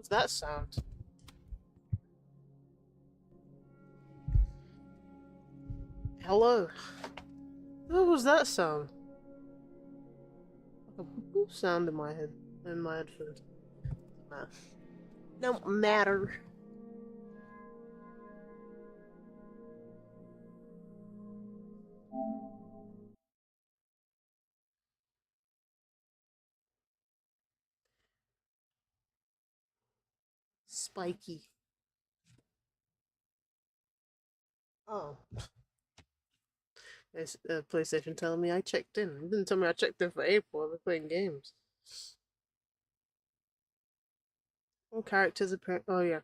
What's that sound? Hello? What was that sound? Like a boop boop sound in my head, in my headphones. Nah. Don't matter. Spiky. Oh. It's PlayStation telling me I checked in. It didn't tell me I checked in for April. I've been playing games. All characters appear. Oh, yeah.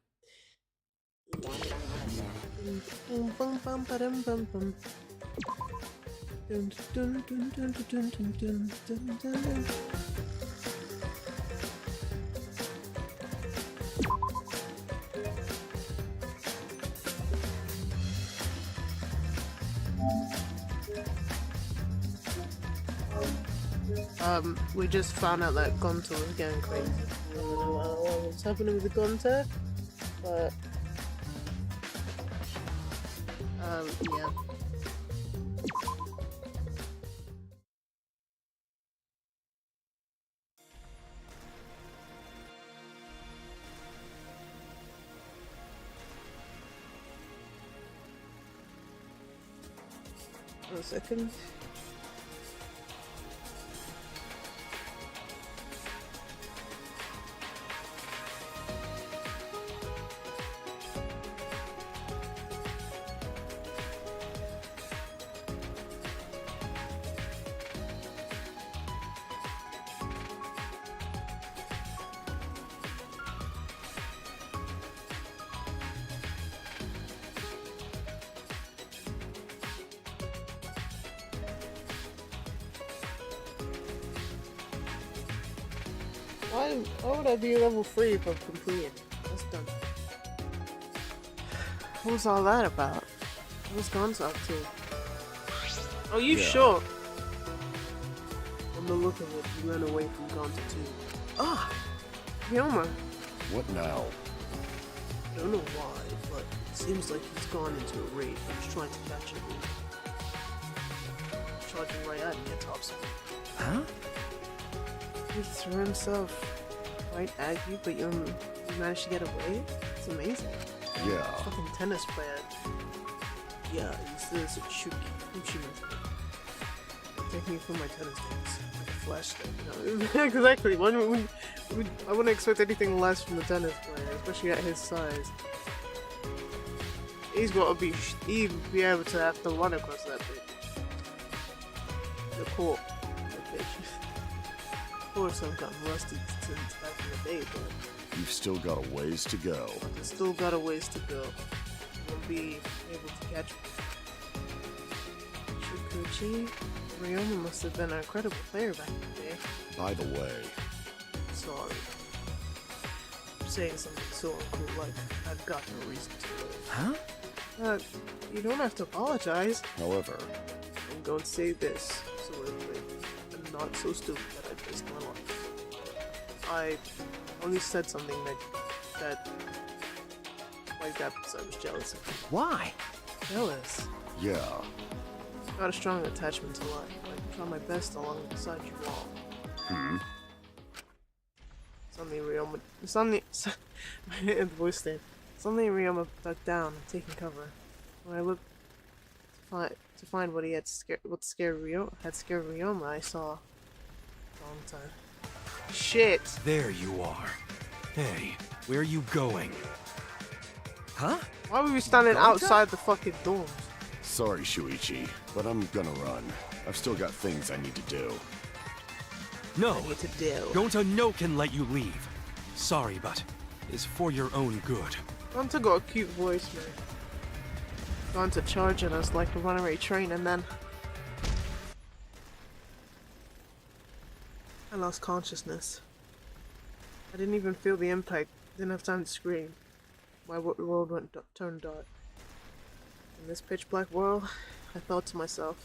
We just found out that Gonta was getting crazy. I don't know what's happening with the Gonta, but yeah. One second. Why would I be level 3 if I'm completed? That's dumb. What was all that about? What was Gonza up to? Are you sure? From the look of it, he ran away from Gonza too. Ah! Ryoma! What now? I don't know why, but it seems like he's gone into a rage. I'm just trying to catch him. Charging right at me at top speed. Huh? He threw himself right at you, but you managed to get away? It's amazing. Yeah. Fucking tennis player. Yeah, he's this Shuki method. Take me from my tennis days. Like a flashlight, you know? Exactly. I wouldn't expect anything less from the tennis player, especially at his size. He'd be able to have to run across that bitch. The court. That bitch. Of course I've gotten rusty since back in the day, but You've still got a ways to go. I've still got a ways to go. You'll be able to catch me. Shukuchi? Ryoma must have been an incredible player back in the day. By the way, Sorry. I'm saying something so uncool like I've got no reason to live. huh? You don't have to apologize. However, I'm going to say this so I'm not so stupid that I risk my life. I only said something that like that because I was jealous of you. why? Jealous? Yeah. Got a strong attachment to life. I try my best alongside you all. Hmm? Suddenly Ryoma my voice thing. Suddenly Ryoma ducked down and taking cover. When I looked to find what scared Ryoma, I saw Gonta. Shit! There you are. Hey, where are you going? Huh? Why were we standing Gonta? outside the fucking dorms? Sorry, Shuichi, but I'm gonna run. I've still got things I need to do. No. I need to deal. Gonta no can let you leave. Sorry, but it's for your own good. Gonta got a cute voice, man. Gonta charging us like a runaway train, and then I lost consciousness. I didn't even feel the impact. Didn't have time to scream. My world turned dark. In this pitch black world, I thought to myself,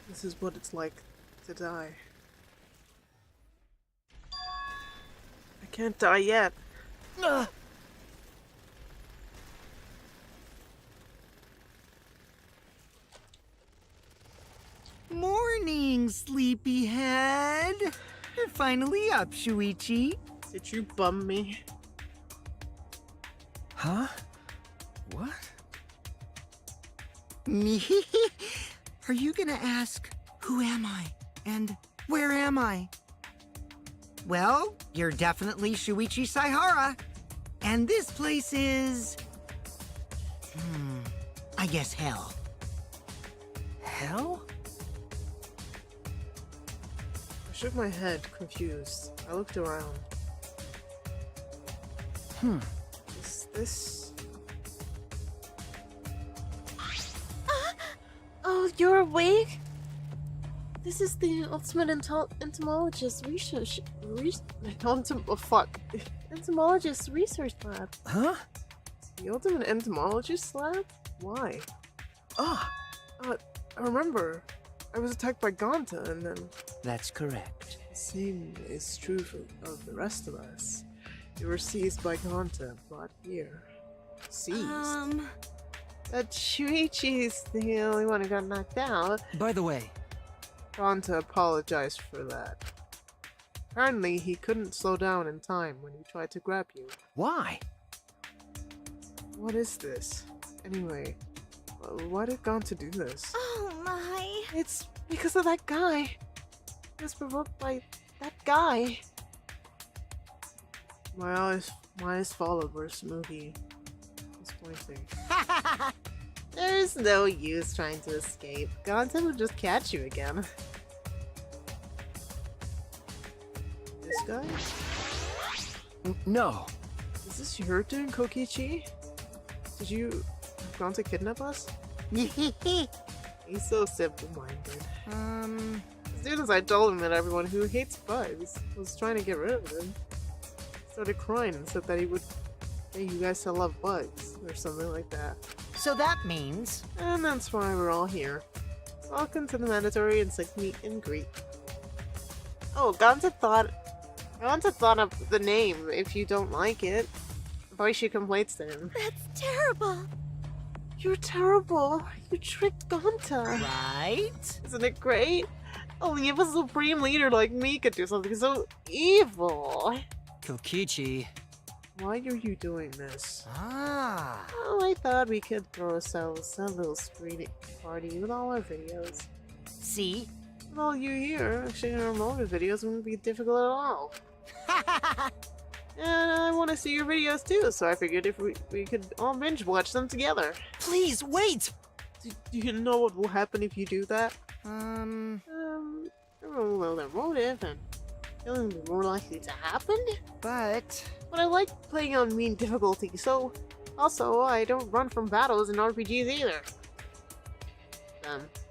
this is what it's like to die. I Can't die yet. Morning, sleepyhead. You're finally up, Shuichi. Did you bum me? Huh? What? Me? Are you gonna ask, who am I? And where am I? Well, you're definitely Shuichi Saihara. And this place is... I guess hell. Hell? I shook my head, confused. I looked around. Is this... Oh, you're awake? This is the ultimate entomologist research. fuck. Entomologist research lab. Huh? The ultimate entomologist lab? Why? Ah, I remember. I was attacked by Gonta, and then That's correct. the same is true of the rest of us. We were seized by Gonta, brought here. Seized? That Shuichi's the only one who got knocked out. by the way, Gonta apologized for that. Apparently, he couldn't slow down in time when he tried to grab you. why? What is this? Anyway, why did Gonta do this? Oh my. It's because of that guy. He was provoked by that guy. My eyes followed where Smokey was pointing. There's no use trying to escape. Gonta will just catch you again. This guy? No. Is this your doing, Kokichi? Did you have Gonta kidnap us? He's so simple-minded. As soon as I told him that everyone who hates bugs was trying to get rid of him, he started crying and said that he would get you guys to love bugs, or something like that. So that means... And that's why we're all here. Welcome to the mandatory insect meet and greet. Oh, Gonta thought of the name. If you don't like it, voice your complaints to him. That's terrible. You're terrible. You tricked Gonta. Right? Isn't it great? Only if a supreme leader like me could do something so evil. Kokichi. Why are you doing this? Ah. Well, I thought we could throw ourselves a little screening party with all our videos. See? With all you here, sharing our motive videos wouldn't be difficult at all. And I want to see your videos too, so I figured if we could all binge watch them together. Please, wait! Do you know what will happen if you do that? Well, their motive and feeling be more likely to happen. But... But I like playing on mean difficulty, so also I don't run from battles in RPGs either.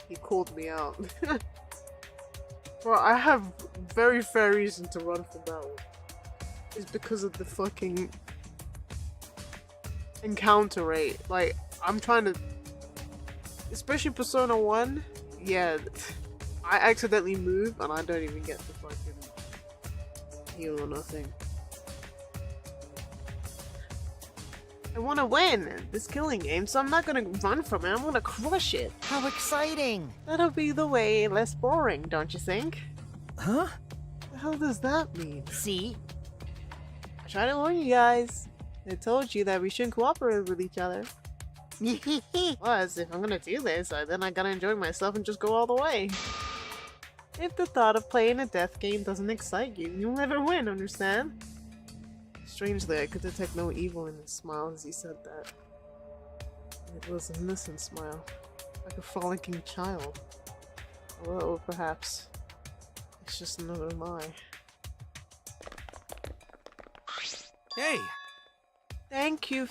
He called me out. Well, I have very fair reason to run from battle. It's because of the fucking encounter rate. Like, I'm trying to... Especially Persona 1, yeah, I accidentally move and I don't even get the fucking heal or nothing. I want to win this killing game, so I'm not gonna run from it, I'm gonna crush it. how exciting! That'll be the way less boring, don't you think? Huh? What the hell does that mean? See? I tried to warn you guys. I told you that we shouldn't cooperate with each other. Plus, if I'm gonna do this, then I gotta enjoy myself and just go all the way. If the thought of playing a death game doesn't excite you, you'll never win, understand? Strangely, I could detect no evil in his smile as he said that. It was an innocent smile, like a frolicking child. Or perhaps it's just another lie. Hey! Thank you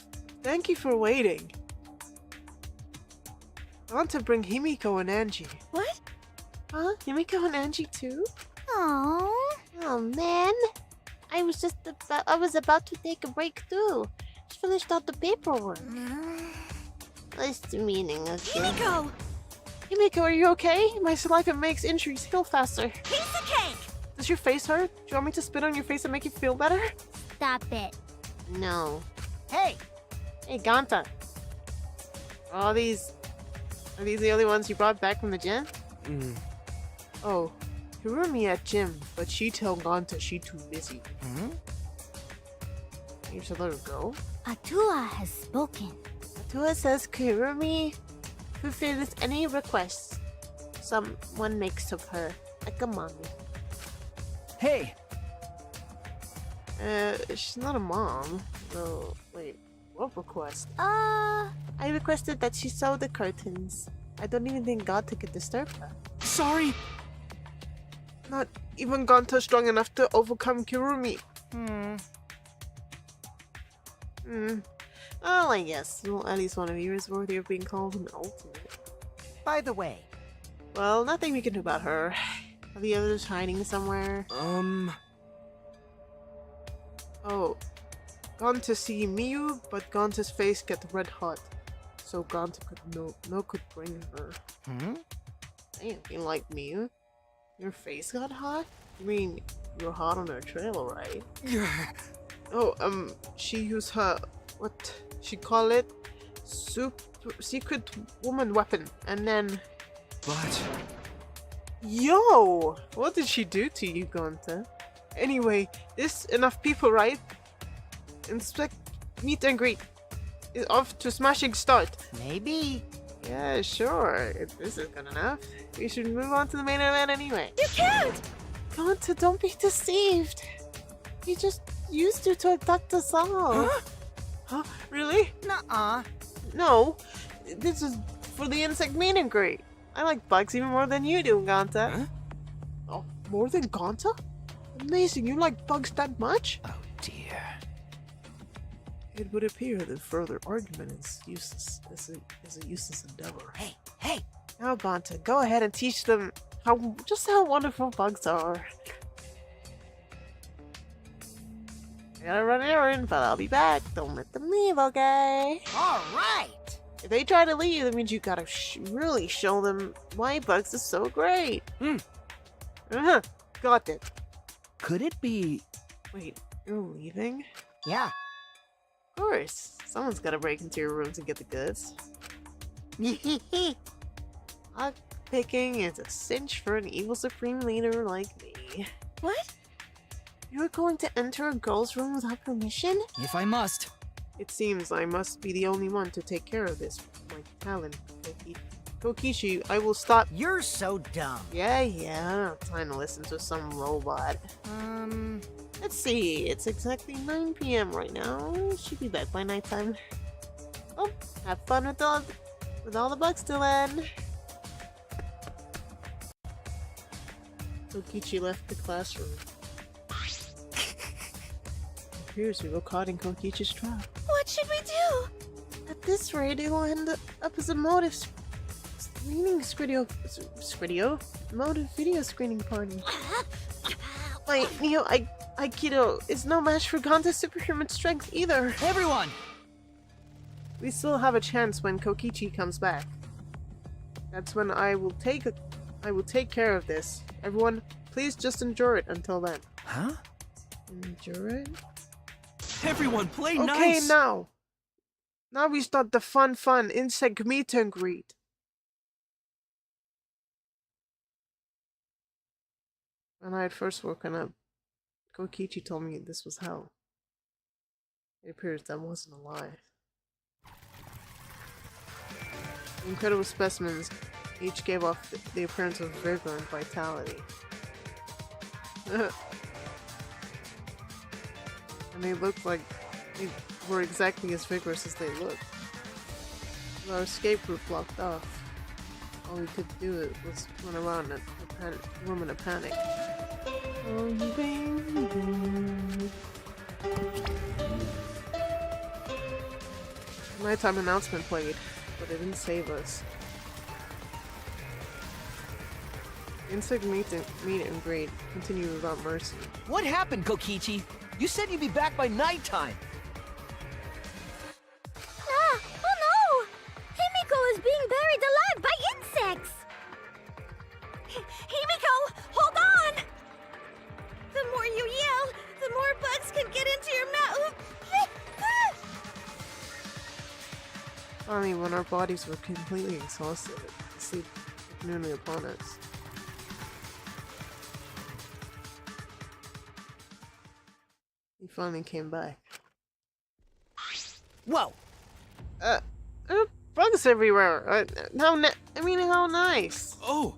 for waiting. I want to bring Himiko and Angie. What? Huh? Himiko and Angie too? Oh. Oh man. I was about to take a break too. Just finished out the paperwork. Nice meeting of you. Himiko! Himiko, are you okay? My saliva makes injuries heal faster. Piece of cake! Does your face hurt? Do you want me to spit on your face and make you feel better? that bit. No. Hey, Hey, Gonta. Are these the only ones you brought back from the gym? Oh, Hirumi at gym, but she tell Gonta she too busy. You should let her go. Atua has spoken. Tua says Hirumi fulfills any requests someone makes of her, like a mommy. Hey, She's not a mom. So, wait, what request? I requested that she sew the curtains. I don't even think Gonta could disturb her. sorry. Not even Gonta strong enough to overcome Kirumi. Well, I guess. Well, at least one of you is worthy of being called an ultimate. by the way, Well, nothing we can do about her. Are the others hiding somewhere? Oh. Gone to see Miyu, but Gonta's face get red hot. So Gonta could bring her. Damn, you like Miyu? Your face got hot? You mean you're hot on her trail, right? Oh, she used her, what she call it? Secret woman weapon, and then... But Yo! What did she do to you, Gonta? Anyway, this enough people, right? Inspect meet and greet. Is off to smashing start. maybe. Yeah, sure. If this is good enough, we should move on to the main event anyway. You can't! Gonta, don't be deceived. He just used you to abduct us all. Huh? Really? Nuh-uh. No. This is for the insect meet and greet. I like bugs even more than you do, Gonta. Huh? Oh, more than Gonta? Amazing, you like bugs that much? oh dear. It would appear that further argument is useless. Is a useless endeavor. Hey, Now, Gonta, go ahead and teach them how wonderful bugs are. I gotta run an errand, but I'll be back. Don't let them leave, okay? all right. If they try to leave, that means you gotta really show them why bugs is so great. Got it. Could it be? Wait, you're leaving? Yeah. Of course. Someone's gotta break into your rooms and get the goods. Lock picking is a cinch for an evil supreme leader like me. What? You're going to enter a girl's room without permission? If I must. It seems I must be the only one to take care of this. My talent, Kokichi, I will stop. You're so dumb. Yeah, I don't have time to listen to some robot. Let's see, it's exactly 9 p.m. right now. Should be back by nighttime. Oh, have fun with all the bugs till then. Kokichi left the classroom. Appears we were caught in Kokichi's trap. What should we do? At this rate, it will end up as a motive video screening party. Wait, Neo, Aikido is no match for Gonta's superhuman strength either. Everyone! We still have a chance when Kokichi comes back. That's when I will take care of this. Everyone, please just endure it until then. Huh? Endure it? Everyone, play Okay, nice! now we start the fun insect meet and greet. When I had first woken up, Kokichi told me this was hell. It appears that wasn't a lie. The incredible specimens each gave off the appearance of vigor and vitality. And they looked like they were exactly as vigorous as they looked. With our escape route blocked off, all we could do was run around in a room in a panic. Oh, baby. The nighttime announcement played, but it didn't save us. Insect meet and greet continued without mercy. What happened, Kokichi? You said you'd be back by nighttime. Oh no! Himiko is being buried alive by insects! Himiko, hold on! The more you yell, the more bugs can get into your Finally, when our bodies were completely exhausted, sleep was nearly upon us. He finally came back. Whoa! There are bugs everywhere. How nice. Oh,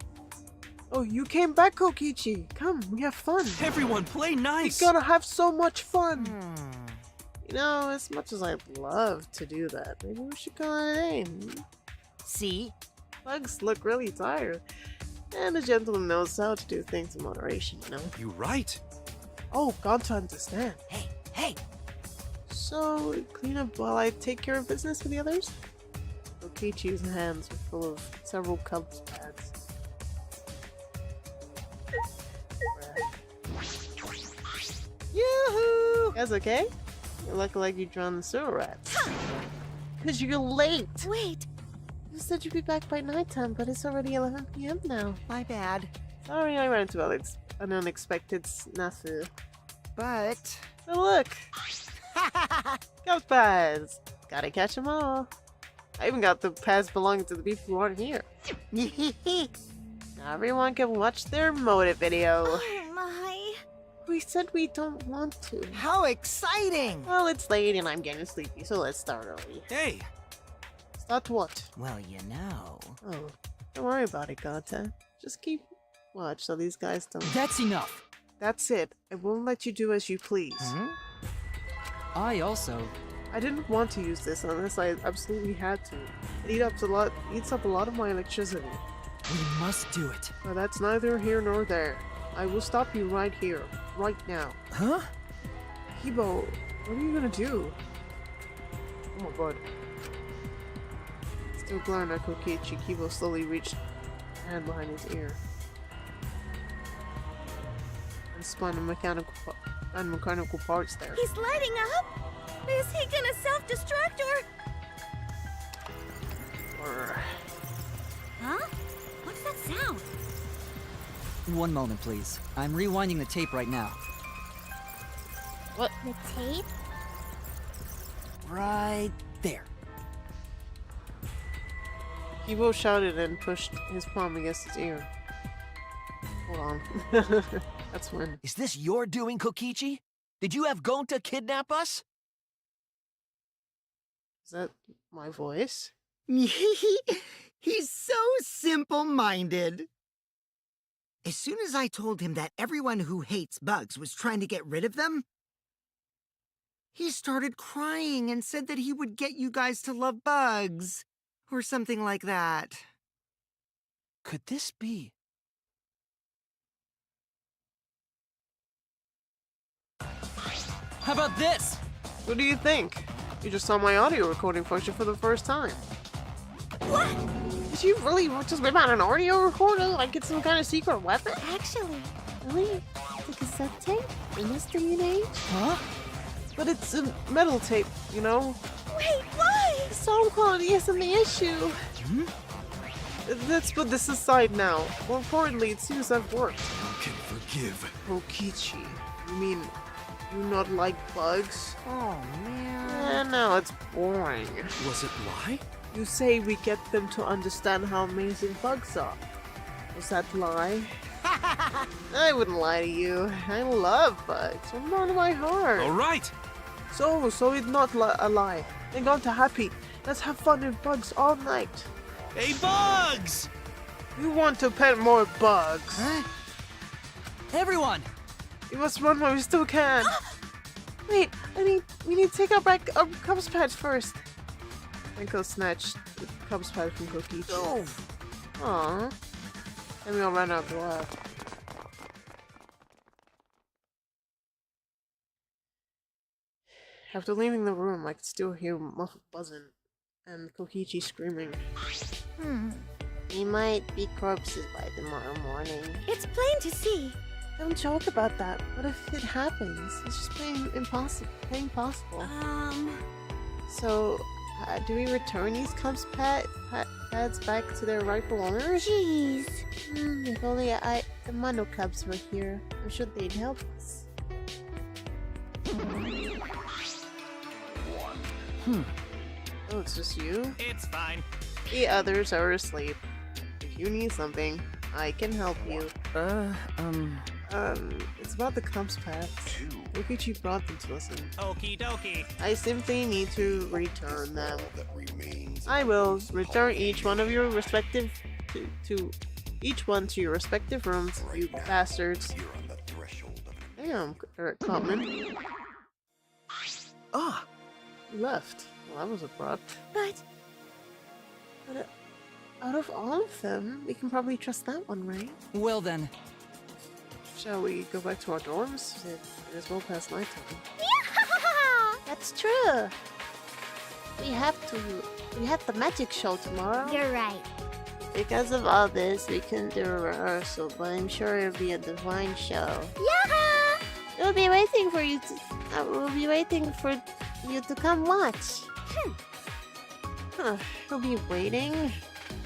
Oh, you came back, Kokichi. Come, we have fun. everyone, play nice. We're gonna have so much fun. You know, as much as I'd love to do that, maybe we should call it a day. See? Bugs look really tired. And the gentleman knows how to do things in moderation, you know? You right. Oh, got to understand. Hey! So, clean up while I take care of business with the others? Kokichi's hands were full of several cubs pads. Yoo-hoo! Guys okay? You look like you drowned the sewer rats. Cause you're late! Wait, You said you'd be back by nighttime, but it's already 11 p.m. now. My bad. Sorry I ran into an unexpected snafu. But... Oh look! Ghost pads! Gotta catch them all. I even got the pads belonging to the people who aren't here. Now everyone can watch their motive video. oh my. We said we don't want to. How exciting! Well, it's late and I'm getting sleepy, so let's start early. Hey, Start what? Well, you know... Oh, don't worry about it, Gonta. Just keep watch so these guys don't... That's enough. That's it. I won't let you do as you please. I also... I didn't want to use this unless I absolutely had to. It eats up a lot of my electricity. We must do it. But that's neither here nor there. I will stop you right here, right now. Huh? Kibo, what are you gonna do? Oh my god. Still glaring at Kokichi, Kibo slowly reached a hand behind his ear and spun a mechanical parts there. He's lighting up? Is he gonna self-destruct or... Huh? What's that sound? One moment, please. I'm rewinding the tape right now. The tape? Right there. Kibo shouted and pushed his palm against his ear. Hold on. That's when. Is this your doing, Kokichi? Did you have Gonta kidnap us? Is that my voice? He's so simple-minded. As soon as I told him that everyone who hates bugs was trying to get rid of them, he started crying and said that he would get you guys to love bugs. Or something like that. Could this be? How about this? What do you think? You just saw my audio recording function for the first time. What? Did you really just whip out an audio recorder like it's some kind of secret weapon? Actually, really? The cassette tape? In this day and age? Huh? But it's a metal tape, you know? Wait, why? The sound quality isn't the issue. Let's put this aside now. More importantly, it seems that worked. who can forgive? Kokichi, you mean you not like bugs? Oh, man. Now it's boring. Was it lie? You say we get them to understand how amazing bugs are. Was that lie? I wouldn't lie to you. I love bugs from the bottom of my heart. All right. So it's not a lie. Then go to happy. Let's have fun with bugs all night. Hey, Bugs! You want to pet more bugs? Huh? Everyone! We must run while we still can. Wait, we need to take our Cubs patch first. And go snatch the Cubs patch from Kokichi. Oh. Aww. And we all ran out the lab. After leaving the room, I could still hear muffled buzzing and Kokichi screaming. We might be corpses by tomorrow morning. It's plain to see. Don't joke about that. What if it happens? It's just plain impossible. So, do we return these Cubs pads back to their rightful owners? Jeez. If only the Mono Cubs were here. I'm sure they'd help us. Oh, it's just you? It's fine. The others are asleep. If you need something, I can help you. It's about the comps packs. Yokichi brought them to us, and Okie dokie. I simply need to return them. I will return each one of your respective to each one to your respective rooms, you bastards. Damn, Eric Cotman. Ah, You left. Well, that was abrupt. But Out of all of them, we can probably trust that one, right? Well then, Shall we go back to our dorms? It is well past nighttime. That's true. We have the magic show tomorrow. you're right. Because of all this, we couldn't do a rehearsal, but I'm sure it'll be a divine show. Yeah! We'll be waiting for you to come watch. Huh, he'll be waiting.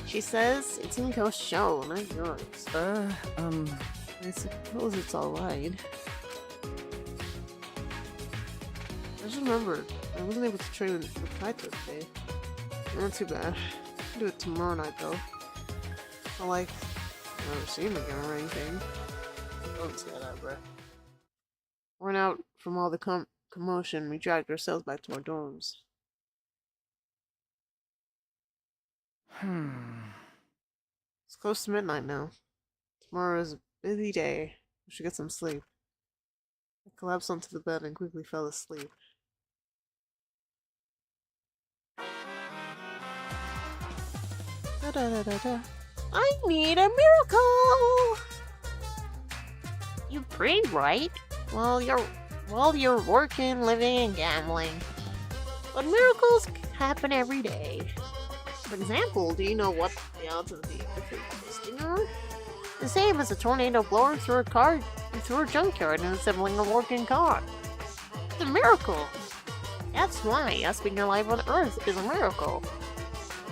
She says it's Inko's show, not yours. I suppose it's alright. I just remembered, I wasn't able to train with Kaito today. Not too bad. I'll do it tomorrow night though. Not like I've never seen him again or anything. Don't say that, bruh. Worn out from all the commotion, we dragged ourselves back to our dorms. It's close to midnight now. Tomorrow is a busy day. We should get some sleep. I collapsed onto the bed and quickly fell asleep. Da-da-da-da-da. I need a miracle! You pray, right? Well, you're working, living, and gambling. But miracles happen every day. For example, do you know what the odds of the perfect listing are? The same as a tornado blowing through a junkyard and assembling a working car. It's a miracle. That's why us being alive on Earth is a miracle.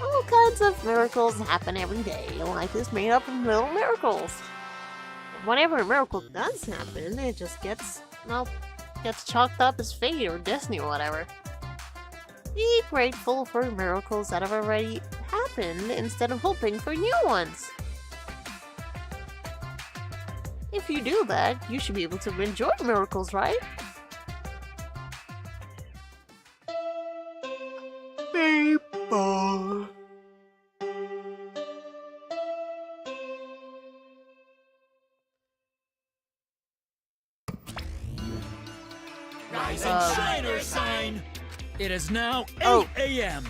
All kinds of miracles happen every day. Life is made up of little miracles. Whenever a miracle does happen, it just gets chalked up as fate or destiny or whatever. Be grateful for miracles that have already happened instead of hoping for new ones. If you do that, you should be able to enjoy miracles, right? People. Rise and shine or sign. It is now 8 Oh. a.m.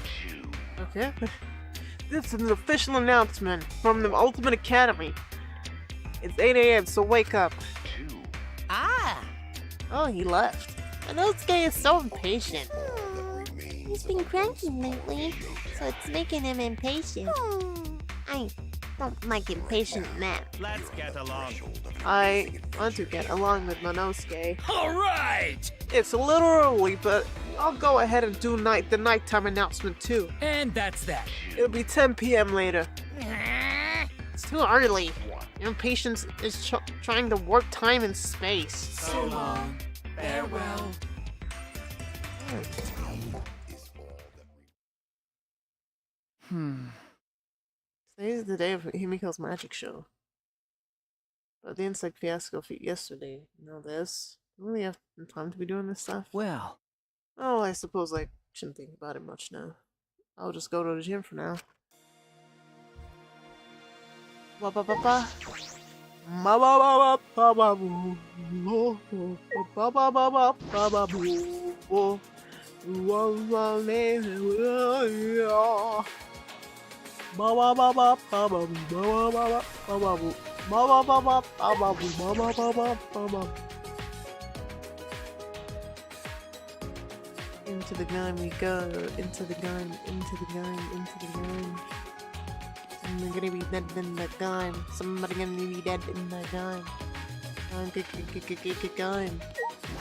Okay. This is an official announcement from the Ultimate Academy. It's 8 a.m., so wake up. Ah! Oh, he left. Inosuke is so impatient. He's been cranky lately, so it's making him impatient. I don't like impatient men. Let's get along. I want to get along with Monosuke. All right. It's a little early, but I'll go ahead and do the nighttime announcement too. And that's that. It'll be 10 p.m. later. It's too early. Impatience is trying to warp time and space. So long. Farewell. Today is the day of Himiko's magic show. But the insect fiasco yesterday, you know this? I don't really have time to be doing this stuff. well, Oh, I suppose I shouldn't think about it much now. I'll just go to the gym for now. Ba ba ba ba. Ma ba ba ba ba ba boo. Ba ba ba ba ba ba boo. Ba ba ba ba ba ba boo. Ba ba ba ba ba boo. Ba ba ba ba ba boo. Ba ba ba ba ba ba. Into the gun we go, into the gun, into the gun, into the gun. Somebody gonna be dead in the gun. Somebody gonna be dead in the gun. Gun.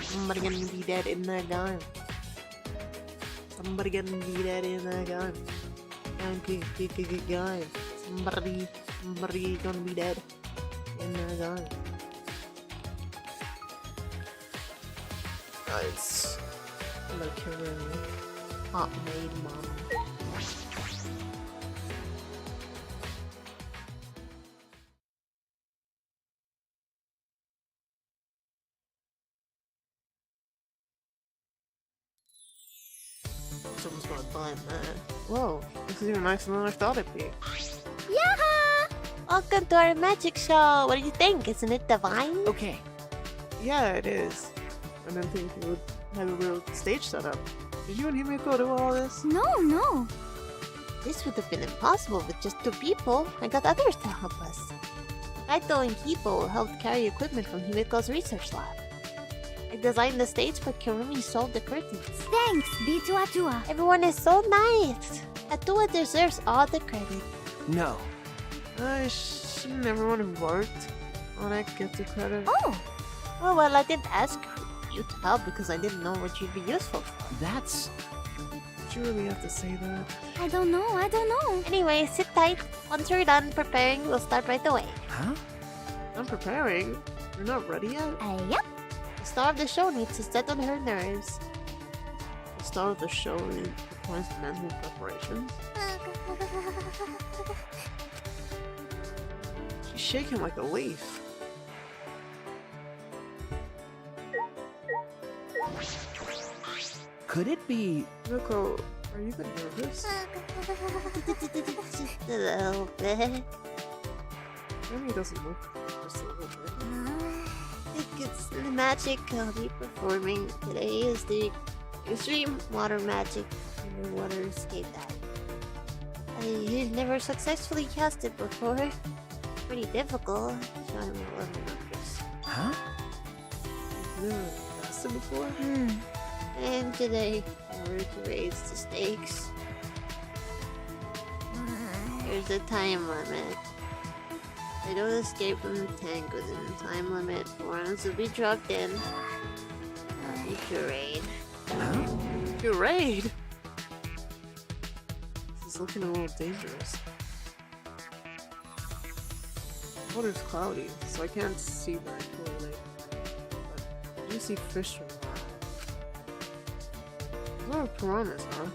Somebody gonna be dead in the gun. Somebody gonna be dead in the gun. Gun. Somebody gonna be dead in the gun. Nice. I'm gonna kill him. Hot maid mom. Someone's gonna buy that. Whoa, this is even nicer than I thought it'd be. Yaha! Welcome to our magic show. What do you think? Isn't it divine? Okay. Yeah, it is. I didn't think you would have a real stage set up. Did you and Himiko do all this? No. This would have been impossible with just 2 people. I got others to help us. Kaito and Kipo helped carry equipment from Himiko's research lab. I designed the stage, but Kirumi sold the curtains. Thanks, Bitu Atua. Everyone is so nice. Atua deserves all the credit. No. Shouldn't everyone have worked on it get the credit? Oh, Oh, well, I didn't ask you to help because I didn't know what you'd be useful for. That's... Did you really have to say that? I don't know. Anyway, sit tight. Once we're done preparing, we'll start right away. Huh? I'm preparing. You're not ready yet? Yep. The star of the show needs to settle her nerves. The start of the show requires mental preparations. She's shaking like a leaf. Could it be... Himiko, are you a bit nervous? Just a little bit. Maybe it doesn't look just a little bit. I think it's the magic I'll be performing today is the extreme water magic underwater escape dive. I've never successfully cast it before. Pretty difficult, so I'm a little nervous. Huh? You've never asked it before? And today, in order to raise the stakes, there's a time limit. If I don't escape from the tank within the time limit, Warrens will be drugged in. I'll be pureed. Huh? Pureed? This is looking a little dangerous. The water's cloudy, so I can't see very clearly. But I do see fish from there. Those are piranhas, huh?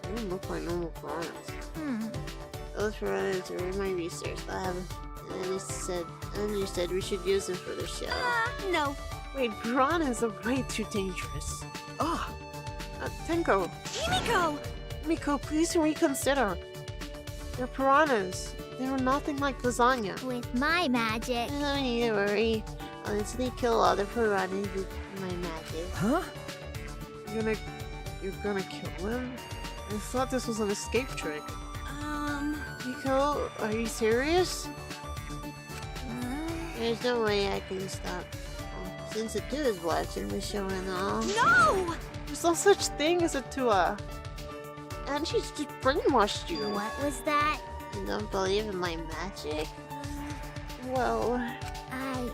They don't look like normal piranhas. Those piranhas are in my research lab. And you said we should use them for the show. No. Wait, piranhas are way too dangerous. Ah! Tenko! Himiko! Miko, please reconsider. They're piranhas. They were nothing like lasagna. With my magic. Don't need to worry. I'll instantly kill all the piranhas with my magic. Huh? You're gonna kill him? I thought this was an escape trick. Miko, are you serious? There's no way I can stop. Since the two is watching the show and all. No! There's no such thing as a Tua. And she's just brainwashed you. What was that? You don't believe in my magic? Well, I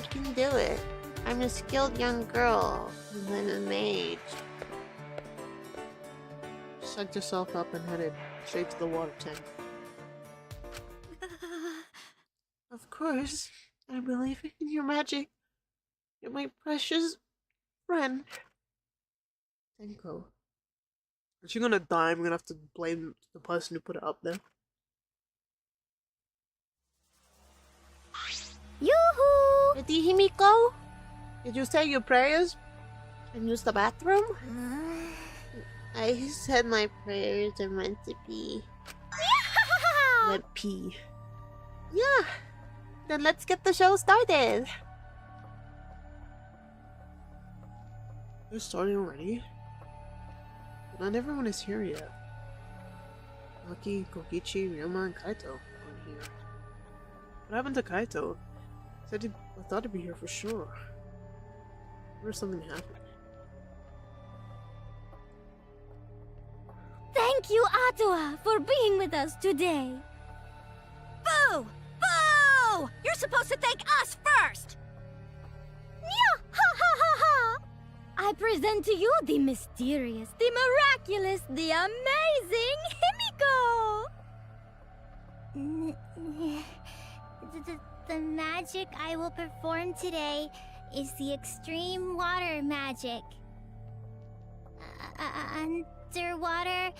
can do it. I'm a skilled young girl. I'm a mage. Sucked yourself up and headed straight to the water tank. Of course, I believe in your magic. You're my precious friend. Tenko. Is she gonna die? I'm gonna have to blame the person who put it up there. Yoo-hoo! Ready, Himiko? Did you say your prayers? And use the bathroom? I said my prayers are meant to be. Let pee. Yeah. Then let's get the show started. They're starting already? Not everyone is here yet. Maki, Kokichi, Ryoma, and Kaito aren't here. What happened to Kaito? I thought he'd be here for sure. Or something happened. Thank you, Atua, for being with us today. Boo! Boo! You're supposed to thank us first! Yeah! Ha ha ha ha! I present to you the mysterious, the miraculous, the amazing Himiko! The magic I will perform today is the extreme water magic. Underwater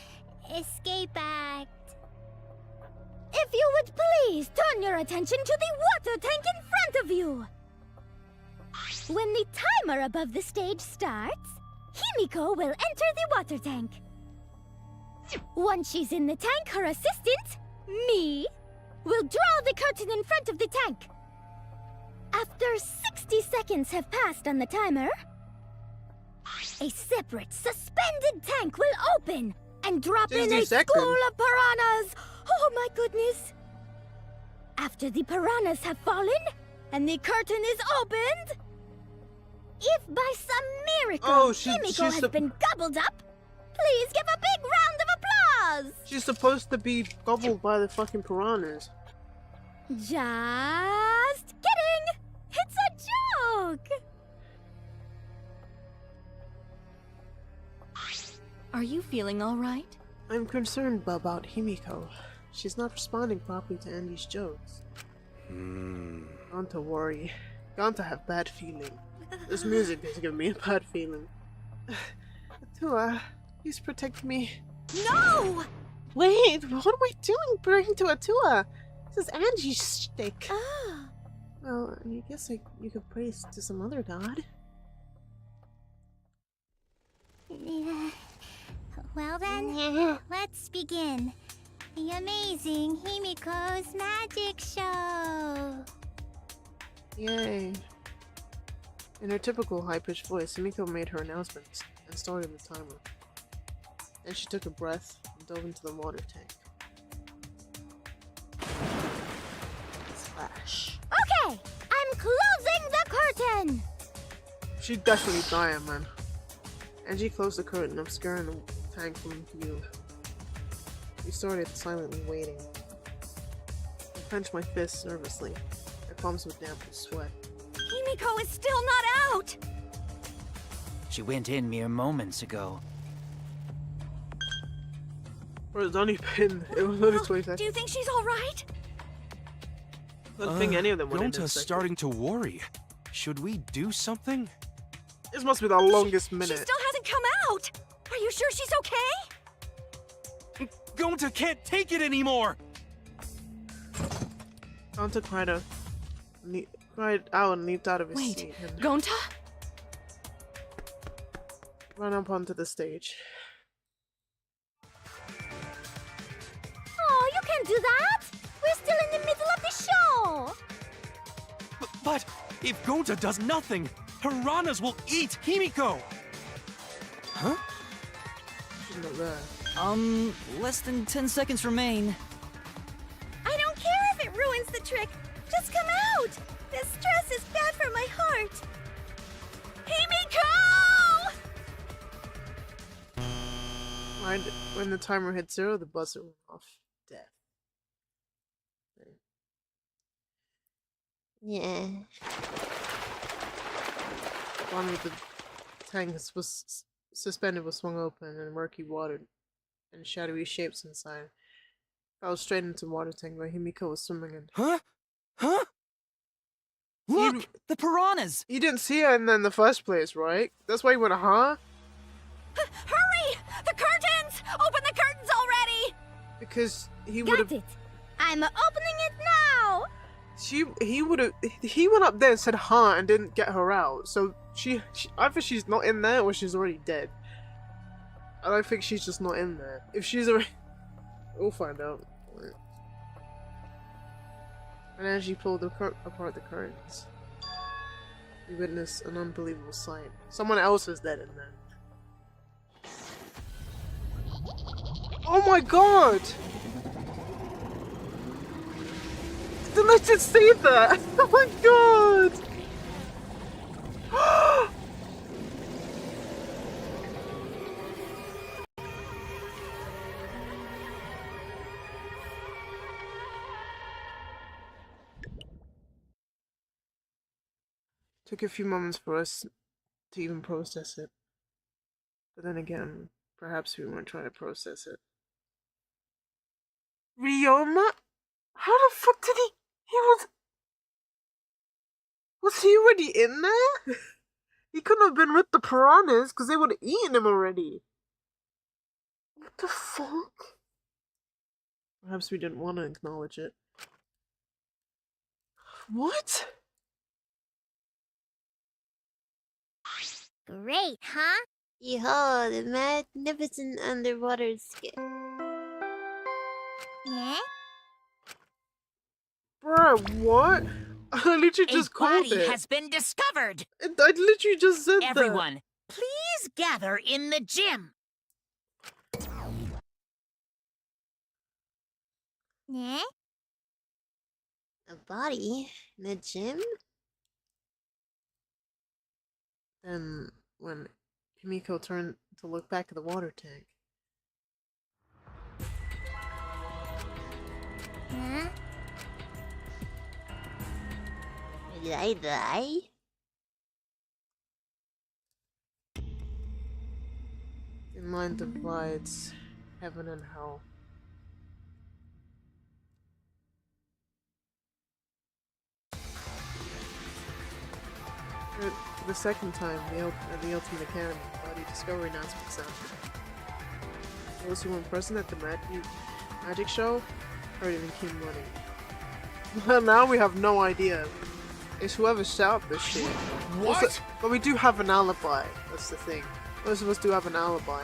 Escape Act. If you would please turn your attention to the water tank in front of you. When the timer above the stage starts, Himiko will enter the water tank. Once she's in the tank, her assistant, me, will draw the curtain in front of the tank. After 60 seconds have passed on the timer, a separate suspended tank will open and drop in 60 a seconds? school of piranhas. Oh my goodness. After the piranhas have fallen and the curtain is opened, if by some miracle Himiko has been gobbled up, please give a big round of applause. She's supposed to be gobbled by the fucking piranhas. Just kidding. It's a joke. Are you feeling all right? I'm concerned about Himiko. She's not responding properly to Andy's jokes. Gonta worry. Gonta have bad feeling. This music is giving me a bad feeling. Atua, please protect me. No! Wait, what am I doing bringing to Atua? This is Angie's shtick. Ah. Well, I guess you could pray to some other god. Well then, let's begin. The amazing Himiko's magic show. Yay. In her typical high-pitched voice, Himiko made her announcements and started the timer. Then she took a breath and dove into the water tank. Splash. Okay, I'm closing the curtain. She'd definitely die, man. Angie closed the curtain, obscuring the tank from view. We started silently waiting. I clenched my fists nervously. My palms were damp with sweat. Himiko is still not out. She went in mere moments ago. Bro, it's only been... It was only 20 Do seconds. you think she's all right? I don't think any of them went in Gonta's second. starting to worry. Should we do something? This must be the longest She minute. still hasn't come out. Are you sure she's okay? Gonta can't take it anymore! Gonta cried out and leaped out of his Wait, seat and Gonta? ran up onto the stage. Oh, you can't do that. We're still in the middle of the show. But if Gonta does nothing, piranhas will eat Himiko! Huh? She's not there. Less than 10 seconds remain. I don't care if it ruins the trick. Just come out. This stress is bad for my heart. Himiko! Right when the timer hit 0, the buzzer went off. Death. Yeah. One of the tanks was suspended was swung open and murky water and shadowy shapes inside. Fell straight into the water tank where Himiko was swimming in. Huh? Huh? Look! The piranhas! You didn't see her in the first place, right? That's why you went, huh? Hurry! The curtains! Open the curtains already! Because he would have. Got it. I'm opening it now. He went up there and said huh and didn't get her out. So she either she's not in there or she's already dead. I don't think she's just not in there. If she's already, we'll find out. And as she pulled apart the curtains, we witnessed an unbelievable sight. Someone else is dead in there. Oh my god! Didn't I just see that? Oh my god! Took a few moments for us to even process it. But then again, perhaps we weren't trying to process it. Ryoma? How the fuck did he was he already in there? He couldn't have been with the piranhas because they would have eaten him already. What the fuck? Perhaps we didn't want to acknowledge it. What? Great, huh? Yeehaw, the magnificent underwater skip. Yeah? Bruh, what? I literally just called body it. has been discovered. I literally just said that. Everyone, please gather in the gym. Yeah? A body in the gym? Then, when Himiko turned to look back at the water tank, Huh? Did I die? the mind divides heaven and hell. For the second time, the Ultimate Academy body discovery announcement soundtrack. Those who weren't present at the magic show heard it and came running. Well, now we have no idea. It's whoever shouted this shit. What? Also, but we do have an alibi. That's the thing. Most of us do have an alibi.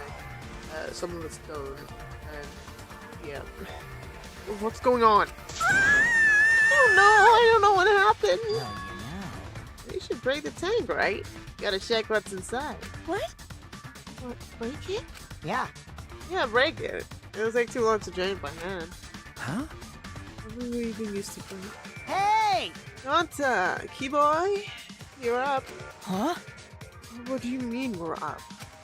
Some of us don't. And yeah. What's going on? I don't know what happened. Well, you know. We should break the tank, right? Gotta check what's inside. What? What, break it? Yeah. Yeah, break it. It'll take too long to drain by hand. Huh? What were you even used to break? Hey! Gonta, Keyboy, you're up. Huh? What do you mean we're up?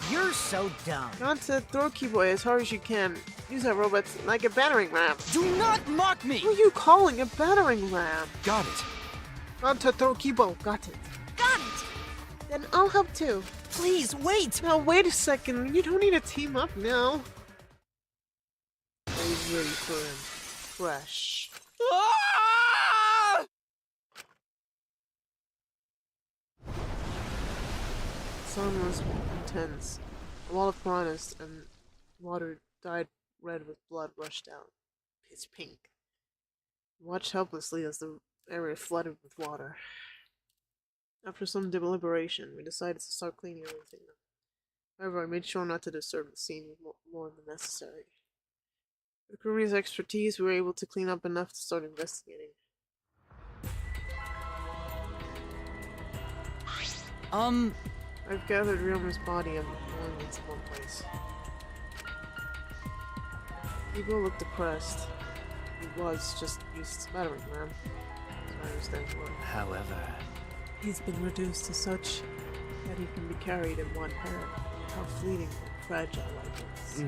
You're so dumb. Gonta, throw Keyboy as hard as you can. Use our robots like a battering ram. Do not mock me! Who are you calling a battering ram? Got it. Gonta, throw Keyboy. Got it. Got it! Then I'll help too. Please, wait! Now wait a second. You don't need to team up now. Are you ready for him? Fresh. Ah! The sun was intense. A wall of piranhas and water dyed red with blood rushed out. Pitch pink. We watched helplessly as the area flooded with water. After some deliberation, we decided to start cleaning everything up. However, I made sure not to disturb the scene more than necessary. With Kurumi's expertise, we were able to clean up enough to start investigating. I've gathered Ryoma's body and belongings in one place. Ibo looked depressed. He was just used to battering ram. So I understand why. However, He's been reduced to such that he can be carried in one hand. How fleeting and fragile life is.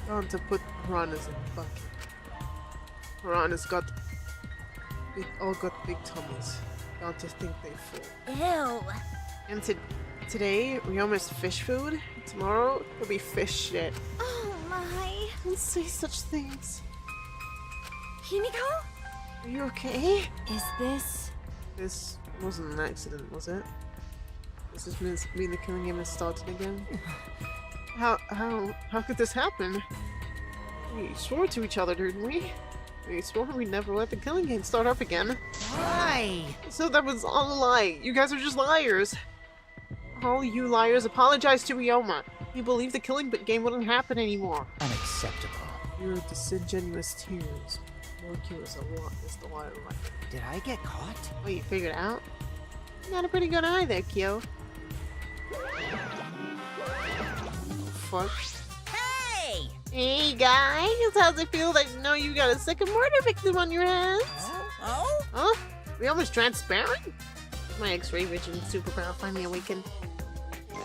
Gonta put piranhas in a bucket. Piranhas all got big tummies. Gonta think they full. Ew. And today, Ryoma's fish food. Tomorrow, it'll be fish shit. Oh my. Don't say such things. Himiko? Are you okay? Is this... This wasn't an accident, was it? Does this mean the killing game has started again? How could this happen? We swore to each other, didn't we? We swore we'd never let the killing game start up again. Why? So that was all a lie. You guys are just liars. All you liars, apologize to Ryoma. You believed the killing game wouldn't happen anymore. Unacceptable. Your disingenuous tears. Morikyu is the liar right. Did I get caught? Oh, you figured out? You got a pretty good eye there, Kyo. Fuck. Hey! Hey guys, how's it feel that you know you got a second murder victim on your hands? Oh? Huh? We almost transparent? My X-ray vision superpower finally awakened.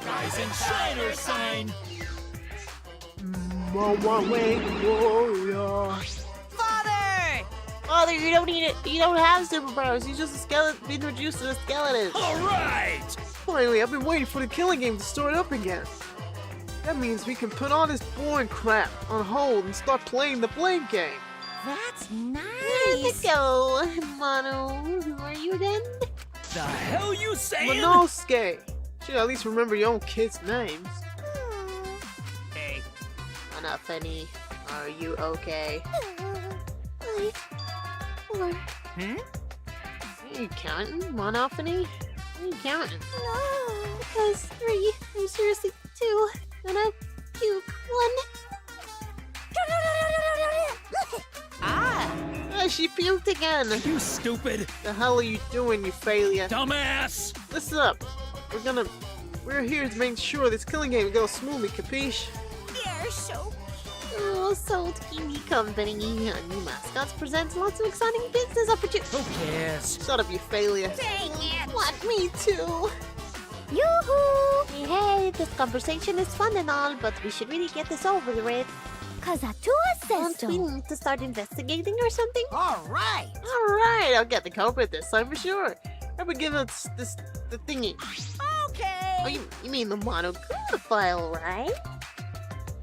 rise and shine or sign. Warrior. Father! Father, you don't need it. You don't have superpowers. You're just a skeleton being reduced to a skeleton. All right. Finally, I've been waiting for the killing game to start up again. That means we can put all this boring crap on hold and start playing the blame game. That's There you nice. go, Mono. Who are you again? The hell you saying? Minosuke. Should at least remember your own kids' names. Hey, Monophony, are you okay? 5, 4. Are you counting, Monophony? Are you counting? No, because 3. I'm seriously 2. Gonna puke 1. Ah! She puked again! You stupid! The hell are you doing, you failure? Dumbass! Listen up! We're here to make sure this killing game goes smoothly, capiche? They're so Oh, so TV company. New mascots presents lots of exciting business opportunities. Who cares? Shut up, you failure. dang it! What, me too? Yoo-hoo! Hey, this conversation is fun and all, but we should really get this over with. Cause Atua says Don't we need to start investigating or something? Alright! Alright, I'll get the culprit this time for sure. I would give us the thingy. Okay! Oh, you mean the Monokuma file, right?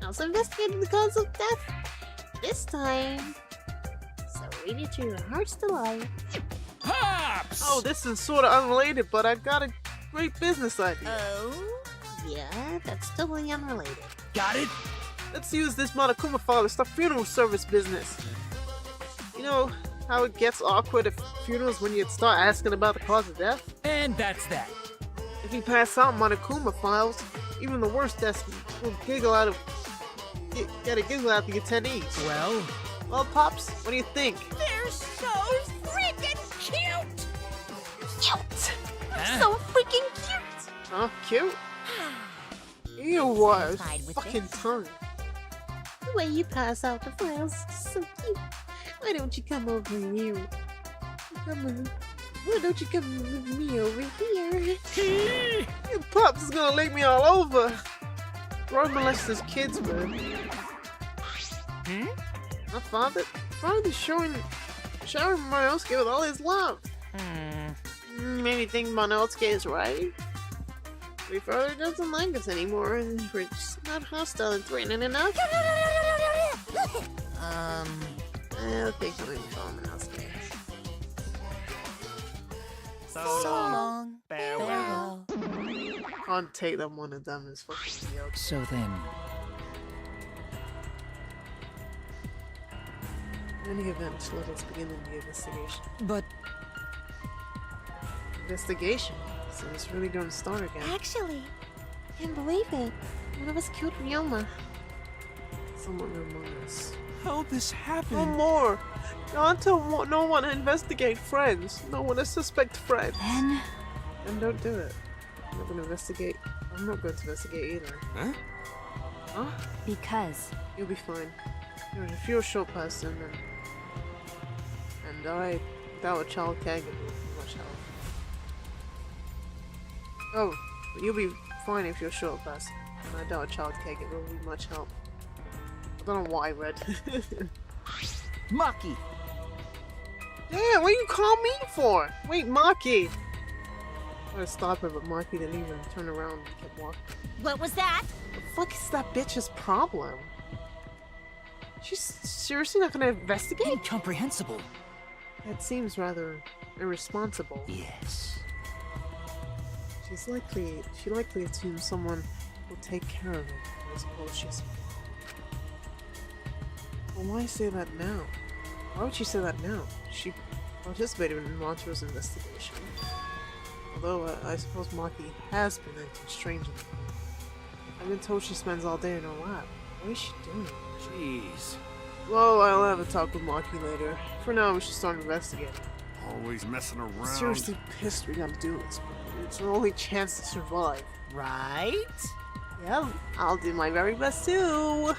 Also investigating the cause of death this time. So read it to your heart's delight. Pops! Oh, this is sort of unrelated, but I've got a great business idea. Oh? Yeah, that's totally unrelated. Got it? Let's use this Monokuma file to start funeral service business. You know how it gets awkward at funerals when you start asking about the cause of death? And that's that. If you pass out Monokuma files, even the worst deaths will get a giggle out of the attendees. Well, Pops, what do you think? They're so freaking cute! Cute! Huh? So freaking cute! Huh? Cute? You was Satisfied with fucking this? tongue. The way you pass out the files is so cute. Why don't you come over here? Why don't you come with me over here? Your Pops is gonna lick me all over. Roy molests kids, man. My father's showering Monosuke with all his love. Maybe think Monosuke is right. My father doesn't like us anymore, and we're just not hostile and threatening enough. I think I'm gonna call Monosuke. So long. Farewell. Can't take that one of them is fucking idiots. So then, In any event, let us begin the investigation. but Investigation? So it's really gonna start again. Actually, I can't believe it. One of us killed Ryoma. Someone among us. How'd this No happen? more! Gonta no one to investigate friends. No one to suspect friends. Then, And don't do it. I'm not gonna investigate. I'm not going to investigate either. Huh? Huh? because You'll be fine. If you're a short person, and I, without a child caregiver, will be much help. Oh, but you'll be fine if you're a short person, and I doubt a child caregiver will be much help. I don't know why I read. Maki! Yeah, what do you call me for? Wait, Maki! I was stop her, but Maki didn't even turn around and kept walking. What was that? The fuck is that bitch's problem? She's seriously not gonna investigate? Incomprehensible. That seems rather irresponsible. Yes. She likely assumes someone will take care of it. I suppose she's. Well, why say that now? Why would she say that now? She participated in Montero's investigation. Although I suppose Maki has been acting strangely. I've been told she spends all day in her lab. What is she doing? Jeez. Well, I'll have a talk with Maki later. For now, we should start investigating. Always messing I'm around. seriously pissed we gotta do this, but it's our only chance to survive. Right? Yeah, I'll do my very best too.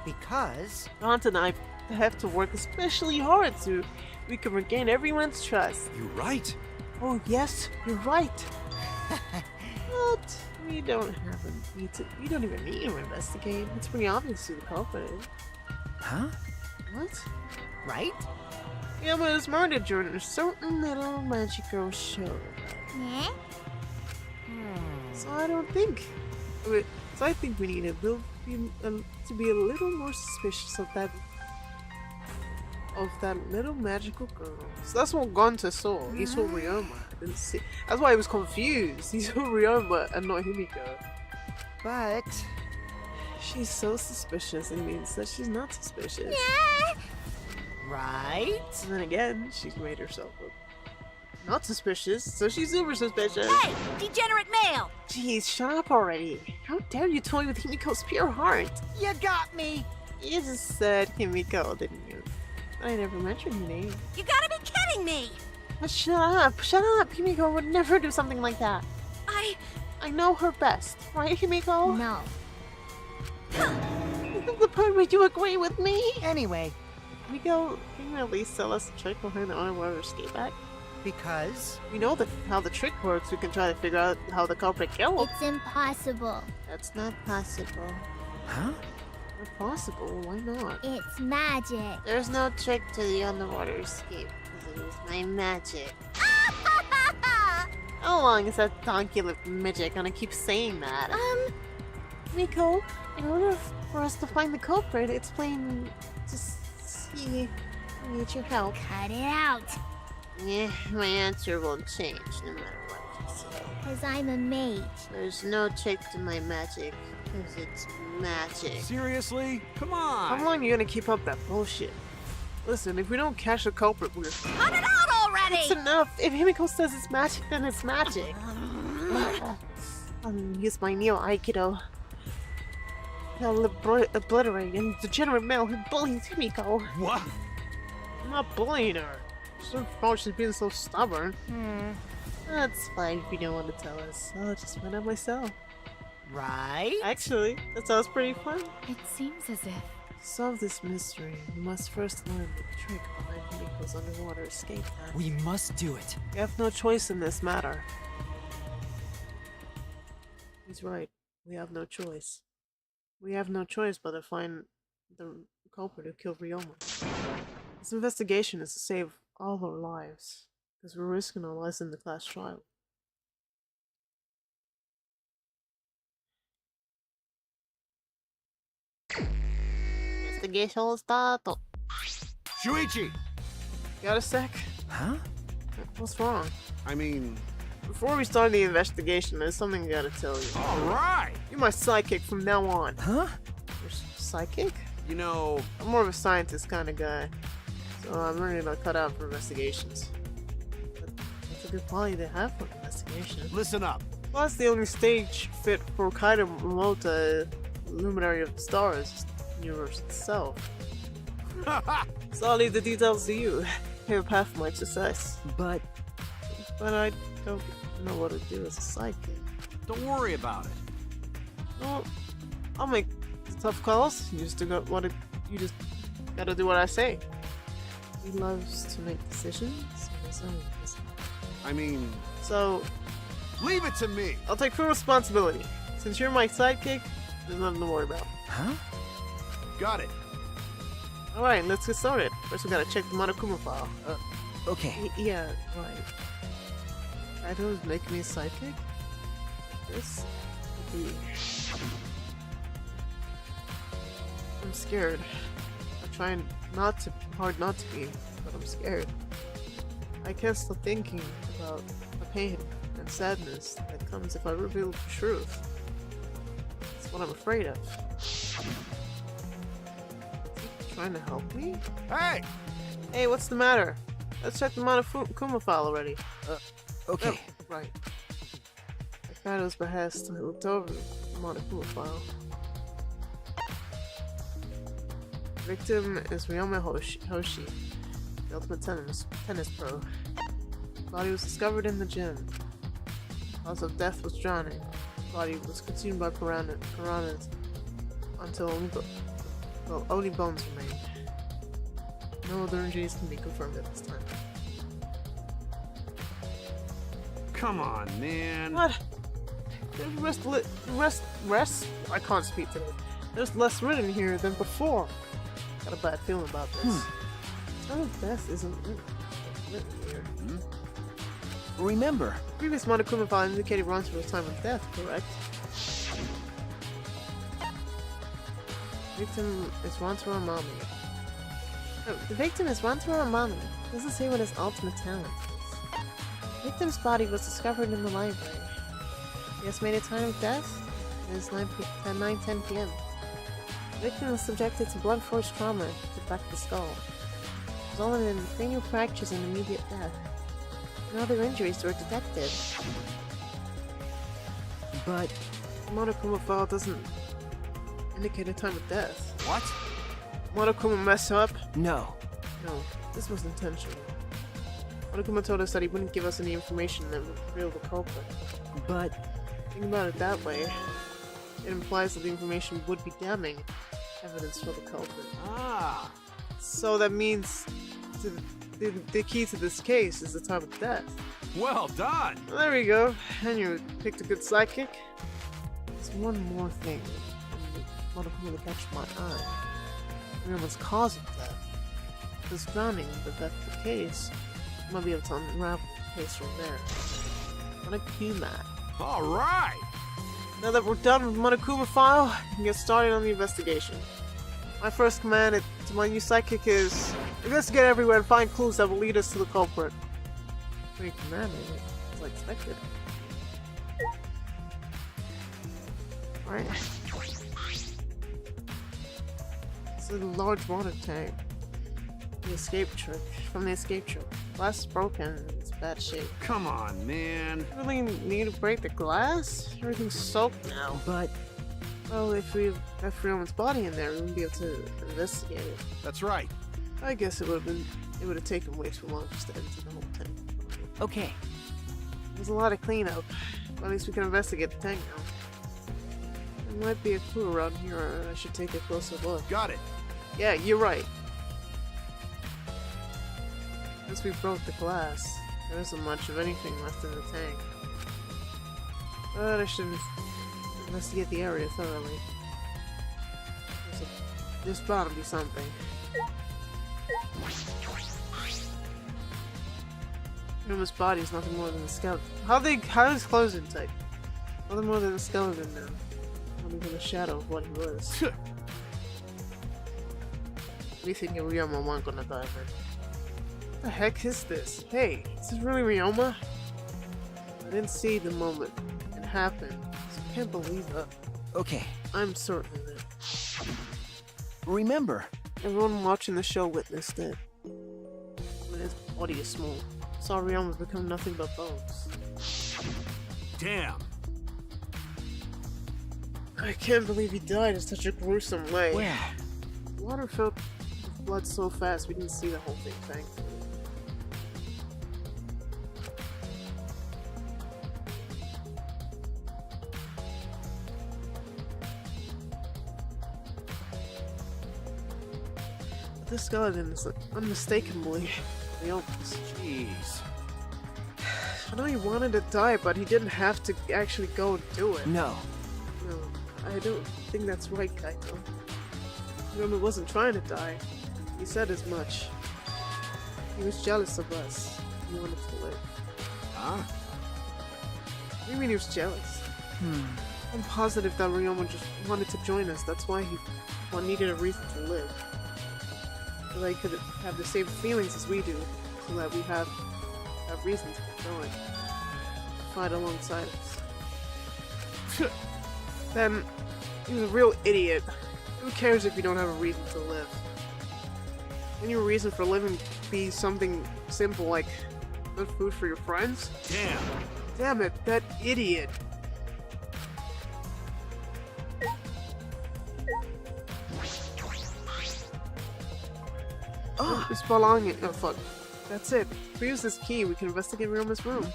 Because Gonta and I have to work especially hard so we can regain everyone's trust. You right? Oh yes, you're right. But we don't even need to investigate. It's pretty obvious who the culprit is. Huh? What? Right? Yeah, but it's murdered during a certain little magical show. Yeah? So I don't think. So I think we need to be a little more suspicious of that little magical girl. So that's what Gonta saw. He saw Ryoma. I didn't see. That's why he was confused. He saw Ryoma and not Himiko. but She's so suspicious, it means that she's not suspicious. Right? And then again, she's made herself look not suspicious, so she's super suspicious. Hey, degenerate male! Jeez, shut up already. How dare you toy with Himiko's pure heart? You got me. You just said Himiko, didn't you? I never mentioned your name. You gotta be kidding me! But shut up, shut up. Himiko would never do something like that. I know her best, right, Himiko? No. This is the part where you agree with me. Anyway, Himiko, can you at least tell us the trick behind the underwater escape act? because We know how the trick works. We can try to figure out how the culprit killed. It's impossible. That's not possible. Huh? Not possible. Why not? It's magic. There's no trick to the underwater escape, because it was my magic. How long is that donkey-lipped midget gonna keep saying that? Miko, in order for us to find the culprit, it's plain to see. I need your help. Cut it out. Yeah, my answer won't change no matter what you say. Cause I'm a mage. There's no trick to my magic, because it's magic. Seriously? Come How on! long are you gonna keep up that bullshit? Listen, if we don't catch the culprit, we're... Cut it out already! It's enough! If Himiko says it's magic, then it's magic. I'll use my Neo Aikido. I'll obliterate and degenerate male who bullies Himiko. What? I'm not bullying her. It's her fault she's being so stubborn. That's fine if you don't want to tell us. I'll just find out myself. Right? Actually, that sounds pretty fun. It seems as if. To solve this mystery, we must first learn the trick behind Himiko's underwater escape plan. We must do it. We have no choice in this matter. He's right. We have no choice. We have no choice but to find the culprit who killed Ryoma. This investigation is to save all our lives, because we're risking our lives in the class trial. Investigation start. Shuichi! Got a sec? Huh? What's wrong? I mean, Before we start the investigation, there's something I gotta tell you. alright! You're my sidekick from now on. Huh? Your sidekick? You know, I'm more of a scientist kind of guy, so I'm really not cut out for investigations. But that's a good quality to have for investigation. listen up. Plus, the only stage fit for Kaido Momota, Luminary of the Stars, universe itself. So I'll leave the details to you. You have a path for my success. But But I don't know what to do as a sidekick. Don't worry about it. Well, I'll make the tough calls. You just you just gotta do what I say. He loves to make decisions on his own. I mean, So leave it to me! I'll take full responsibility. Since you're my sidekick, there's nothing to worry about. huh? Got it. Alright, let's get started. First we gotta check the Monokuma file. Okay. Yeah, right. Kaido is making me a sidekick? This would be... I'm scared. I'm trying hard not to be, but I'm scared. I can't stop thinking about the pain and sadness that comes if I reveal the truth. That's what I'm afraid of. Is he trying to help me? Hey! Hey, what's the matter? Let's check the Monokuma file already. Okay. Oh, right. At Kaido's behest, I looked over the Monokuma file. Victim is Ryoma Hoshi, the ultimate tennis pro. Body was discovered in the gym. Cause of death was drowning. Body was consumed by piranhas until only bones remained. No other injuries can be confirmed at this time. Come on, man. What? Rest? I can't speak today. There's less written here than before. Got a bad feeling about this. Time of death isn't written here. Remember, Previous Monokuma file indicated Ransuro's time of death, correct? Victim is Ransuro Mami. Oh, the victim is Ransuro Mami. Doesn't say what his ultimate talent is. Victim's body was discovered in the library. The estimated time of death is 9:10 p.m. The victim was subjected to blunt force trauma to the back of the skull, resulting in cranial fractures and immediate death. No other injuries were detected. But The Monokuma file doesn't indicate a time of death. What? Monokuma mess up? no. No, this was intentional. Monokuma told us that he wouldn't give us any information that would reveal the culprit. But Think about it that way. It implies that the information would be damning evidence for the culprit. Ah. So that means the key to this case is the time of death. Well done. Well, there we go. And you picked a good sidekick. There's one more thing. Monokuma to catch my eye. Everyone's cause of death. This drowning, but that's the case. You might be able to unravel the case from there. Monokuma. All right. Now that we're done with Monokuma file, we can get started on the investigation. My first command to my new sidekick is investigate everywhere and find clues that will lead us to the culprit. Pretty command, as I expected. Alright. It's a large water tank. The escape trick. From the escape trick. Glass is broken. It's bad shape. Come on, man. Really need to break the glass? Everything's soaked now. but Well, if we left Ryoma's body in there, we wouldn't be able to investigate it. That's right. I guess it would have taken way too long just to empty the whole tank. okay. There's a lot of cleanup. But at least we can investigate the tank now. There might be a clue around here. I should take a closer look. Got it. Yeah, you're right. Since we broke the glass, there isn't much of anything left in the tank. But I should investigate the area thoroughly. There's bound to be something. Ryoma's body is nothing more than a skeleton. How is clothes intake? Nothing more than a skeleton now. Not even a shadow of what he was. We think Ryoma weren't gonna die then. What the heck is this? Hey, is this really Ryoma? I didn't see the moment it happened, so I can't believe it. Okay. I'm certain of it. Remember, Everyone watching the show witnessed it. When his body is small, saw Ryoma become nothing but bones. Damn. I can't believe he died in such a gruesome way. Well, Water filled with blood so fast we didn't see the whole thing, thankfully. This skeleton is unmistakably Ryoma's. Jeez. I know he wanted to die, but he didn't have to actually go and do it. no. No, I don't think that's right, Kaito. Ryoma wasn't trying to die. He said as much. He was jealous of us. He wanted to live. Huh? What do you mean he was jealous? I'm positive that Ryoma just wanted to join us. That's why he needed a reason to live. So that he could have the same feelings as we do. So that we have reason to keep going. Fight alongside us. Then, he was a real idiot. Who cares if you don't have a reason to live? Can your reason for living be something simple like good food for your friends? Damn. Damn it, that idiot. Oh, it's belonging. Oh, fuck. That's it. If we use this key, we can investigate Ryoma's room.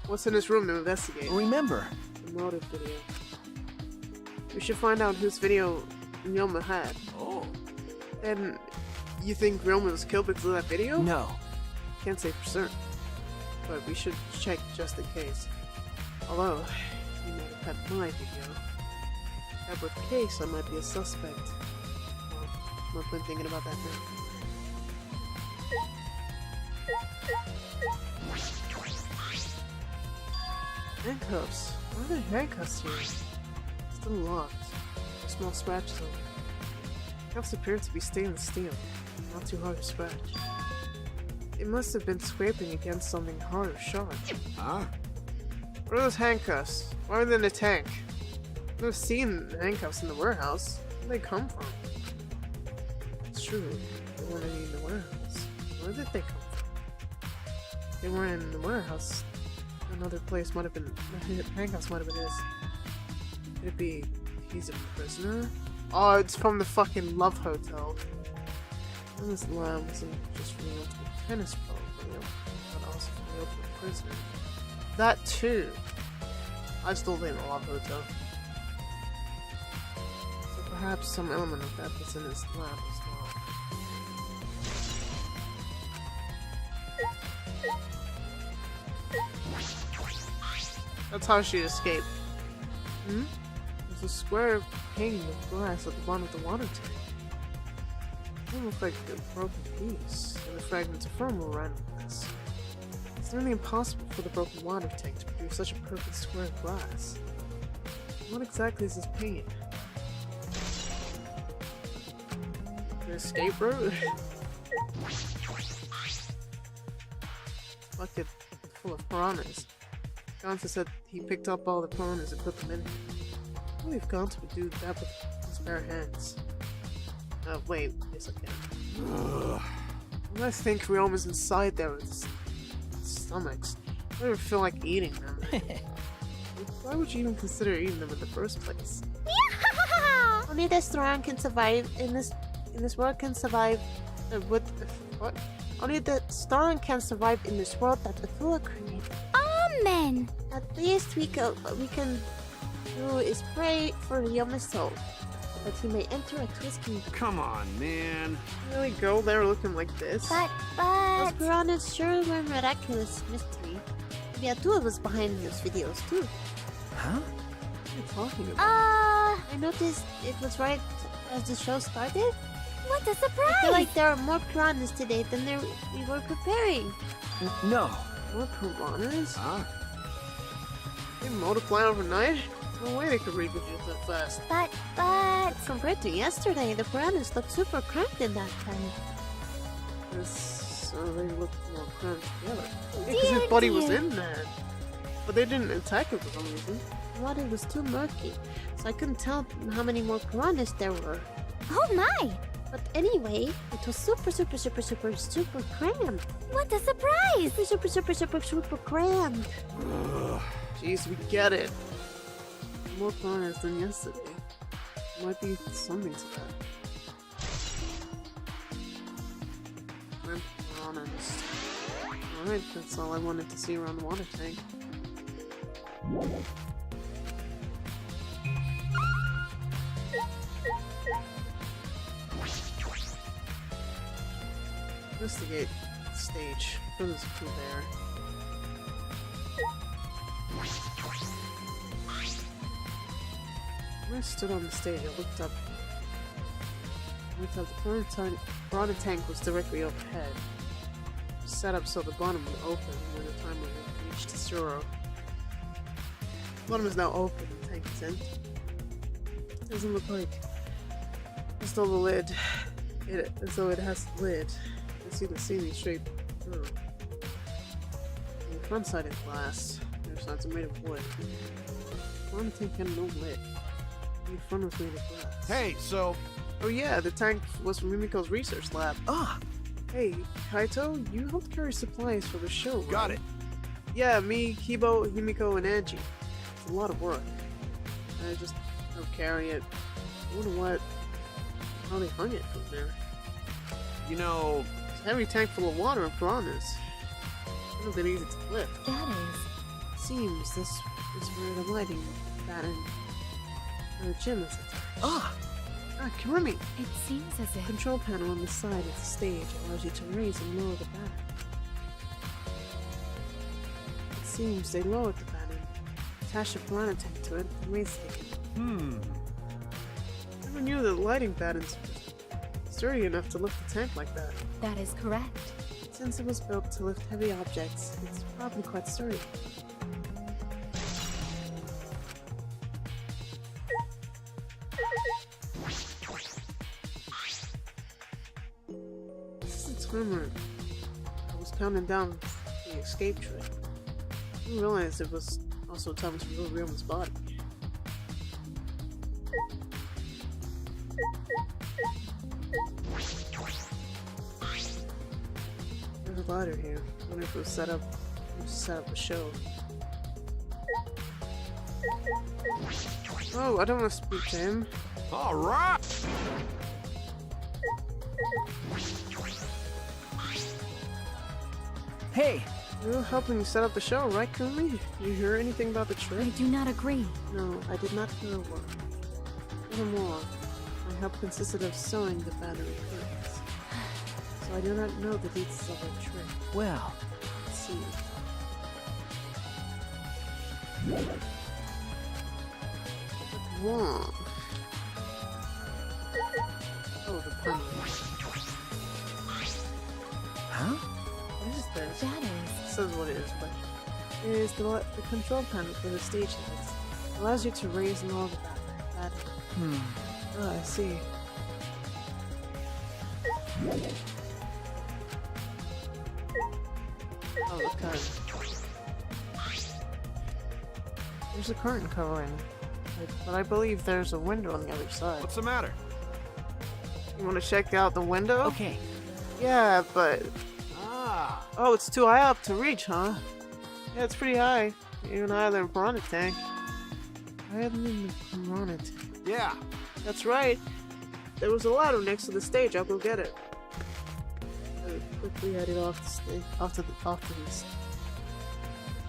What's in his room to investigate? remember. The motive video. We should find out whose video Ryoma had. Oh. And you think Ryoma was killed because of that video? No. Can't say for certain. But we should check just in case. Although, he might have had my video. If that were the case, I might be a suspect. Well, I've been thinking about that now. Handcuffs. Why are there handcuffs here? Still locked. Small scratches on them. Cuffs appear to be stainless steel. Not too hard to scratch. It must have been scraping against something hard or sharp. Huh? What are those handcuffs? Why are they in the tank? I've seen handcuffs in the warehouse. Where did they come from? It's true. They weren't any in the warehouse. Where did they come from? They weren't in the warehouse. Another place might have been. Handcuffs might have been his. Could it be he's a prisoner? Oh, it's from the fucking Love Hotel. And this lab wasn't just from the ultimate tennis pro, but also from the ultimate prisoner. That too. I still think the Love Hotel. So perhaps some element of that was in his lab as well. That's how she escaped. Hmm? There's a square pane of glass at the bottom of the water tank. It looked like a broken piece, and the fragments of foam were around this. It's nearly impossible for the broken water tank to produce such a perfect square of glass. What exactly is this pane? An escape route? Bucket full of piranhas. Gonta said he picked up all the piranhas and put them in here. I believe Gonta would do that with his bare hands. Wait, yes I can. I think Ryoma's inside there with his stomachs. I don't even feel like eating them. Why would you even consider eating them in the first place? Only the strong can survive in this world can survive with what? Only the strong can survive in this world that the fool created. Amen. At least we can do is pray for Ryoma's soul, that he may enter a twisting. Come on, man. Really go there looking like this? But Those piranhas sure were a miraculous mystery. Maybe Abdul was behind those videos too. Huh? What are you talking about? I noticed it was right as the show started. what a I surprise! feel like there are more piranhas today than we were preparing. No. More piranhas? Huh? They multiply overnight? No way they could reproduce that fast. But Compared to yesterday, the piranhas look super cramped in that tank. So they look more cramped together. Because his body was in there. But they didn't attack it for some reason. The water was too murky, so I couldn't tell how many more piranhas there were. oh my! But anyway, it was super cramped. What a surprise! Super cramped. Jeez, we get it. More piranhas than yesterday. Might be something to that. More piranhas. Alright, that's all I wanted to see around the water tank. Investigate the stage. Put this through there. When I stood on the stage, I looked up. The piranha tank was directly overhead. It was set up so the bottom would open when the timer reached 0. The bottom is now open and the tank is empty. It doesn't look like as though the lid, as though it has the lid. You can see the ceiling straight through. On the front side is glass. The other sides are made of wood. The piranha tank had no lid. The front was made of glass. Hey, so... Oh yeah, the tank was from Mimiko's research lab. Ah! Hey, Kaito, you helped carry supplies for the show, right? Got it. Yeah, me, Kibo, Himiko, and Angie. It's a lot of work. I just helped carry it. I wonder how they hung it from there. You know... It's a heavy tank full of water and piranhas. It would have been easy to lift. That is. Seems this is where the lighting pattern the gym is attached. Ah! Kirumi! It seems as if. Control panel on the side of the stage allows you to raise and lower the baton. It seems they lowered the baton, attached a piranha tank to it, and raised it again. Never knew that lighting batons were sturdy enough to lift the tank like that. That is correct. Since it was built to lift heavy objects, it's probably quite sturdy. This is the timer. I was counting down the escape train. I didn't realize it was also time to remove Ryoma's body. There's a ladder here. I wonder if it was set up a show. Oh, I don't want to speak to him. All right. Hey, You were helping set up the show, right, Kumi? You hear anything about the I trick? do not agree. No, I did not hear a word. Furthermore, my help consisted of sewing the battery curtains. So I do not know the details of the trick. well, Let's see. What's wrong? Oh, the pun. huh? What is this? That is. It says what it is, but it is the control panel for the stage lights. It allows you to raise and lower the battery. Oh, I see. Oh, the curtain. There's a curtain covering, but I believe there's a window on the other side. What's the matter? You want to check out the window? Okay. Yeah, but Ah. oh, it's too high up to reach, huh? Yeah, it's pretty high. Even higher than a piranha tank. Higher than the piranha tank. Yeah. That's right. There was a ladder next to the stage. I'll go get it. I quickly headed off the stage, off to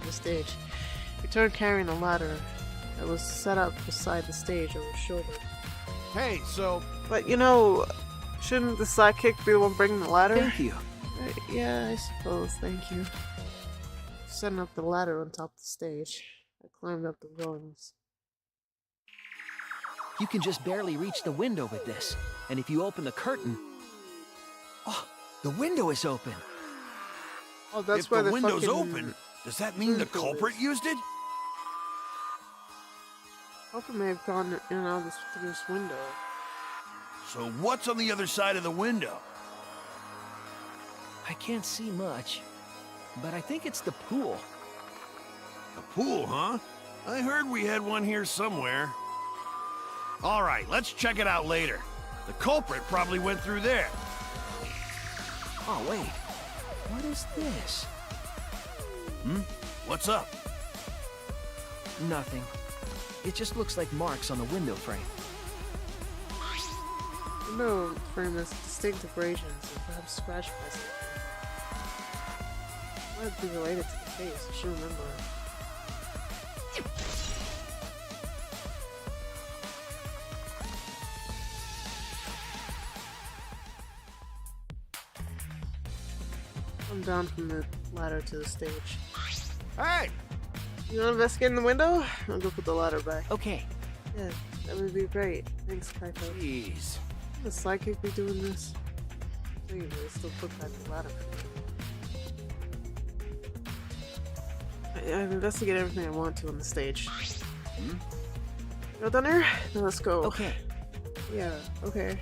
the stage. Returned carrying the ladder that was set up beside the stage over his shoulder. Hey, so But you know, shouldn't the sidekick be the one bringing the ladder? Thank you. Yeah, I suppose. Thank you. Setting up the ladder on top of the stage. I climbed up the rungs. You can just barely reach the window with this. And if you open the curtain... Oh, the window is open. Oh, that's if why the the window's fucking open, does that mean the culprit used it? Culprit may have gone in and out through this window. So what's on the other side of the window? I can't see much. But I think it's the pool. A pool, huh? I heard we had one here somewhere. All right, let's check it out later. The culprit probably went through there. Oh, wait. What is this? What's up? Nothing. It just looks like marks on the window frame. Window frame has distinct abrasions and perhaps scratched by something. Might be related to the face. I should remember. I'm down from the ladder to the stage. Hey! You want to investigate in the window? I'll go put the ladder back. Okay. Yeah, that would be great. Thanks, Kaito. Jeez. The psychic be doing this? Anyway, still put back the ladder. I've investigated everything I want to on the stage. You all done here? Now let's go. Okay. Yeah, okay.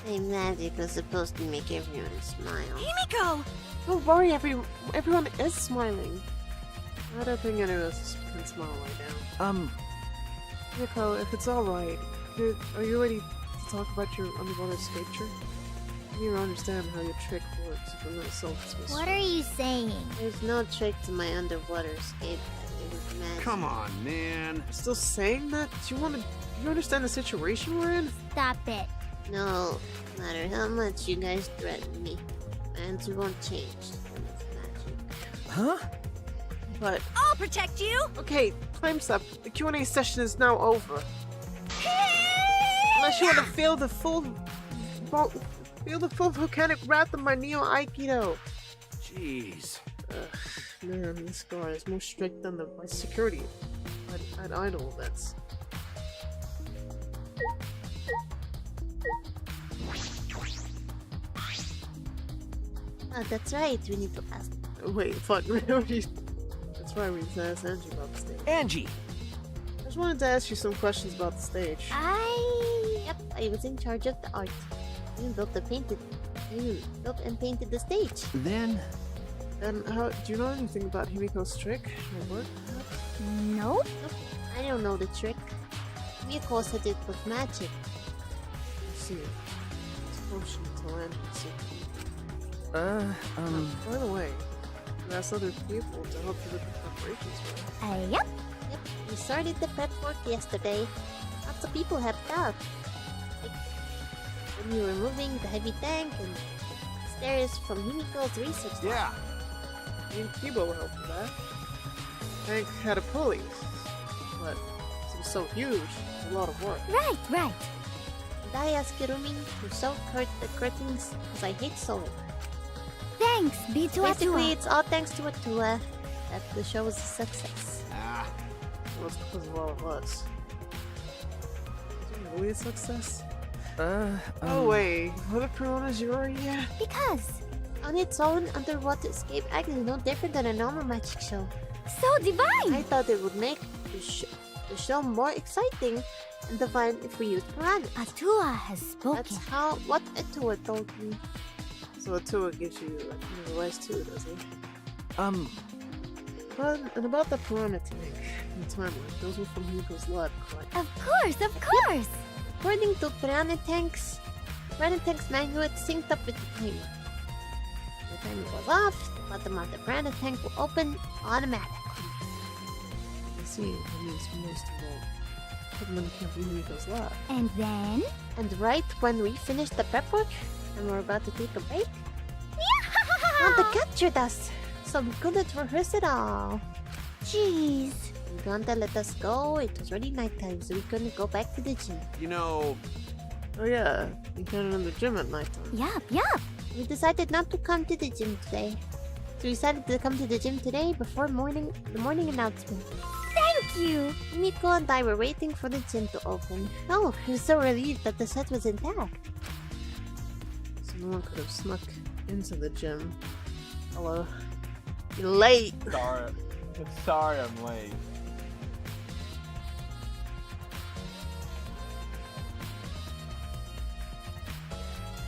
Hey, magic was supposed to make everyone smile. Himiko! Don't worry, everyone is smiling. I don't think any of us can smile right now. Nico, if it's alright, are you ready to talk about your underwater escape trick? You don't understand how your trick works if I'm not self-dismissed. What are you saying? There's no trick to my underwater escape. It was magic. Come on, man. Still saying that? Do you understand the situation we're in? Stop it. No matter how much you guys threaten me, my answer won't change. And it's magic. Huh? But, I'll protect you! okay, time's up. The Q&A session is now over. Unless you want to feel the full volcanic wrath of my Neo Aikido. Jeez. Man, this guard is more strict than my security at idol events. Oh, that's right. We need to ask. Wait, fuck. That's why we need to ask Angie about the stage. Angie! wanted to ask you some questions about the stage. Yep, I was in charge of the art. I built and painted the stage. Then, And how do you know anything about Himiko's trick or work? No? Nope, I don't know the trick. Miko said it was magic. I see. It's a potion to land in the city. By the way, you asked other people to help you with the preparations, right? Yep. Yep, we started the prep work yesterday. Lots of people helped out. Like when we were moving the heavy tank and stairs from Himiko's research lab. Yeah. Me and Kibo will help with that. Tank had a pulley, but it was so huge, it was a lot of work. Right. And I asked Kirumi to sew the curtains because I hate sewing. Thanks, B2 Basically, it's all thanks to Atua that the show was a success. Ah, Well, it's because of all of us. Is it really a success? um, Oh wait, what the piranhas you are? Yeah. Because On its own, Underwater Escape Act is no different than a normal magic show. so divine. I thought it would make the show more exciting and divine if we used piranhas. Atua has That's spoken. what Atua told me. So Atua gives you like advice too, does he? But and about the piranha tank and the timeline, those were from Himiko's lab, correct? Of course. According to Piranha Tank's manual, it's synced up with the timer. When the timer goes off, the bottom of the Piranha Tank will open automatically. I see. That means most of all, Pokemon came from Himiko's lab. And then And right when we finish the prep work, and we're about to take a break, Gonta captured us, so we couldn't rehearse it all. jeez. And Gonta let us go. It was already nighttime, so we couldn't go back to the gym. you know, Oh yeah, you got it in the gym at nighttime. Yup. We decided not to come to the gym today. So we decided to come to the gym today before the morning announcement. Thank you. Miko and I were waiting for the gym to open. Oh, we were so relieved that the set was intact. So no one could have snuck into the gym. Hello. You're late! Sorry I'm late.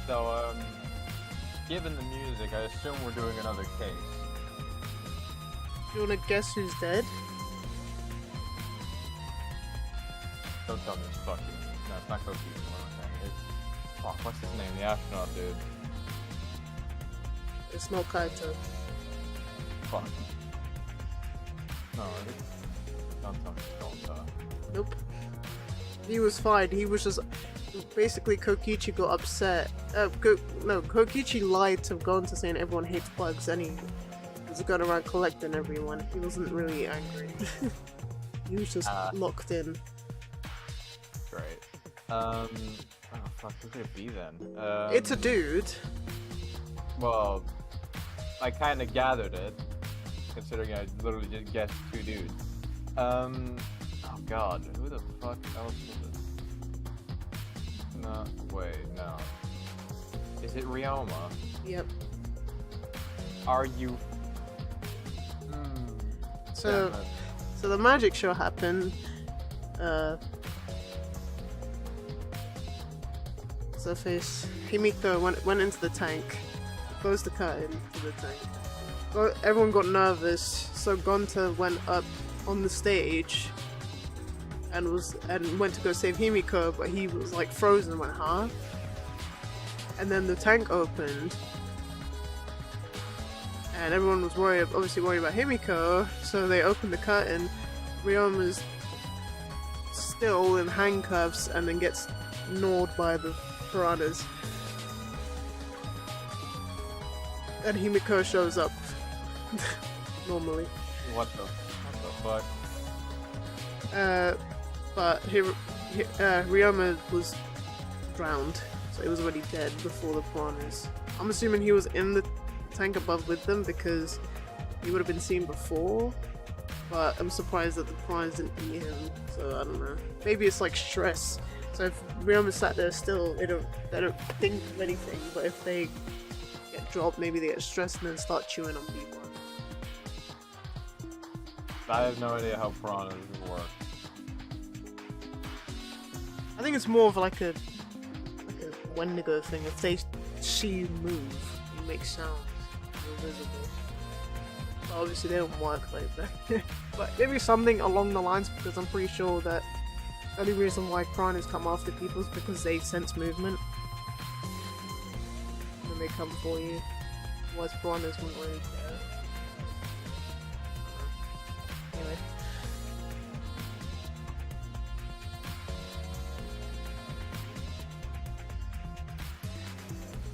So, given the music, I assume we're doing another case. You wanna guess who's dead? Don't tell me it's fucking... No, it's not Koki. What am I saying? It's... Fuck, what's his name? The astronaut dude. It's not Kaito. Fuck. No, don't tell me it's Gonta. Nope. He was fine. He was just basically Kokichi got upset. Kokichi lied to Gonta saying everyone hates bugs, and he was going around collecting everyone. He wasn't really angry. He was just locked in. Great. Oh fuck, who could it be then? It's a dude. Well, I kinda gathered it, considering I literally just guessed two dudes. Oh god, who the fuck else was it? No, wait, no. Is it Ryoma? Yep. Are you... So, damn it. so the magic show happened. So face Himiko went into the tank, closed the curtain to the tank. Everyone got nervous, so Gonta went up on the stage and went to go save Himiko, but he was like frozen, went half. And then the tank opened, and everyone was obviously worried about Himiko, so they opened the curtain. Ryoma's still in handcuffs and then gets gnawed by the piranhas. And Himiko shows up. Normally. What the fuck? But Ryoma was drowned, so he was already dead before the piranhas. I'm assuming he was in the tank above with them because he would have been seen before, but I'm surprised that the piranhas didn't eat him, so I don't know. Maybe it's like stress. So if Ryoma sat there still, they don't think of anything, but if they get dropped, maybe they get stressed and then start chewing on people. I have no idea how piranhas work. I think it's more of like a Wendigo thing. If they see you move, you make sounds. You're visible. But obviously they don't work like that. But maybe something along the lines, because I'm pretty sure that the only reason why piranhas come after people is because they sense movement. When they come for you. Otherwise piranhas wouldn't really care. Anyway.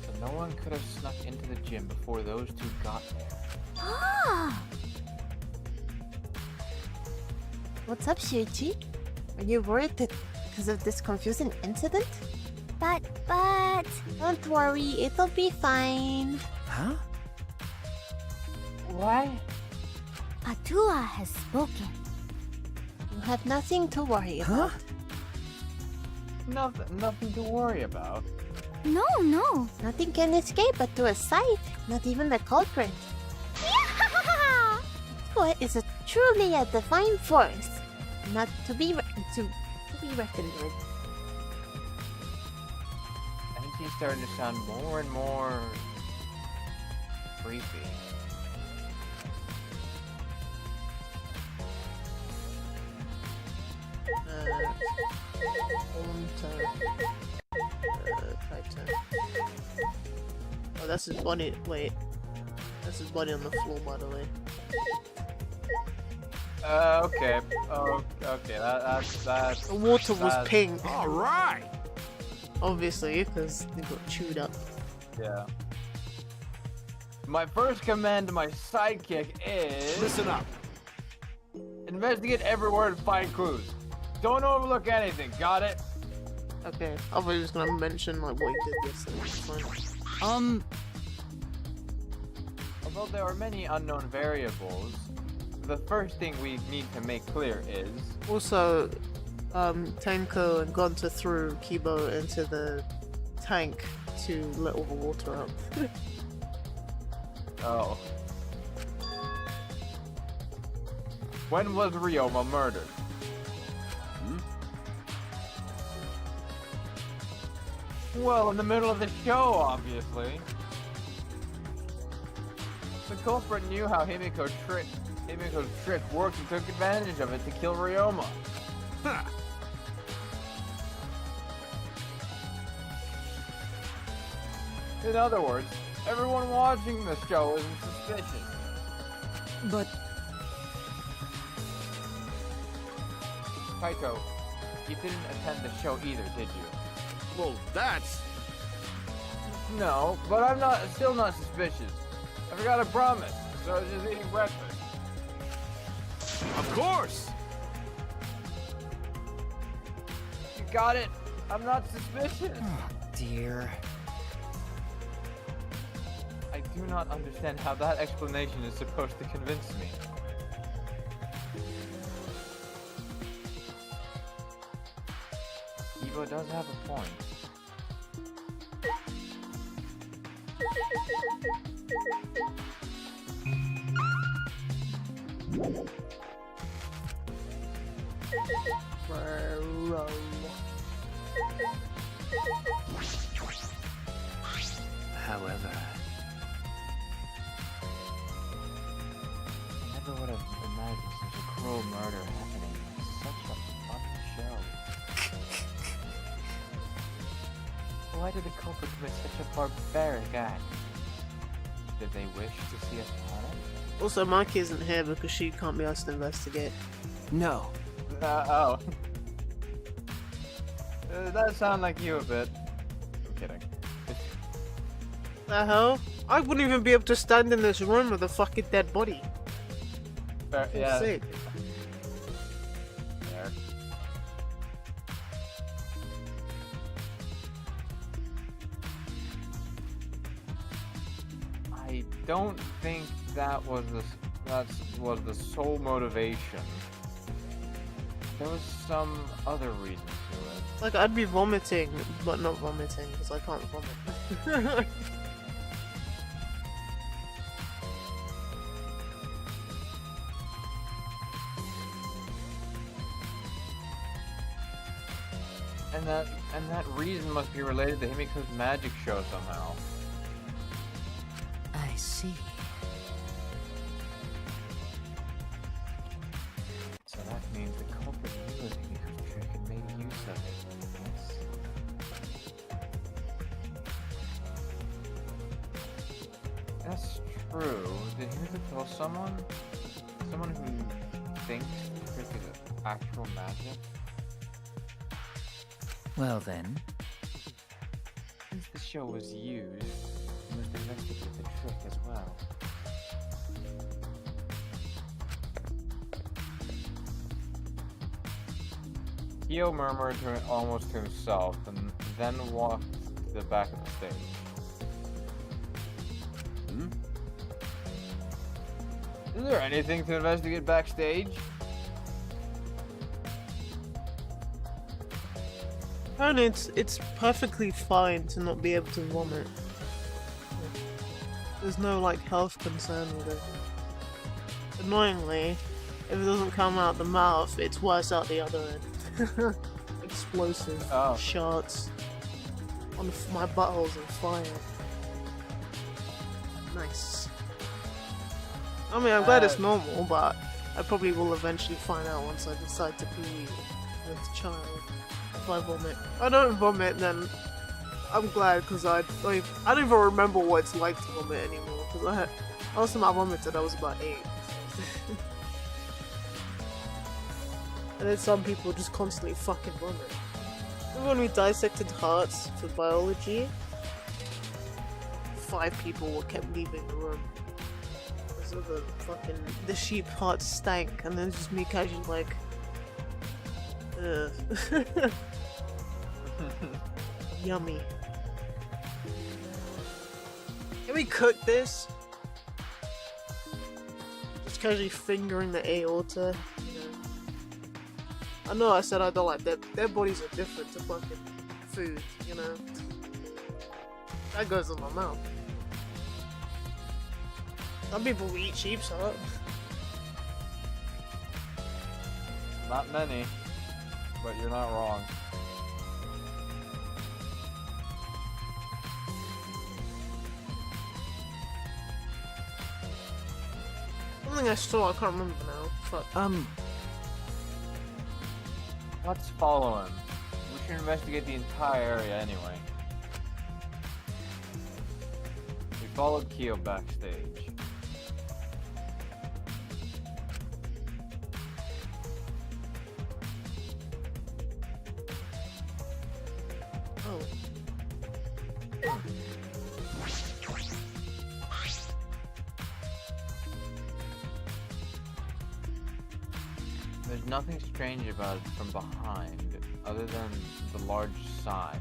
So no one could have snuck into the gym before those two got there. Ah! What's up, Shuichi? Are you worried that because of this confusing incident? But... Don't worry, it'll be fine. Huh? What? Atua has spoken. You have nothing to worry about. Nothing to worry about. No. Nothing can escape but to a sight, not even the culprit. Atua is truly a divine force, not to be reckoned with. I think he's starting to sound more and more creepy. Titan. Oh, that's his body. Wait. That's his body on the floor, by the way. Okay. Oh, okay. That's The water was pink. All right. Obviously, because they got chewed up. Yeah. My first command to my sidekick is... Listen up. Investigate everywhere and find clues. Don't overlook anything, got it? Okay, I was just gonna mention like what he did yesterday. It's fine. Although there are many unknown variables, the first thing we need to make clear is... Also, Tenko and Gonta threw Kibo into the tank to let all the water out. Oh. When was Ryoma murdered? Well, in the middle of the show, obviously. The culprit knew how Himiko's trick worked and took advantage of it to kill Ryoma. Huh. In other words, everyone watching the show isn't suspicious. But Kaito, you didn't attend the show either, did you? Well, that's... No, but I'm still not suspicious. I forgot a promise, so I was just eating breakfast. Of course. You got it? I'm not suspicious. oh dear. I do not understand how that explanation is supposed to convince me. Evo does have a point. However, I never would have imagined such a cruel murder happening in such a fun show. Why did the culprit commit such a barbaric act? Did they wish to see us punished? Also, Mike isn't here because she can't be asked to investigate. no. Oh. That sounds like you a bit. I'm kidding. The hell? I wouldn't even be able to stand in this room with a fucking dead body. Yeah. Sick. There. I don't think that was the sole motivation. There was some other reason to it. Like, I'd be vomiting, but not vomiting, because I can't vomit. And that reason must be related to Himiko's magic show somehow. I see. So that means the culprit knew of Himiko's trick and made use of it. Yes. That's true. Did Himiko tell someone? Someone who thinks the trick is actual magic? Well then, Since the show was used, we must investigate the trick as well. Kyo murmured almost to himself and then walked to the back of the stage. Hmm? Is there anything to investigate backstage? And it's perfectly fine to not be able to vomit. There's no like health concern with it. Annoyingly, if it doesn't come out the mouth, it's worse out the other end. Explosive shots. My butthole's on fire. Nice. I mean, I'm glad it's normal, but I probably will eventually find out once I decide to be with a child. If I vomit. If I don't vomit, then I'm glad, because I don't even remember what it's like to vomit anymore. Because last time I vomited, I was about 8. And then some people just constantly fucking vomit. Remember when we dissected hearts for biology? 5 people kept leaving the room. So the sheep hearts stank, and then just me casually like, ugh. Yummy. Can we cook this? Just casually fingering the aorta. You know. I know I said I don't like their bodies are different to fucking food, you know. That goes in my mouth. Some people eat sheep's heart. Not many, but you're not wrong. Something I saw, I can't remember now. Fuck. Let's follow him. We should investigate the entire area anyway. We followed Kyo backstage. Oh. There's nothing strange about it from behind, other than the large size.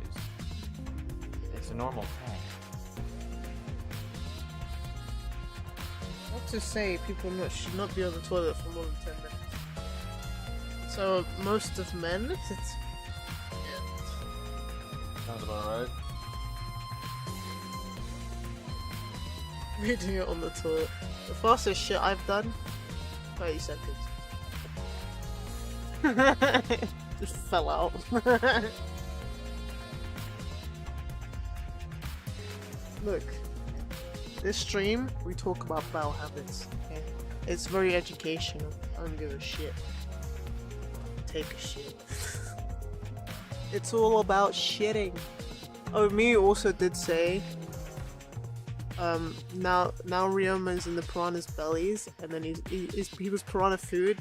It's a normal tank. Not to say people should not be on the toilet for more than 10 minutes. So, most of men, it's... Sounds about right. Reading it on the toilet. The fastest shit I've done, 30 seconds. Just fell out. Look, this stream, we talk about bowel habits, okay? It's very educational. I don't give a shit. Take a shit. It's all about shitting. Oh, me also did say, now Ryoma's in the piranha's bellies, and then he was piranha food.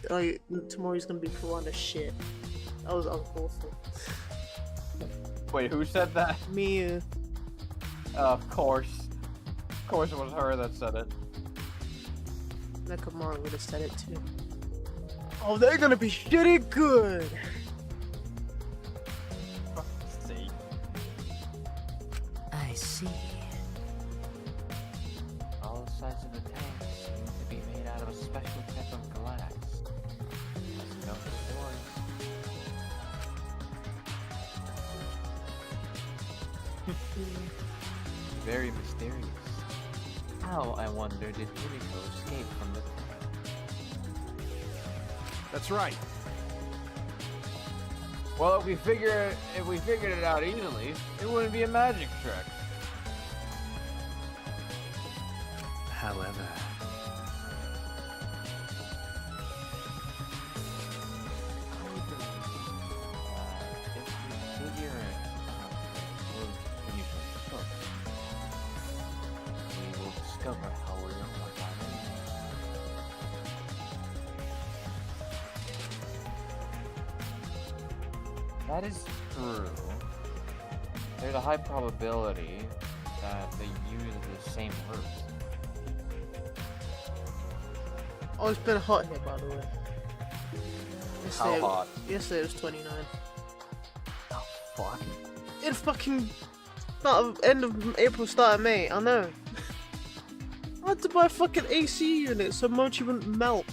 Tomorrow he's gonna be piranha shit. That was uncalled. Wait, who said that? Me. Of course. Of course it was her that said it. Nakamura would have said it too. Oh, they're gonna be shitty good! See. I see. All the sides of the tank seem to be made out of a special type of glass. Let's go to the doors. Very mysterious. How, I wonder, did Himiko escape from the tank? That's right. Well, if we figured it out easily, it wouldn't be a magic trick. However, if we figure it out, we will discover how we're going to work on it. That is true. There's a high probability that they use the same herbs. Oh, it's been hot here, by the way. How hot? Yesterday it was 29. Oh, fuck. It's fucking end of April, start of May. I know. I had to buy a fucking AC unit so Mochi wouldn't melt.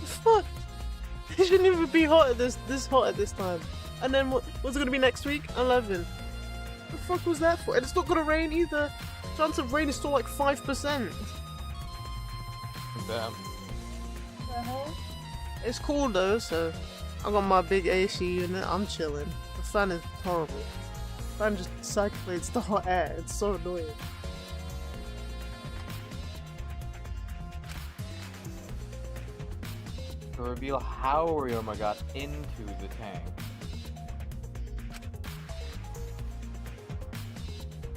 The fuck? It shouldn't even be hot at this hot at this time. And then what's it gonna be next week? 11. The fuck was that for? And it's not gonna rain either. Chance of rain is still like 5%. Damn. It's cool though, so I got my big AC unit. I'm chilling. The fan is horrible. The fan just circulates the hot air. It's so annoying. To reveal how Ryoma got into the tank,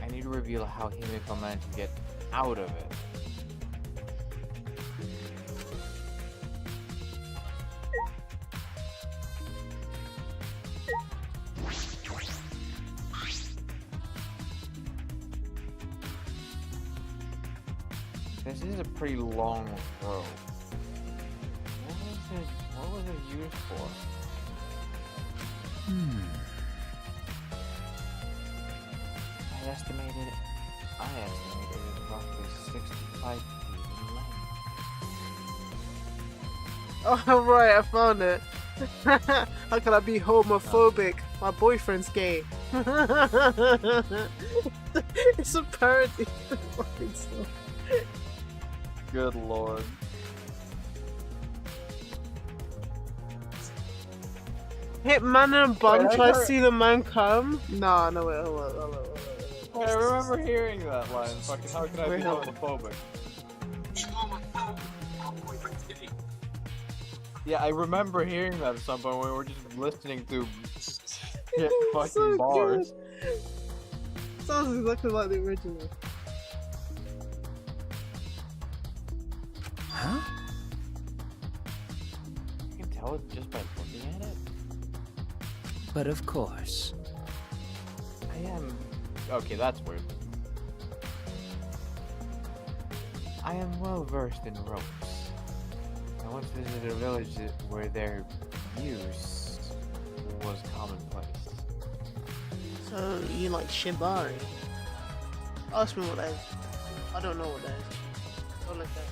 I need to reveal how Himiko managed to get out of it. This is a pretty long rope. What was it used for? I estimated it roughly 65 feet in length. Oh right, I found it. How can I be homophobic? My boyfriend's gay. It's a parody. Fucking stuff. Good lord. Hit man in a bum, Wait, try to see the man come? Nah, no, wait, hold on. Wait, I remember hearing that line. Fucking, how can I Wait, be hold on. homophobic? Yeah, I remember hearing that at some point when we were just listening to hit fucking So bars. good. Sounds exactly like the original. huh? You can tell it just by looking at it. But of course. I am... Okay, that's weird. I am well versed in ropes. I once visited a village where their use was commonplace. So, you like Shibari? Ask me what that is. I don't know what that is. Don't like that.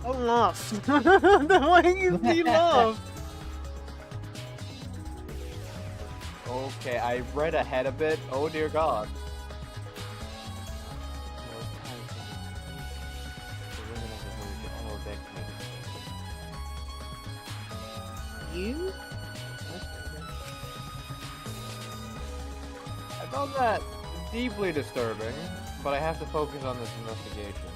Don't laugh. Then why you laugh? Okay, I read ahead a bit. Oh dear god. You? I found that deeply disturbing, but I have to focus on this investigation.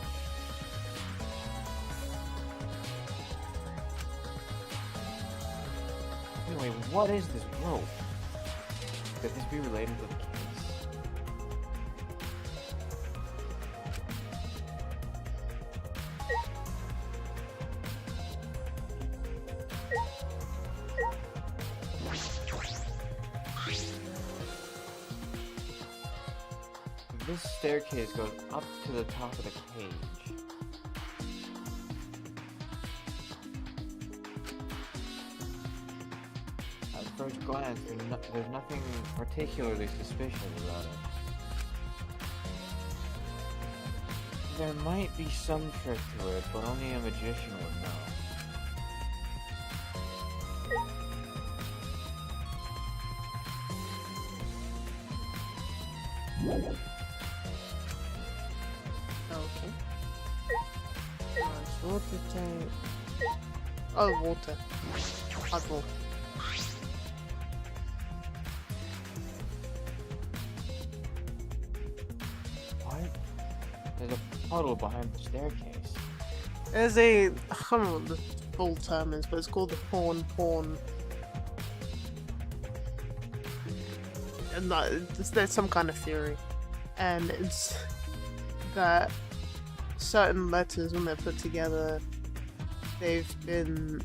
Anyway, what is this rope? Could this be related to the case? This staircase goes up to the top of the cage. At first glance, there's nothing particularly suspicious about it. There might be some trick to it, but only a magician would know. Okay. Water tank. Oh, water. Puddle. What? There's a puddle behind the staircase. There's a, I can't remember what the full term is, but it's called the pawn. And there's some kind of theory. And it's that certain letters, when they're put together, they've been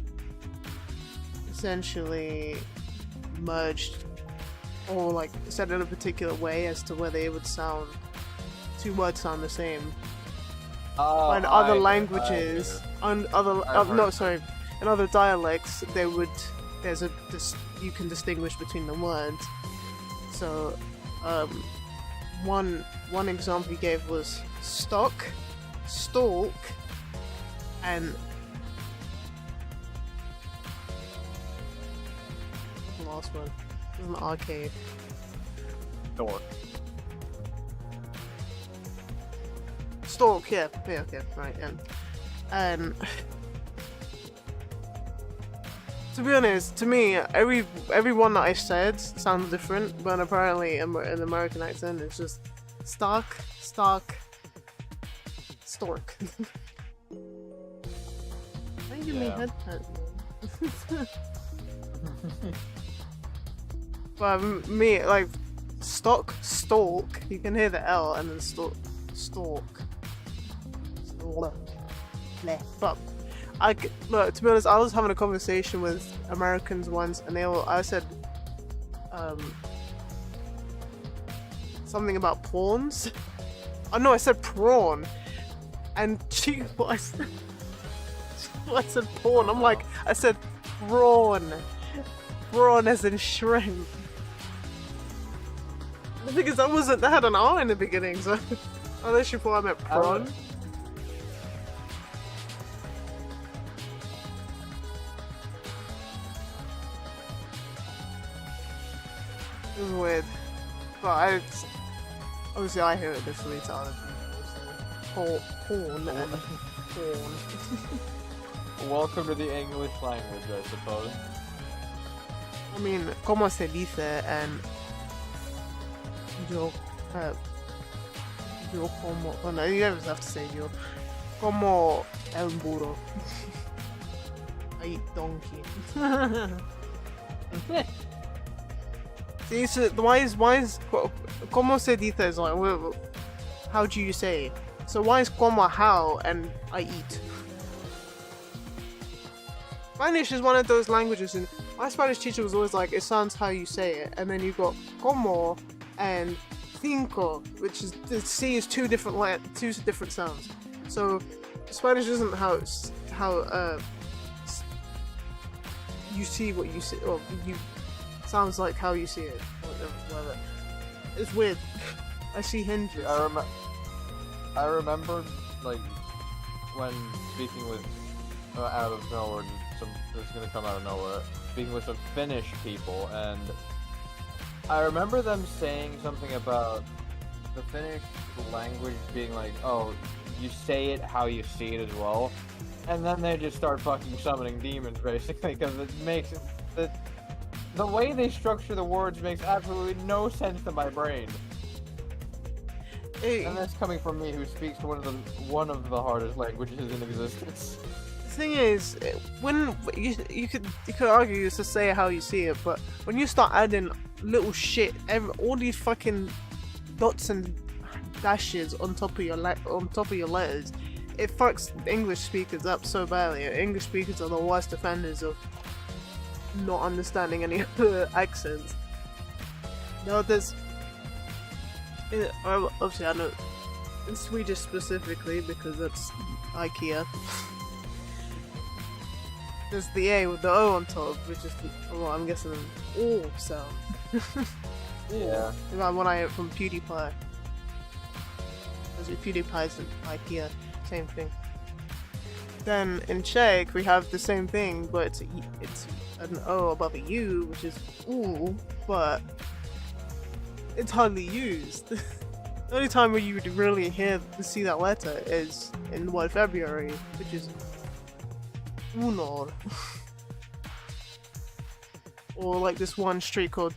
essentially merged or like said in a particular way as to where they would sound, two words sound the same. But in other languages, in other dialects, they would, you can distinguish between the words. So, one example he gave was stock, stalk, and the last one. It was an arcade. Dork. Stalk, yeah, okay, right, and to be honest, to me, every one that I said sounds different, but apparently in an American accent, it's just stock, stork. Why you give me head pat? But me, like, stock, stalk, you can hear the L, and then stalk. But look, to be honest, I was having a conversation with Americans once, and I said something about prawns. Oh no, I said prawn, and she I said prawn. I'm like, I said prawn as in shrimp. The thing is, that had an R in the beginning, so unless you thought I meant prawn. It was weird, but obviously I hear it differently to other people. So porn and porn. Welcome to the English language, I suppose. I mean, como se dice, and yo como. Oh no, you never have to say yo. Como el burro. I eat donkey. See, so why is como se dice is like, how do you say it? So why is como how and I eat? Spanish is one of those languages, and my Spanish teacher was always like, it sounds how you say it, and then you've got como and cinco, which is, the C is two different sounds. So Spanish isn't how you see what you see, or you sounds like how you see it. Whatever. It's weird. I see hinges. I remember, like, when speaking with out of nowhere, it's gonna come out of nowhere. Speaking with some Finnish people, and I remember them saying something about the Finnish language being like, "Oh, you say it how you see it as well," and then they just start fucking summoning demons, basically, because it makes it the way they structure the words makes absolutely no sense to my brain. And that's coming from me, who speaks one of the hardest languages in existence. The thing is, when you could argue it's to say how you see it, but when you start adding little shit, all these fucking dots and dashes on top of your letters, it fucks English speakers up so badly. English speakers are the worst offenders of not understanding any other accents. No, obviously I know in Swedish specifically because that's IKEA. There's the A with the O on top, which is, well, I'm guessing an O sound. Yeah. Like when I hear it from PewDiePie. Because PewDiePie's in IKEA, same thing. Then in Czech we have the same thing, but it's an O above a U, which is ooh, but it's hardly used. The only time where you would really see that letter is in the word February, which is Unor. Or like this one street called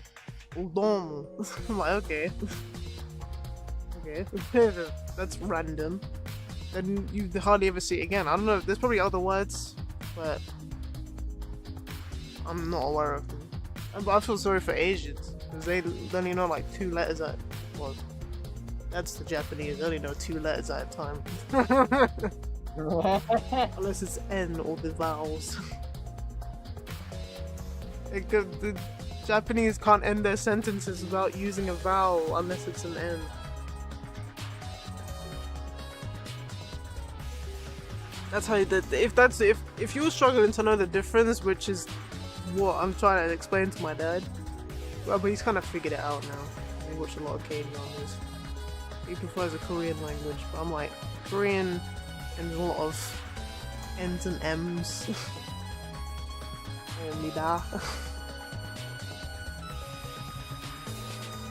Udom. I'm like, okay. Okay. That's random. Then you hardly ever see it again. I don't know, there's probably other words, but I'm not aware of them. But I feel sorry for Asians, because they only know like 2 letters at well, that's the Japanese, they only know 2 letters at a time. Unless it's N or the vowels. The Japanese can't end their sentences without using a vowel unless it's an N. That's how if you're struggling to know the difference, which is what I'm trying to explain to my dad, well, but he's kind of figured it out now. He watched a lot of K-dramas. He prefers a Korean language, but I'm like, Korean and a lot of N's and M's. Mida.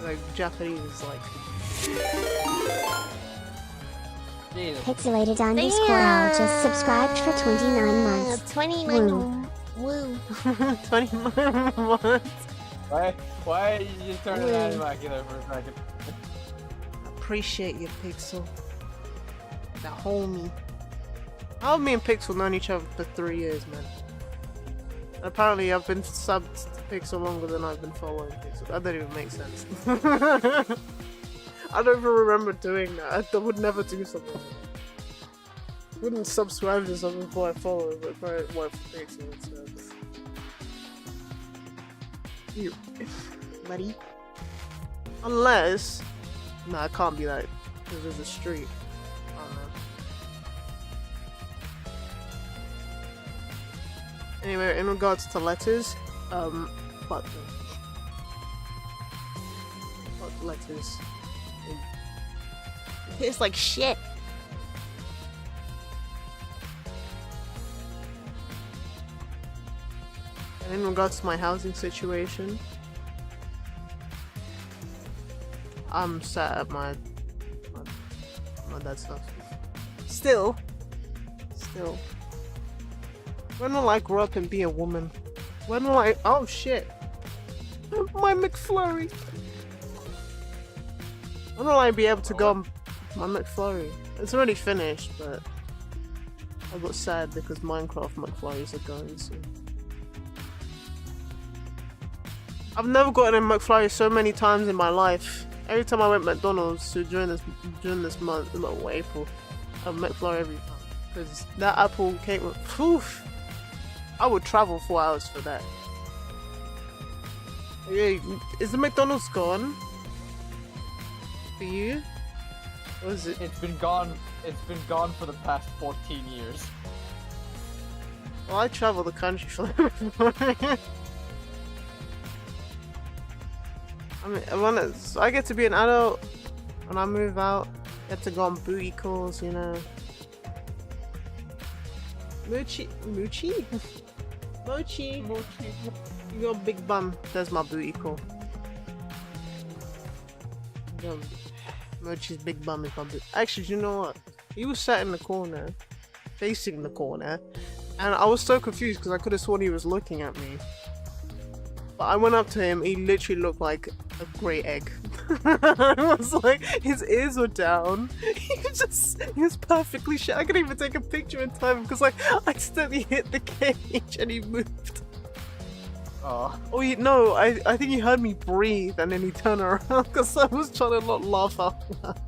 Like Japanese is like. Pixelated underscore just subscribed for 29 months. 29 Woo. 29 months. Why are you just turning around like there for a second? Appreciate you, Pixel. That homie. How have me and Pixel known each other for 3 years, man? Apparently I've been subbed to Pixel longer than I've been following Pixel. That doesn't even make sense. I don't even remember doing that. I would never do something like that. I wouldn't subscribe to something before I follow it, but if I went for Pixel instead. You, buddy. Unless... No, it can't be that, because there's a street. I don't know. Anyway, in regards to letters, fuck them. Fuck letters. It's like shit. And in regards to my housing situation, I'm sad at my dad's house. Still. When will I grow up and be a woman? When will I? Oh shit! My McFlurry. When will I be able to go on my McFlurry? It's already finished, but I got sad because Minecraft McFlurries are going soon. I've never gotten a McFlurry so many times in my life. Every time I went to McDonald's, so during this month, April, I have McFlurry every time. Because that apple cake, poof, I would travel 4 hours for that. Yeah, is the McDonald's gone? For you? What is it? It's been gone for the past 14 years. Well, I travel the country for that. I mean, I get to be an adult when I move out. I get to go on booty calls, you know. Mochi? You got a big bum. There's my booty call. Mochi's big bum is my booty. Actually, you know what? He was sat in the corner, facing the corner, and I was so confused because I could have sworn he was looking at me. But I went up to him, he literally looked like a grey egg. I was like, his ears were down. He was perfectly shit. I couldn't even take a picture in time because like, I accidentally hit the cage and he moved. Oh. Oh, no, I think he heard me breathe and then he turned around because I was trying to not laugh out loud.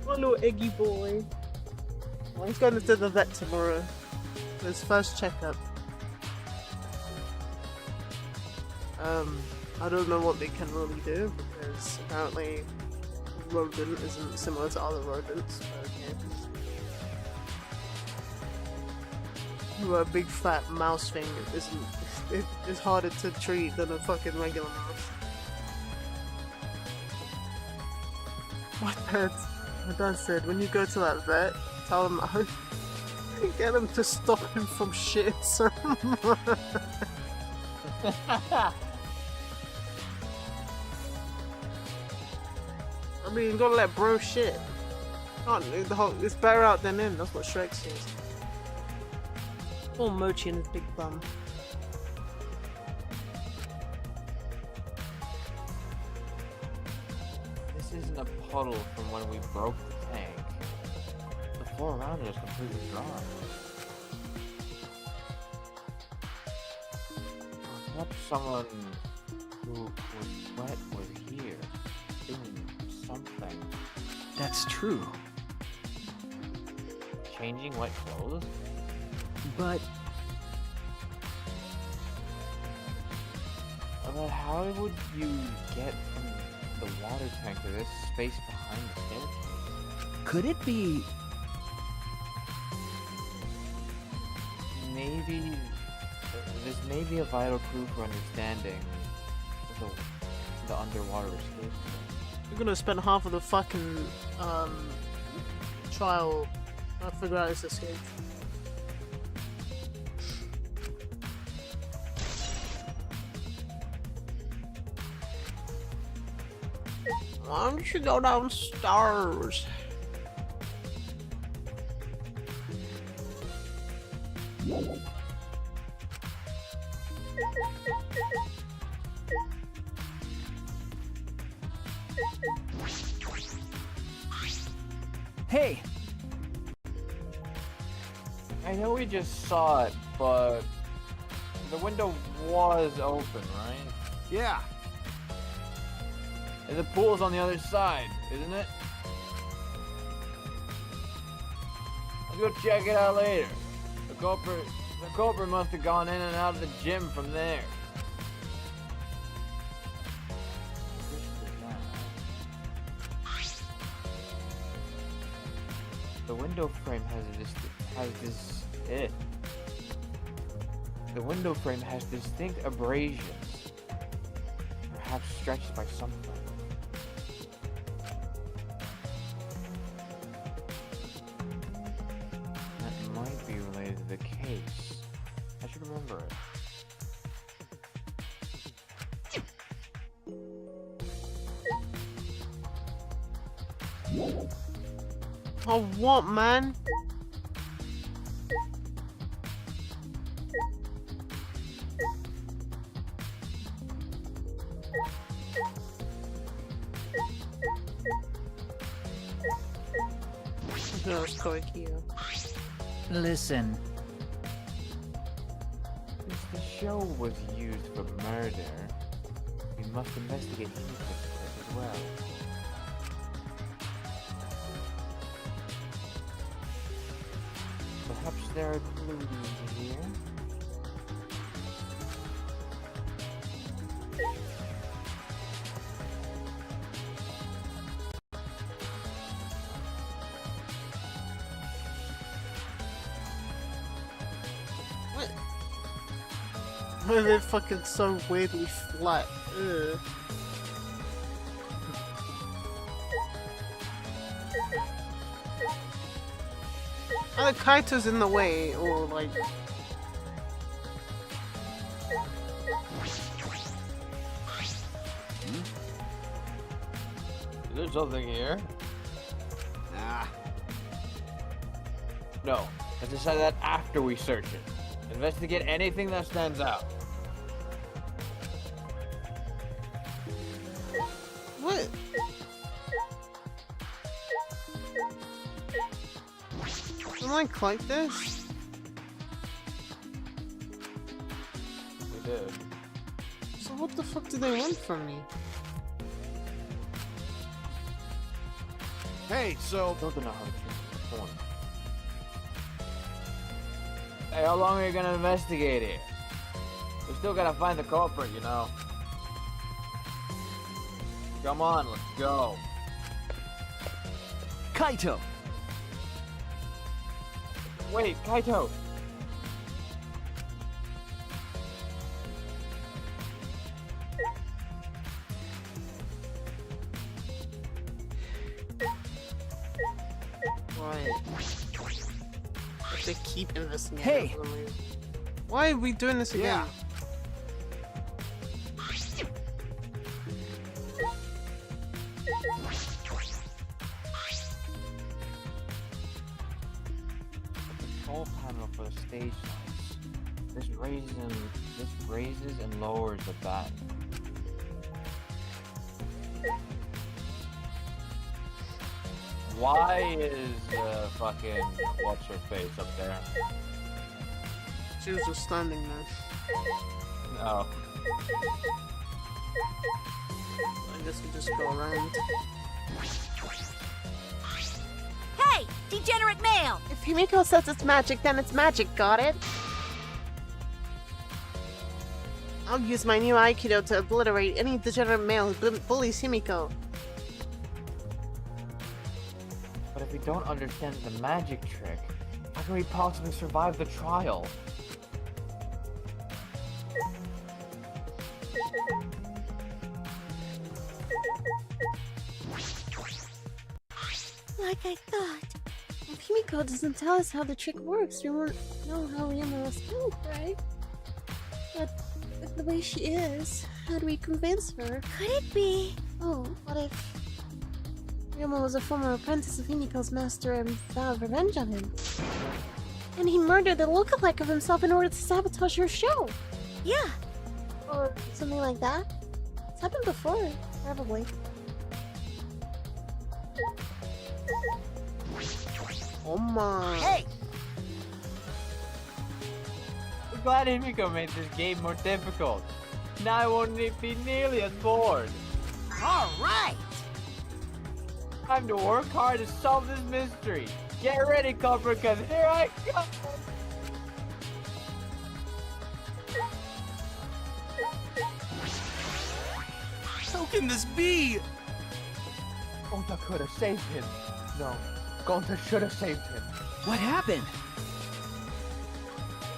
My little eggy boy. Well, he's going to the vet tomorrow for his first checkup. I don't know what they can really do because apparently rodent isn't similar to other rodents. But a big fat mouse thing is harder to treat than a fucking regular mouse. My dad said when you go to that vet, tell him get him to stop him from shit so much. I mean, you gotta let bro shit. It's better out than in. That's what Shrek says. Poor Mochi and his big bum. This isn't a puddle from when we broke the tank. The floor around it is completely dry. Perhaps someone who was wet was here, doing something. That's true. Changing wet clothes? But how would you get from the water tank to this space behind the staircase? could it be... Maybe this may be a vital clue for understanding the underwater escape. We're gonna spend half of the fucking trial trying to figure out this escape. Why don't you go downstairs? Hey! I know we just saw it, but the window was open, right? Yeah. And the pool's on the other side, isn't it? Let's go check it out later. The culprit must have gone in and out of the gym from there. The window frame The window frame has distinct abrasions, perhaps stretched by something. That might be related to the case. I should remember it. Oh, what, man? Listen. Since the show was used for murder, we must investigate it as well. Perhaps there are clues here? What? Why are they fucking so weirdly flat? Ugh. Either Kaito's in the way, or like... Is there something here? Nah. No. Let's decide that after we search it. Investigate anything that stands out. What? Something like this? We did. So what the fuck did they want from me? Hey, so Still don't know how to change the form. Hey, how long are you gonna investigate here? We still gotta find the culprit, you know. Come on, let's go. Kaito! Wait, Kaito! Right. If they keep investigating. Hey! for some reason. Why are we doing this again? Yeah. Control panel for the stage lights. This raises and lowers the bat. Why is fucking what's her face up there? She was just standing there. No. I guess we just go around. Hey, degenerate male! If Himiko says it's magic, then it's magic, got it? I'll use my new Aikido to obliterate any degenerate male who bullies Himiko. But if we don't understand the magic trick, how can we possibly survive the trial? Like I thought. If Himiko doesn't tell us how the trick works, we won't know how Ryoma was killed, right? But with the way she is, how do we convince her? Could it be? Oh, what if Ryoma was a former apprentice of Himiko's master and vowed revenge on him? And he murdered the lookalike of himself in order to sabotage your show? Yeah. Or something like that? It's happened before, probably. Oh my. Hey! I'm glad Himiko made this game more difficult. Now I won't be nearly as bored. Alright! Time to work hard to solve this mystery. Get ready, Copper, because here I come! How can this be? Gonta could have saved him. No, Gonta should have saved him. What happened?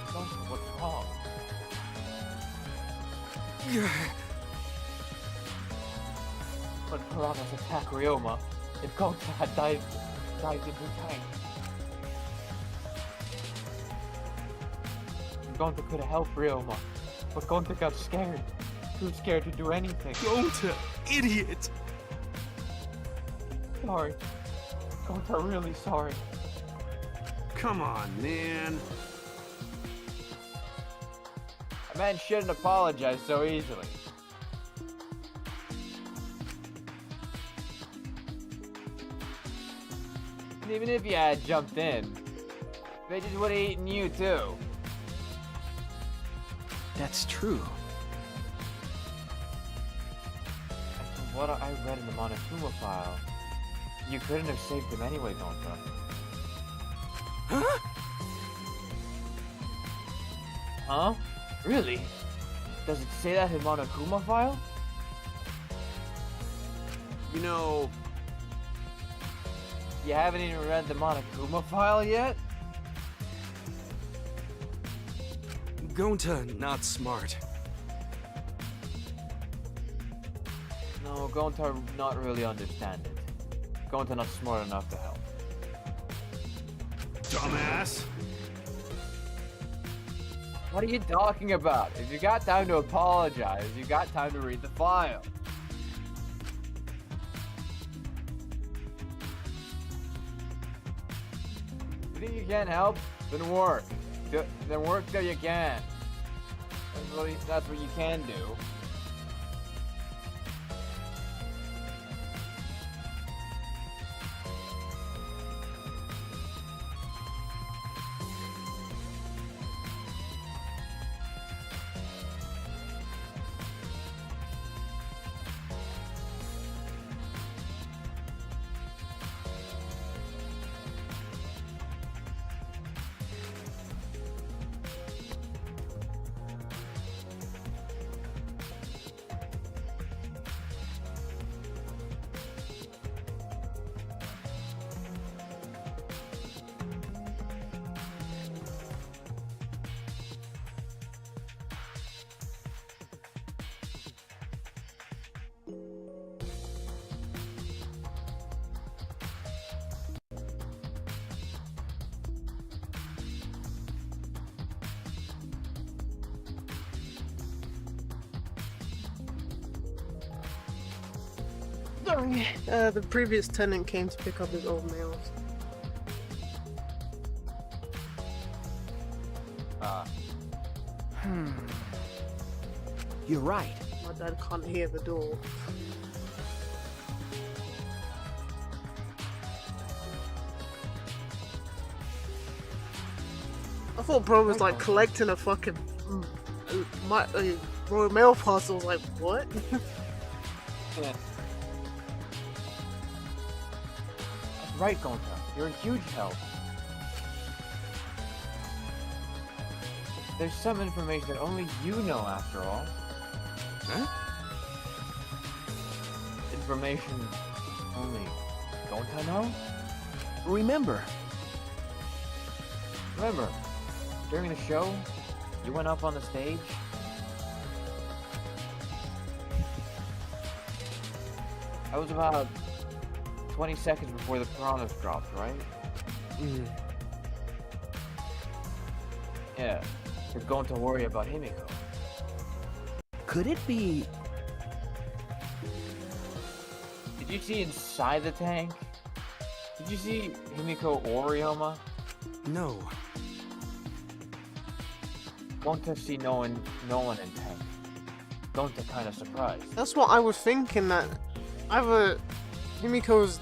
Gonta, what's wrong? But piranhas attack Ryoma. If Gonta had dived into the tank, Gonta could have helped Ryoma. But Gonta got scared. Too scared to do anything. Gonta, idiot! Sorry. Gonta, really sorry. Come on, man. A man shouldn't apologize so easily. And even if you had jumped in, they just would have eaten you too. That's true. And from what I read in the Monokuma file, you couldn't have saved him anyway, Gonta. Huh? Huh? Really? Does it say that in Monokuma file? You know, You haven't even read the Monokuma file yet? Gonta not smart. No, Gonta not really understand it. Gonta not smart enough to help. Dumbass! What are you talking about? If you got time to apologize, you got time to read the file. You think you can't help? Then work. Then work till you can. That's what you can do. Sorry. The previous tenant came to pick up his old mails. You're right. My dad can't hear the door. I thought bro was like collecting a fucking Royal Mail parcel. I was like, what? Yeah. That's right, Gonta. You're a huge help. There's some information that only you know, after all. Huh? Information only Gonta know? Remember, Remember, during the show, you went up on the stage? That was about 20 seconds before the piranhas dropped, right? Yeah, you're going to worry about Himiko. could it be... Did you see inside the tank? Did you see Himiko or Ryoma? No. Gonta see no one in tank. Gonta kind of surprised. That's what I was thinking, that either Himiko's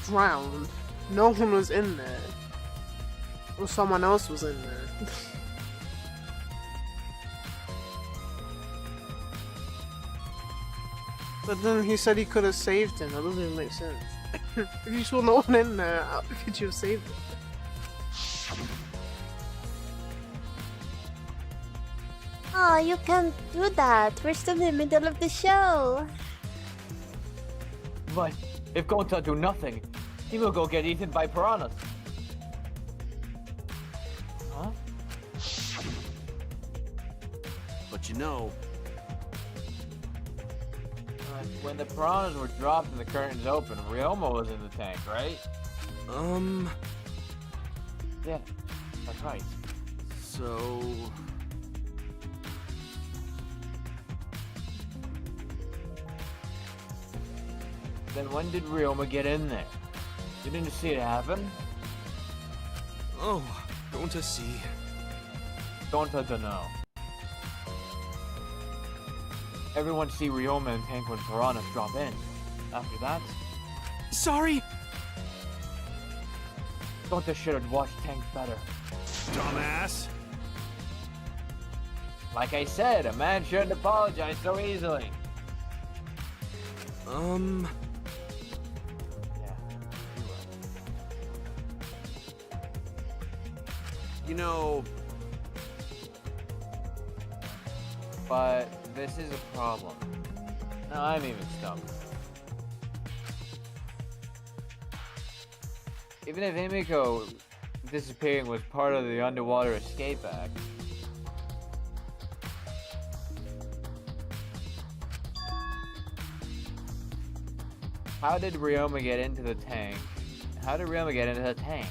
drowned, no one was in there, or someone else was in there. But then he said he could have saved him. That doesn't even make sense. If you saw no one in there, how could you have saved him? Oh, you can't do that. We're still in the middle of the show. But if Gonta do nothing, he will go get eaten by piranhas. Huh? But you know, When the piranhas were dropped and the curtains open, Ryoma was in the tank, right? Yeah, that's right. so... Then when did Ryoma get in there? You didn't see it happen? Oh, going to see. Gonta don't know. Everyone see Ryoma in tank when piranhas drop in. After that, Sorry! Gonta should have watched tank better. Dumbass. Like I said, a man shouldn't apologize so easily. Yeah, you're right. You know... But this is a problem. No, I'm even stumped. Even if Himiko disappearing was part of the Underwater Escape Act, how did Ryoma get into the tank? How did Ryoma get into the tank?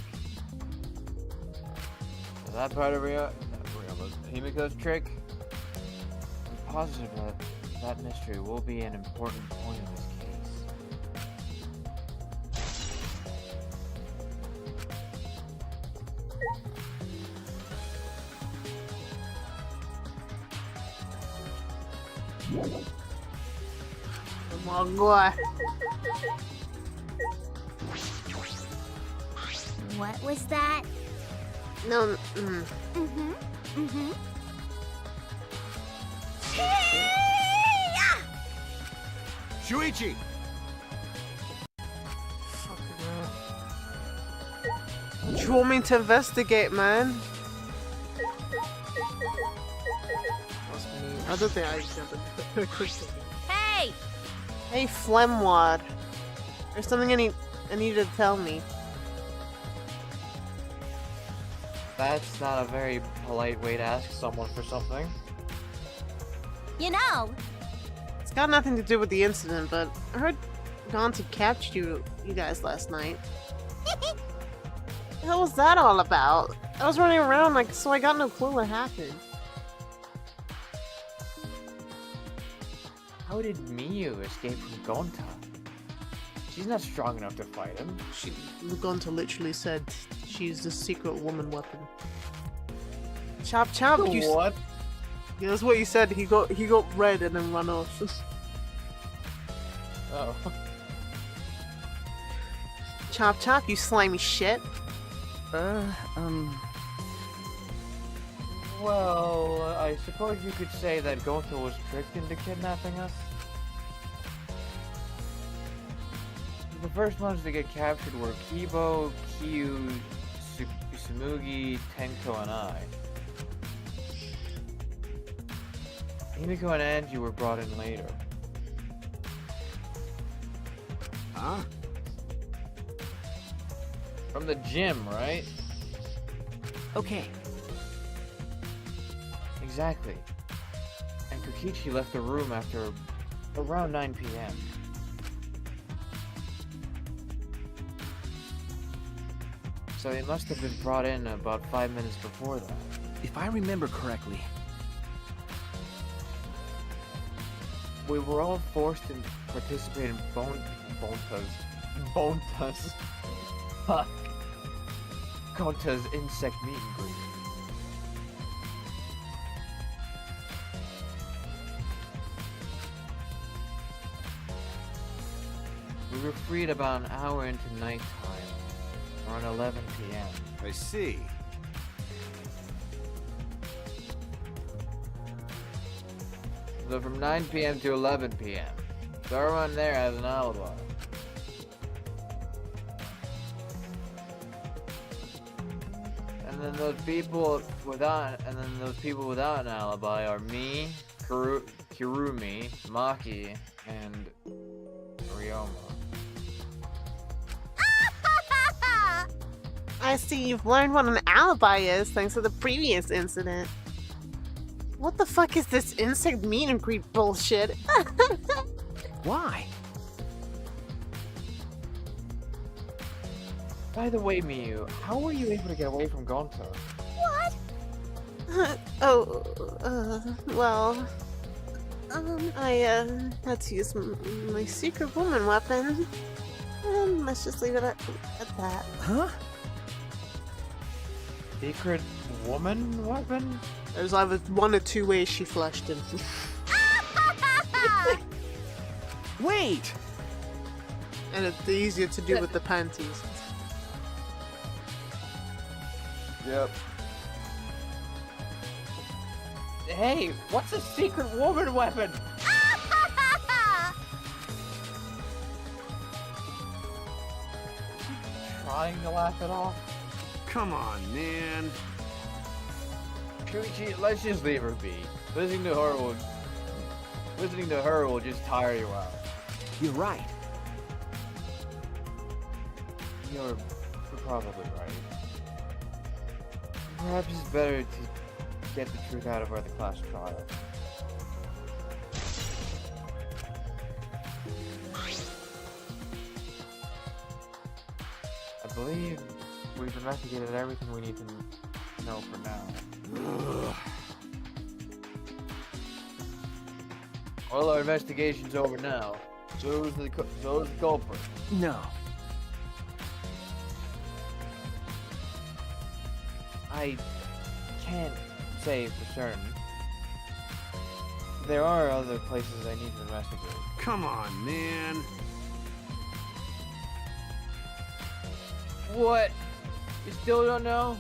Is that part of Himiko's trick? I'm positive that mystery will be an important point in this case. Come on, boy. What was that? No, Shuichi! What do you want me to investigate, man? I don't think I can. Hey! Hey, Flemwad. There's something I need you to tell me. That's not a very polite way to ask someone for something. You know, It's got nothing to do with the incident, but I heard Gonta captured you guys last night. What the hell was that all about? I was running around like, so I got no clue what happened. How did Miyu escape from Gonta? She's not strong enough to fight him. Gonta literally said she's the secret woman weapon. Chop chop, What? Yeah, that's what you said. He got red and then run off. Oh. Chop chop, you slimy shit. Well, I suppose you could say that Gonta was tricked into kidnapping us. The first ones to get captured were Kibo, Kyu, Sumugi, Tenko, and I. Himiko and Angie were brought in later. Huh? From the gym, right? Okay. Exactly. And Kokichi left the room after around 9 p.m. So they must have been brought in about 5 minutes before that. If I remember correctly, We were all forced to participate in Gonta's insect meet and greet. We were freed about an hour into nighttime, around 11 p.m. I see. So from 9 p.m. to 11 p.m. So everyone there has an alibi. And then those people without an alibi are me, Kirumi, Maki, and Ryoma. I see you've learned what an alibi is thanks to the previous incident. What the fuck is this insect meet and greet bullshit? why? By the way, Miyu, how were you able to get away from Gonta? Well, I had to use my secret woman weapon. And let's just leave it at that. Huh? Secret woman weapon? There's either one or two ways she flushed him. Wait! And it's easier to do with the panties. Yep. Hey, what's a secret woman weapon? Trying to laugh it off? Come on, man. Shuichi, let's just leave her be. Listening to her will just tire you out. You're right. You're probably right. Perhaps it's better to get the truth out of her at the class trial. I believe we've investigated everything we need to know for now. Well, our investigation's over now. So's the culprit. No. I can't say for certain. There are other places I need to investigate. Come on, man. What? You still don't know?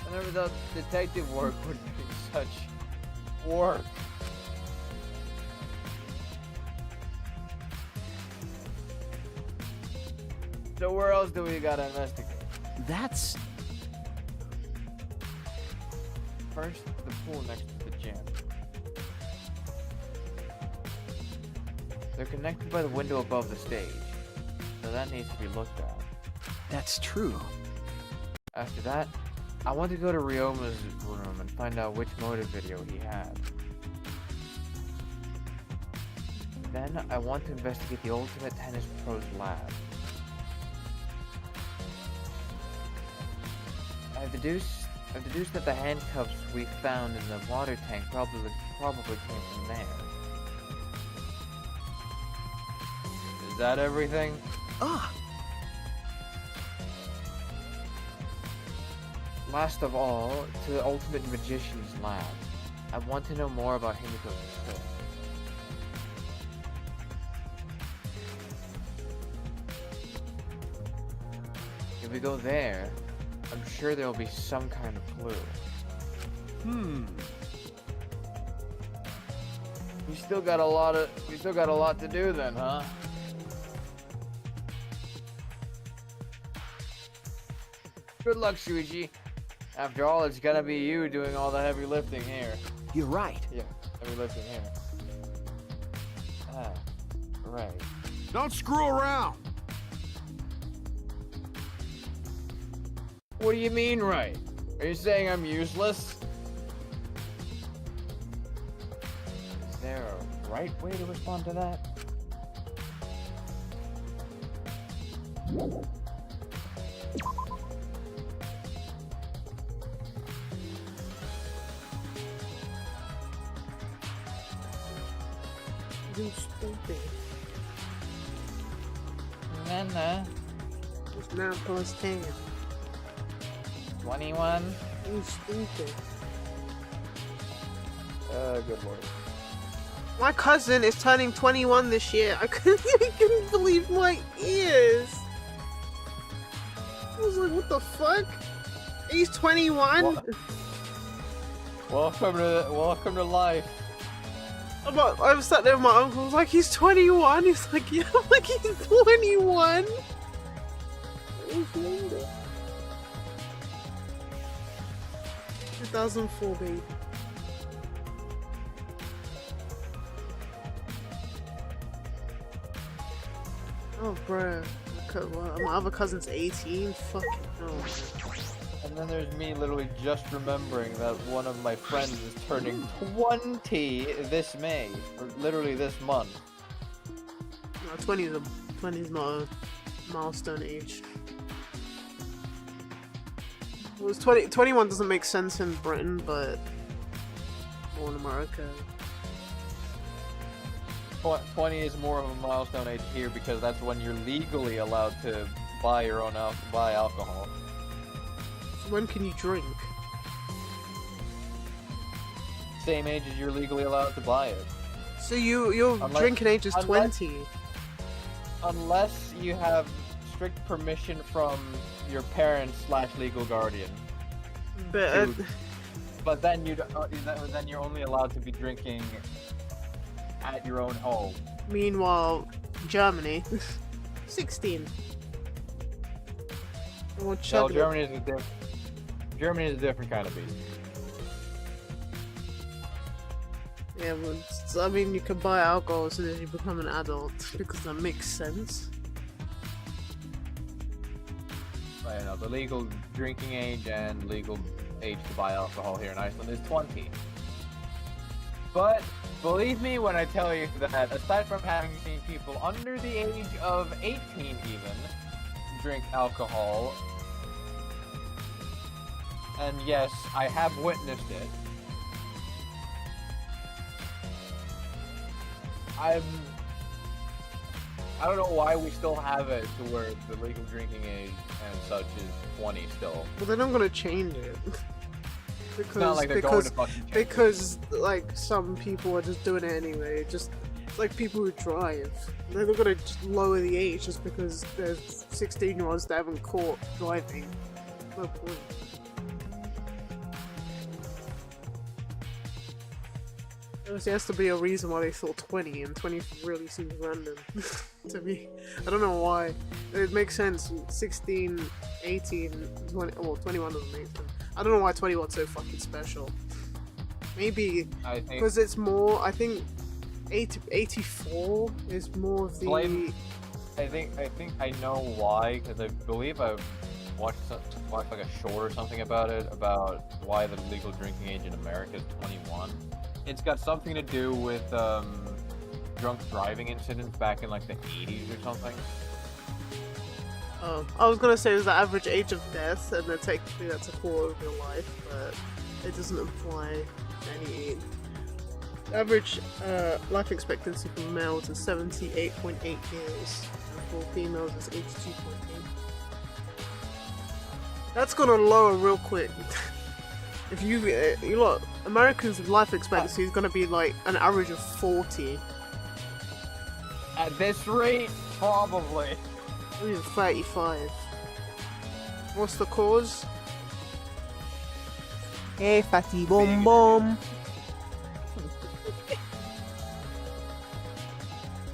I never thought detective work would be such work. So where else do we gotta investigate? That's... First, the pool next to the gym. They're connected by the window above the stage, so that needs to be looked at. that's true. After that, I want to go to Ryoma's room and find out which motive video he had. Then, I want to investigate the Ultimate Tennis Pro's lab. I've deduced that the handcuffs we found in the water tank probably came from there. Is that everything? Ah! Last of all, to the Ultimate Magician's lab. I want to know more about Himiko's trip. If we go there, I'm sure there'll be some kind of clue. We still got a lot to do then, huh? Good luck, Shuichi. After all, it's gonna be you doing all the heavy lifting here. You're right. Yeah, heavy lifting here. Ah, right. Don't screw around. What do you mean, right? Are you saying I'm useless? Is there a right way to respond to that? You stupid. Nana. It's now plus 10. 21. You stupid. Good lord. My cousin is turning 21 this year. I couldn't believe my ears. I was like, what the fuck? He's 21? Welcome to life. I was sat there with my uncle. I was like, he's 21? He's like, yeah. I'm like, he's 21? 2004, baby. Oh, bruh. My other cousin's 18? Fucking hell. And then there's me literally just remembering that one of my friends is turning 20 this May, or literally this month. No, 20 is not a milestone age. It was 21 doesn't make sense in Britain, but more in America. 20 is more of a milestone age here because that's when you're legally allowed to buy your own buy alcohol. So when can you drink? Same age as you're legally allowed to buy it. So your drinking age is 20. Unless you have strict permission from your parents / legal guardian. But then then you're only allowed to be drinking at your own home. Meanwhile, Germany, 16. No, Germany is a different kind of beast. Yeah, well, I mean, you can buy alcohol as soon as you become an adult because that makes sense. But, you know, the legal drinking age and legal age to buy alcohol here in Iceland is 20. But believe me when I tell you that aside from having seen people under the age of 18 even drink alcohol, and yes, I have witnessed it, I don't know why we still have it to where the legal drinking age and such is 20 still. Well, they're not gonna change it. It's not like they're going to fucking change because like some people are just doing it anyway. Just it's like people who drive. They're not gonna just lower the age just because there's 16-year-olds that haven't caught driving. No point. There has to be a reason why they thought 20, and 20 really seems random to me. I don't know why. It makes sense. 16, 18, 20, well, 21 doesn't make sense. I don't know why 21's so fucking special. Maybe because it's more. I think 84 is more of the. I think I know why, because I believe I've watched like a short or something about it, about why the legal drinking age in America is 21. It's got something to do with drunk driving incidents back in like the 80s or something. Oh, I was gonna say it was the average age of death, and then technically that's a quarter of your life, but it doesn't apply to any age. Average life expectancy for males is 78.8 years, and for females is 82.8. That's gonna lower real quick. If you look, Americans' life expectancy is gonna be like an average of 40. At this rate, probably. Maybe 35. What's the cause? Hey, fatty bum bum.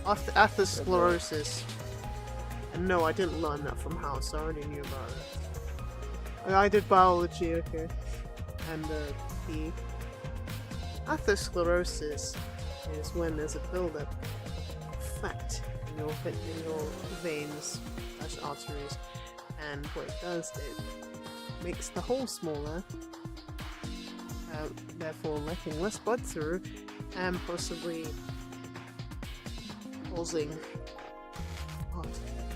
Atherosclerosis. And no, I didn't learn that from House. I already knew about it. I did biology, okay. And the atherosclerosis is when there's a buildup of fat in your veins / arteries, and what it does, it makes the hole smaller, therefore letting less blood through, and possibly causing heart attack.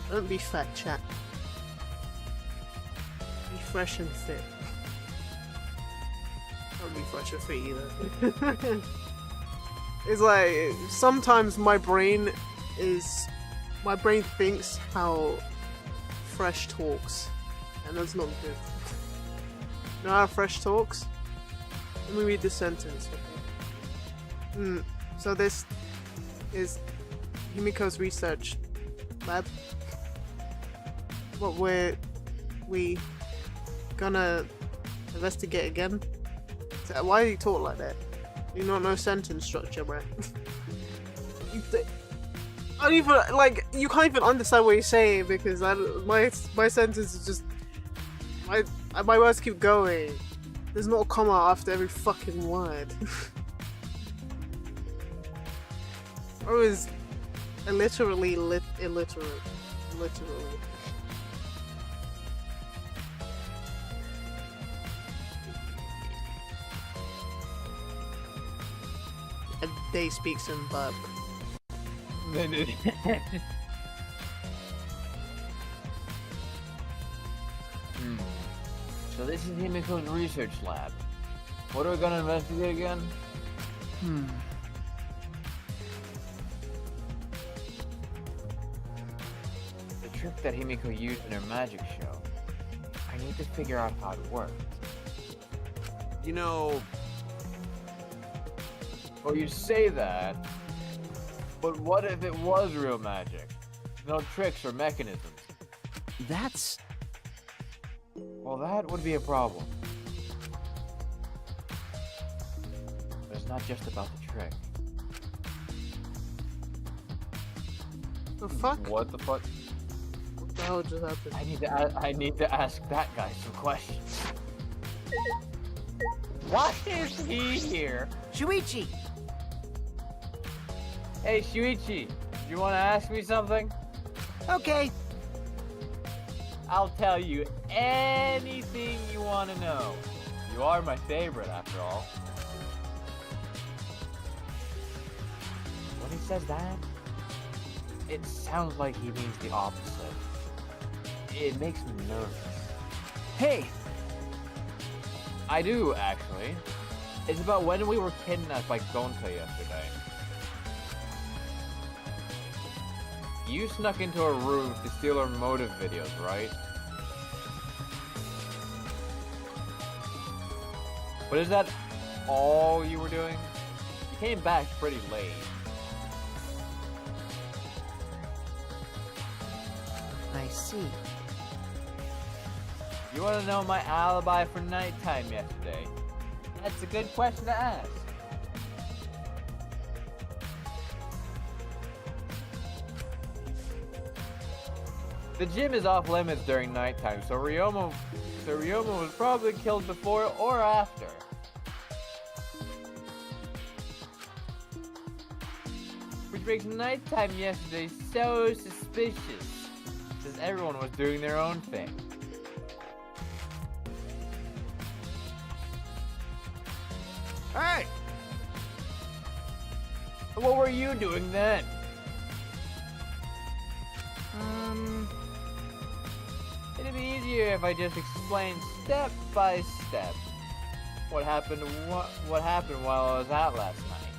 Don't be fat, chat. Be fresh and fit. Don't be fresh and fit either. It's like, sometimes my brain thinks how Fresh talks, and that's not good. You know how Fresh talks? Let me read the sentence, okay? So this is Himiko's research lab. What we gonna investigate again? So why do you talk like that? You don't know sentence structure, bro. I don't even, like, you can't even understand what you're saying because my sentence is just my words keep going. There's not a comma after every fucking word. Or is literally illiterate. Literally. And they speak some verb. So this is Himiko's research lab. What are we gonna investigate again? The trick that Himiko used in her magic show. I need to figure out how it worked. You know... Well, you say that, but what if it was real magic? No tricks or mechanisms? That's... Well, that would be a problem. But it's not just about the trick. The fuck? What the fuck? What the hell just happened? I need to ask that guy some questions. Why is he here? Shuichi! Hey, Shuichi, do you want to ask me something? Okay. I'll tell you anything you want to know. You are my favorite, after all. When he says that, it sounds like he means the opposite. It makes me nervous. Hey! I do, actually. It's about when we were kidnapped by Gonta yesterday. You snuck into our room to steal our motive videos, right? But is that all you were doing? You came back pretty late. I see. You want to know my alibi for nighttime yesterday? That's a good question to ask. The gym is off limits during nighttime, so Ryoma was probably killed before or after. Which makes nighttime yesterday so suspicious, since everyone was doing their own thing. Hey! What were you doing then? It'd be easier if I just explained step by step what happened while I was out last night.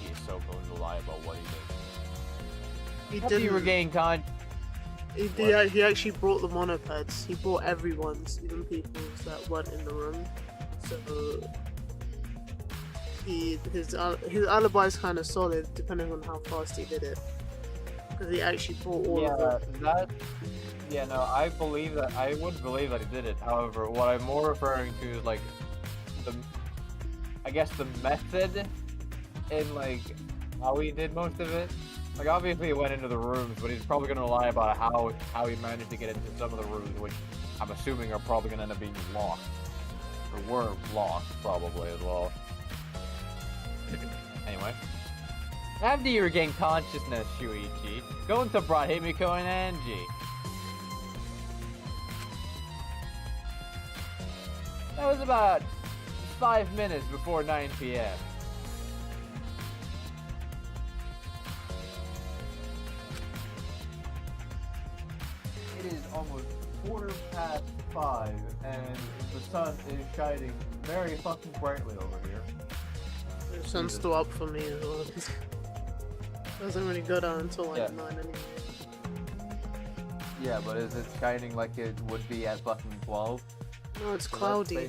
He is so going to lie about what he did. He After you didn't. regain He actually brought the monopeds. He brought everyone's, even people's that weren't in the room. So his alibi's kind of solid, depending on how fast he did it. Because he actually brought all of them. Yeah, no, I believe that. I would believe that he did it. However, what I'm more referring to is like I guess the method in like how he did most of it. Like obviously he went into the rooms, but he's probably gonna lie about how he managed to get into some of the rooms, which I'm assuming are probably gonna end up being locked. Or were locked probably as well. Anyway. After you regain consciousness, Shuichi, Gonta brought Himiko and Angie. That was about 5 minutes before 9 p.m. It is almost 5:15, and the sun is shining very fucking brightly over here. The sun's still up for me as well. Doesn't really go down until like 9 anyway. Yeah, but is it shining like it would be at fucking 12? No, it's cloudy. I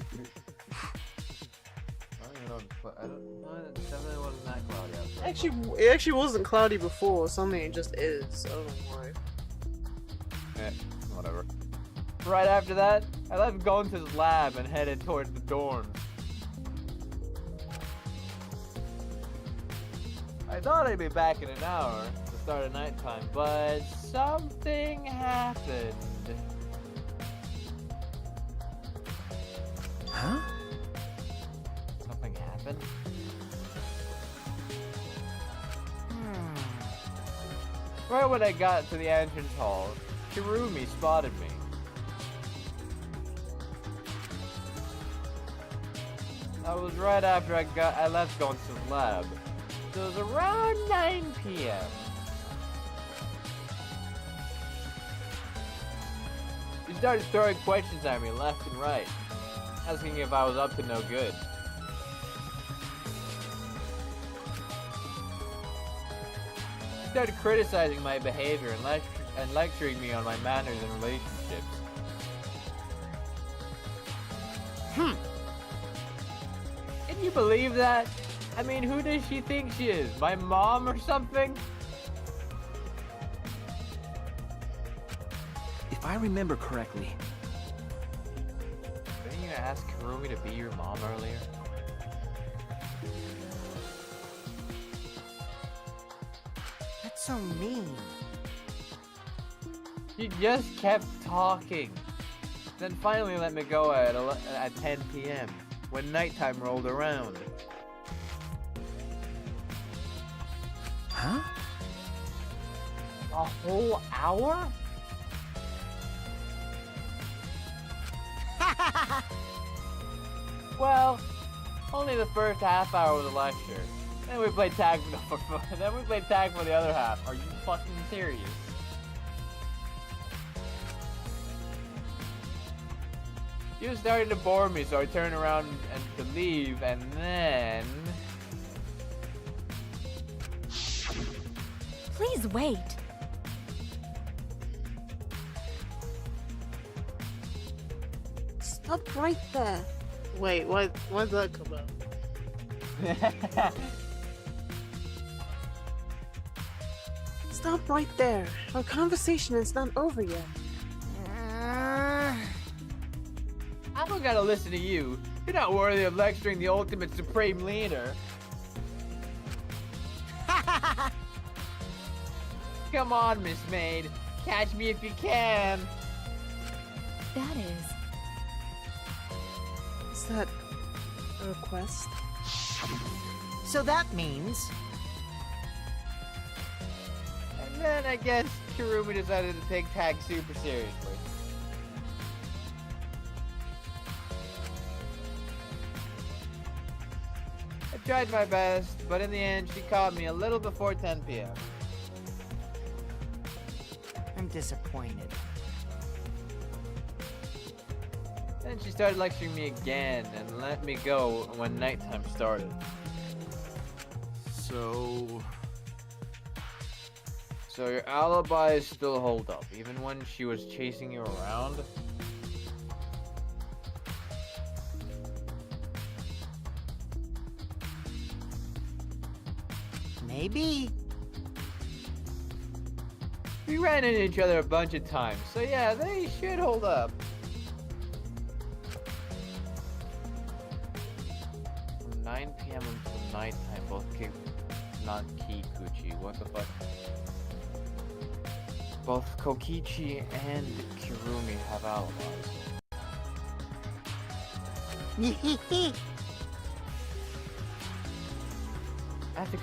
don't, it definitely wasn't that cloudy outside. Actually, it actually wasn't cloudy before. Something it just is. I don't know why. Whatever. Right after that, I left Gonta's lab and headed towards the dorms. I thought I'd be back in an hour to start at nighttime, but something happened. Huh? Something happened? Right when I got to the entrance hall, Kirumi spotted me. That was right after I left Gonta's lab. So it was around 9 p.m. She started throwing questions at me left and right, asking if I was up to no good. She started criticizing my behavior and lecturing me on my manners and relationships. Can you believe that? I mean, who does she think she is? My mom or something? If I remember correctly, Didn't you ask Kurumi to be your mom earlier? That's so mean. She just kept talking. Then finally let me go at 10 p.m. when nighttime rolled around. huh? A whole hour? Well, only the first half hour of the lecture. Then we played tag for the other half. Are you fucking serious? She was starting to bore me, so I turned around and to leave, and then Please wait. Stop right there. Wait, why'd that come out? Stop right there. Our conversation is not over yet. I don't gotta listen to you. You're not worthy of lecturing the ultimate supreme leader. Come on, Miss Maid. Catch me if you can. That is. Is that a request? So that means... And then I guess Kirumi decided to take tag super seriously. I tried my best, but in the end she caught me a little before 10 p.m. I'm disappointed. Then she started lecturing me again and let me go when nighttime started. So So your alibis still hold up, even when she was chasing you around? Maybe. We ran into each other a bunch of times, so yeah, they should hold up. From 9 p.m. until nighttime, both not Kikuchi, what the fuck? Both Kokichi and Kirumi have alibis. After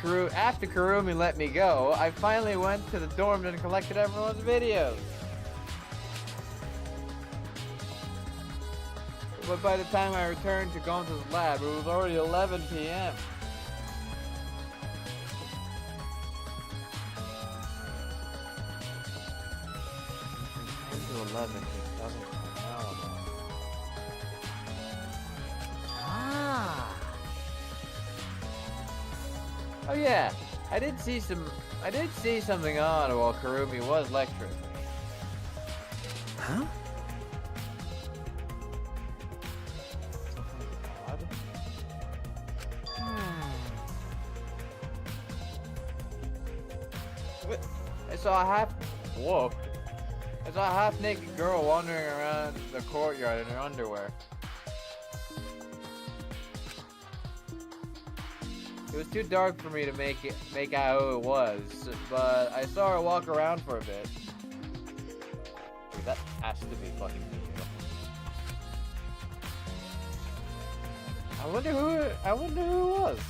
Kurumi let me go, I finally went to the dorm and collected everyone's videos. But by the time I returned to Gonta's lab, it was already 11 p.m. From 10 to 11, he doesn't have an alibi. Ah. Oh yeah, I did see something odd while Kurumi was lecturing me. Huh? Something odd? What? I saw a half-naked girl wandering around the courtyard in her underwear. It was too dark for me to make out who it was, but I saw her walk around for a bit. Dude, that has to be fucking real. I wonder who it was.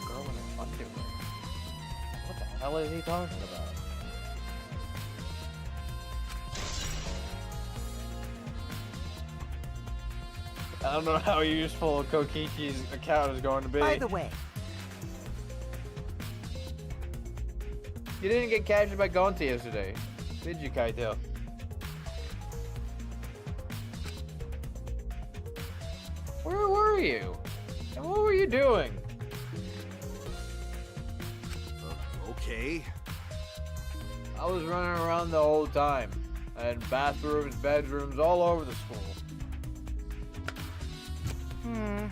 Girl in her underwear. What the hell is he talking about? I don't know how useful Kokichi's account is going to be. By the way, You didn't get captured by Gonta yesterday, did you, Kaito? Where were you? And what were you doing? Okay. I was running around the whole time. I had bathrooms, bedrooms, all over the school. I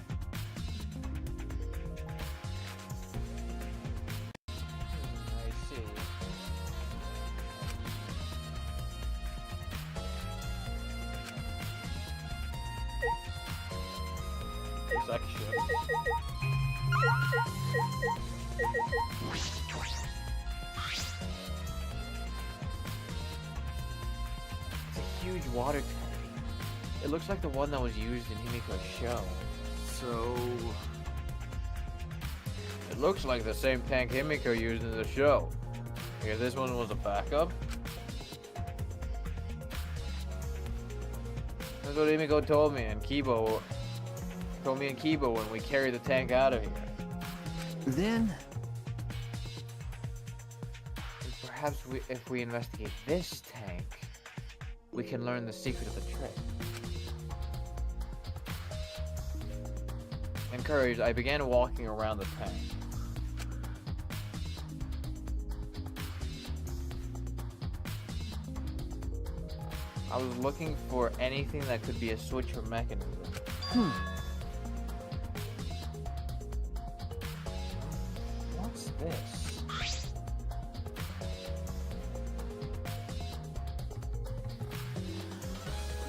see. Section. It's a huge water tank. It looks like the one that was used in Himiko's show. So... It looks like the same tank Himiko used in the show. Because this one was a backup. That's what Himiko told me and Kibo when we carried the tank out of here. then And perhaps if we investigate this tank, we can learn the secret of the trick. Encouraged, I began walking around the tank. I was looking for anything that could be a switch or mechanism. What's this?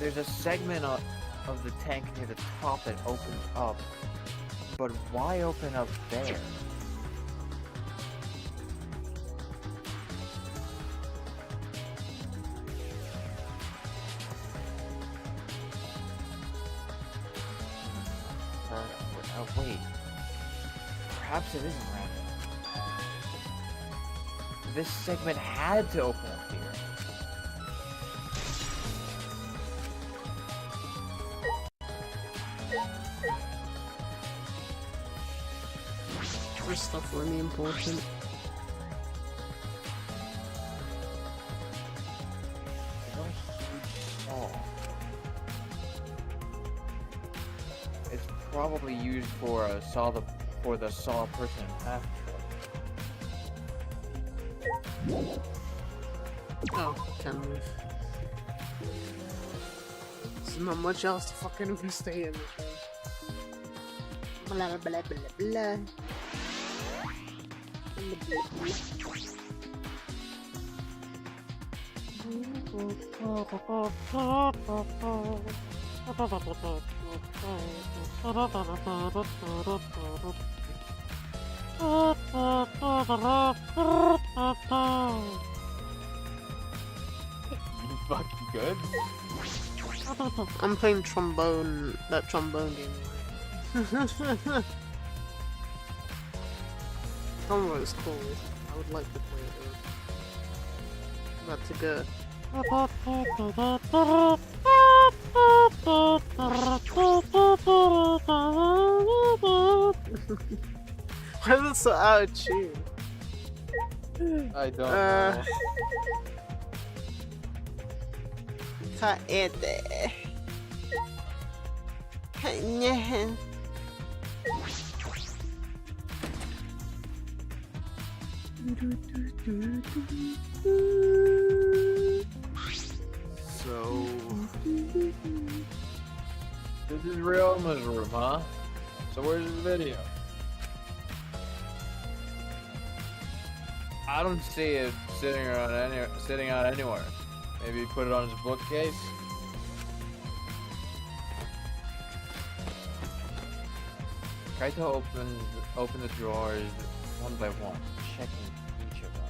There's a segment of the tank near the top that opens up. But why open up there? Oh, wait. Perhaps it isn't random. This segment had to open up here. Is stuff really important? What a huge stall. It's probably used for the saw person in half trick. Oh, can move. There's not much else to fucking investigate in this one. Blah blah blah blah. You fucking good? I'm playing trombone, that trombone game. Trombone is cool. I would like to play it though. Not too good. Why is it so out of tune? I don't know. Kaede. So, This is Ryoma's room, huh? So where's the video? I don't see it sitting out anywhere. Maybe he put it on his bookcase. Try to open the drawers one by one, checking each of them.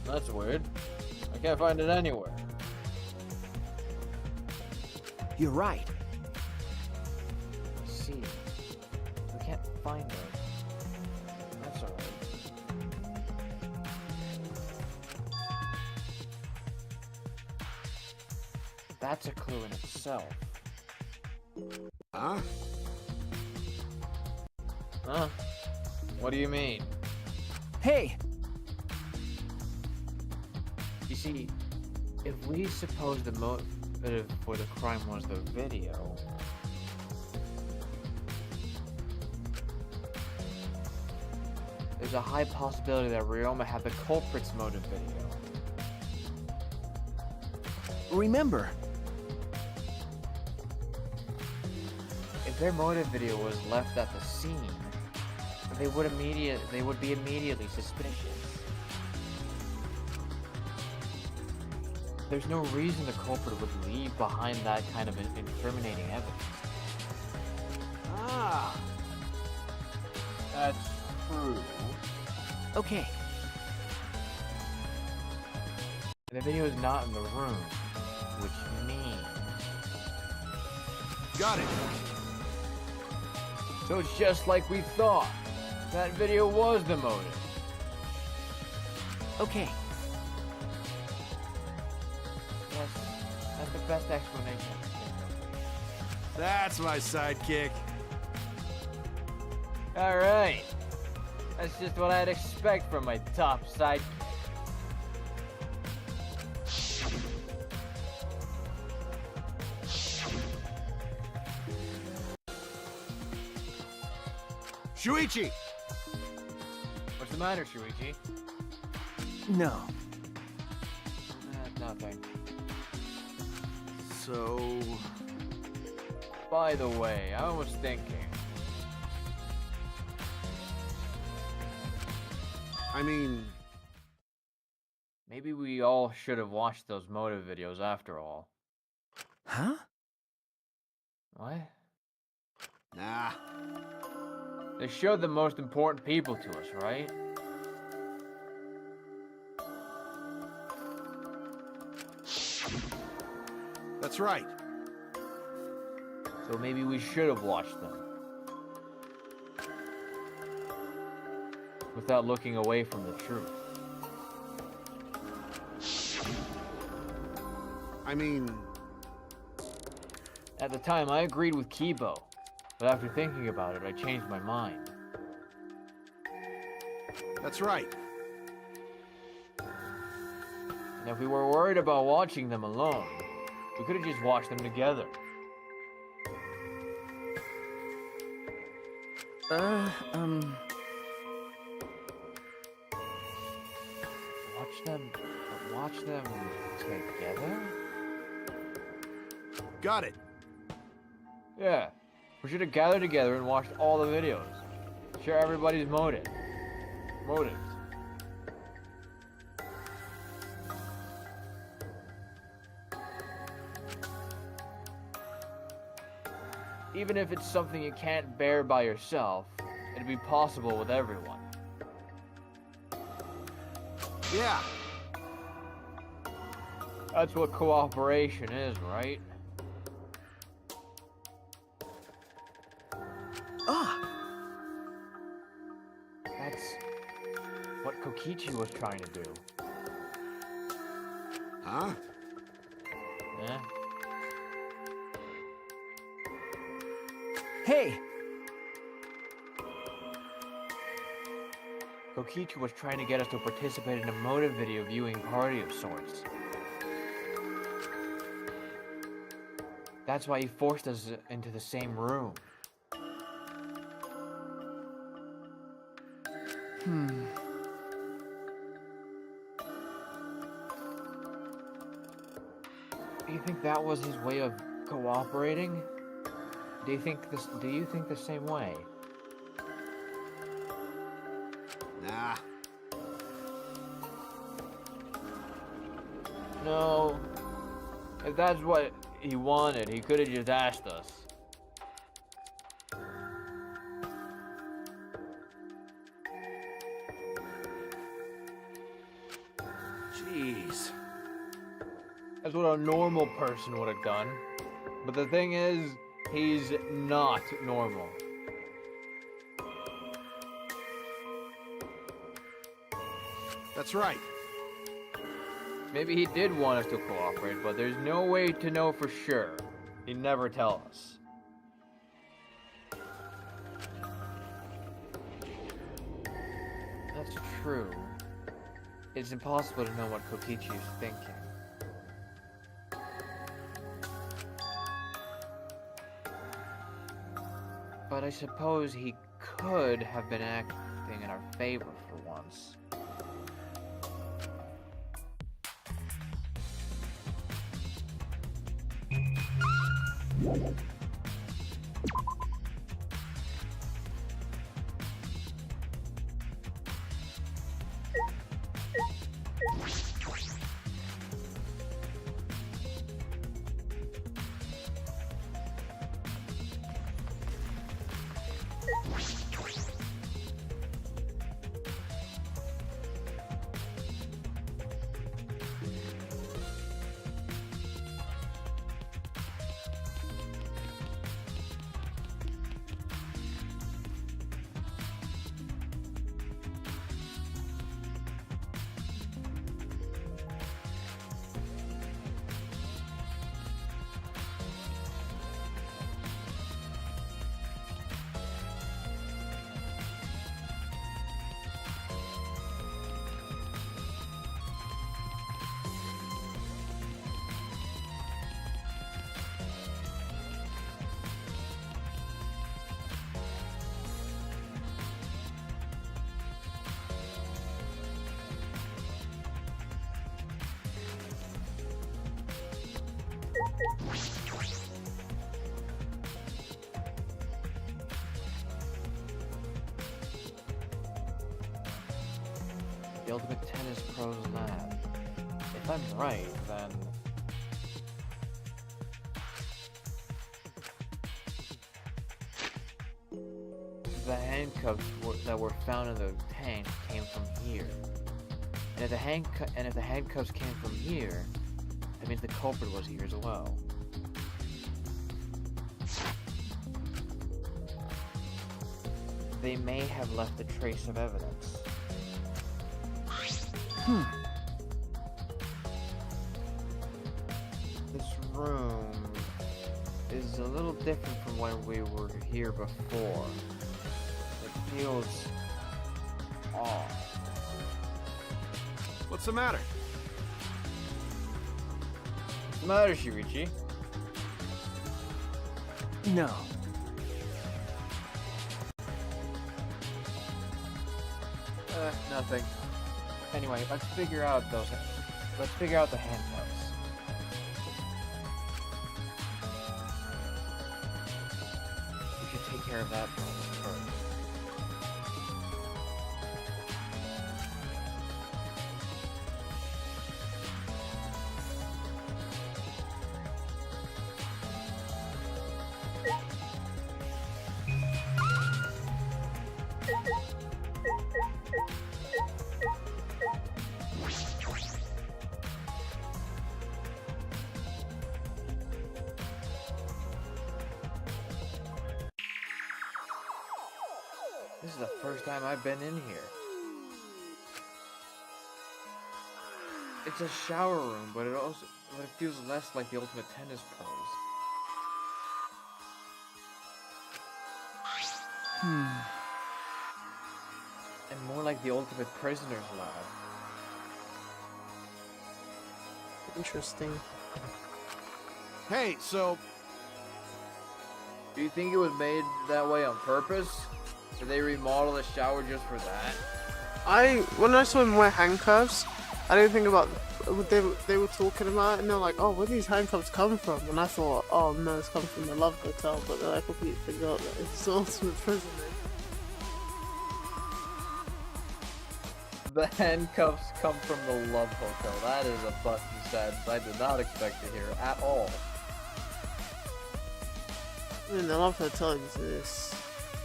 That's weird. I can't find it anywhere. You're right. I see. We can't find it. That's alright. That's a clue in itself. huh? Huh? What do you mean? Hey! You see, if we suppose the motive for the crime was the video, there's a high possibility that Ryoma had the culprit's motive video. Remember, If their motive video was left at the scene, they would be immediately suspicious. There's no reason the culprit would leave behind that kind of incriminating evidence. Ah, That's true. okay. The video is not in the room, which means... got it. So it's just like we thought. That video was the motive. Okay. Yes, that's the best explanation. That's my sidekick. Alright. That's just what I'd expect from my top sidekick. Shuichi! What's the matter, Shuichi? No. Nothing. So... By the way, I was thinking. I mean... Maybe we all should have watched those motive videos after all. Huh? What? Nah. They showed the most important people to us, right? That's right. So maybe we should have watched them. Without looking away from the truth. I mean... At the time, I agreed with Kibo. But after thinking about it, I changed my mind. That's right. And if we were worried about watching them alone, We could have just watched them together. Watch them together? Got it. Yeah. We should have gathered together and watched all the videos. Share everybody's motives. Even if it's something you can't bear by yourself, it'd be possible with everyone. Yeah. That's what cooperation is, right? That's what Kokichi was trying to do. Huh? Yeah? Hey! Kokichi was trying to get us to participate in a motive video viewing party of sorts. That's why he forced us into the same room. Do you think that was his way of cooperating? Do you think the same way? Nah. No. If that's what he wanted, he could have just asked us. Jeez. That's what a normal person would have done. But the thing is, he's not normal. That's right. Maybe he did want us to cooperate, but there's no way to know for sure. He'd never tell us. That's true. It's impossible to know what Kokichi is thinking. But I suppose he could have been acting in our favor for once. The Ultimate Tennis Pros Lab. If I'm right, then... the handcuffs that were found in the tank came from here. And if the handcuffs came from here, that means the culprit was here as well. They may have left a trace of evidence. This room is a little different from when we were here before. It feels off. What's the matter? the matter, Shuichi? No. Nothing. Anyway, let's figure out the handcuffs. We should take care of that problem first. This is the first time I've been in here. It's a shower room, but it feels less like the ultimate tennis pros. And more like the ultimate prisoner's lab. Interesting. Hey, so Do you think it was made that way on purpose? Did they remodel the shower just for that? When I saw him wear handcuffs, I didn't think about what they were talking about, and they're like, "Oh, where do these handcuffs come from?" And I thought, "Oh no, it's come from the Love Hotel," but then I completely forgot that it's the ultimate prisoner. The handcuffs come from the Love Hotel. That is a busted sentence I did not expect to hear at all. I mean, the Love Hotel exists.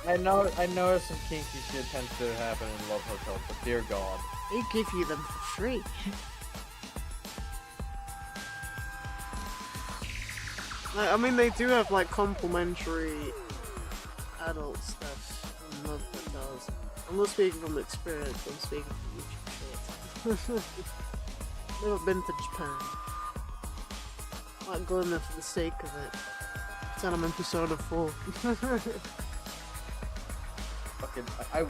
I know some kinky shit tends to happen in Love Hotels, but dear God. They give you them for free. Like, I mean, they do have like complimentary adult stuff in Love Hotels. I'm not speaking from experience, I'm speaking from YouTube shorts. Never been to Japan. Might go in there for the sake of it. Pretend I'm in Persona 4. Fucking, I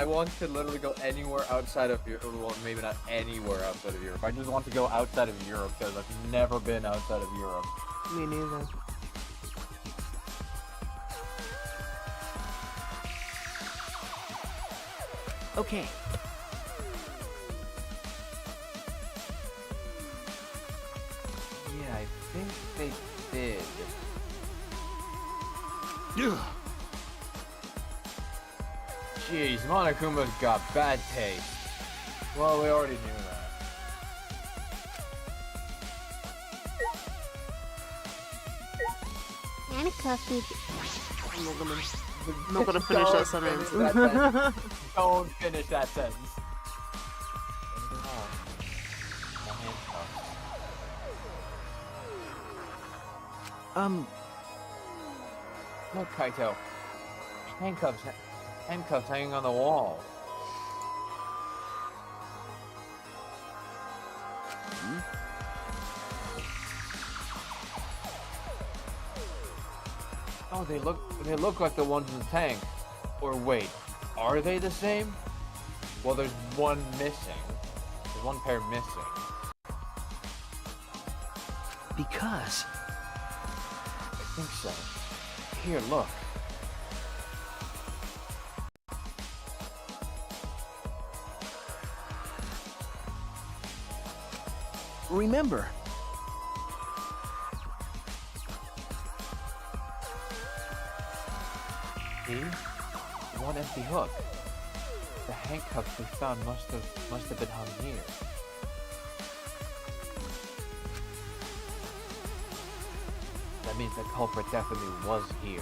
want to literally go anywhere outside of Europe. Well, maybe not anywhere outside of Europe. I just want to go outside of Europe because I've never been outside of Europe. Me neither. Okay. Yeah, I think they did. Jeez, Monokuma's got bad taste. Well, we already knew that. Handcuffy. I'm not gonna finish that sentence. Don't finish that sentence. Look, Kaito. Handcuffs hanging on the wall. Oh, they look like the ones in the tank. Or wait, are they the same? Well, there's one missing. There's one pair missing. Because I think so. Here, look. remember, See? One empty hook. The handcuffs we found must have been hung here. That means the culprit definitely was here.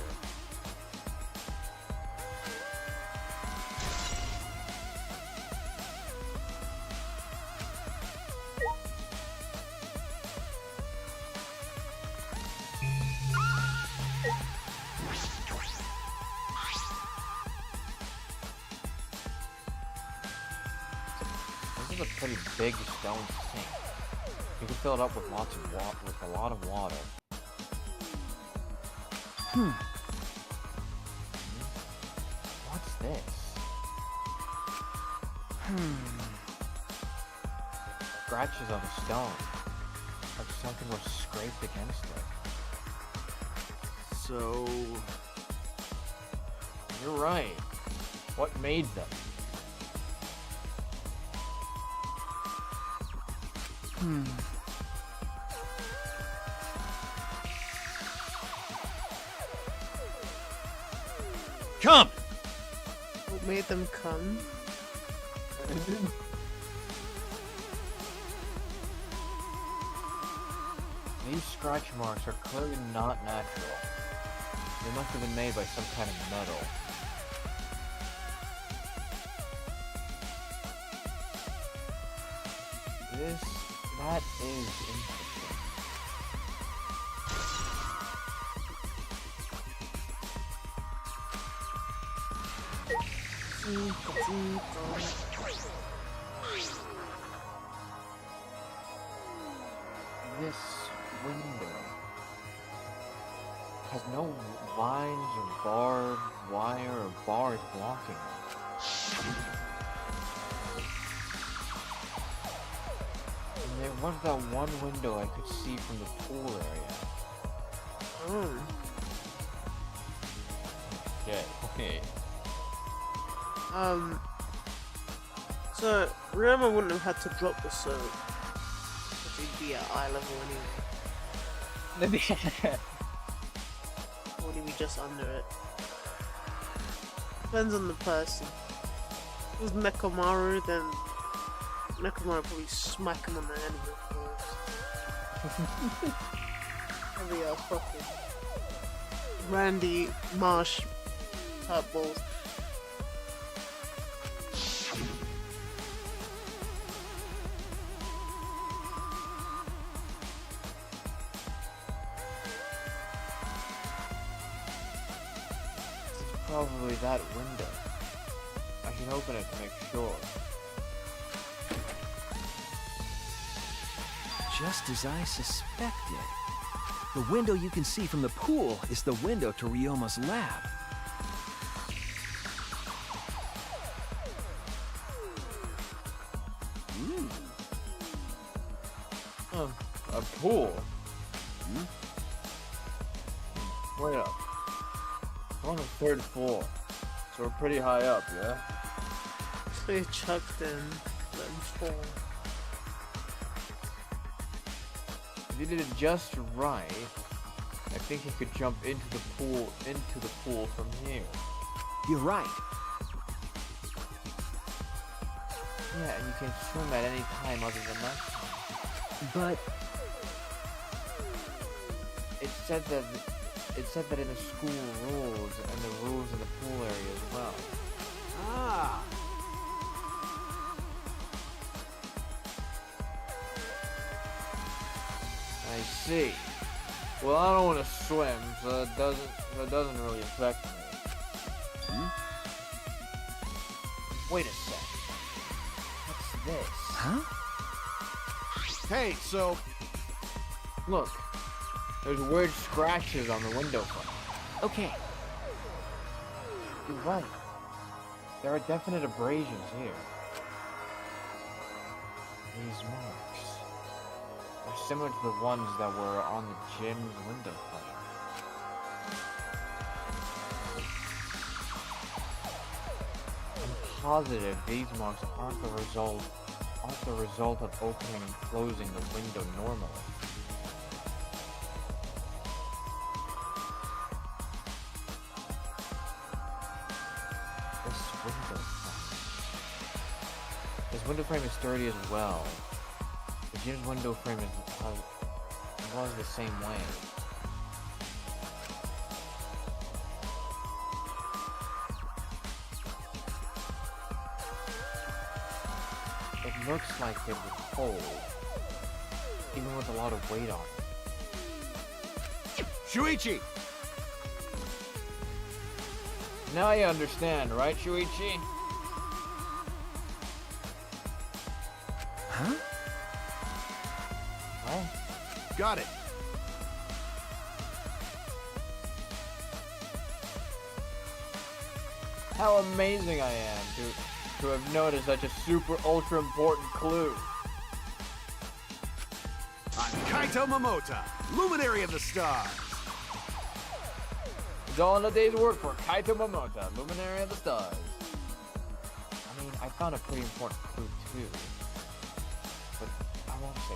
This is a pretty big stone sink. You can fill it up with lots of water, with a lot of water. What's this? Scratches on the stone. Like something was scraped against it. So... You're right. What made them? Come! What made them come? These scratch marks are clearly not natural. They must have been made by some kind of metal. That is interesting. This window has no vines or barbed wire or bars blocking it. And there was that one window I could see from the pool area. Okay. So Ryoma wouldn't have had to drop the soap, which would be at eye level anyway. Or would he be just under it? Depends on the person. If it was Nekomaru, then Nekomaru would probably smack him on the head with the Every else fucking Randy Marsh type balls. Probably that window. I can open it to make sure. Just as I suspected. The window you can see from the pool is the window to Ryoma's lab. A pool? Wait up. We're on the 3rd floor, so we're pretty high up, yeah? So he chucked in, let him fall. If you did it just right, I think he could jump into the pool from here. You're right. Yeah, and you can swim at any time other than that. But It said that in the school rules and the rules in the pool area as well. ah, I see. Well, I don't want to swim, so that doesn't really affect me. Wait a sec. What's this? huh? Hey, so... Look, there's weird scratches on the window frame. Okay. You're right. There are definite abrasions here. These marks are similar to the ones that were on the gym's window frame. I'm positive these marks aren't the result of opening and closing the window normally. This window frame is sturdy as well. The gym's window frame was the same way. It looks like it would hold, even with a lot of weight on it. Shuichi! Now you understand, right, Shuichi? Huh? Well, Got it. how amazing I am to have noticed such a super ultra important clue. I'm Kaito Momota, luminary of the stars. It's all in a day's work for Kaito Momota, luminary of the stars. I mean, I found a pretty important clue too, but I won't say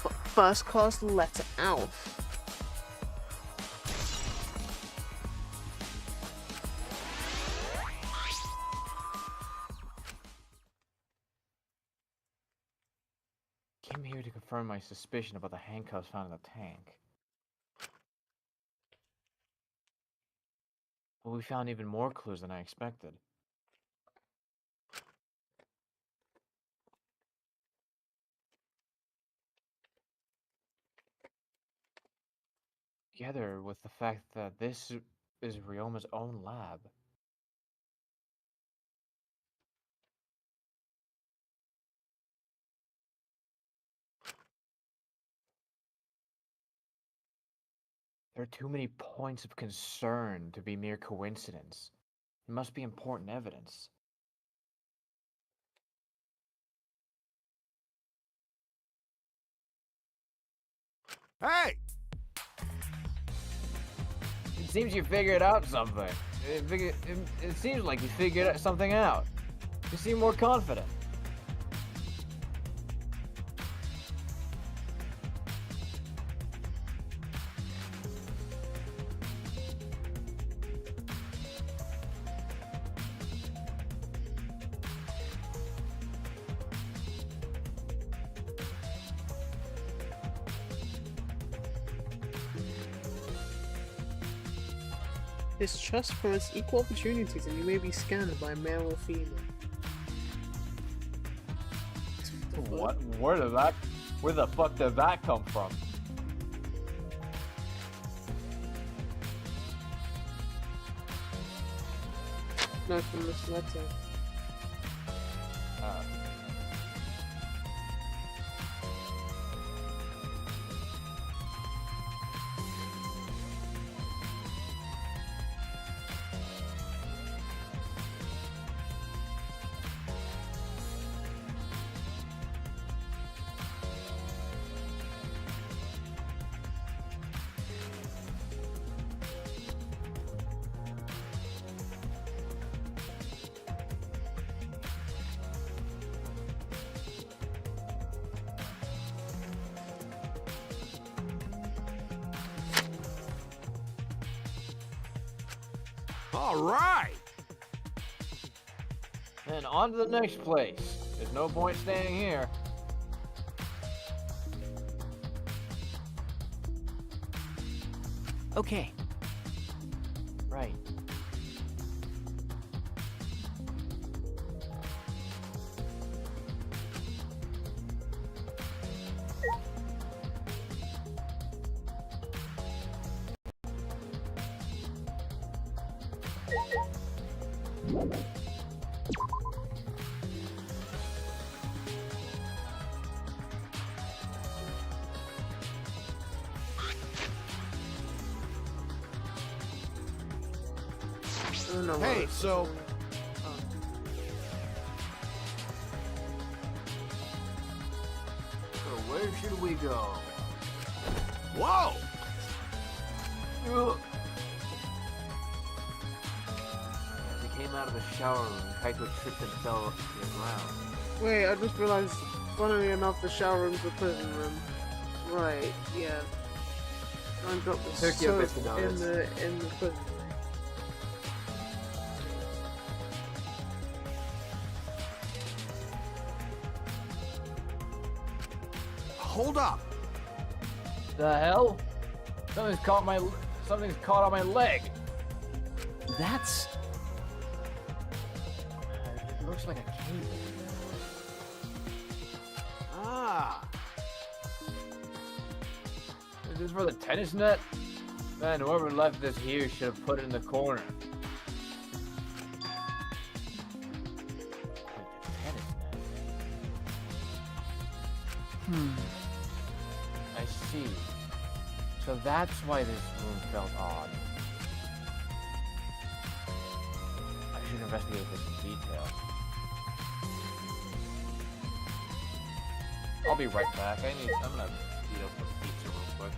that. First class letter Alf. Came here to confirm my suspicion about the handcuffs found in the tank. But we found even more clues than I expected. Together with the fact that this is Ryoma's own lab. There are too many points of concern to be mere coincidence. It must be important evidence. Hey! It seems you figured out something. It seems like you figured something out. You seem more confident. His trust promotes equal opportunities and you may be scanned by male or female. What? Where the fuck did that come from? No, from this letter. All right! And on to the next place. There's no point staying here. Okay. Right. I don't know what Hey, it's so- called. So where should we go? Whoa! As he came out of the shower room, Kaito tripped and fell to the ground. Wait, I just realized, funnily enough, the shower room's the prison room. Right, yeah. I dropped the Took you a bit soap to in notice. the prison room. Hold up! The hell? Something's caught on my leg. That's... It looks like a cable. Ah! Is this for the tennis net? Man, whoever left this here should have put it in the corner. Like the tennis net. I see. So that's why this room felt odd. should investigate this in detail. I'll be right back. I'm gonna eat up some pizza real quick.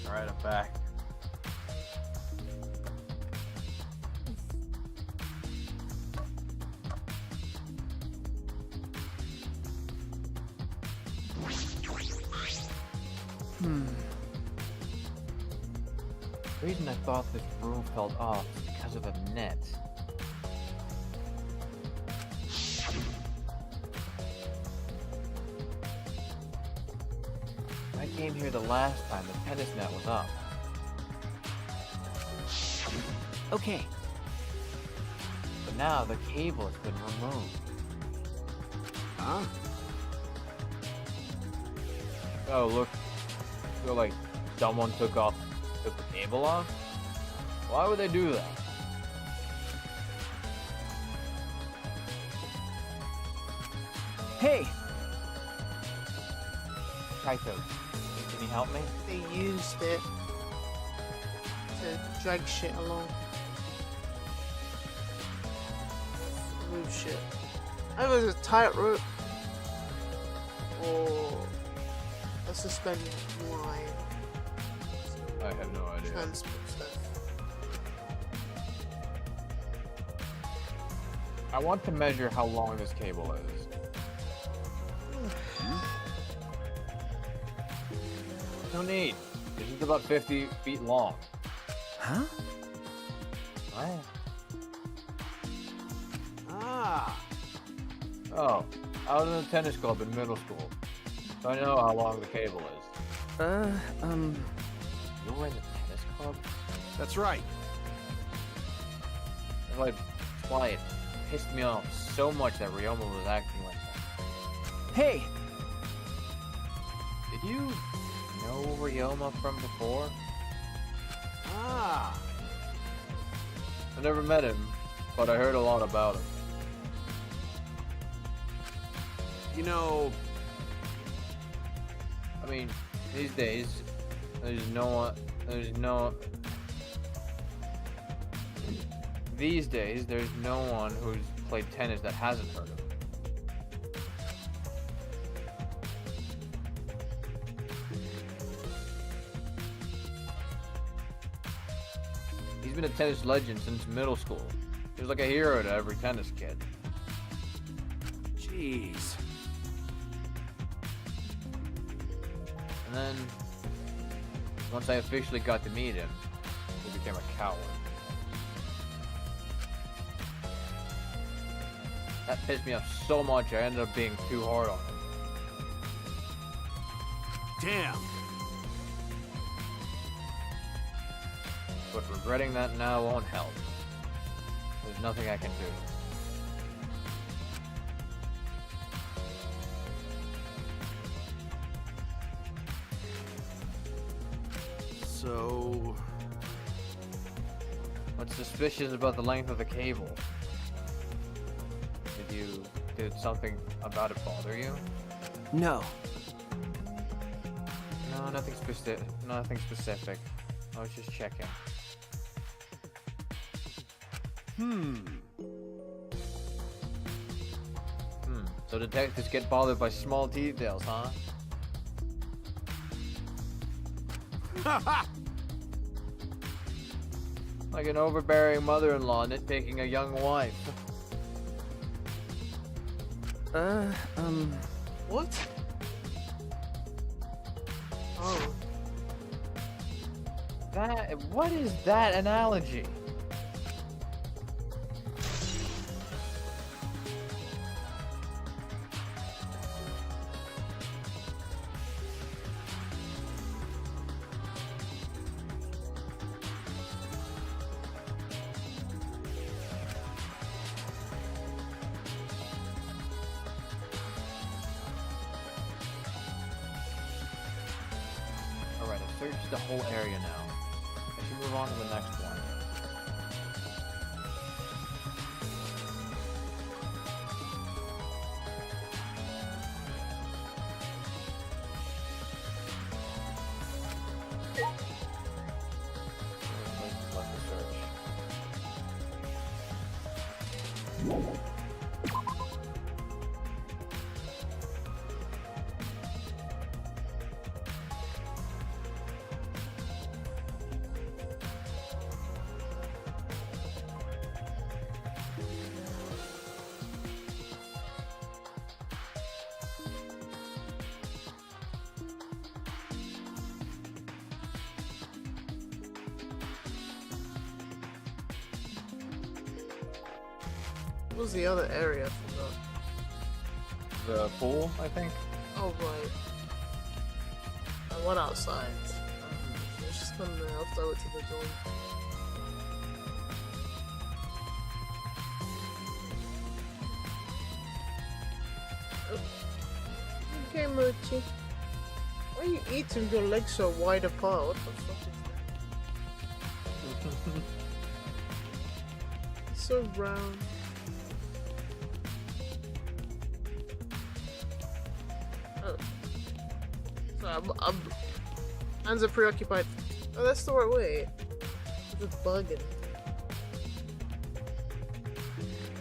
Alright, I'm back. The reason I thought this room felt off is because of the net. When I came here the last time, the tennis net was up. Okay. But now the cable has been removed. Huh? Oh, look. Feel like someone took the cable off? Why would they do that? Hey! Kaito, can you help me? They used it to drag shit along. Move shit. Either there's a tightrope or a suspended line. I have no idea. Transport stuff. I want to measure how long this cable is. No need. This is about 50 feet long. Huh? What? Ah! Oh, I was in a tennis club in middle school, so I know how long the cable is. You were in the tennis club? That's right. That's why it pissed me off so much that Ryoma was acting like that. Hey! Did you know Ryoma from before? Ah! I never met him, but I heard a lot about him. You know, I mean, these days, there's no one who's played tennis that hasn't heard of him. He's been a tennis legend since middle school. He was like a hero to every tennis kid. jeez. And then, once I officially got to meet him, he became a coward. That pissed me off so much I ended up being too hard on him. Damn. But regretting that now won't help. There's nothing I can do. So... suspicious about the length of the cable. Did something about it bother you? No. No, nothing specific. Nothing specific. I was just checking. So detectives get bothered by small details, huh? Like an overbearing mother-in-law nitpicking a young wife. What? Oh. What is that analogy? Alright, I've searched the whole area now. I should move on to the next one. Places left to search. What was the other area? I forgot. The pool, I think. Oh, right. I went outside. It's just coming after I went to the door. Okay, Mochi. Why are you eating with your legs so wide apart? What the fuck is that? It's so round. Oh. Sorry, I'm hands are preoccupied. Oh, that's the right way. It's bugging.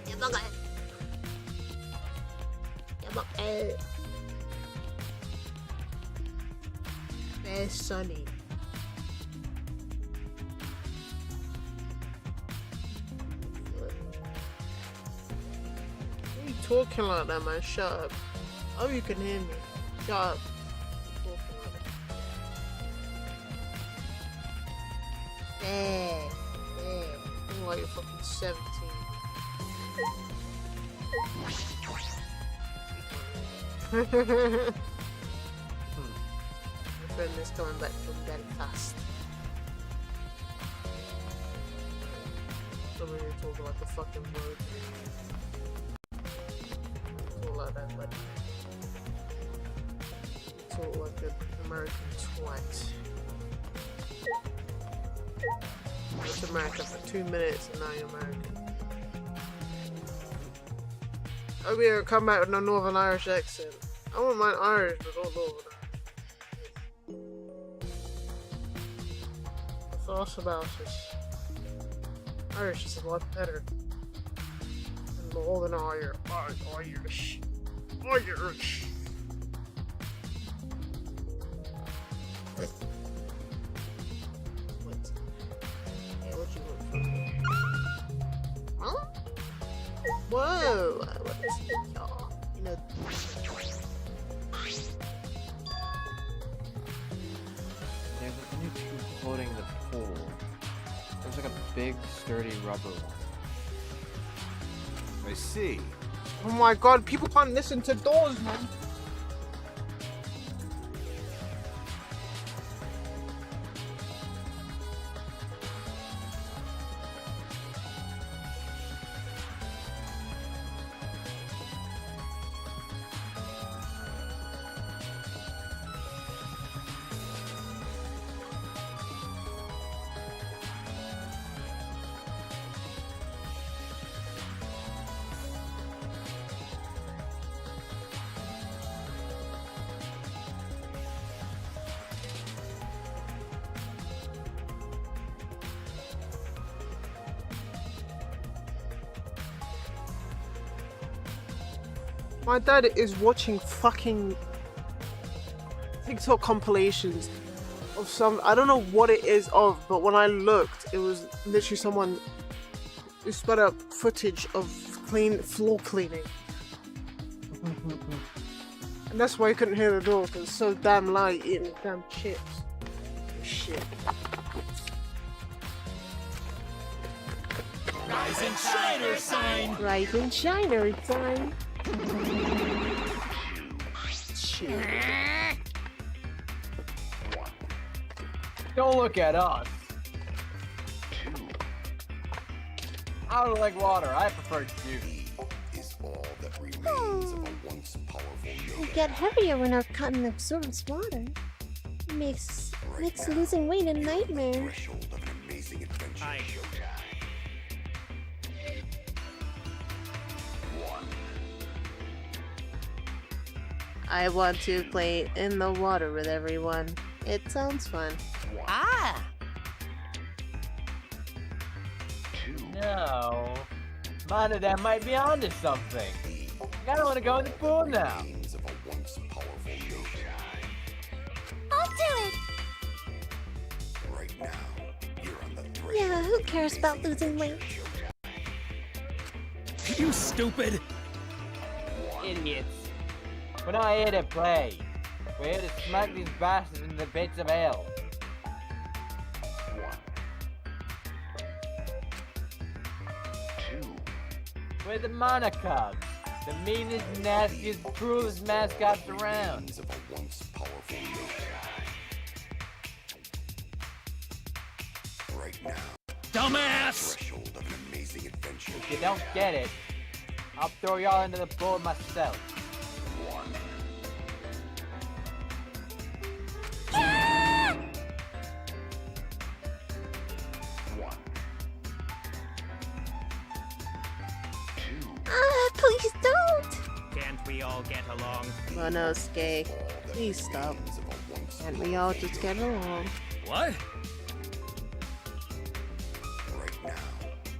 Yeah, bug it. Yeah, bug it. Very sunny. Why are you talking like that, man? Shut up. Oh, you can hear me. Shut up. You're talking like that. Yeah. You're like you're fucking 17. My friend is coming back from Belfast. Some of you talk like a fucking word. Talk like that, buddy. Talk like an American twat. That's America for 2 minutes and now you're American. I'll be able to come back with no Northern Irish accent. I won't mind Irish, but not Northern Irish. The thoughts about this. Irish is a lot better than Northern Irish. Irish. Irish. What? Hey, what you want from me? Huh? Whoa! What is it, y'all? You know. There's only two floating in the pool. There's like a big, sturdy rubber one. I see. Oh my god, people can't listen to doors, man. My dad is watching fucking TikTok compilations of some, I don't know what it is of, but when I looked, it was literally someone who sped up footage of floor cleaning. And that's why I couldn't hear the door, because it's so damn light eating damn chips. Shit. Rise and shiner sign. Rise and shiner sign. Shit. Don't look at us. I don't like water. I prefer juice. Is all that remains of a once powerful We get heavier when our cotton absorbs water. Makes losing weight a nightmare. threshold of an amazing adventure. I want to play in the water with everyone. It sounds fun. Ah! No. Mine of them might be onto something. I don't want to go in the pool now. Remains of a once powerful nature. I'll do it! Right now, you're on the threshold. Yeah, who cares about losing weight? You stupid! Idiots. We're not here to play. We're here to smack these bastards into bits of hell. We're the Monocubs, the meanest, nastiest, cruelest mascots around. Remains of a once powerful nature. Right now, Dumbass! threshold of an amazing adventure. If you don't get it, I'll throw y'all into the pool myself. Please don't! Can't we all get along? Monosuke, please stop. Can't we all just get along? What? Right now,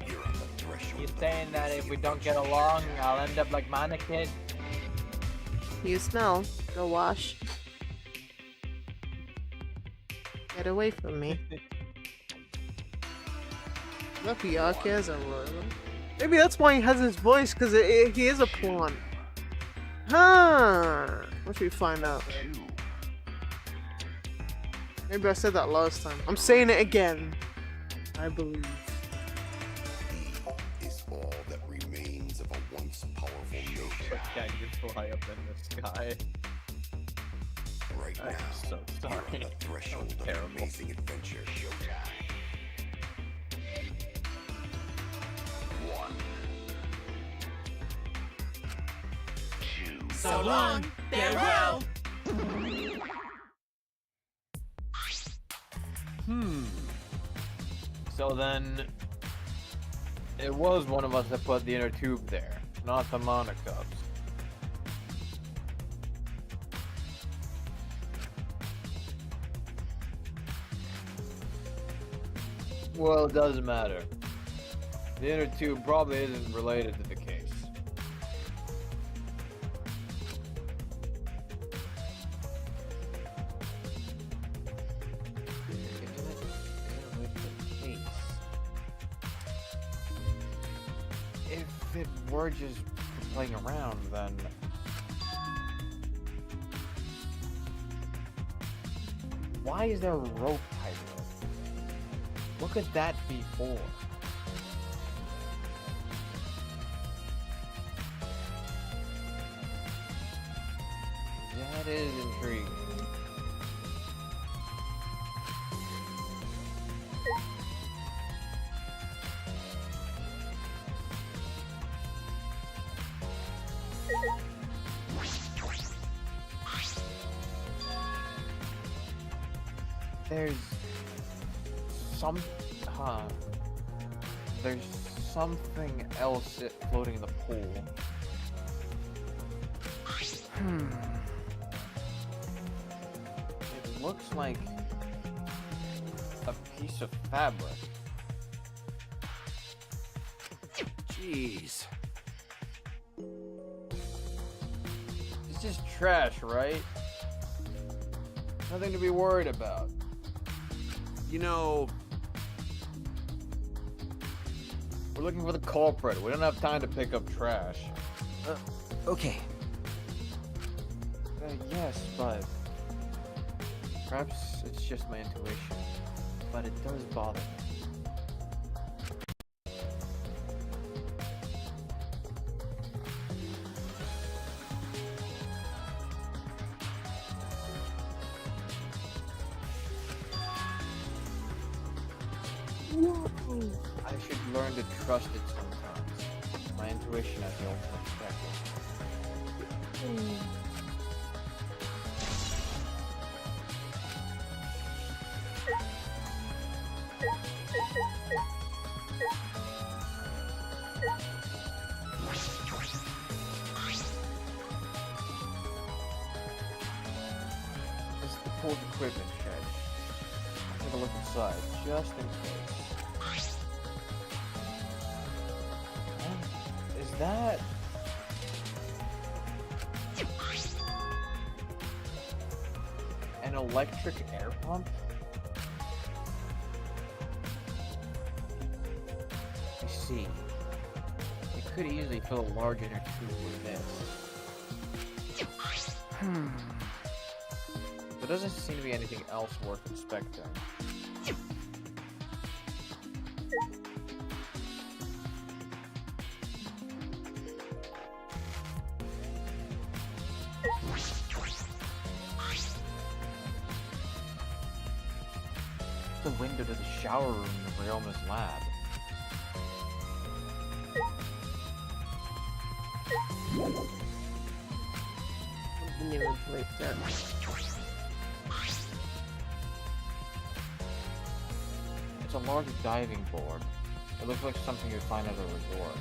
you're on the threshold. You saying that if we don't get along, I'll end up like Monokid? You smell. Go wash. Get away from me. Rapiake is a royal. Maybe that's why he has his voice, because he is a pawn. Huh. Once we find out. Maybe I said that last time. I'm saying it again. I believe. Is all that remains of a once powerful nature. Can you fly up in the sky? Right I'm now, so you're on sorry. the threshold of an Terrible. amazing adventure. So long, farewell! So then, it was one of us that put the inner tube there, not the Monocubs. Well, it doesn't matter. The inner tube probably isn't related to the case. If it were just playing around, then why is there a rope tied to it? What could that be for? That is intriguing. There's there's something else floating in the pool. It looks like a piece of fabric. Jeez. just trash, right? Nothing to be worried about. You know, we're looking for the culprit. We don't have time to pick up trash. Okay. Yes, but perhaps it's just my intuition, but it does bother me. I should learn to trust it sometimes. My intuition has the ultimate perspective. This is the pool equipment shed. I'll take a look inside, just in case. Is that... an electric air pump? I see. It could easily fill a large inner tube with this. There doesn't seem to be anything else worth inspecting. The window to the shower room in Ryoma's lab. Didn't even flip that. It's a large diving board. It looks like something you'd find at a resort.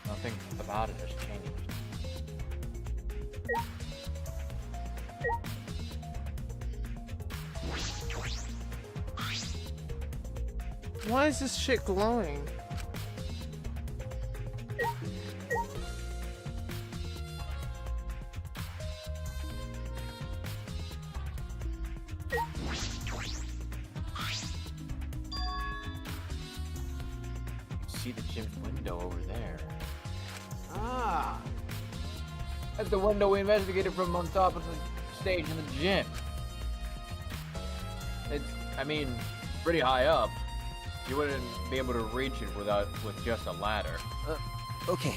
Nothing about it has changed. Why is this shit glowing? See the gym's window over there. Ah! That's the window we investigated from on top of the stage in the gym. It's, I mean, pretty high up. You wouldn't be able to reach it with just a ladder. Okay.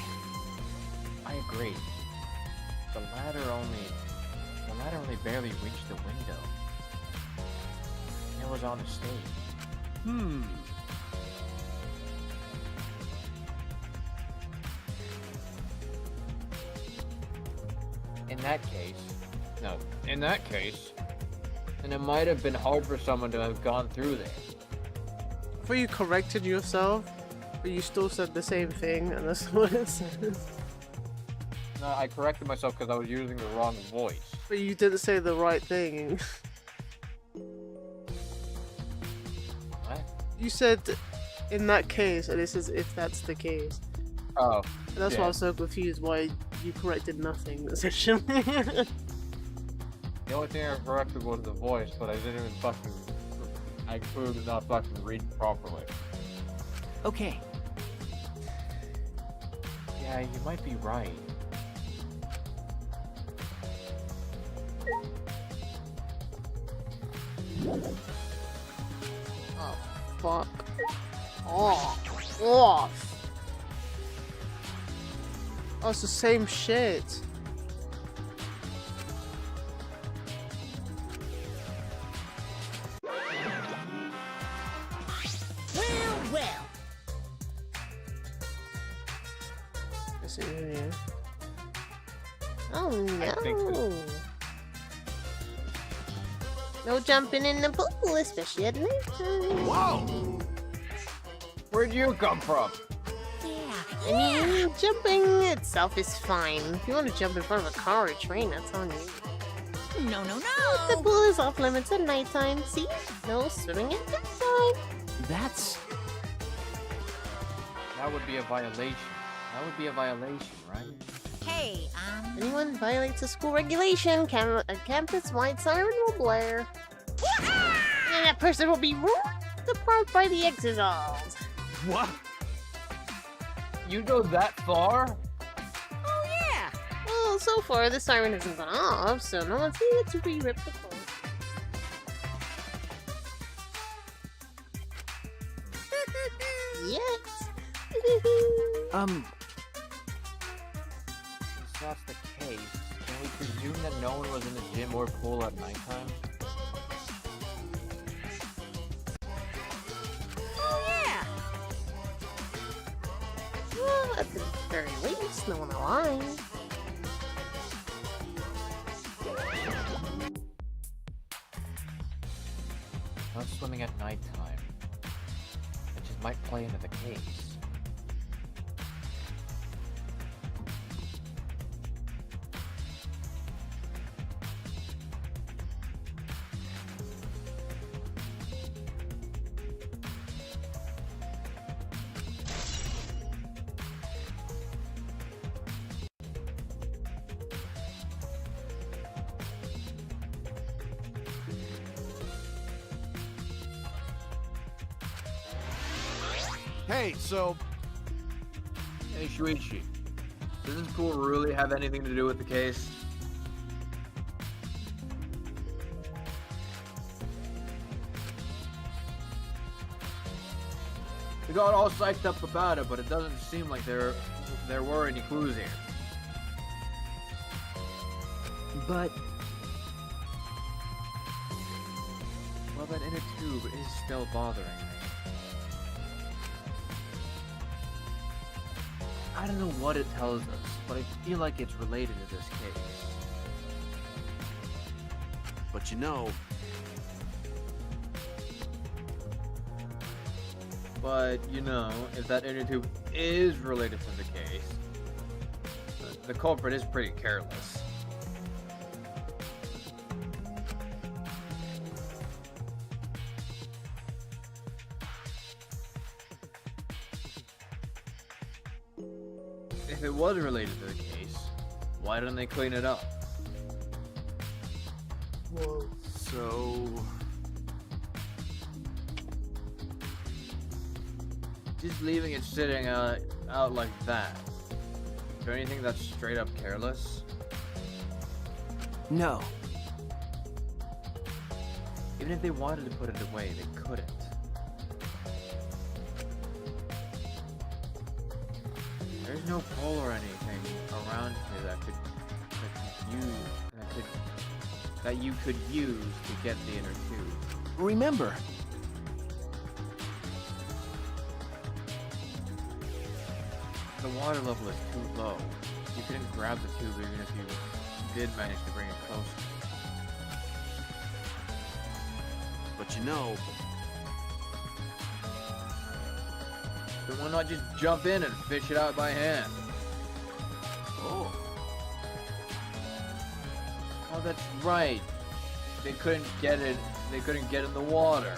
I agree. The ladder only barely reached the window. It was on the stage. In that case, then it might have been hard for someone to have gone through there. I thought you corrected yourself, but you still said the same thing, and that's what it says. No, I corrected myself because I was using the wrong voice. But you didn't say the right thing. What? You said, in that case, and it says if that's the case. Oh. And that's why I was so confused why you corrected nothing, essentially. The only thing I corrected was the voice, but I didn't even fucking... I clearly did not fucking read properly. Okay. Yeah, you might be right. Oh, fuck. Oh, off. Oh, it's the same shit. Well. Is it in here? Oh I think so. no. No jumping in the pool, especially at nighttime. Whoa! Where'd you come from? I mean, jumping itself is fine. If you want to jump in front of a car or train, that's on you. No. The pool is off limits at nighttime. See? No swimming at daytime. That's... That would be a violation. That would be a violation, right? Hey, Anyone violates a school regulation, a campus-wide siren will blare. And that person will be ruled to park by the exit halls. What? You go that far? oh yeah! Well, so far the siren hasn't gone off, so no one's needed to re-rip the phone. Yet. Since that's the case, can we presume that no one was in the gym or pool at nighttime? Oh yeah! Well, at the very least, no one alive. Not swimming at nighttime. It just might play into the case. Hey, so Hey Shuichi, does this pool really have anything to do with the case? We got all psyched up about it, but it doesn't seem like there were any clues here. But Well, that inner tube is still bothering me. I don't know what it tells us, but I feel like it's related to this case. but you know, But, you know, if that inner tube is related to the case, the culprit is pretty careless. If it was related to the case, why didn't they clean it up? Whoa. so Just leaving it sitting out like that. Is there anything that's straight up careless? no. Even if they wanted to put it away, they couldn't. There's no pole or anything around here that you could use to get the inner tube. Remember, The water level is too low. You couldn't grab the tube even if you did manage to bring it closer. but you know, So why not just jump in and fish it out by hand? oh, Oh, that's right. They couldn't get it. They couldn't get in the water.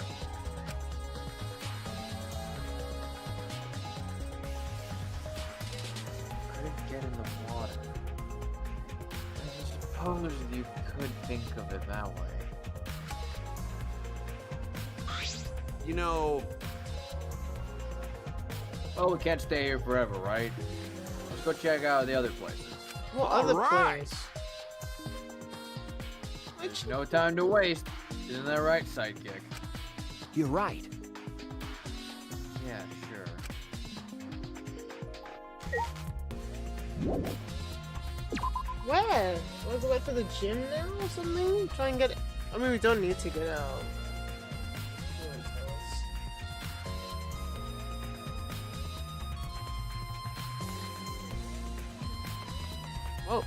Couldn't get in the water. I suppose you could think of it that way. you know, Oh, we can't stay here forever, right? Let's go check out the other places. What other Alright. place? Which No time to waste. Isn't that right, sidekick? you're right. Yeah, sure. where? Wanna go back to the gym now or something? Try and get it. I mean, we don't need to get out. No one tells. Oh.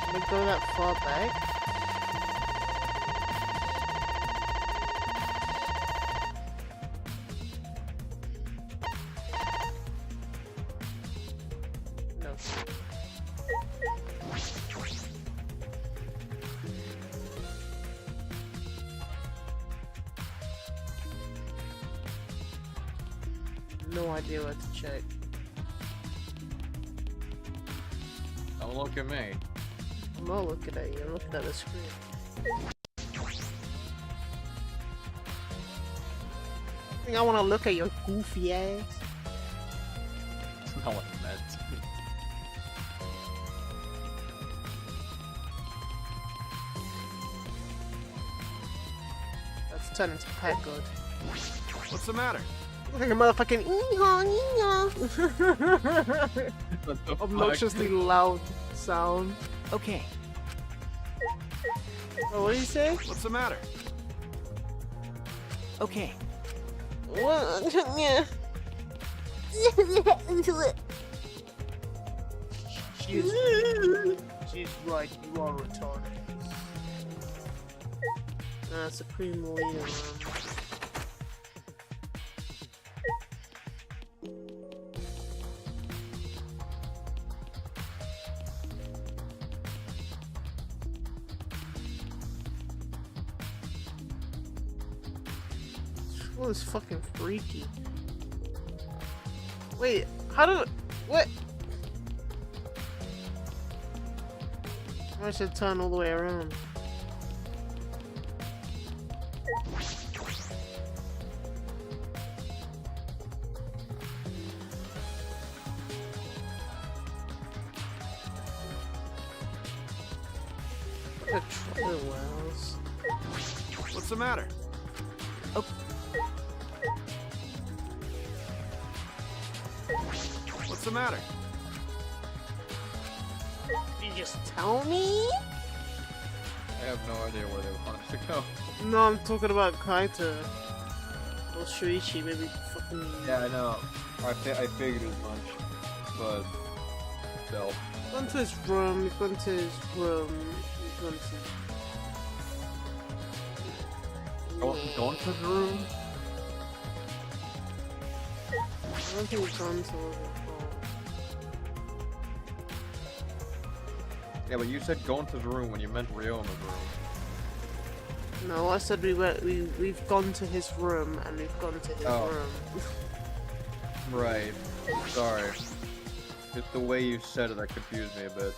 Would it go that far back? No. no idea where to check. Don't look at me. I'm not looking at you, I'm looking at the screen. I think I want to look at your goofy ass. That's not what I meant. Let's turn into pet good. What's the matter? Look like a motherfucking What the obnoxiously loud sound. Okay. Oh, what do you say? What's the matter? Okay. What? Yeah. She's right, you are retarded. Supreme Leader. Oh, it's fucking freaky. Wait, how did what? I should turn all the way around. The trial wells. What's the matter? Oh. What's the matter? You just tell me? I have no idea where they want us to go. No, I'm talking about Kaito. Or Shuichi, maybe fucking. Yeah, I know. I figured as much, but still. He's gone to his room, he's gone to his room, he's gone to. Gonta's room? I don't think he's gone to his Yeah, but you said Gonta's room when you meant Ryoma's room. No, I said we've gone to his room and we've gone to his room. Right. Sorry. Just the way you said it, that confused me a bit.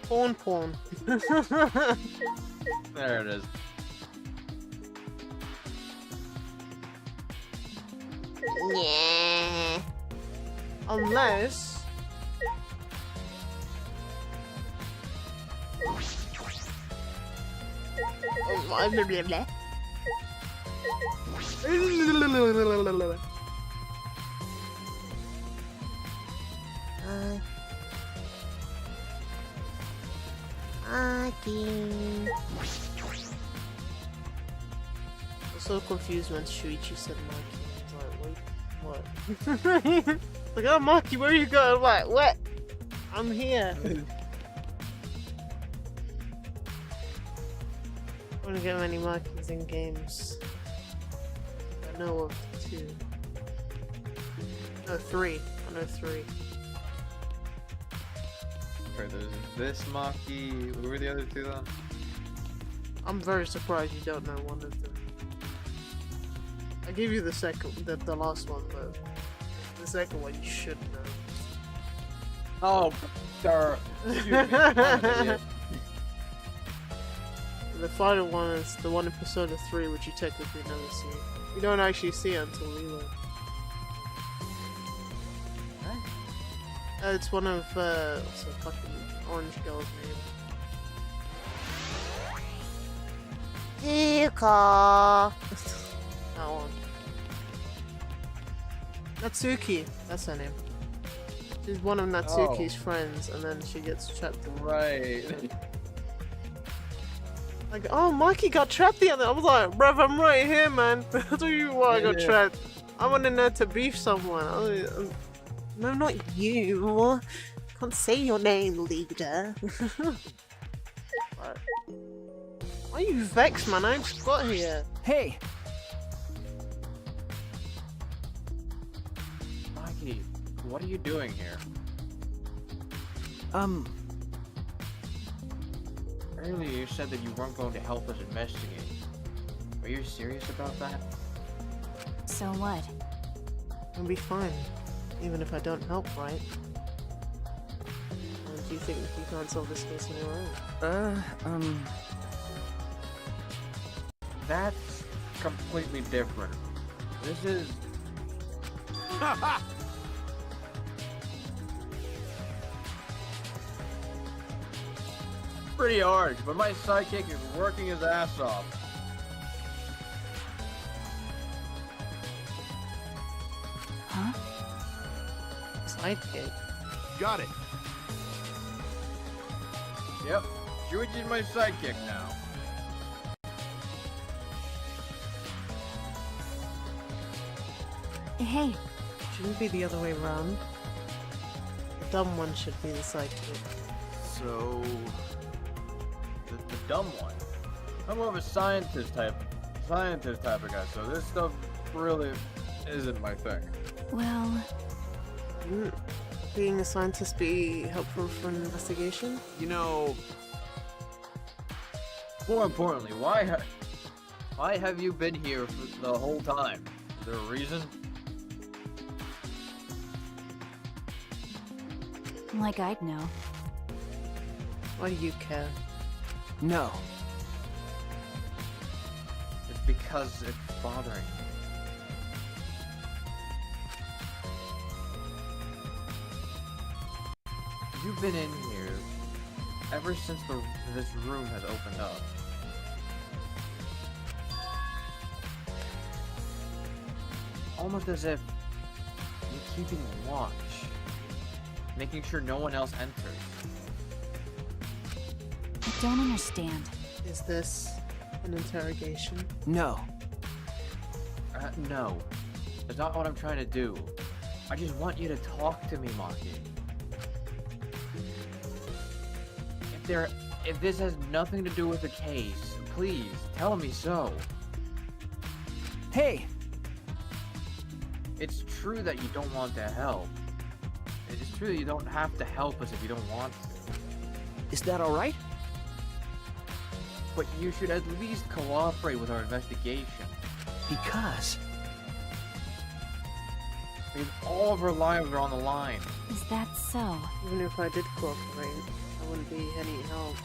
Porn. There it is. Yeah. Unless. I'm so confused when Shuichi said Maki. I was like, wait, what? Like, oh Maki, where you going? I'm like, what? I'm here. I don't get many Makis in games. I know of 2. No, 3. I know 3. Okay, there's this Maki. Who were the other 2 then? I'm very surprised you don't know one of them. I gave you the second, the last one, but the second one you should know. Oh, sir. Excuse me. I'm an idiot. The final one is the one in Persona 3, which you technically never see. You don't actually see it until Reload. It's one of, what's the fucking orange girl's name? Hika! That one. Natsuki, that's her name. She's one of Natsuki's friends, and then she gets trapped in. Right. Like, oh, Mikey got trapped the other. I was like, bruv, I'm right here, man. I thought you why I got trapped. I went in there to beef someone. No, not you. Can't say your name, leader. Why are you vexed, man? I just got here. Hey! Mikey, what are you doing here? Earlier you said that you weren't going to help us investigate. Are you serious about that? So what? I'll be fine, even if I don't help, right? Or do you think you can't solve this case on your own? That's completely different. This is... pretty harsh, but my sidekick is working his ass off. Huh? Sidekick? Got it. Yep, Shuichi's my sidekick now. Hey, Shouldn't be the other way around. The dumb one should be the sidekick. So... The dumb one. I'm more of a scientist type of guy, so this stuff really isn't my thing. well, Wouldn't being a scientist be helpful for an investigation? You know... More importantly, why have you been here for the whole time? Is there a reason? like I'd know. Why do you care? No. It's because it's bothering me. You've been in here ever since this room has opened up. Almost as if you're keeping watch, making sure no one else enters. I don't understand. Is this an interrogation? No. No. That's not what I'm trying to do. I just want you to talk to me, Maki. If this has nothing to do with the case, please tell me so. Hey! It's true that you don't want to help. It's true that you don't have to help us if you don't want to. Is that alright? But you should at least cooperate with our investigation. Because... all of our lives are on the line. Is that so? Even if I did cooperate, I wouldn't be any help.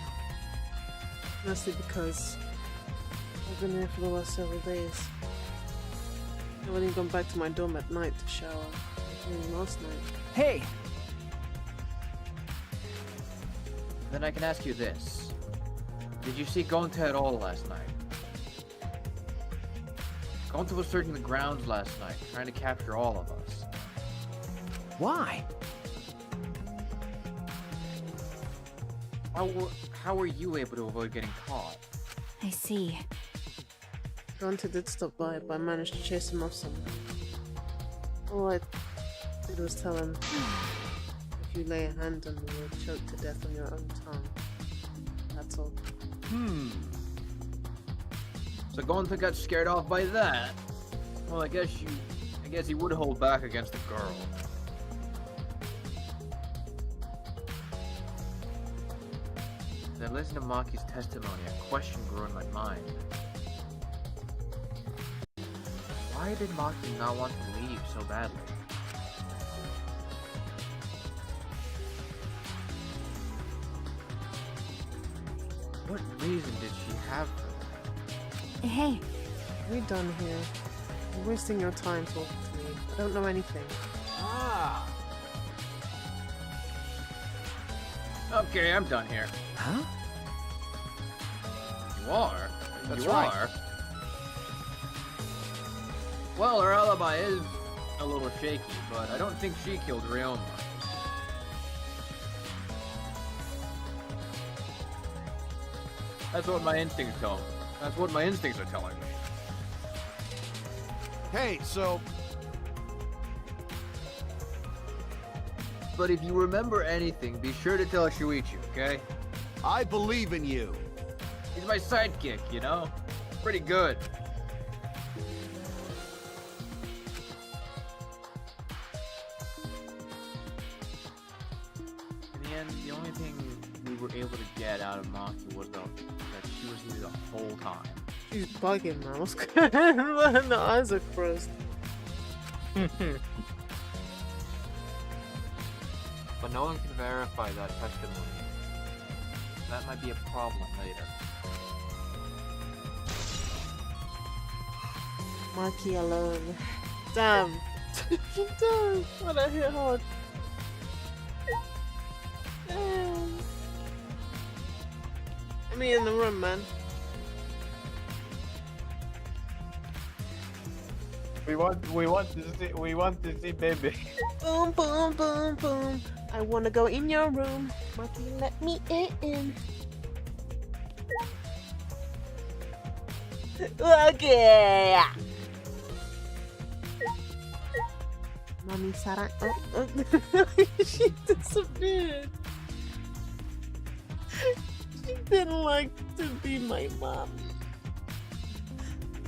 Mostly because I've been here for the last several days. I've only gone back to my dorm at night to shower. Even last night. Hey! Then I can ask you this. Did you see Gonta at all last night? Gonta was searching the grounds last night, trying to capture all of us. Why? How were you able to avoid getting caught? I see. Gonta did stop by, but I managed to chase him off somehow. All I did was tell him, if you lay a hand on me, you'll choke to death on your own tongue. That's all. So Gonta got scared off by that? Well, I guess he would hold back against the girl. As I listened to Maki's testimony, a question grew in my mind. Why did Maki not want to leave so badly? What reason did she have for that? Hey, Are we done here? You're wasting your time talking to me. I don't know anything. Ah! Okay, I'm done here. Huh? You are? That's you right. are? Well, her alibi is a little shaky, but I don't think she killed Ryoma. That's what my instincts tell me. That's what my instincts are telling me. Hey, so... But if you remember anything, be sure to tell Shuichi, okay? I believe in you. He's my sidekick, you know? Pretty good. In the end, the only thing we were able to get out of Maki was that she was here the whole time. She's bugging, man. What's going on? The eyes are crossed. But no one can verify that testimony. That might be a problem later. Marky alone. Damn. Damn. What I hit hard. Damn. Let me in the room, man. We want to see baby. Boom, boom, boom, boom. I wanna go in your room. Marky, let me in. Okay. Mommy Sarah. Oh. She disappeared. She didn't like to be my mom.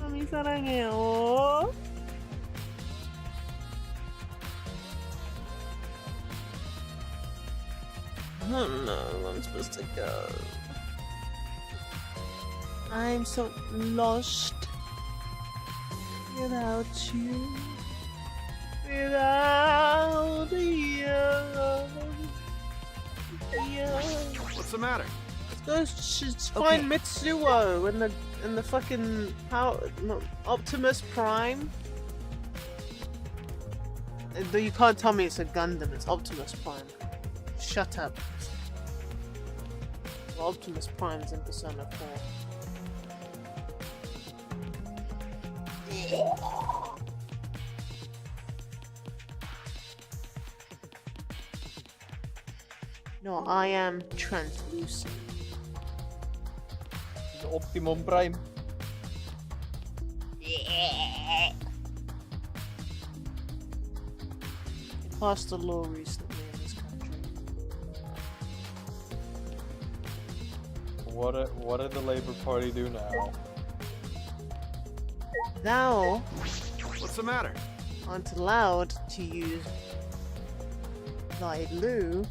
Mommy Sarah. Oh. I don't know where I'm supposed to go. I'm so lost without you. Without you. What's the matter? Let's go find Mitsuo in the fucking Optimus Prime. Though you can't tell me it's a Gundam, it's Optimus Prime. Shut up. Well, Optimus Prime's in Persona 4. No, I am translucent. The Optimum Prime. Yeah. Passed a law recently in this country. What did the Labour Party do now? Thou What's the matter? aren't allowed to use thy loo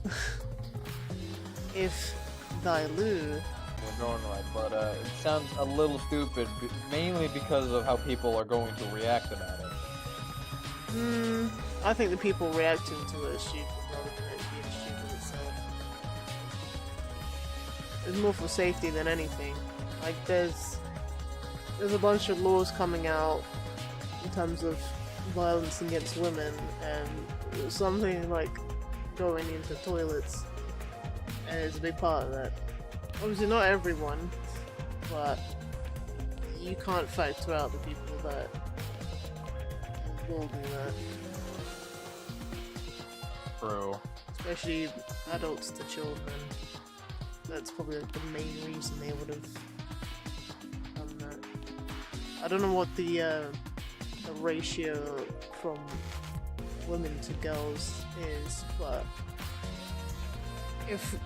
if thy loo. We're going right, but it sounds a little stupid, mainly because of how people are going to react about it. I think the people reacting to it are stupid rather than it being stupid itself. It's more for safety than anything. Like there's a bunch of laws coming out in terms of violence against women, and something like going into toilets is a big part of that. Obviously not everyone, but you can't factor out the people that will do that. True. Especially adults to children. That's probably like the main reason they would have done that. I don't know what the ratio from women to girls is, but if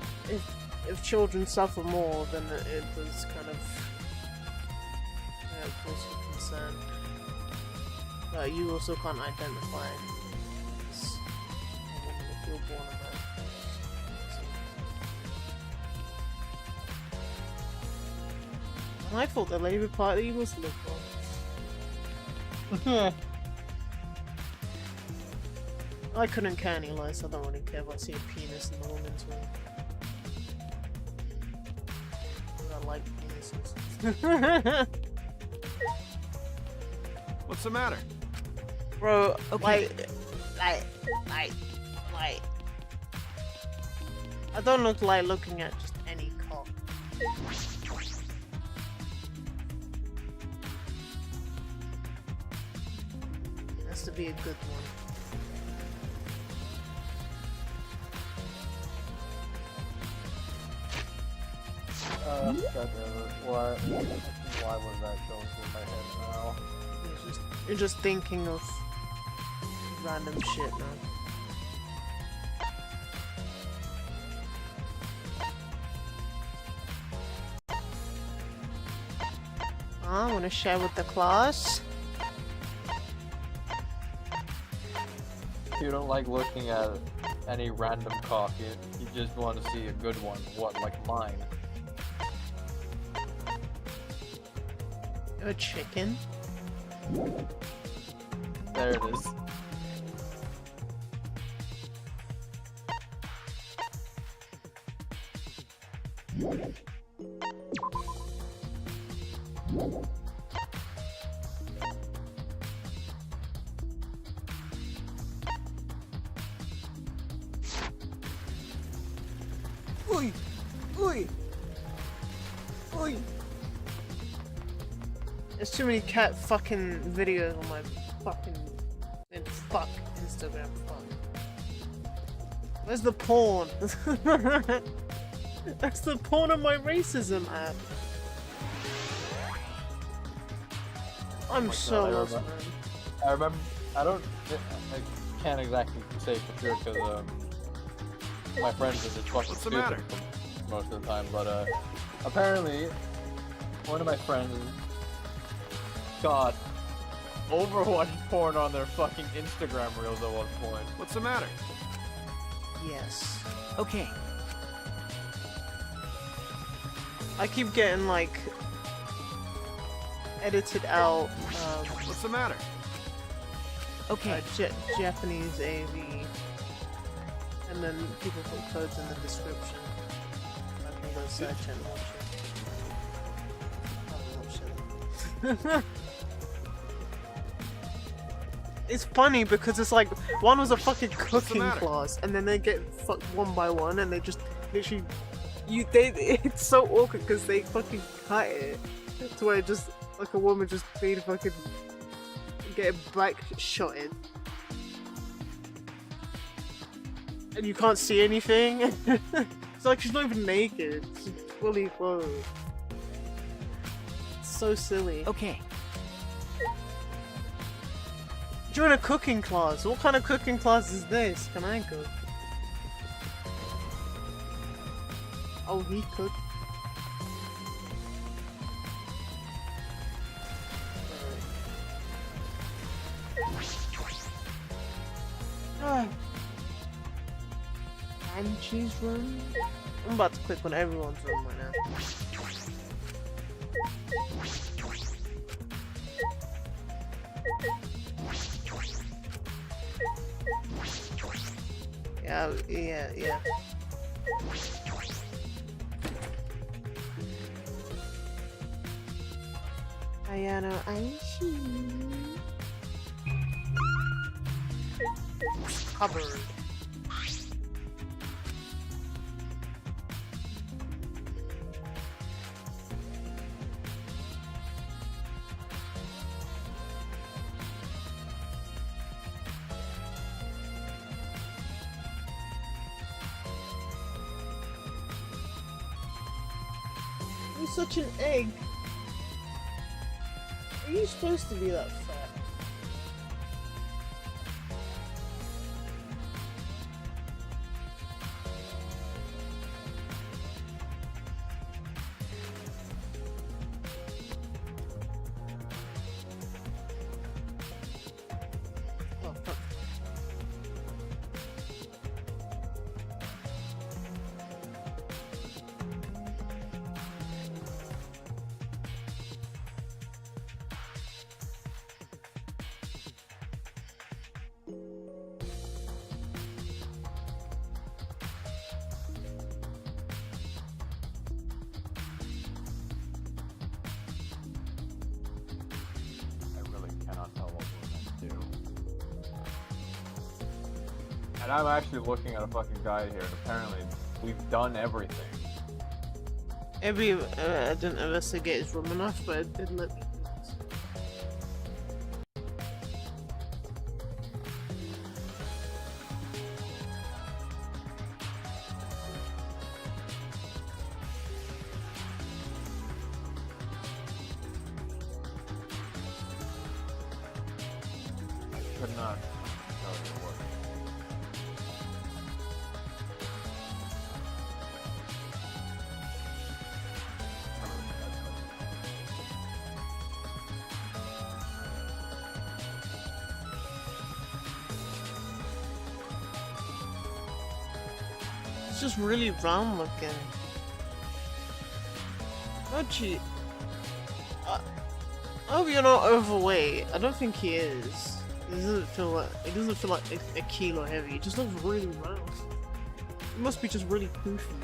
children suffer more, then it does kind of cause for concern. But you also can't identify as a woman if you're born a man. So. I thought the Labour Party was liberal. I couldn't care any less. I don't really care if I see a penis in the woman's room. I like penises. What's the matter? Bro, Okay. like, I don't look like looking at just any cock. It has to be a good one. God damn it. Why was that going through my head now? You're just thinking of random shit now. I want to share with the class. You don't like looking at any random cock, you just want to see a good one. What, like mine? You're a chicken. There it is. Oi! Oi! Oi! There's too many cat fucking videos on my fucking fuck Instagram. Fuck. Where's the porn? That's the porn of my racism app. I'm my so God, lost, man. I remember. I can't exactly say for sure because my friends are just fucking What's the stupid matter? most of the time. But apparently, one of my friends got Overwatch porn on their fucking Instagram reels at one point. What's the matter? Yes. Okay. I keep getting like edited out What's the matter? Okay. Japanese AV, and then people put codes in the description. I can go search and watch it. It's funny because it's like one was a fucking cooking matter? class, and then they get fucked one by one, and they just literally it's so awkward because they fucking cut it to where just like a woman just being fucking get a back shot in, and you can't see anything. It's like she's not even naked; she's fully clothed. It's so silly. Okay. Join a cooking class. What kind of cooking class is this? Can I cook? Oh, he cooked. And cheese room? I'm about to click on everyone's room right now. Yeah. Ayano Aishi. Cupboard. You're such an egg. Are you supposed to be that fat? Oh, fuck. I really cannot tell what we're meant to do. And I'm actually looking at a fucking guide here, and apparently we've done everything. I didn't investigate his room enough, but it did let me. I could not tell you what. It's just really round looking. Oh gee. I hope you're not overweight. I don't think he is. He doesn't feel like a kilo heavy. He just looks really round. He must be just really poofy.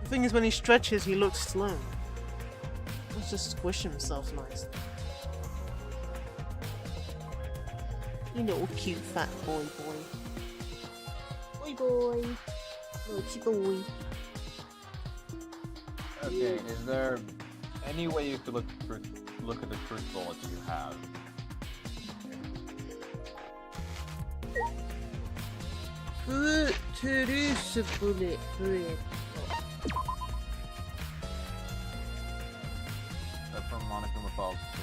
The thing is, when he stretches, he looks slim. Let's just squish himself nicely. You little cute fat boy. Boy. Little boy. Okay, is there any way you could look at the truth bullets you have? Truth bullet. That's from Monica McFall's too.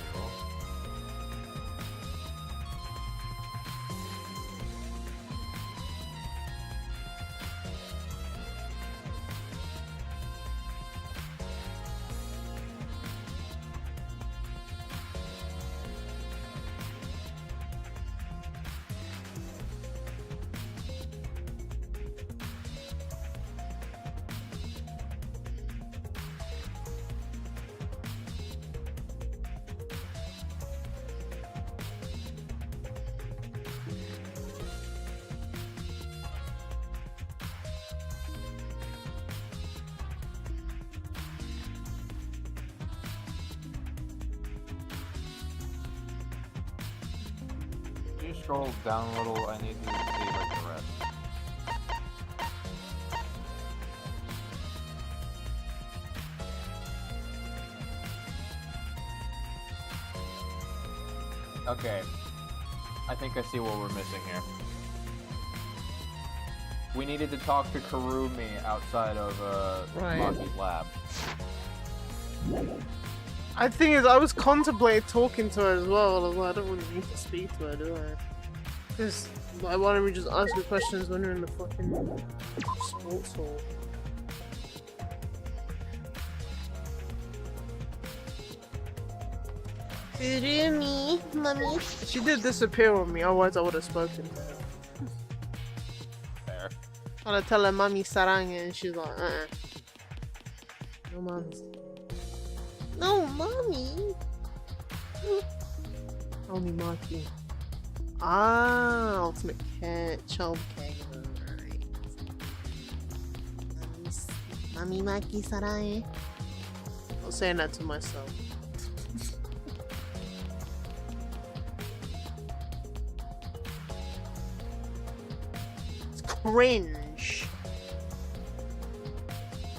Can you scroll down a little? I need to see like the rest. Okay. I think I see what we're missing here. We needed to talk to Kurumi outside of Maki's lab. I think is I was contemplating talking to her as well. I was like, I don't really need to speak to her, do I? Because like, why don't we just ask her questions when we're in the fucking sports hall? Kurumi, mommy. She did disappear on me, otherwise I would have spoken to her. Fair. Trying to tell her mommy sarang and she's like, No mom's. No, mommy. Only Maki. Ah, ultimate child caregiver, right. Mommy Maki Sarae. I was saying that to myself. It's cringe.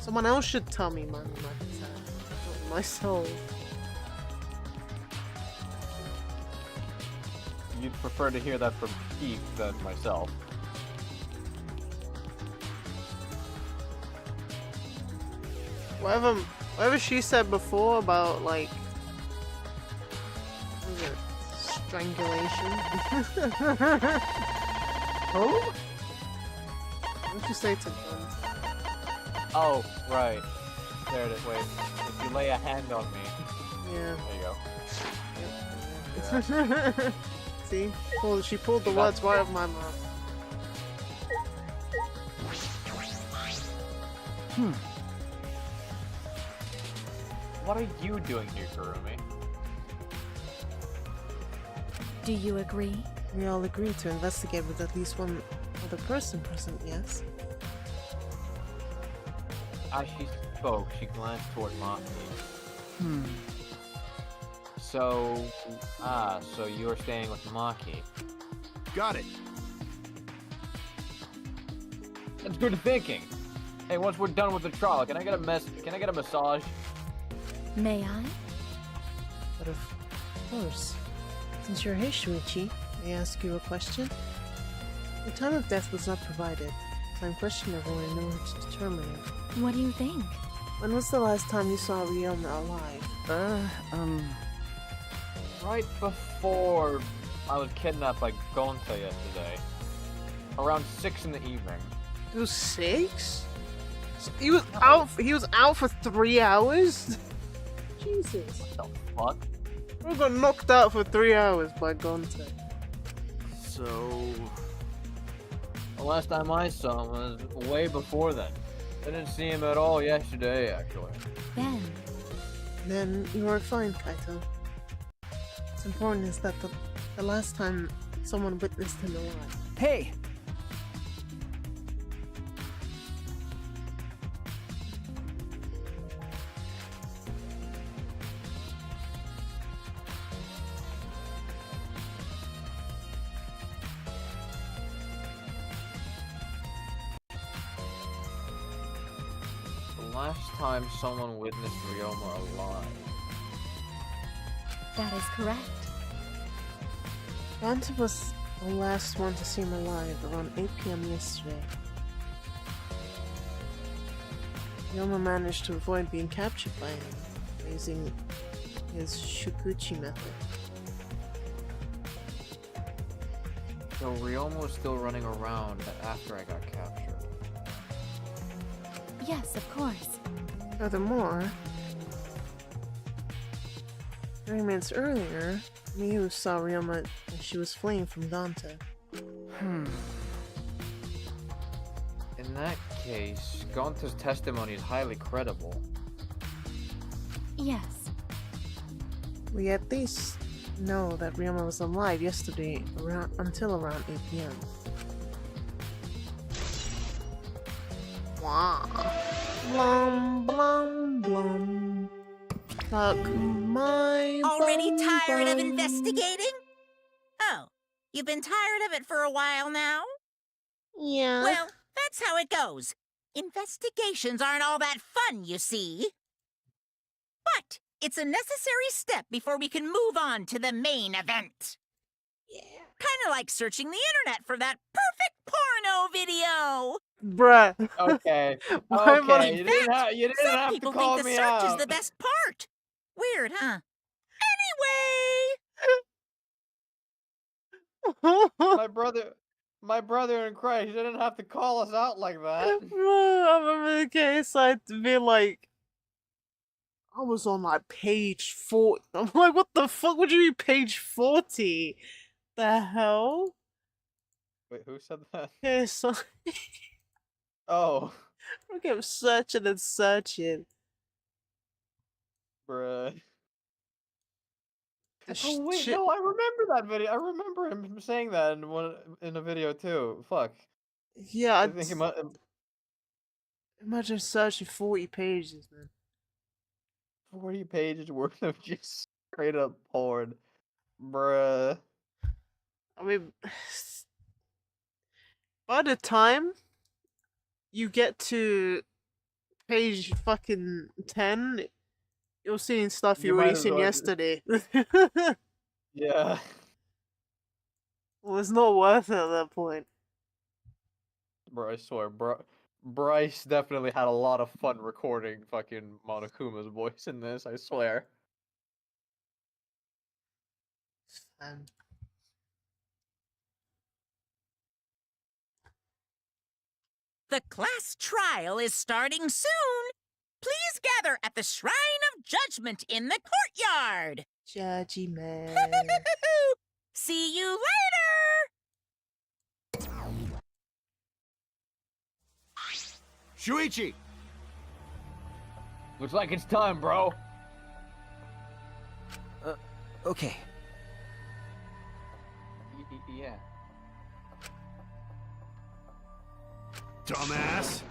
Someone else should tell me Mommy Maki Sarae, not myself. You'd prefer to hear that from Keith than myself. Whatever she said before about like, what was it, strangulation? Who? What did you say to Gonta? Oh, right. There it is. Wait. If you lay a hand on me. Yeah. There you go. See? She pulled the words right out of my mouth. What are you doing here, Kurumi? Do you agree? We all agree to investigate with at least one other person present, yes? As she spoke, she glanced toward Maki. So you're staying with Maki. Got it. That's good thinking. Hey, once we're done with the trial, can I get a massage? May I? But of course. Since you're here, Shuichi, may I ask you a question? The time of death was not provided, so I'm questionable in order to determine it. What do you think? When was the last time you saw Ryoma alive? Right before I was kidnapped by Gonta yesterday. Around 6 in the evening. It was 6? He was out for 3 hours? Jesus. What the fuck? We got knocked out for 3 hours by Gonta. So... The last time I saw him was way before then. I didn't see him at all yesterday, actually. Then you are fine, Kaito. What's important is that the last time someone witnessed him alive. Hey! last time someone witnessed Ryoma alive? That is correct. Gonta was the last one to see him alive around 8 p.m. yesterday. Ryoma managed to avoid being captured by him using his Shukuchi method. So Ryoma was still running around after I got captured. Yes, of course. Furthermore, 30 minutes earlier, Miyu saw Ryoma as she was fleeing from Gonta. In that case, Gonta's testimony is highly credible. Yes. We at least know that Ryoma was alive yesterday until around 8 p.m. Wow. Blum, blum, blum. Fuck my Already bum, tired of bum. investigating? Oh, you've been tired of it for a while now? Yeah. Well, that's how it goes. Investigations aren't all that fun, you see. But it's a necessary step before we can move on to the main event. Yeah. Kind of like searching the internet for that perfect porno video. Bruh. Okay. Why am I- Okay. You didn't Some have to people call think the me search is out. the best part. Weird, huh? Anyway, My brother in Christ, you didn't have to call us out like that. Bruh, I remember the case I had to be like, I was on like page 40. I'm like, what the fuck would you be page 40? The hell? Wait, who said that? Okay, so Oh, I kept searching and searching. bruh. The Oh wait, shit- no, I remember that video. I remember him saying that in a video too. Fuck. Yeah, I think he might. imagine searching 40 pages, man. 40 pages worth of just straight up porn, bruh. I mean, by the time you get to page fucking 10, you're seeing stuff You you might were as seeing well- yesterday. Yeah. Well, it's not worth it at that point. Bro, I swear, Bryce definitely had a lot of fun recording fucking Monokuma's voice in this, I swear. Um, the class trial is starting soon. Please gather at the Shrine of Judgment in the courtyard. Judgy man. See you later! Shuichi! Looks like it's time, bro. Okay. Yeah. Dumbass!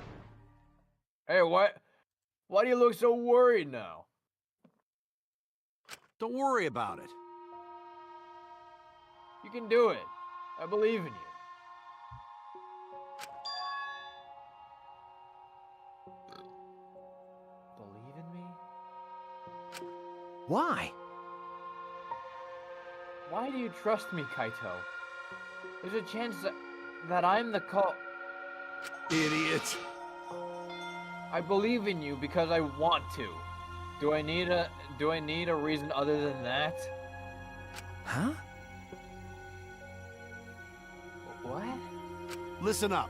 Hey, what? Why do you look so worried now? Don't worry about it. You can do it. I believe in you. Believe in me? Why? Why do you trust me, Kaito? There's a chance that I'm the Idiot. I believe in you because I want to. Do I need a reason other than that? Huh? What? Listen up.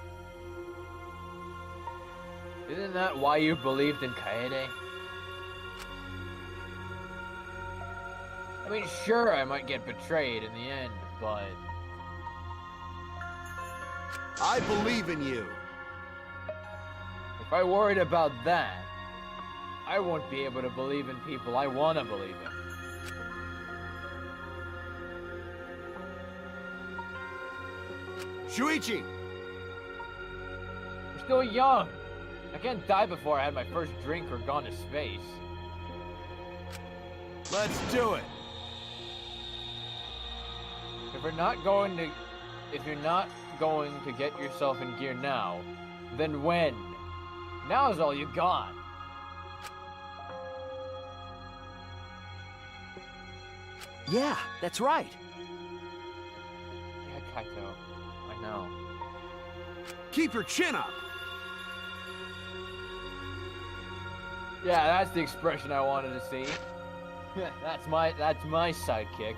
Isn't that why you believed in Kaede? I mean, sure, I might get betrayed in the end, but I believe in you. if I worried about that, I won't be able to believe in people I want to believe in. Shuichi! I'm still young. I can't die before I had my first drink or gone to space. Let's do it. If you're not going to get yourself in gear now, then when? Now is all you got. Yeah, that's right. Yeah, Kaito. I know. Keep your chin up. Yeah, that's the expression I wanted to see. that's my sidekick.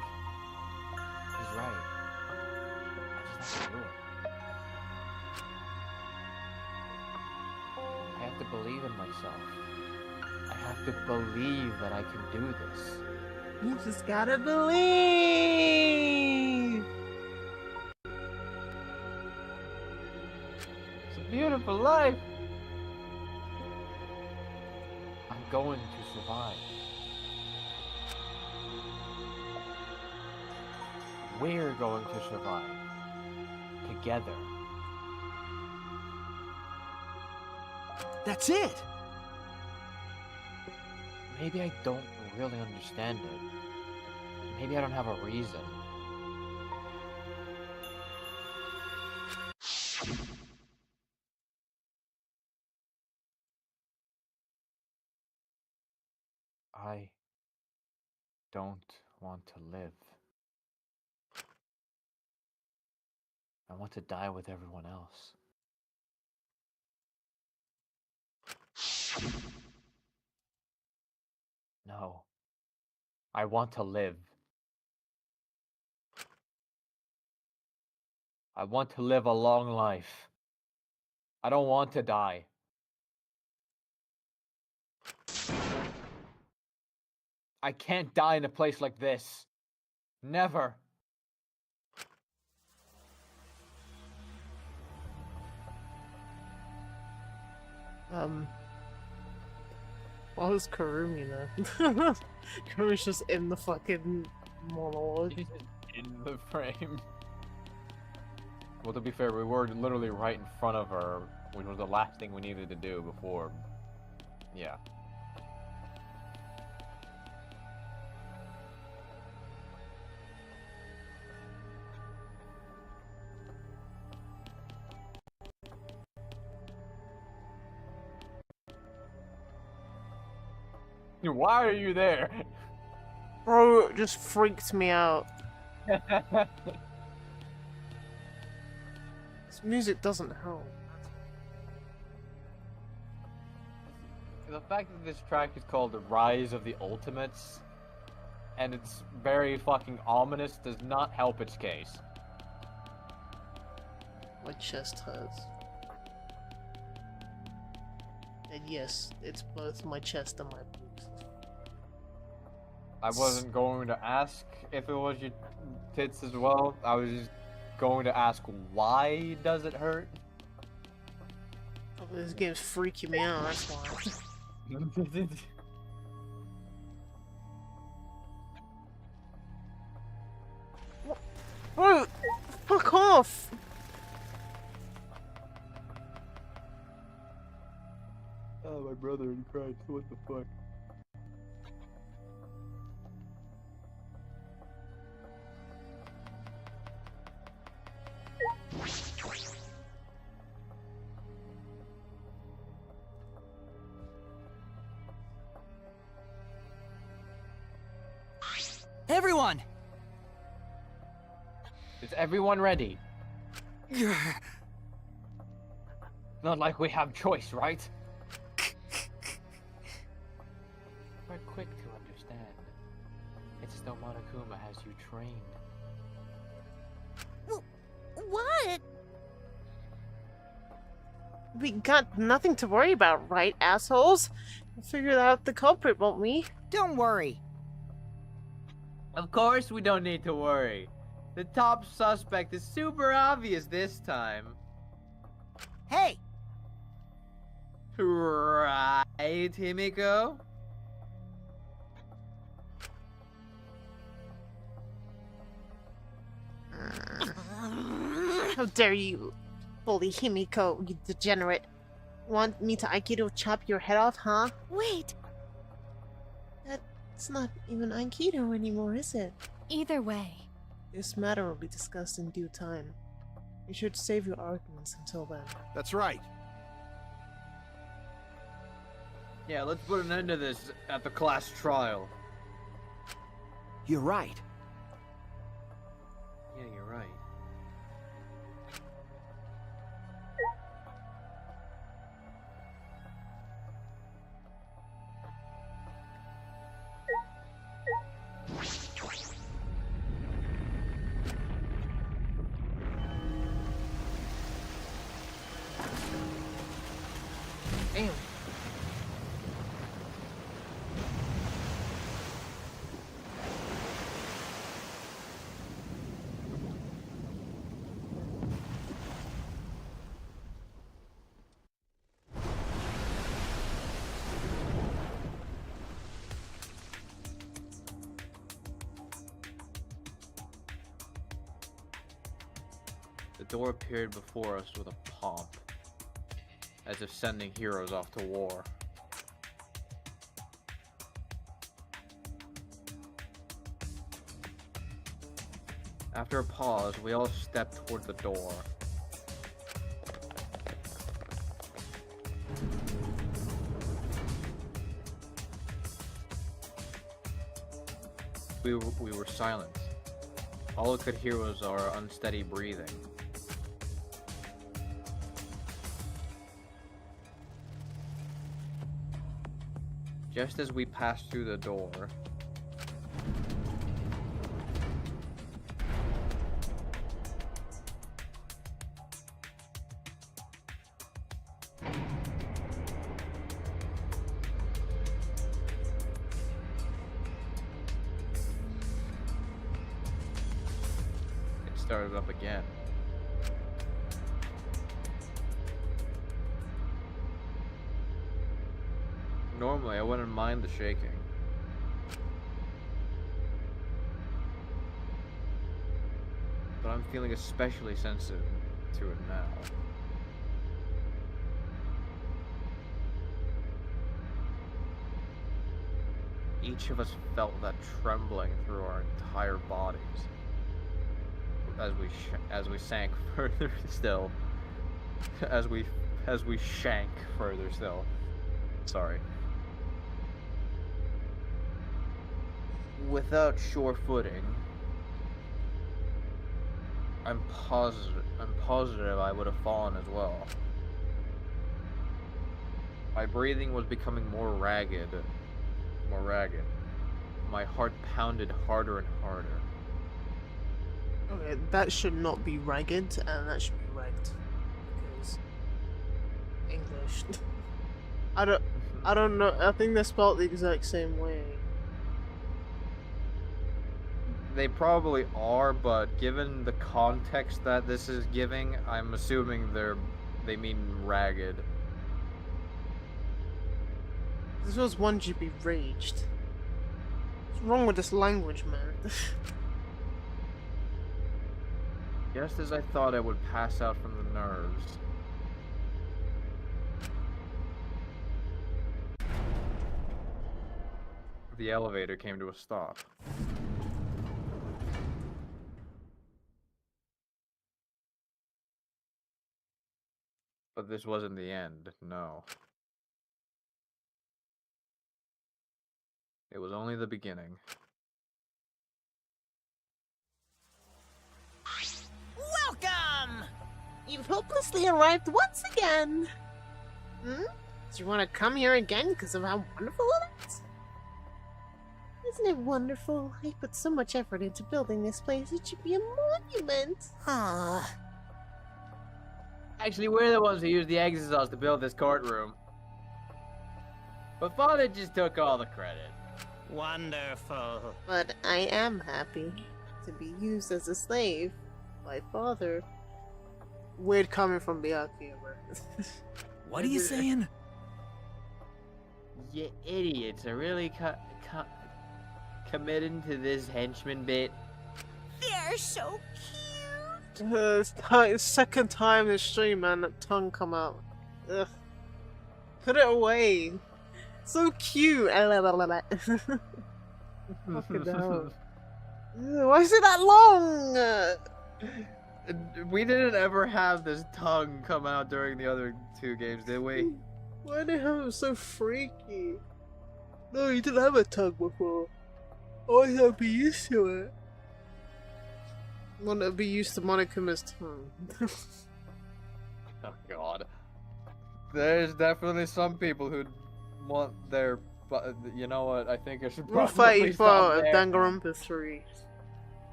He's right. I just have to do it. I have to believe in myself. I have to believe that I can do this. You just gotta believe. It's a beautiful life. I'm going to survive. We're going to survive. Together. That's it. Maybe I don't really understand it. Maybe I don't have a reason. I don't want to live. I want to die with everyone else. No. I want to live. I want to live a long life. I don't want to die. I can't die in a place like this. Never. What was Karumi then? Karumi's just in the fucking monologue. He's in the frame. Well, to be fair, we were literally right in front of her, which was the last thing we needed to do before. Yeah. Why are you there? Bro, it just freaked me out. This music doesn't help. The fact that this track is called The Rise of the Ultimates, and it's very fucking ominous, does not help its case. My chest hurts. And yes, it's both my chest and my boobs. I wasn't going to ask if it was your tits as well. I was just going to ask, why does it hurt? Oh, this game's freaking me out, that's why. Bro, fuck off! Oh, my brother in Christ, what the fuck? Everyone! Is everyone ready? Not like we have choice, right? We're quick to understand. It's though Monokuma has you trained. What? We got nothing to worry about, right, assholes? We'll figure out the culprit, won't we? Don't worry. Of course we don't need to worry. The top suspect is super obvious this time. Hey! Right, Himiko? How dare you bully Himiko, you degenerate. Want me to Aikido chop your head off, huh? Wait. That's not even Aikido anymore, is it? Either way. This matter will be discussed in due time. You should save your arguments until then. That's right. Yeah, let's put an end to this at the class trial. You're right. The door appeared before us with a pomp, as if sending heroes off to war. After a pause, we all stepped toward the door. We were silent. All I could hear was our unsteady breathing. Just as we passed through the door, it started up again. Normally, I wouldn't mind the shaking. But I'm feeling especially sensitive to it now. Each of us felt that trembling through our entire bodies as we sank further still. As we shank further still. Sorry. Without sure footing, I'm positive I would have fallen as well. My breathing was becoming more ragged. My heart pounded harder and harder. Okay, that should not be ragged, and that should be ragged. Because English. I don't know. I think they're spelled the exact same way. They probably are, but given the context that this is giving, I'm assuming they mean ragged. This was 1GB raged. What's wrong with this language, man? Just as I thought I would pass out from the nerves, the elevator came to a stop. But this wasn't the end, no. It was only the beginning. Welcome! You've hopelessly arrived once again! Hmm? Do you want to come here again because of how wonderful it is? Isn't it wonderful? I put so much effort into building this place, it should be a monument! Ah. Actually, we're the ones who used the exorcist to build this courtroom. But Father just took all the credit. Wonderful. But I am happy to be used as a slave by Father. Weird coming from Byakuya, bro. What are you saying? You idiots are really committing to this henchman bit. They're so cute! It's second time this stream, man, that tongue come out. Ugh. Put it away. So cute. Fucking hell. Ew, why is it that long? We didn't ever have this tongue come out during the other two games, did we? Why did they have it so freaky? No, you didn't have a tongue before. I always have to be used to it. I want to be used to Monikuma's tongue. Oh god. There's definitely some people who want their... But you know what? I think I should Rule probably 34 stop of there. Danganronpa 3.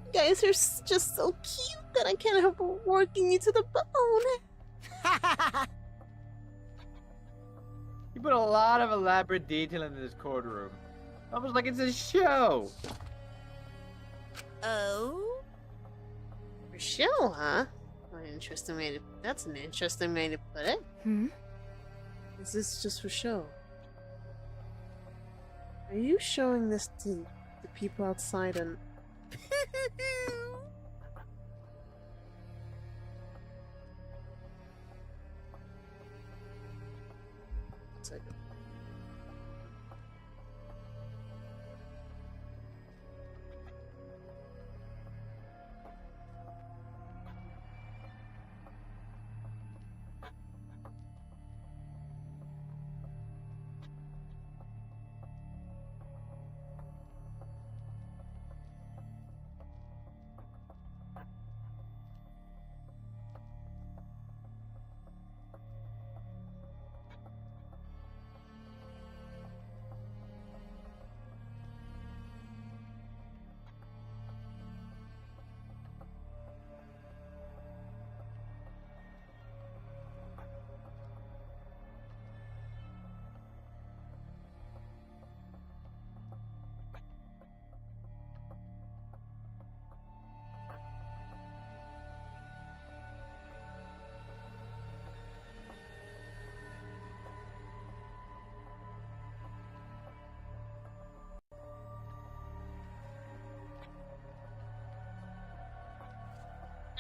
You guys are just so cute that I can't help but working you to the bone. You put a lot of elaborate detail into this courtroom. Almost like it's a show. Oh? For show, huh? That's an interesting way to put it. Hmm? Is this just for show? Are you showing this to the people outside and...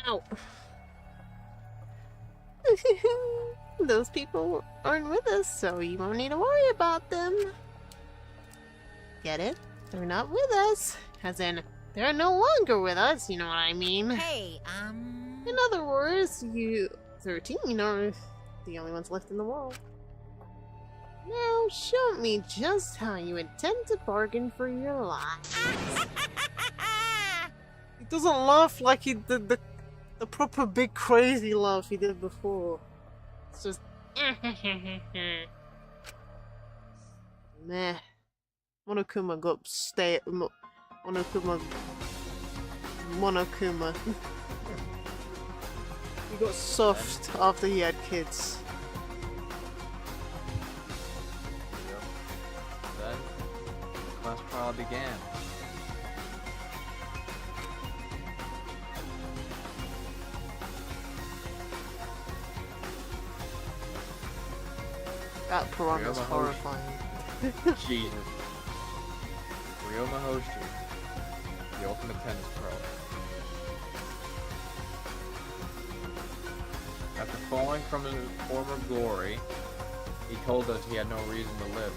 Ow. Those people aren't with us, so you won't need to worry about them. Get it? They're not with us. As in, they're no longer with us, you know what I mean? Hey, In other words, you 13 are the only ones left in the world. Now, show me just how you intend to bargain for your life. He doesn't laugh like he did the proper big crazy laugh he did before. It's just meh. Monokuma got Monokuma. He got soft after he had kids. Then, class trial began. That piranha's Ryoma horrifying. Jesus. Ryoma Hoshi, the ultimate tennis pro. After falling from his former glory, he told us he had no reason to live.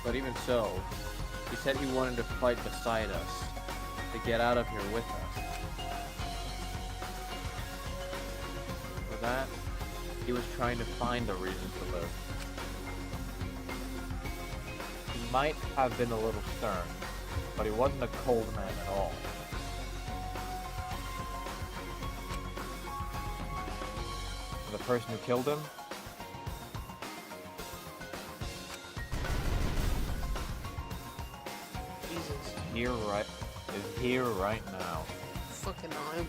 But even so, he said he wanted to fight beside us, to get out of here with us. For that, he was trying to find a reason to live. He might have been a little stern, but he wasn't a cold man at all. And the person who killed him? Jesus. Is here right now. Fucking eyeball.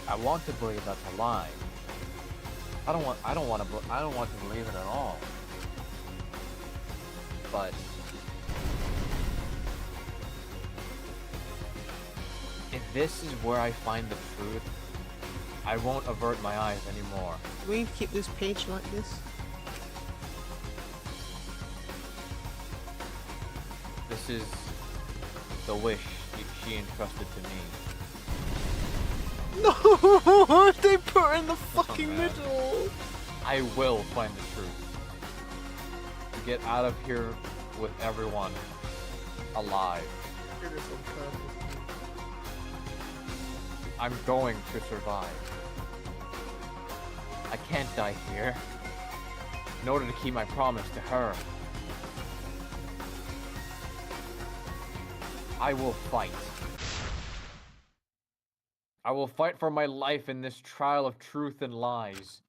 I want to believe that's a lie. I don't want to believe it at all. But if this is where I find the truth, I won't avert my eyes anymore. Will you keep this page like this? This is the wish she entrusted to me. No! They put her in the fucking man. middle! I will find the truth. To get out of here with everyone alive. I'm going to survive. I can't die here. In order to keep my promise to her. I will fight. I will fight for my life in this trial of truth and lies.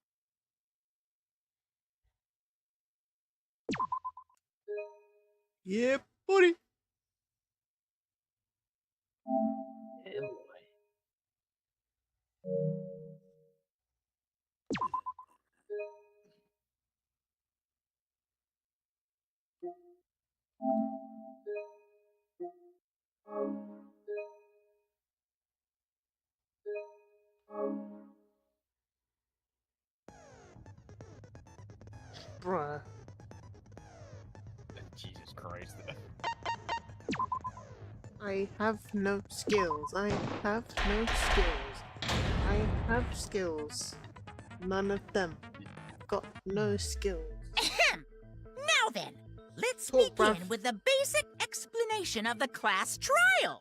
Yeah, buddy. Bruh. Jesus Christ. I have no skills. I have no skills. I have skills. None of them. Got no skills. Ahem. Now then, let's Oh, begin bruh. with the basic explanation of the class trial.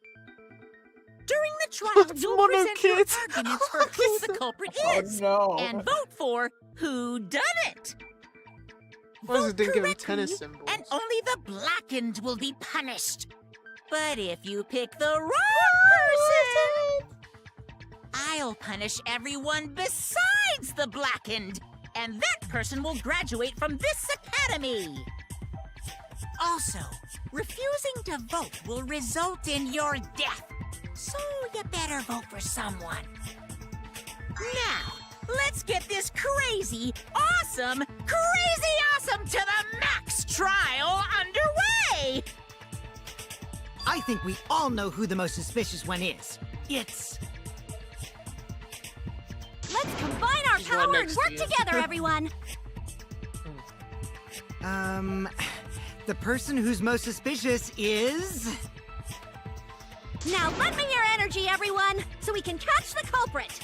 During the trial, It's you'll Mono present your Kids. arguments for who the culprit is, no. and vote for who done it. Why does it Vote didn't give him correctly, tennis symbols? and only the blackened will be punished. But if you pick the wrong person, I'll punish everyone besides the blackened, and that person will graduate from this academy. Also, refusing to vote will result in your death, so you better vote for someone. Now, let's get this crazy awesome to the max trial underway! I think we all know who the most suspicious one is. It's... Let's combine our She's right power and next to work you. together, everyone! The person who's most suspicious is... Now lend me your energy, everyone, so we can catch the culprit!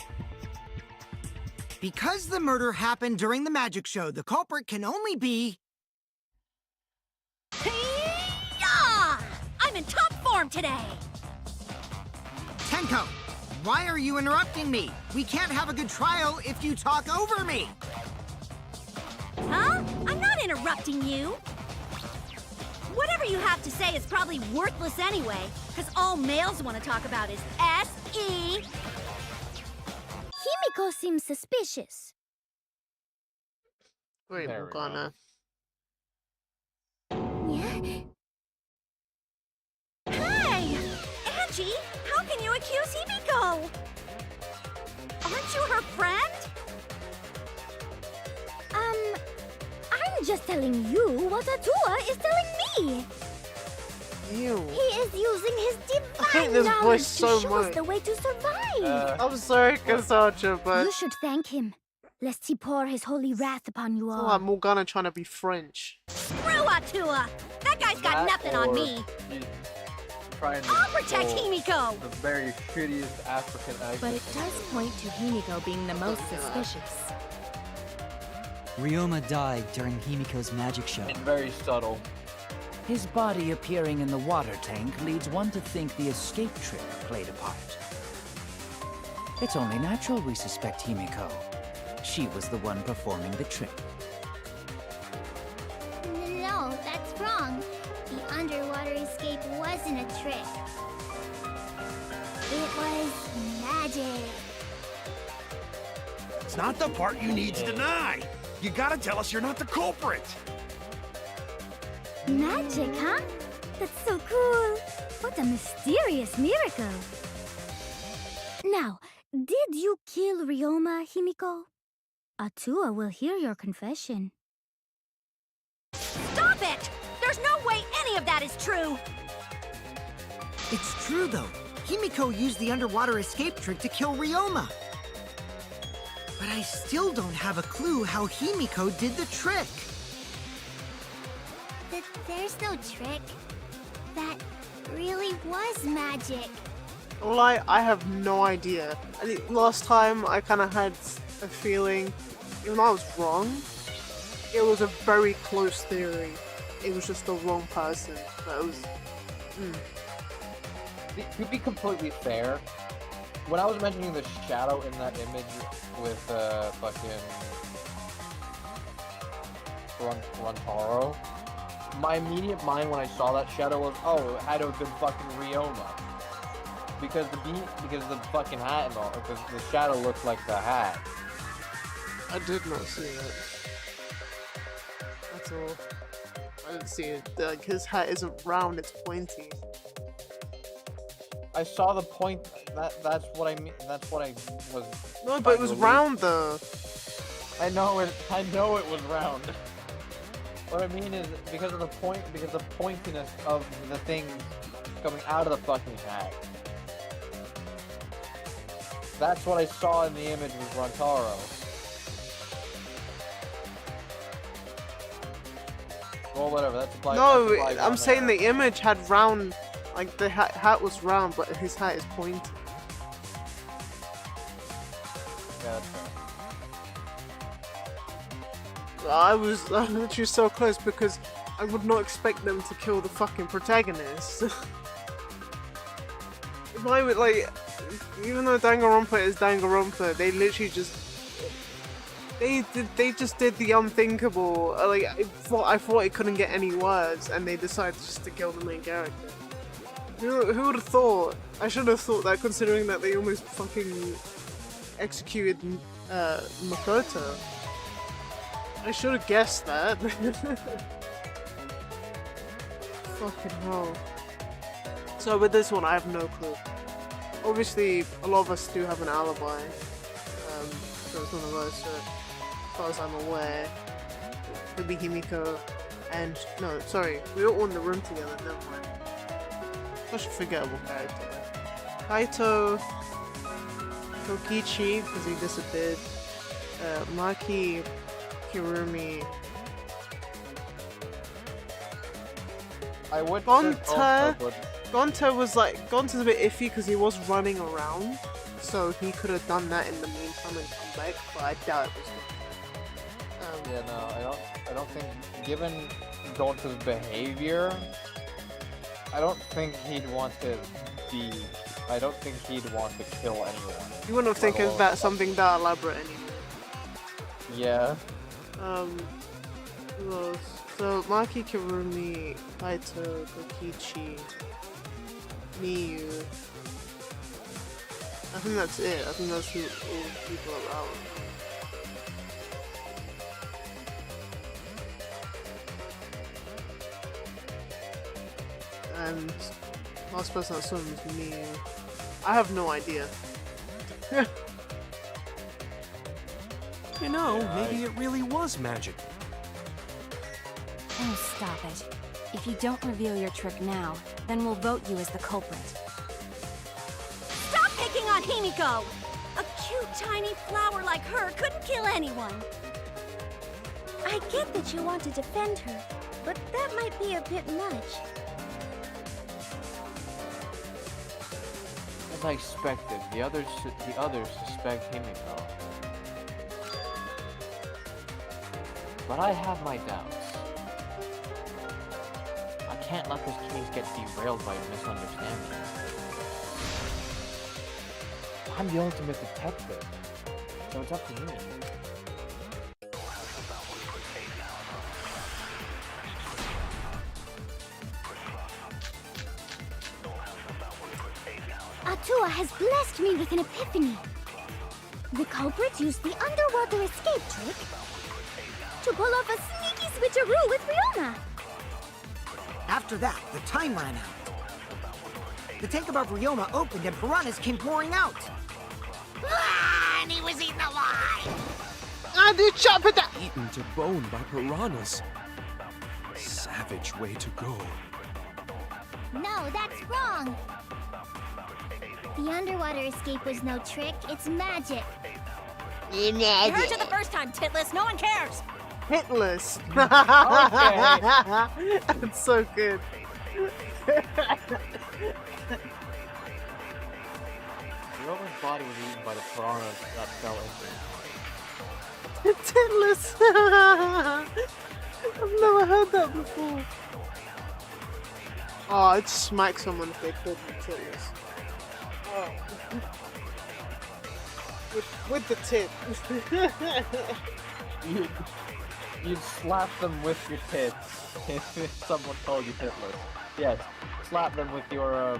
Because the murder happened during the magic show, the culprit can only be... Hey-ya! I'm in top form today! Tenko, why are you interrupting me? We can't have a good trial if you talk over me. Huh? I'm not interrupting you! Whatever you have to say is probably worthless anyway, because all males want to talk about is S.E. Himiko seems suspicious. Wait, There we go. Morgana. Hey! Angie, how can you accuse Himiko? Aren't you her friend? I'm just telling you what Atua is telling me. Ew. He is using his hate divine this knowledge voice to so show much. us the way to survive. I'm sorry, Cassandra, but You should thank him, lest he pour his holy wrath upon you it's all. like Morgana trying to be French. Screw Atua! That guy's got nothing on me! She's trying to I'll protect pull Himiko! the very shittiest African accent. But it does point to Himiko being the most suspicious. Ryoma died during Himiko's magic show. It's very subtle. His body appearing in the water tank leads one to think the escape trick played a part. It's only natural we suspect Himiko. She was the one performing the trick. No, that's wrong. The underwater escape wasn't a trick. It was magic. It's not the part you need to deny. You gotta tell us you're not the culprit. Magic, huh? That's so cool. What a mysterious miracle. Now, did you kill Ryoma, Himiko? Atua will hear your confession. Stop it! There's no way any of that is true! It's true, though. Himiko used the underwater escape trick to kill Ryoma. But I still don't have a clue how Himiko did the trick. There's no trick. That really was magic. Well, I have no idea. I think last time I kind of had a feeling, even though I was wrong, it was a very close theory. It was just the wrong person. But it was... To be completely fair, when I was mentioning the shadow in that image with fucking Rontaro, my immediate mind when I saw that shadow was, oh, it had to have been fucking Ryoma. Because the fucking hat and all, because the shadow looked like the hat. I did not see that. That's all. I didn't see it. Like, his hat isn't round, it's pointy. I saw the point. That's what I mean. That's what I was. No, but it was round though. I know it was round. What I mean is because the pointiness of the thing coming out of the fucking hat. That's what I saw in the image with Rontaro. Well, whatever. That's applied. No, I'm saying the image had round, like the hat was round, but his hat is pointy. Yeah, that's fair. I was literally so close because I would not expect them to kill the fucking protagonist. If I would, like, even though Danganronpa is Danganronpa, they literally just they just did the unthinkable. Like, I thought it couldn't get any worse, and they decided just to kill the main character. Who would have thought? I should have thought that, considering that they almost fucking executed Makoto. I should have guessed that. Fucking hell. So with this one, I have no clue. Obviously, a lot of us do have an alibi. So it's none of us, so as far as I'm aware, it could be Himiko and... No, sorry, we were all in the room together, never mind. Such a forgettable character. Kaito, Kokichi, because he disappeared, Maki, Kirumi, I would say Gonta. but Gonta's a bit iffy because he was running around, so he could have done that in the meantime and come back, but I doubt it was him. yeah, no, I don't think, given Gonta's behavior, I don't think he'd want to kill anyone. You wouldn't think of that something that elaborate anymore. Yeah. Who else? So Maki, Kirumi, Kaito, Kokichi, Miyu. I think that's it. I think that's all the people around. And last person I saw was Miyu. I have no idea. You know, maybe it really was magic. Oh, stop it. If you don't reveal your trick now, then we'll vote you as the culprit. Stop picking on Himiko! A cute, tiny flower like her couldn't kill anyone. I get that you want to defend her, but that might be a bit much. As I expected, the others suspect Himiko. But I have my doubts. I can't let this case get derailed by a misunderstanding. I'm the ultimate detective, so it's up to me. Atua has blessed me with an epiphany. The culprit used the underwater escape trick to pull off a sneaky switcheroo with Ryoma. After that, the time ran out. The tank above Ryoma opened and piranhas came pouring out. Ah, and he was eaten alive! And you chop it down! Eaten to bone by piranhas. Savage way to go. No, that's wrong. The underwater escape was no trick, it's magic. You heard you the first time, Titless. No one cares. Hitless. That's so good. Ryoma's body was eaten by the piranha that fell into it. Titless. I've never heard that before. Oh, I'd smack someone if they called me Titless. Oh. With the tit. You'd slap them with your tits if someone called you titless. Yes, slap them with your,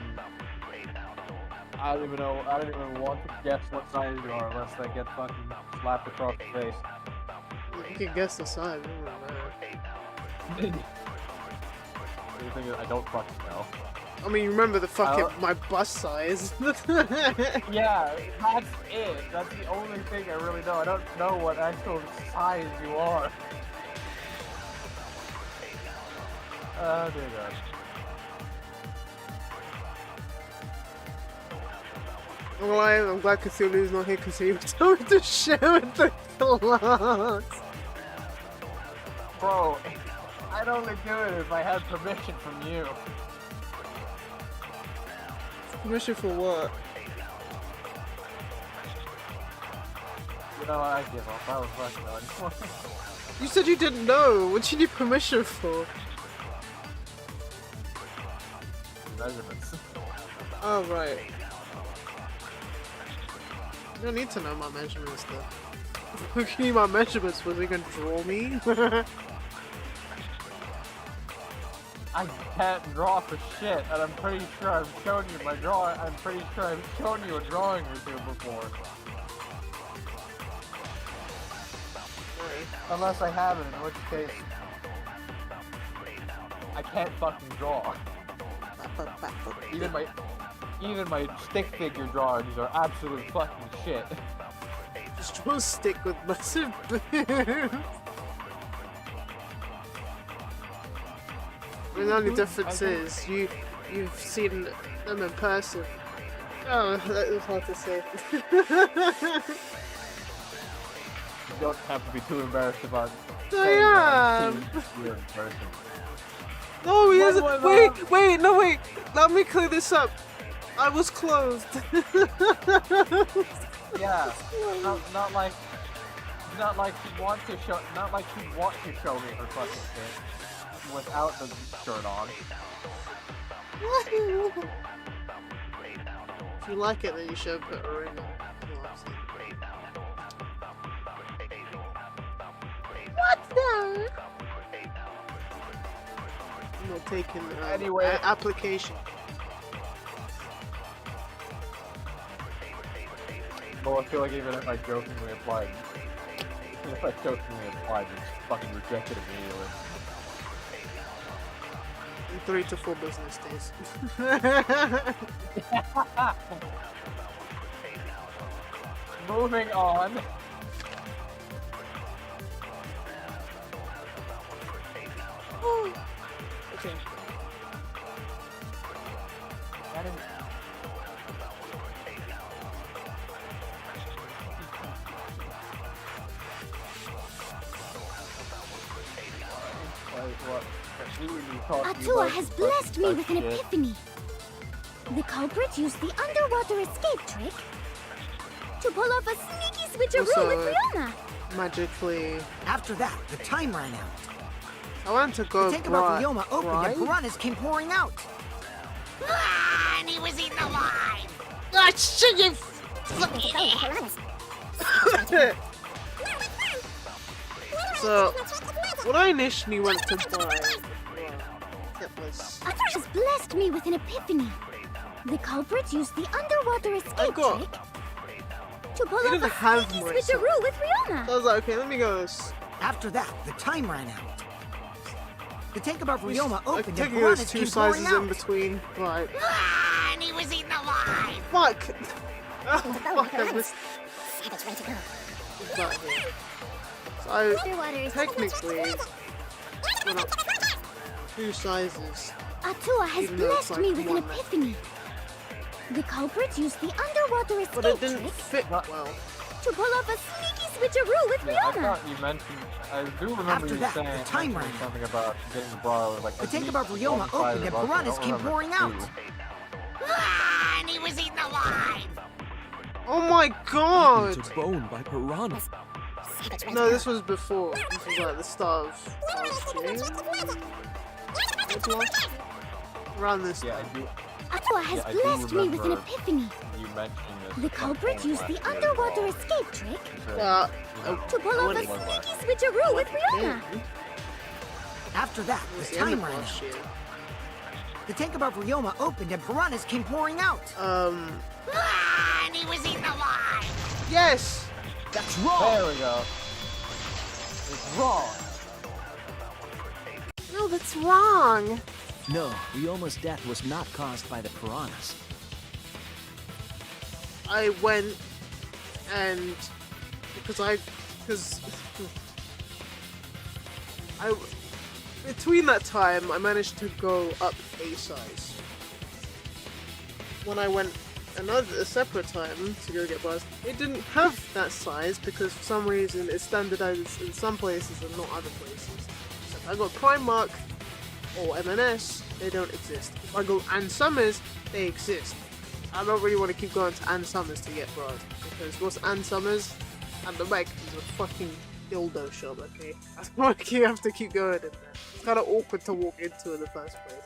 I don't even know, I don't even want to guess what size you are unless they get fucking slapped across the face. You can guess the size, it doesn't matter. The thing is, I don't fucking know. I mean, you remember the fucking, my bust size. Yeah, that's it. That's the only thing I really know. I don't know what actual size you are. Oh dear God. I'm glad Cthulhu's not here because he was told to share with the class. Bro, I'd only do it if I had permission from you. Permission for what? You know what, I give up. I was fucking done. You said you didn't know. What do you need permission for? Measurements. Oh, right. You don't need to know my measurements, though. Look at my measurements. Was he gonna draw me? I can't draw for shit, and I'm pretty sure I've shown you my drawing. I'm pretty sure I've shown you a drawing or two before. Unless I haven't, in which case I can't fucking draw. Even my stick figure drawings are absolute fucking shit. Just draw a stick with massive boobs. I mean, the only difference is you've seen them in person. Oh, that was hard to say. don't have to be too embarrassed about I saying am. you're in person. No, he What isn't. was Wait, no, wait. Let me clear this up. I was clothed. Yeah, not like you want to show, not like you want to show me her fucking shit without the shirt on. If you like it, then you should put her in. What the? I'm not taking Anyway. application. Well, I feel like even if I jokingly applied, you just fucking rejected immediately. In 3 to 4 business days. Moving on. Okay. Atua has blessed me with an epiphany. The culprit used the underwater escape trick to pull off a sneaky switcheroo with Rihanna. Magically. After that, the time ran out. I want to go. The tank about Ryoma opened and piranhas came pouring out. Ah, and he was eaten alive! Ah, shit, you So, when I initially went to buy, it was. Atua has blessed me with an epiphany. The culprit used the underwater escape trick to pull He off didn't a have sneaky my switcheroo with Rihanna. So I was like, okay, let me go this. After that, the time ran out. The tank above Ryoma I opened and think there's piranhas 2 came pouring sizes in out. between. Right. Ah, and he was eaten alive! Fuck! Oh, fuck, I missed that here. So, technically, we're not 2 sizes. Atua has Even though it's blessed me like with an one. epiphany. The culprit used the underwater But it escape didn't trick fit well. to pull off a sneaky switcheroo with Yeah, I Rihanna. thought you mentioned. I do remember After you that, saying the time mentioning ran something about getting the bra with like. The at tank least above Ryoma one size opened and above it. I piranhas don't came remember pouring two. out. Ah, and he was eaten alive! Oh my god! Eaten to bone by piranhas. No, this was before. This was like the start of last year. Around this Yeah, time. I do. Atua has Yeah, I do blessed me with an remember epiphany. You mentioning this. The at some culprit point used last the year as underwater well. escape trick Well, to pull off a It was last sneaky switcheroo with Rihanna. After that, it was the the end time of ran last out. year. The tank above Ryoma opened and piranhas came pouring out. Ah, and he was eaten alive! Yes! That's wrong. There we go. It's wrong. No, that's wrong! No, Ryoma's death was not caused by the piranhas. I went and because I between that time I managed to go up a size. When I went a separate time to go get bars, it didn't have that size because for some reason it's standardized in some places and not other places. So if I got Primark or M&S, they don't exist. If I go Ann Summers, they exist. I don't really want to keep going to Ann Summers to get bras because what's Ann Summers? At the back is a fucking dildo shop, okay? I don't want to have to keep going in there. It's kind of awkward to walk into in the first place.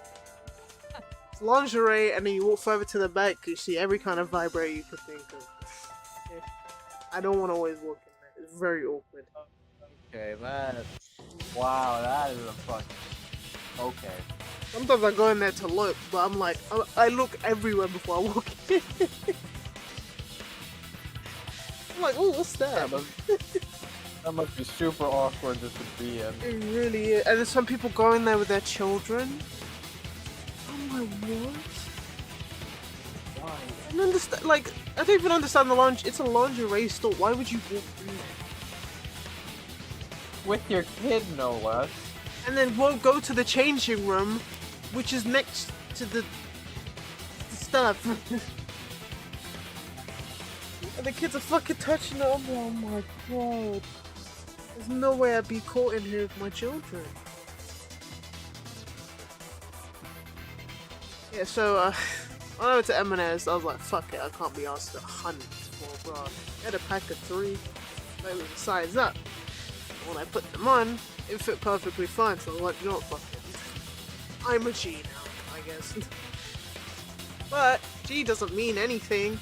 It's lingerie, and then you walk further to the back, you see every kind of vibrator you could think of. Okay? I don't want to always walk in there. It's very awkward. Okay, that's. Wow, that is a fucking. Okay. Sometimes I go in there to look, but I'm like, I look everywhere before I walk in. I'm like, oh, what's that? That must be super awkward just to be in. It really is. And there's some people go in there with their children. Oh my, what? Why? I don't understand, like, I don't even understand the lingerie. It's a lingerie store. Why would you walk in there? With your kid, no less. And then we'll go to the changing room, which is next to the stuff. And the kids are fucking touching it. Oh my god. There's no way I'd be caught in here with my children. Yeah, so, when I went to M&S, I was like, fuck it, I can't be asked to hunt for a bra. I had a pack of 3, they were the size up. When I put them on, it fit perfectly fine, so I was like, you know what, fuck it. I'm a G now, I guess. But, G doesn't mean anything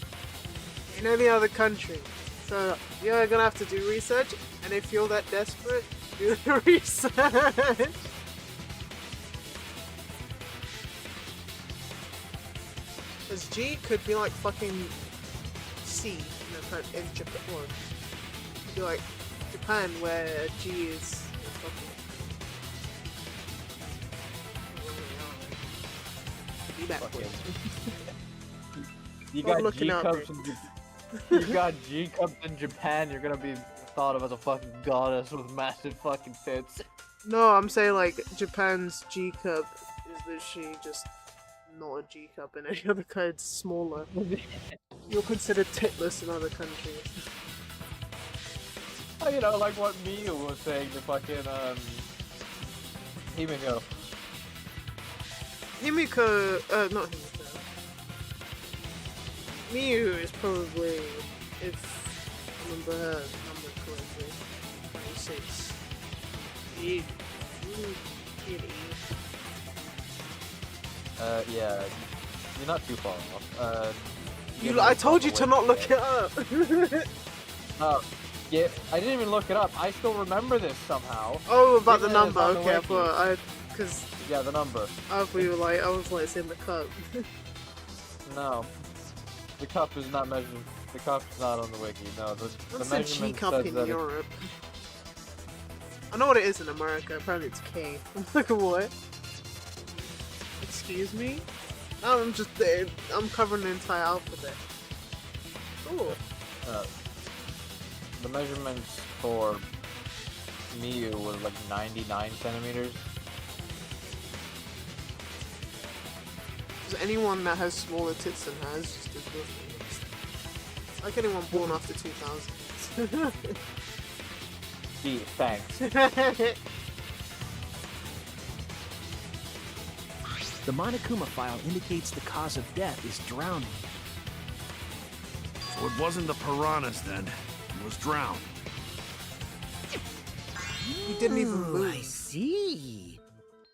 in any other country. So, you're gonna have to do research, and if you're that desperate, do the research. Because G could be like fucking C in Japan. Or it could be like Japan where G is fucking. Be backwards. You I'm got looking G out, cups dude. you got G cups in Japan, you're gonna be thought of as a fucking goddess with massive fucking tits. No, I'm saying like Japan's G cup is literally just not a G cup in any other country, it's smaller. You're considered titless in other countries. Oh, you know, like what Miu was saying to fucking, Himiko. Himiko, not Himiko. Miu is probably, if I remember her number correctly, 26. Yeah, you're not too far off. I told you to not look it up! Oh, yeah, I didn't even look it up. I still remember this somehow. Oh, about the Even though number, it's on the okay, I wiki. thought, cause Yeah, the number. I thought you were like, I was like, it's in the cup. No. The cup is not measured. The cup is not on the wiki. No, the What's a G measurement cup says in that Europe? I know what it is in America, apparently it's K. I'm like, what? Excuse me? No, I'm just there. I'm covering the entire alphabet. Cool. The measurements for Miu was like 99 centimeters. Because anyone that has smaller tits than her is just disgusting. Like anyone born after 2000. Gee, thanks. The Monokuma file indicates the cause of death is drowning. So it wasn't the piranhas then. He was drowned. He didn't even move. I see.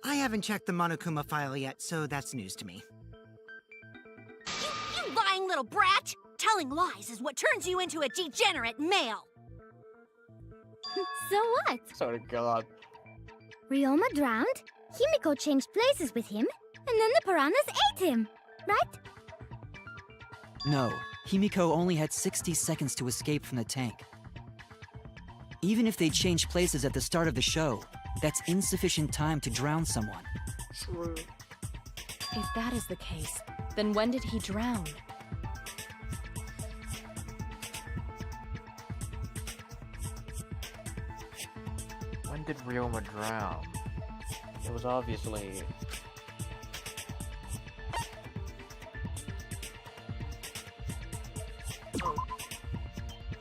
I haven't checked the Monokuma file yet, so that's news to me. You lying little brat! Telling lies is what turns you into a degenerate male! So what? Sorry, God. Ryoma drowned, Himiko changed places with him, and then the piranhas ate him, right? No, Himiko only had 60 seconds to escape from the tank. Even if they changed places at the start of the show, that's insufficient time to drown someone. True. If that is the case, then when did he drown? When did Ryoma drown? It was obviously...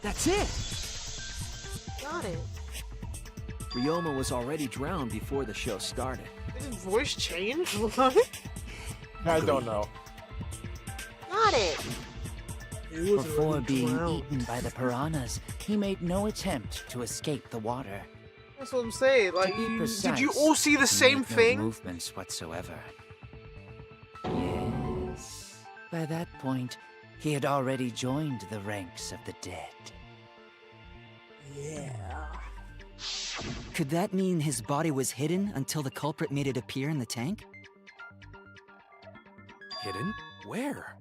That's it! Got it. Ryoma was already drowned before the show started. Did his voice change? What? I don't know. Got it. Before being eaten by the piranhas, he made no attempt to escape the water. That's what I'm saying. Like, To be did you precise, all see the he same made no thing? movements whatsoever. Yes. By that point, he had already joined the ranks of the dead. Yeah. Could that mean his body was hidden until the culprit made it appear in the tank? Hidden? Where?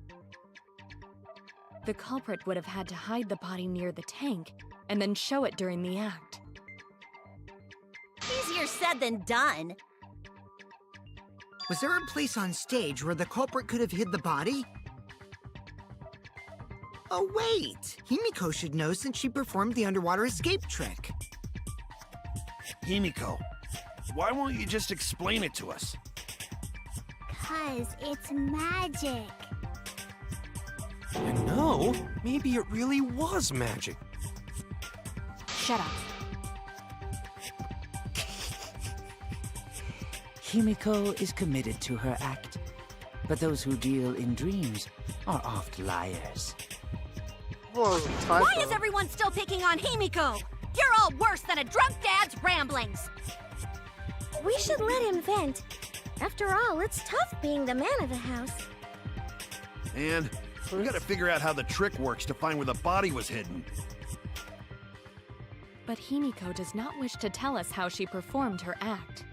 The culprit would have had to hide the body near the tank, and then show it during the act. Easier said than done. Was there a place on stage where the culprit could have hid the body? Oh wait! Himiko should know since she performed the underwater escape trick. Himiko, why won't you just explain it to us? 'Cause it's magic. And no, maybe it really was magic. Shut up. Himiko is committed to her act, but those who deal in dreams are oft liars. Whoa, Why is everyone still picking on Himiko? You're all worse than a drunk dad's ramblings. We should let him vent. After all, it's tough being the man of the house. And we gotta figure out how the trick works to find where the body was hidden. But Himiko does not wish to tell us how she performed her act.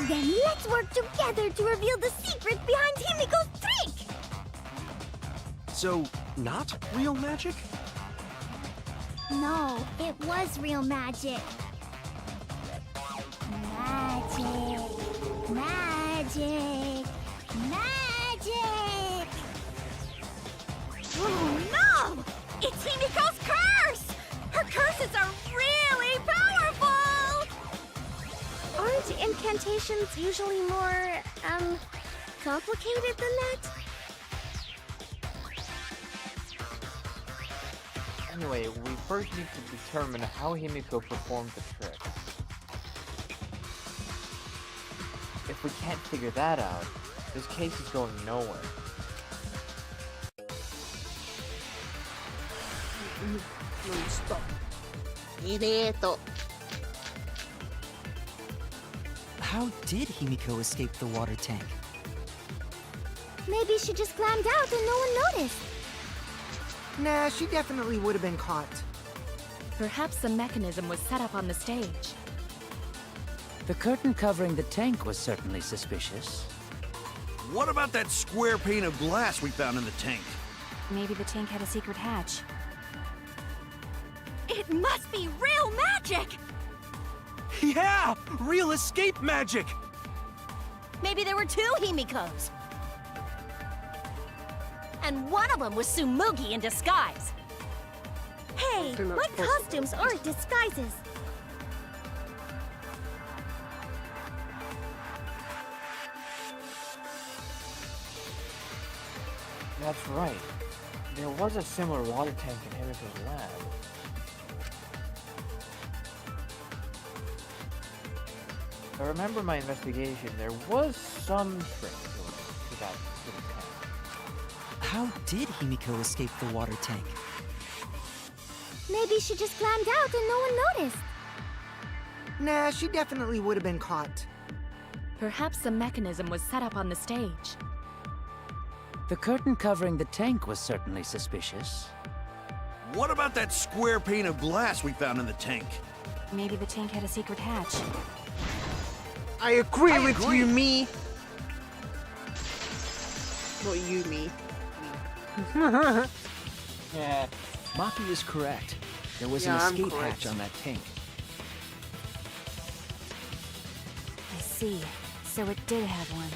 Then let's work together to reveal the secret behind Himiko's trick! So, not real magic? No, it was real magic. Magic. Magic. Magic! Oh no! It's Himiko's curse! Her curses are really powerful! Aren't incantations usually more, complicated than that? Anyway, we first need to determine how Himiko performed the trick. If we can't figure that out, this case is going nowhere. Non-stop. How did Himiko escape the water tank? Maybe she just climbed out and no one noticed. Nah, she definitely would have been caught. Perhaps the mechanism was set up on the stage. The curtain covering the tank was certainly suspicious. What about that square pane of glass we found in the tank? Maybe the tank had a secret hatch. It must be real magic! Yeah! Real escape magic! Maybe there were two Himikos. And one of them was Tsumugi in disguise. Hey, think that's what possible. costumes aren't disguises? That's right. There was a similar water tank in Himiko's lab. If I remember my investigation, there was some trick to that little tank. How did Himiko escape the water tank? Maybe she just climbed out and no one noticed. Nah, she definitely would have been caught. Perhaps the mechanism was set up on the stage. The curtain covering the tank was certainly suspicious. What about that square pane of glass we found in the tank? Maybe the tank had a secret hatch. I agree with you, me. Not you, me. Yeah. Maki is correct. There was Yeah, an I'm escape correct. hatch on that tank. I see. So it did have one.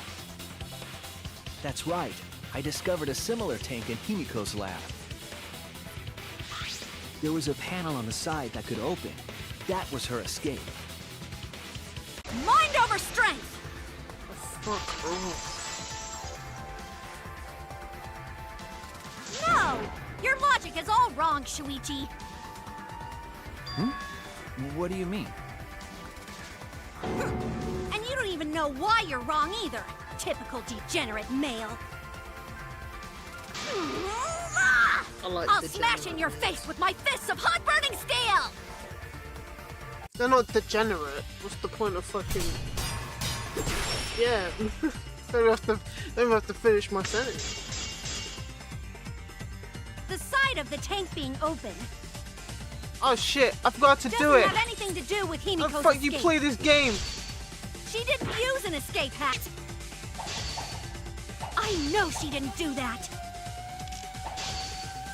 That's right. I discovered a similar tank in Himiko's lab. There was a panel on the side that could open. That was her escape. Mind over strength! Fuck off. No! Your logic is all wrong, Shuichi. What do you mean? And you don't even know why you're wrong either. Typical degenerate male. I like I'll the smash in your face with my fists of hot burning steel! They're not degenerate. What's the point of fucking... Yeah. don't have to finish my sentence. The side of the tank being open Oh shit, I forgot to doesn't do it. have anything to do with How Himiko's the fuck escape. you play this game? She didn't use an escape hatch. I know she didn't do that.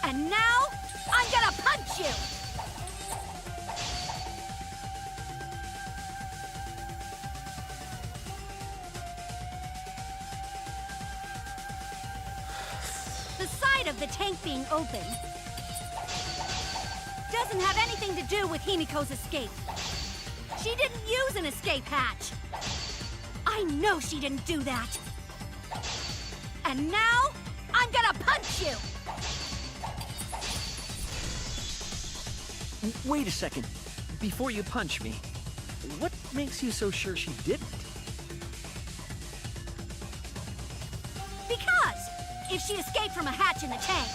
And now, I'm gonna punch you! The side of the tank being open doesn't have anything to do with Himiko's escape. She didn't use an escape hatch. I know she didn't do that. And now, I'm gonna punch you! Wait a second. Before you punch me, what makes you so sure she didn't? If she escaped from a hatch in the tank,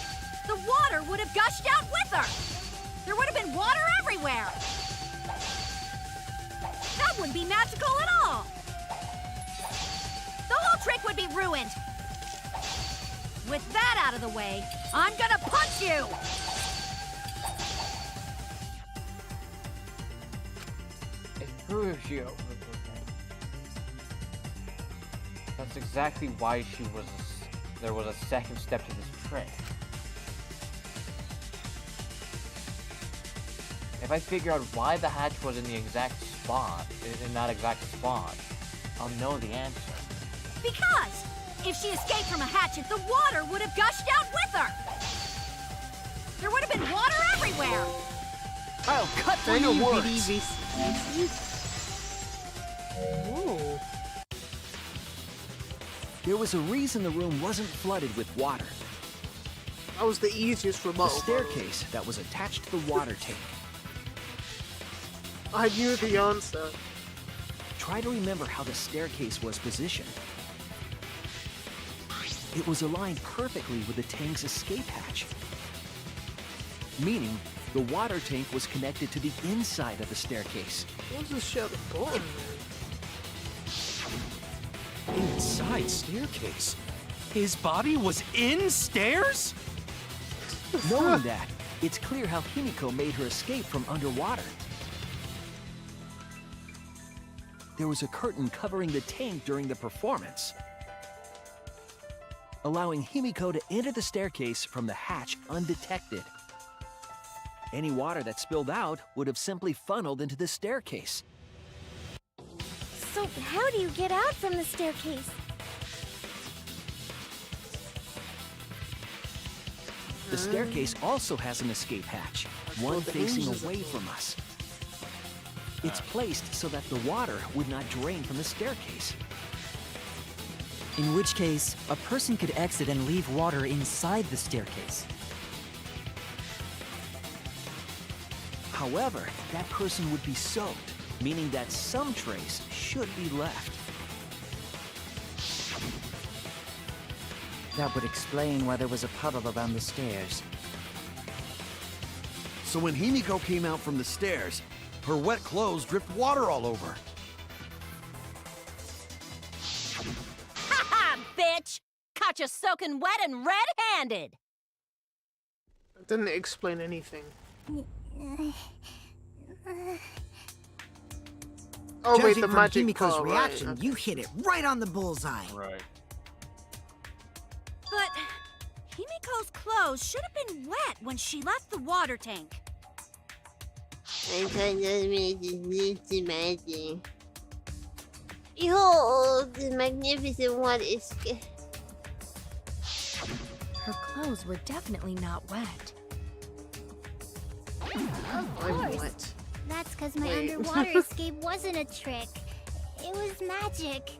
the water would have gushed out with her! There would have been water everywhere! That wouldn't be magical at all! The whole trick would be ruined! With that out of the way, I'm gonna punch you! It proves you. That's exactly why there was a second step to this trick. If I figure out why the hatch was in the exact spot, in that exact spot, I'll know the answer. Because if she escaped from a hatch, the water would have gushed out with her! There would have been water everywhere! I'll cut through your words! Ooh. There was a reason the room wasn't flooded with water. That was the easiest The remote. staircase that was attached to the water tank. I knew the answer. Try to remember how the staircase was positioned. It was aligned perfectly with the tank's escape hatch, meaning the water tank was connected to the inside of the staircase. What was this shit at the bottom? Inside staircase? His body was in stairs? Knowing that, it's clear how Himiko made her escape from underwater. There was a curtain covering the tank during the performance, allowing Himiko to enter the staircase from the hatch undetected. Any water that spilled out would have simply funneled into the staircase. So how do you get out from the staircase? The staircase also has an escape hatch, one facing away from us. It's placed so that the water would not drain from the staircase. In which case, a person could exit and leave water inside the staircase. However, that person would be soaked, meaning that some trace should be left. That would explain why there was a puddle around the stairs. So when Himiko came out from the stairs, her wet clothes dripped water all over. Ha ha, bitch! Caught you soaking wet and red-handed! It didn't explain anything. Oh wait, Judging the from magic Himiko's part, reaction, right. you hit it right on the bullseye. Right. But Himiko's clothes should have been wet when she left the water tank. I thought that made this magic. Behold, the magnificent water escape. Her clothes were definitely not wet. Of I'm course. wet. That's because my Wait. underwater escape wasn't a trick. It was magic.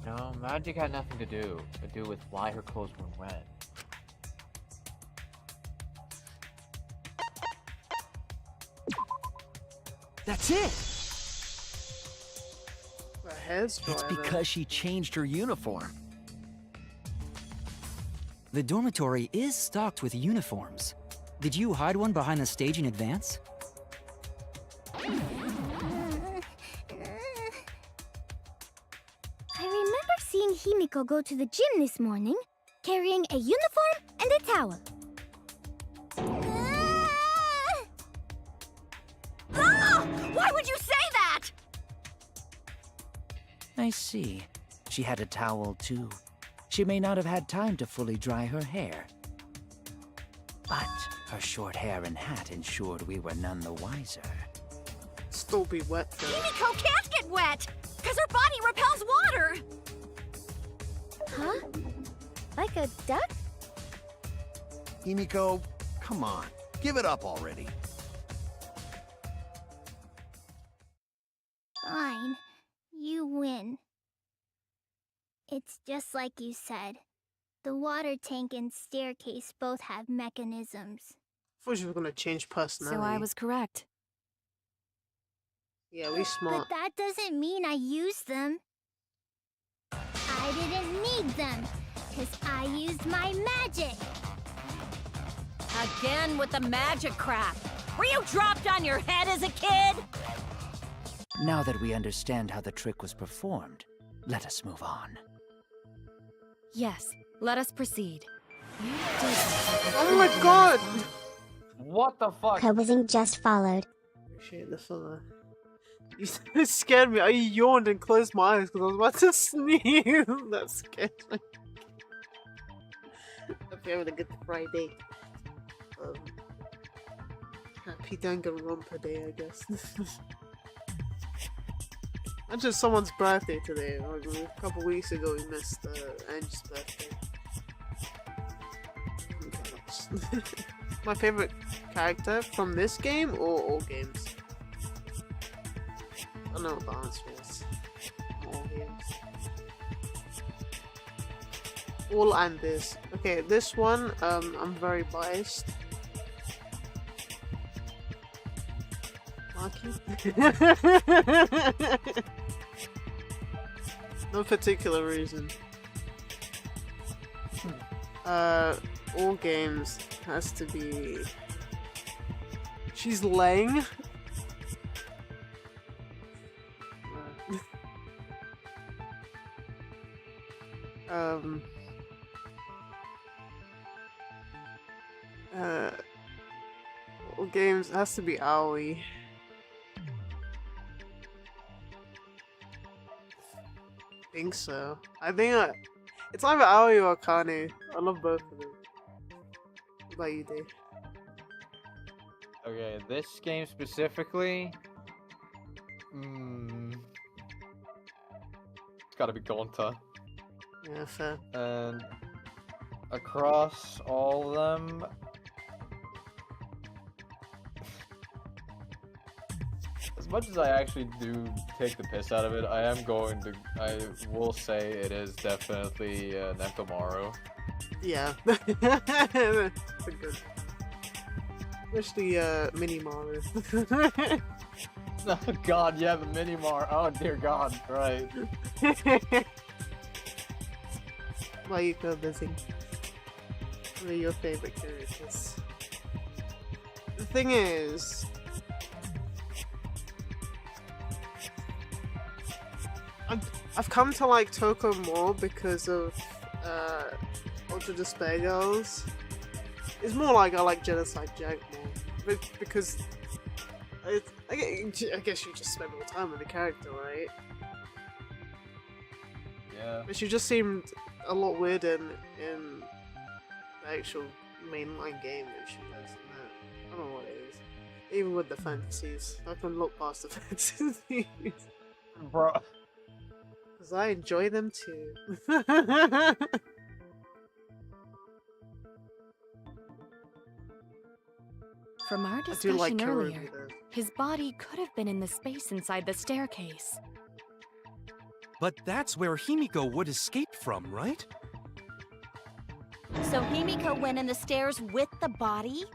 No, magic had nothing to do with why her clothes were wet. That's it! The hair's dry, It's though. because she changed her uniform. The dormitory is stocked with uniforms. Did you hide one behind the stage in advance? I remember seeing Himiko go to the gym this morning, carrying a uniform and a towel. Ah! Why would you say that? I see. She had a towel too. She may not have had time to fully dry her hair. But her short hair and hat ensured we were none the wiser. Still be wet though. Himiko can't get wet, because her body repels water. Huh? Like a duck? Himiko, come on. Give it up already. Fine. You win. It's just like you said. The water tank and staircase both have mechanisms. thought she was gonna change personality. So I was correct. Yeah, we smart. But that doesn't mean I used them. I didn't need them, because I used my magic. Again with the magic crap. Were you dropped on your head as a kid? Now that we understand how the trick was performed, let us move on. Yes, let us proceed. Oh my god! What the fuck? Posing just followed. Appreciate the filler. You scared me. I yawned and closed my eyes because I was about to sneeze. That scared me. Hope you're having a good Friday. Happy Danganronpa Day, I guess. And just someone's birthday today. Like, a couple weeks ago we missed Angie's birthday. My favorite character from this game or all games? I don't know what the answer is. All games. All and this. Okay, this one, I'm very biased. Marky? No particular reason. All games has to be... She's Lang. All games has to be Aoi. I think so. I think it's either Aoi or Akane. I love both of them. What about you, Dave? Okay, this game specifically. It's gotta be Gonta. Yeah, fair. And across all of them. As much as I actually do take the piss out of it, I will say it is definitely Nekomaru. Yeah. That's a good. Especially Minimaru. Oh god, yeah, the Minimar. Oh dear god, right. Why you feel busy? What are your favorite characters? The thing is, I've come to like Toko more because of Ultra Despair Girls. It's more like I like Genocide Jack more, because I guess you just spend more time with the character, right? Yeah. But she just seemed a lot weirder in the actual mainline game than she does in that. I don't know what it is. Even with the fantasies, I can look past the fantasies. Bro. Because I enjoy them too. From our I do like discussion Karubi, earlier, though. his body could have been in the space inside the staircase. But that's where Himiko would escape from, right? So Himiko went in the stairs with the body?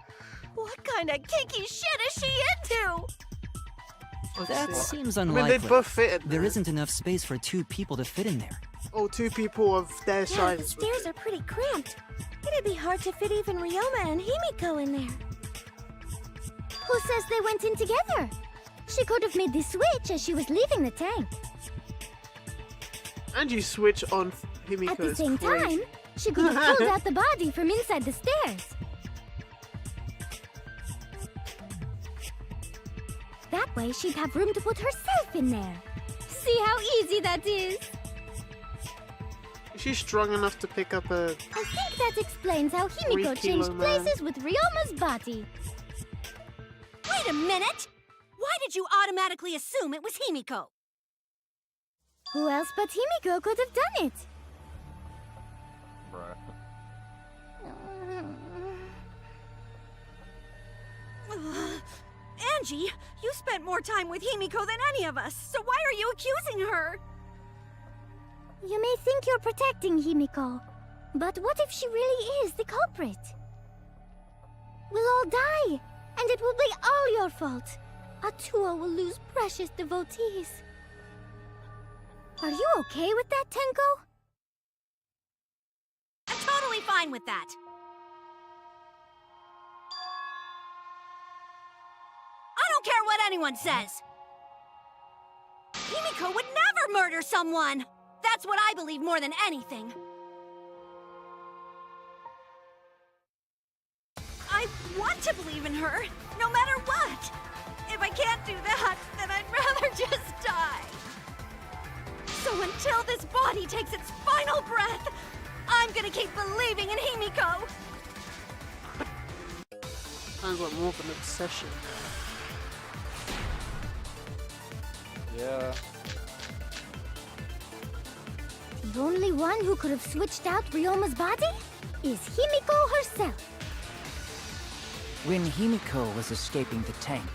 What kind of kinky shit is she into? That seems I mean, unlikely. they both fit in There isn't enough space for 2 people to fit in there. Oh, 2 people of their Yeah, the sizes. stairs are pretty cramped. It'd be hard to fit even Ryoma and Himiko in there. Who says they went in together? She could have made the switch as she was leaving the tank. And you switch on Himiko. At the is same crazy. time, she could have pulled out the body from inside the stairs. That way she'd have room to put herself in there. See how easy that is? Is she strong enough to pick up a... I think that explains how Himiko 3 changed kilo man. places with Ryoma's body. Wait a minute! Why did you automatically assume it was Himiko? Who else but Himiko could have done it? Bruh. Angie, you spent more time with Himiko than any of us, so why are you accusing her? You may think you're protecting Himiko, but what if she really is the culprit? We'll all die, and it will be all your fault. Atua will lose precious devotees. Are you okay with that, Tenko? I'm totally fine with that. I don't care what anyone says. Himiko would never murder someone. That's what I believe more than anything. I want to believe in her, no matter what. If I can't do that, then I'd rather just die. So until this body takes its final breath, I'm gonna keep believing in Himiko. Sounds like more of an obsession. Yeah. The only one who could have switched out Ryoma's body is Himiko herself. When Himiko was escaping the tank,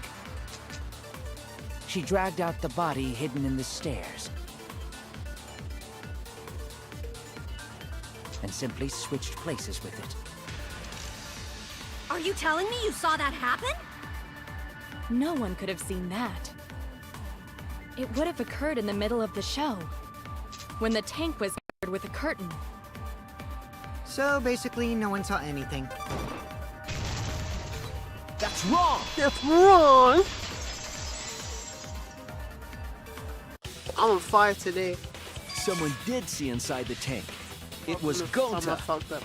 she dragged out the body hidden in the stairs and simply switched places with it. Are you telling me you saw that happen? No one could have seen that. It would have occurred in the middle of the show, when the tank was covered with a curtain. So basically, no one saw anything. That's wrong! That's wrong! I'm on fire today. Someone did see inside the tank. It was I'm Gonta. fucked up.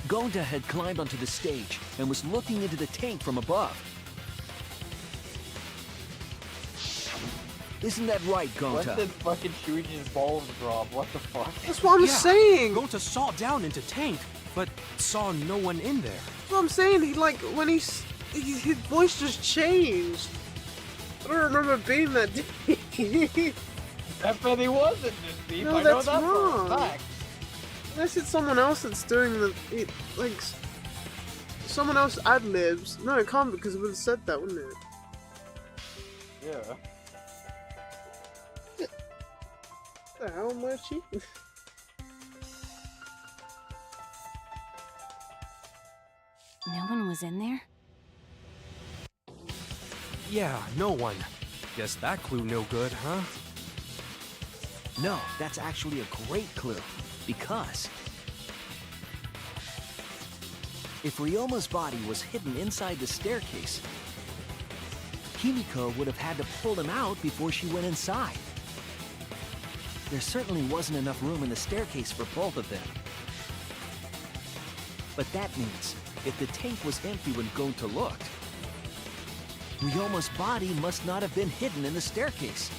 Gonta had climbed onto the stage and was looking into the tank from above. Isn't that right, When Gonta? did fucking Shuichi's balls drop? What the fuck? That's what I'm saying! Gonta saw down into tank, but saw no one in there. That's what I'm saying. He, like, when his voice just changed. I don't remember being that deep. Definitely wasn't this deep. No, I know that's that wrong. for a fact. Unless it's someone else that's doing the, like, someone else ad-libs. No, it can't because it would have said that, wouldn't it? Yeah. The hell, Mochi? No one was in there? Yeah, no one. Guess that clue no good, huh? No, that's actually a great clue. Because if Ryoma's body was hidden inside the staircase, Himiko would have had to pull him out before she went inside. There certainly wasn't enough room in the staircase for both of them. But that means, if the tank was empty when Gonta looked, Ryoma's body must not have been hidden in the staircase.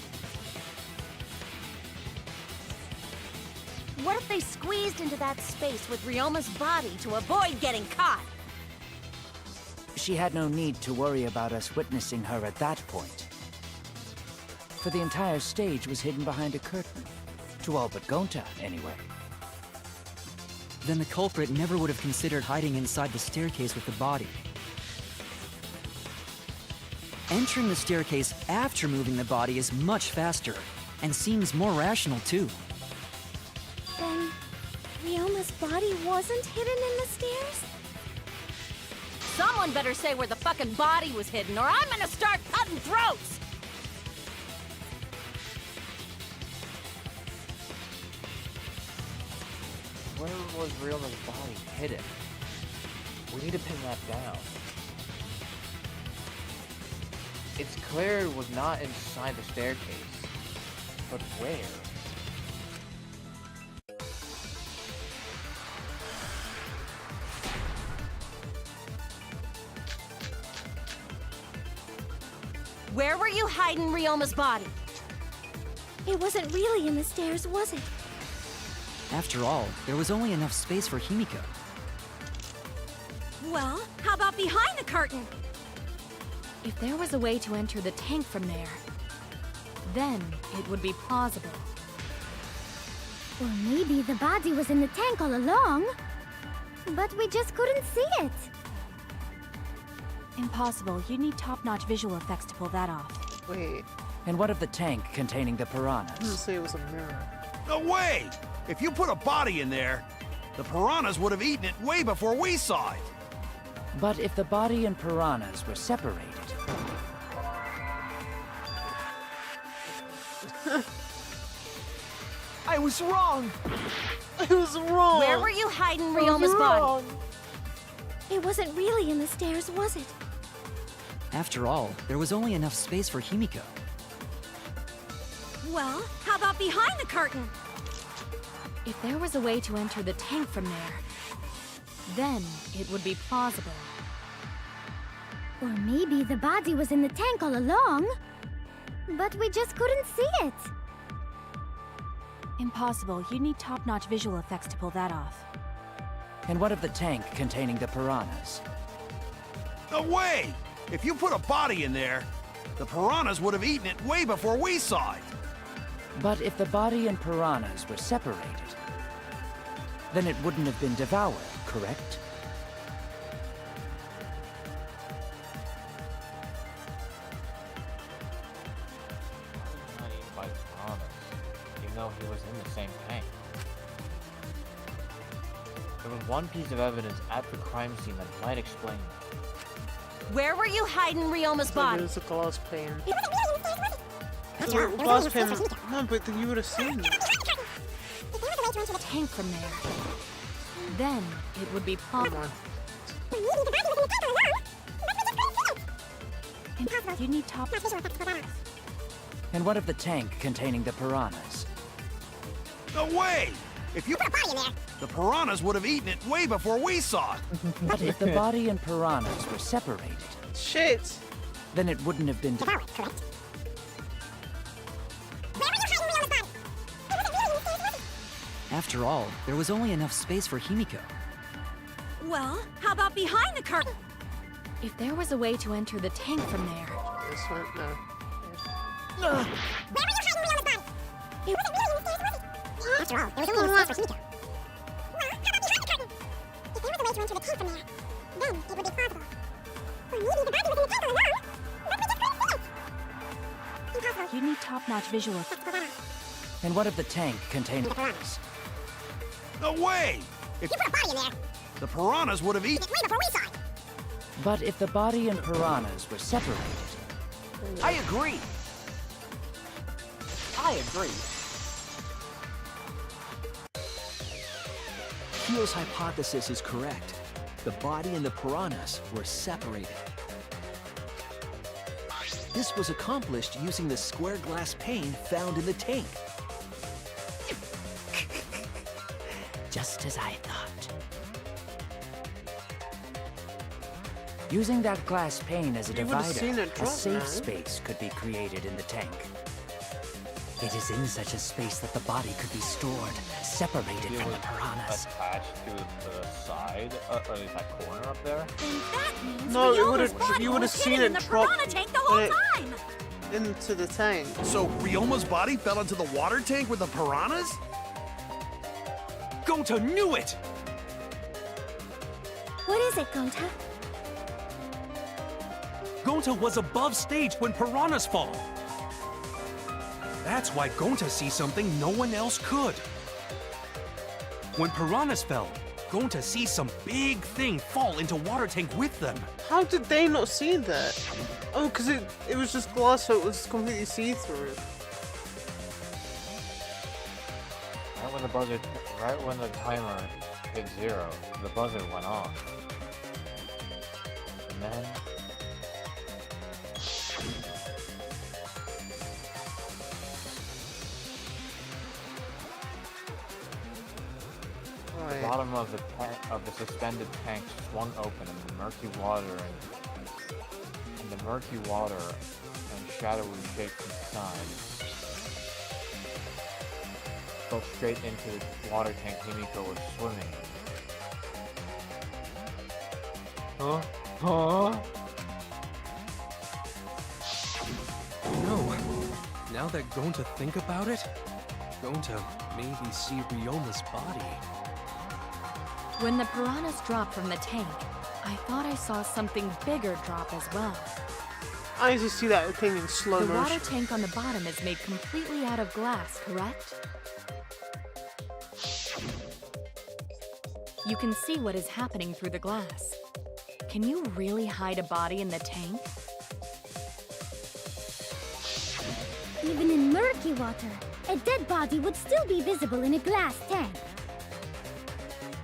What if they squeezed into that space with Ryoma's body to avoid getting caught? She had no need to worry about us witnessing her at that point. For the entire stage was hidden behind a curtain. To all but Gonta, anyway. Then the culprit never would have considered hiding inside the staircase with the body. Entering the staircase after moving the body is much faster, and seems more rational too. Then, Ryoma's body wasn't hidden in the stairs? Someone better say where the fucking body was hidden, or I'm gonna start cutting throats! Where was Ryoma's body hidden? We need to pin that down. It's clear it was not inside the staircase. But where? Where were you hiding Ryoma's body? It wasn't really in the stairs, was it? After all, there was only enough space for Himiko. Well, how about behind the curtain? If there was a way to enter the tank from there, then it would be plausible. Or maybe the body was in the tank all along, but we just couldn't see it. Impossible. You'd need top-notch visual effects to pull that off. Wait, And what of the tank containing the I didn't piranhas? say it was a mirror. No way! If you put a body in there, The piranhas would have eaten it way before we saw it. But if the body and piranhas were separated, I was wrong! I was wrong! Where were you hiding I was Ryoma's body? wrong. It wasn't really in the stairs, was it? After all, there was only enough space for Himiko. Well, how about behind the curtain? If there was a way to enter the tank from there, then it would be plausible. Or maybe the body was in the tank all along, but we just couldn't see it. Impossible. You'd need top-notch visual effects to pull that off. and what of the tank containing the piranhas? No way! If you put a body in there, the piranhas would have eaten it way before we saw it. But if the body and piranhas were separated, then it wouldn't have been devoured, correct? Not eaten by piranhas, even though he was in the same tank. There was one piece of evidence at the crime scene that might explain it. Where were you hiding Ryoma's body? There's a glass pane. Glass pane. No, but then you would have seen it. Tank from there. Then it would be plausible. You need top. And what of the tank containing the piranhas? No way! If you put a body in there, the piranhas would have eaten it way before we saw it. But if the body and piranhas were separated, shit, then it wouldn't have been devoured, correct? After all, there was only enough space for Himiko. Well, how about behind the curtain? If there was a way to enter the tank from there. This one, no. Where were you hiding Ryoma's body? It wasn't really in the stairs, was it? After all, there was only enough space for Himiko. Well, how about behind the curtain? If there was a way to enter the tank from there, then it would be plausible. Or maybe the body was in the tank all along, but we just couldn't see it. Impossible. You need top-notch visual. And what of the tank containing The piranhas. No way! If You put a body in there, the piranhas would have eaten way before we saw it. But if the body and piranhas were separated, I agree. I agree. Keel's hypothesis is correct. The body and the piranhas were separated. This was accomplished using the square glass pane found in the tank. just as I thought. Using that glass pane as a You would've seen divider, it a drop, safe man. space could be created in the tank. It is in such a space that the body could be stored, separated It from was the piranhas. attached to the side, or at least that corner up there. Then that means No, you Ryoma's would've- body you would've was seen hidden in it the drop piranha tank the whole when it- time. Into the tank. So Ryoma's body fell into the water tank with the piranhas? Gonta knew it! What is it, Gonta? Gonta was above stage when piranhas fall. That's why Gonta sees something no one else could. When piranhas fell, Gonta sees some big thing fall into water tank with them. How did they not see that? Oh, because it was just glass, so it was completely see-through. Right when the timer hit 0, the buzzer went off. And then the bottom of the suspended tank swung open, and the murky water and shadowy shapes inside fell straight into the water tank Himiko was swimming in. Huh? No. Now that Gonta think about it, Gonta maybe see Ryoma's body. When the piranhas dropped from the tank, I thought I saw something bigger drop as well. I used to see that thing in slow The water motion. tank on the bottom is made completely out of glass, correct? You can see what is happening through the glass. Can you really hide a body in the tank? Even in murky water, a dead body would still be visible in a glass tank.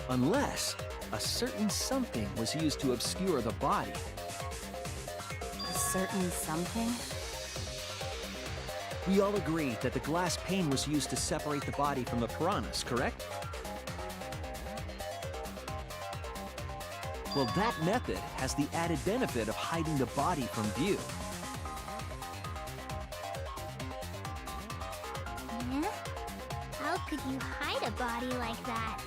Unless a certain something was used to obscure the body. A certain something? We all agree that the glass pane was used to separate the body from the piranhas, correct? Well, that method has the added benefit of hiding the body from view. Yeah? How could you hide a body like that?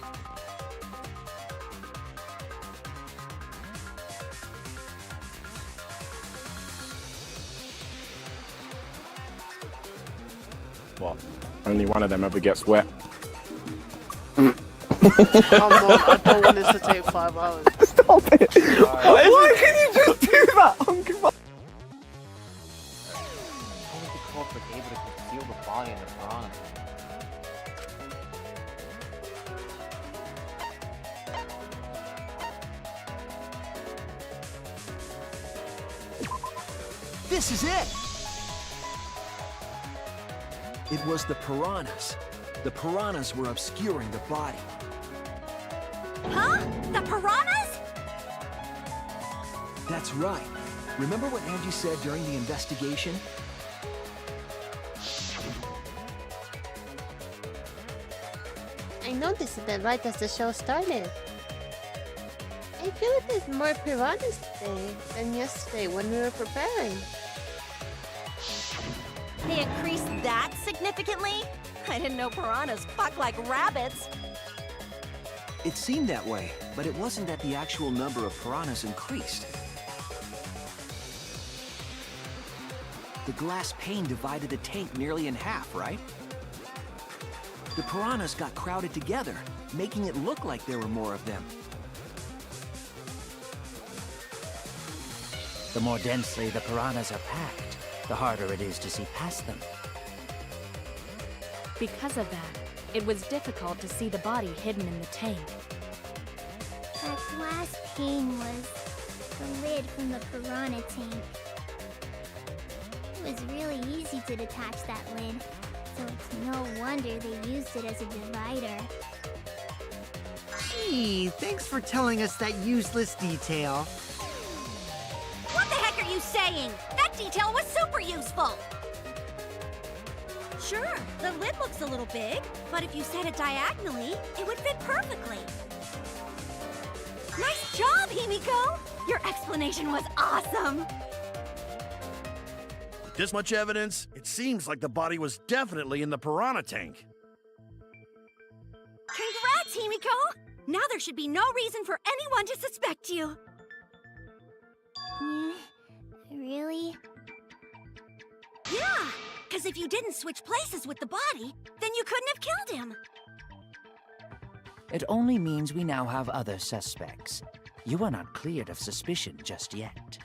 What? Only one of them ever gets wet. Come on, I don't want this to take 5 hours. Stop it! Why can you just do that? How was the culprit able to conceal the body in the piranha? This is it! It was the piranhas. The piranhas were obscuring the body. Huh? The piranhas? That's right. Remember what Angie said during the investigation? I noticed that right as the show started. I feel like there's more piranhas today than yesterday when we were preparing. They increased that significantly? I didn't know piranhas fuck like rabbits. It seemed that way, but it wasn't that the actual number of piranhas increased. The glass pane divided the tank nearly in half, right? The piranhas got crowded together, making it look like there were more of them. The more densely the piranhas are packed, the harder it is to see past them. Because of that, it was difficult to see the body hidden in the tank. That glass pane was the lid from the piranha tank. It was really easy to detach that lid, so it's no wonder they used it as a divider. Gee, thanks for telling us that useless detail. What the heck are you saying? That detail was super useful! Sure, the lid looks a little big, but if you set it diagonally, it would fit perfectly. Nice job, Himiko! Your explanation was awesome! With this much evidence, it seems like the body was definitely in the piranha tank. Congrats, Himiko! Now there should be no reason for anyone to suspect you. Really? Yeah, because if you didn't switch places with the body, then you couldn't have killed him. It only means we now have other suspects. You are not cleared of suspicion just yet.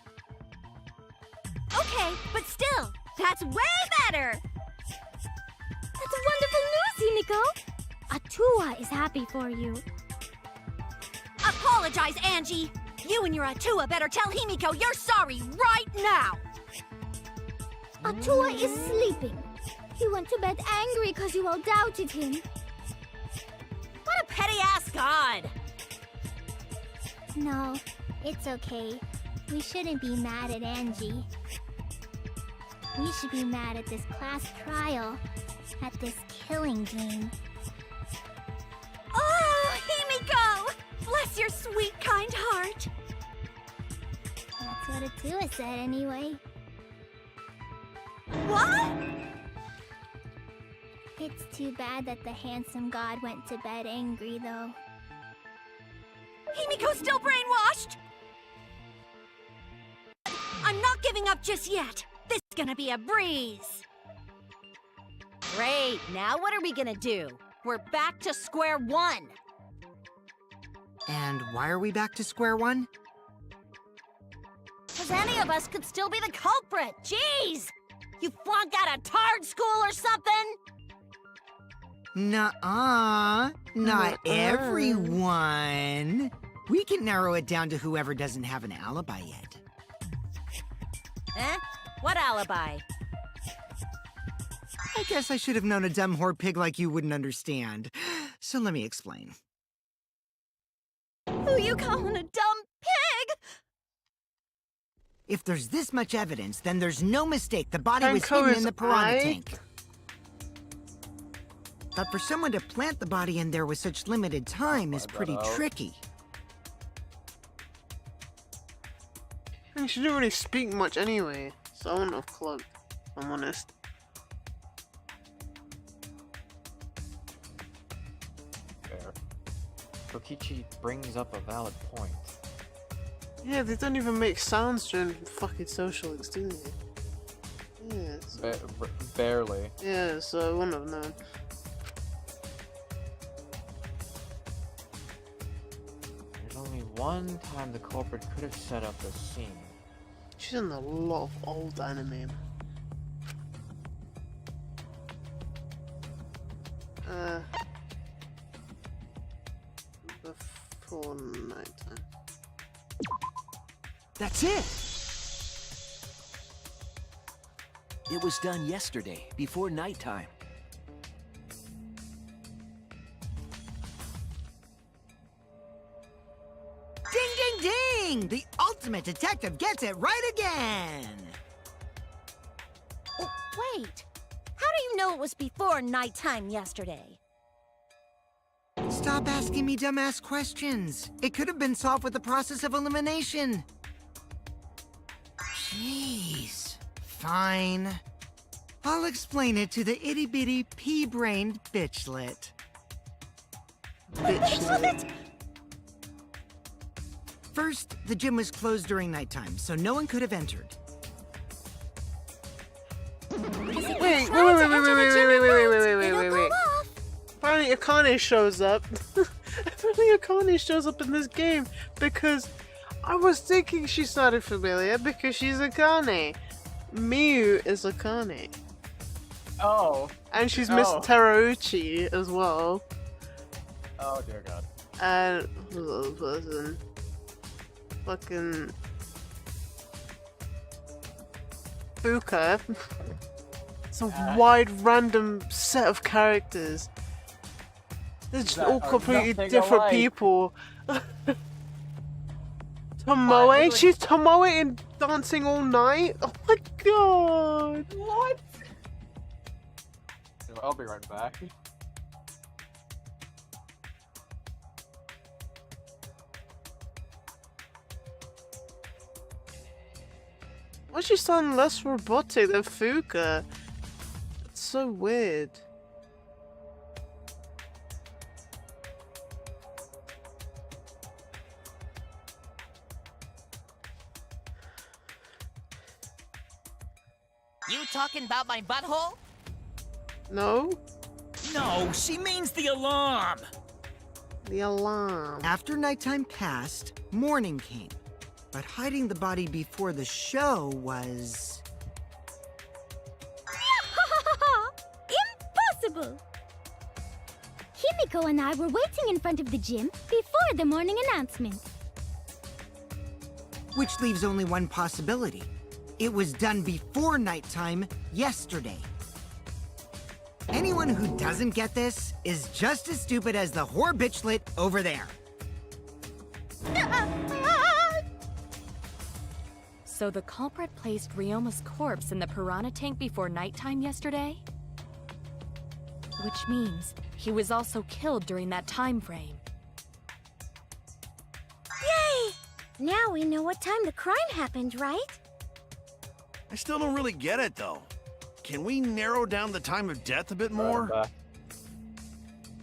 Okay, but still, that's way better! That's wonderful news, Himiko! Atua is happy for you. Apologize, Angie! You and your Atua better tell Himiko you're sorry right now! Atua is sleeping. He went to bed angry because you all doubted him. What a petty-ass god! No, it's okay. We shouldn't be mad at Angie. We should be mad at this class trial, at this killing game. Oh, Himiko! Bless your sweet, kind heart! That's what Atua said anyway. What? It's too bad that the handsome god went to bed angry, though. Himiko's still brainwashed! I'm not giving up just yet. This is gonna be a breeze. Great, now what are we gonna do? We're back to square one. And why are we back to square one? Because any of us could still be the culprit. Jeez! You flunked out of tard school or something? Nuh-uh. Not Nuh-uh. everyone. We can narrow it down to whoever doesn't have an alibi yet. Eh? What alibi? I guess I should have known a dumb whore pig like you wouldn't understand. So let me explain. Who you calling a dumb pig? If there's this much evidence, then there's no mistake the body was Franco hidden in is the piranha right. tank. But for someone to plant the body in there with such limited time is pretty tricky. And she didn't really speak much anyway, so I wouldn't have clubbed, if I'm honest. Fair. Kokichi brings up a valid point. Yeah, they don't even make sounds during fucking socials, do they? Yeah, so... Barely. Yeah, so I wouldn't have known. There's only one time the culprit could have set up a scene. She's in a lot of old anime. Before nighttime. That's it! It was done yesterday, before nighttime. Ding, ding, ding! The ultimate detective gets it right again! Oh, wait. How do you know it was before nighttime yesterday? Stop asking me dumbass questions. It could have been solved with the process of elimination. Jeez. Fine. I'll explain it to the itty-bitty pea-brained bitchlet. Bitchlet? First, the gym was closed during nighttime, so no one could have entered. Wait. Apparently Akane shows up. Apparently Akane shows up in this game because I was thinking she sounded familiar because she's Akane. Miyu is Akane. Oh. And she's Miss Terauchi as well. Oh dear God. And who's the other person? Fucking Fuka. It's a wide random set of characters. They're just all completely different people. Tomoe? She's Tomoe in Dancing All Night? Oh my god! What? I'll be right back. Why does she sound less robotic than Fuka? It's so weird. You talking about my butthole? No? No, she means the alarm! The alarm. After nighttime passed, morning came. But hiding the body before the show was... Impossible! Himiko and I were waiting in front of the gym before the morning announcement. Which leaves only one possibility. It was done before nighttime yesterday. Anyone who doesn't get this is just as stupid as the whore bitchlet over there. So the culprit placed Ryoma's corpse in the piranha tank before nighttime yesterday? Which means he was also killed during that time frame. Yay! Now we know what time the crime happened, right? I still don't really get it, though. Can we narrow down the time of death a bit more?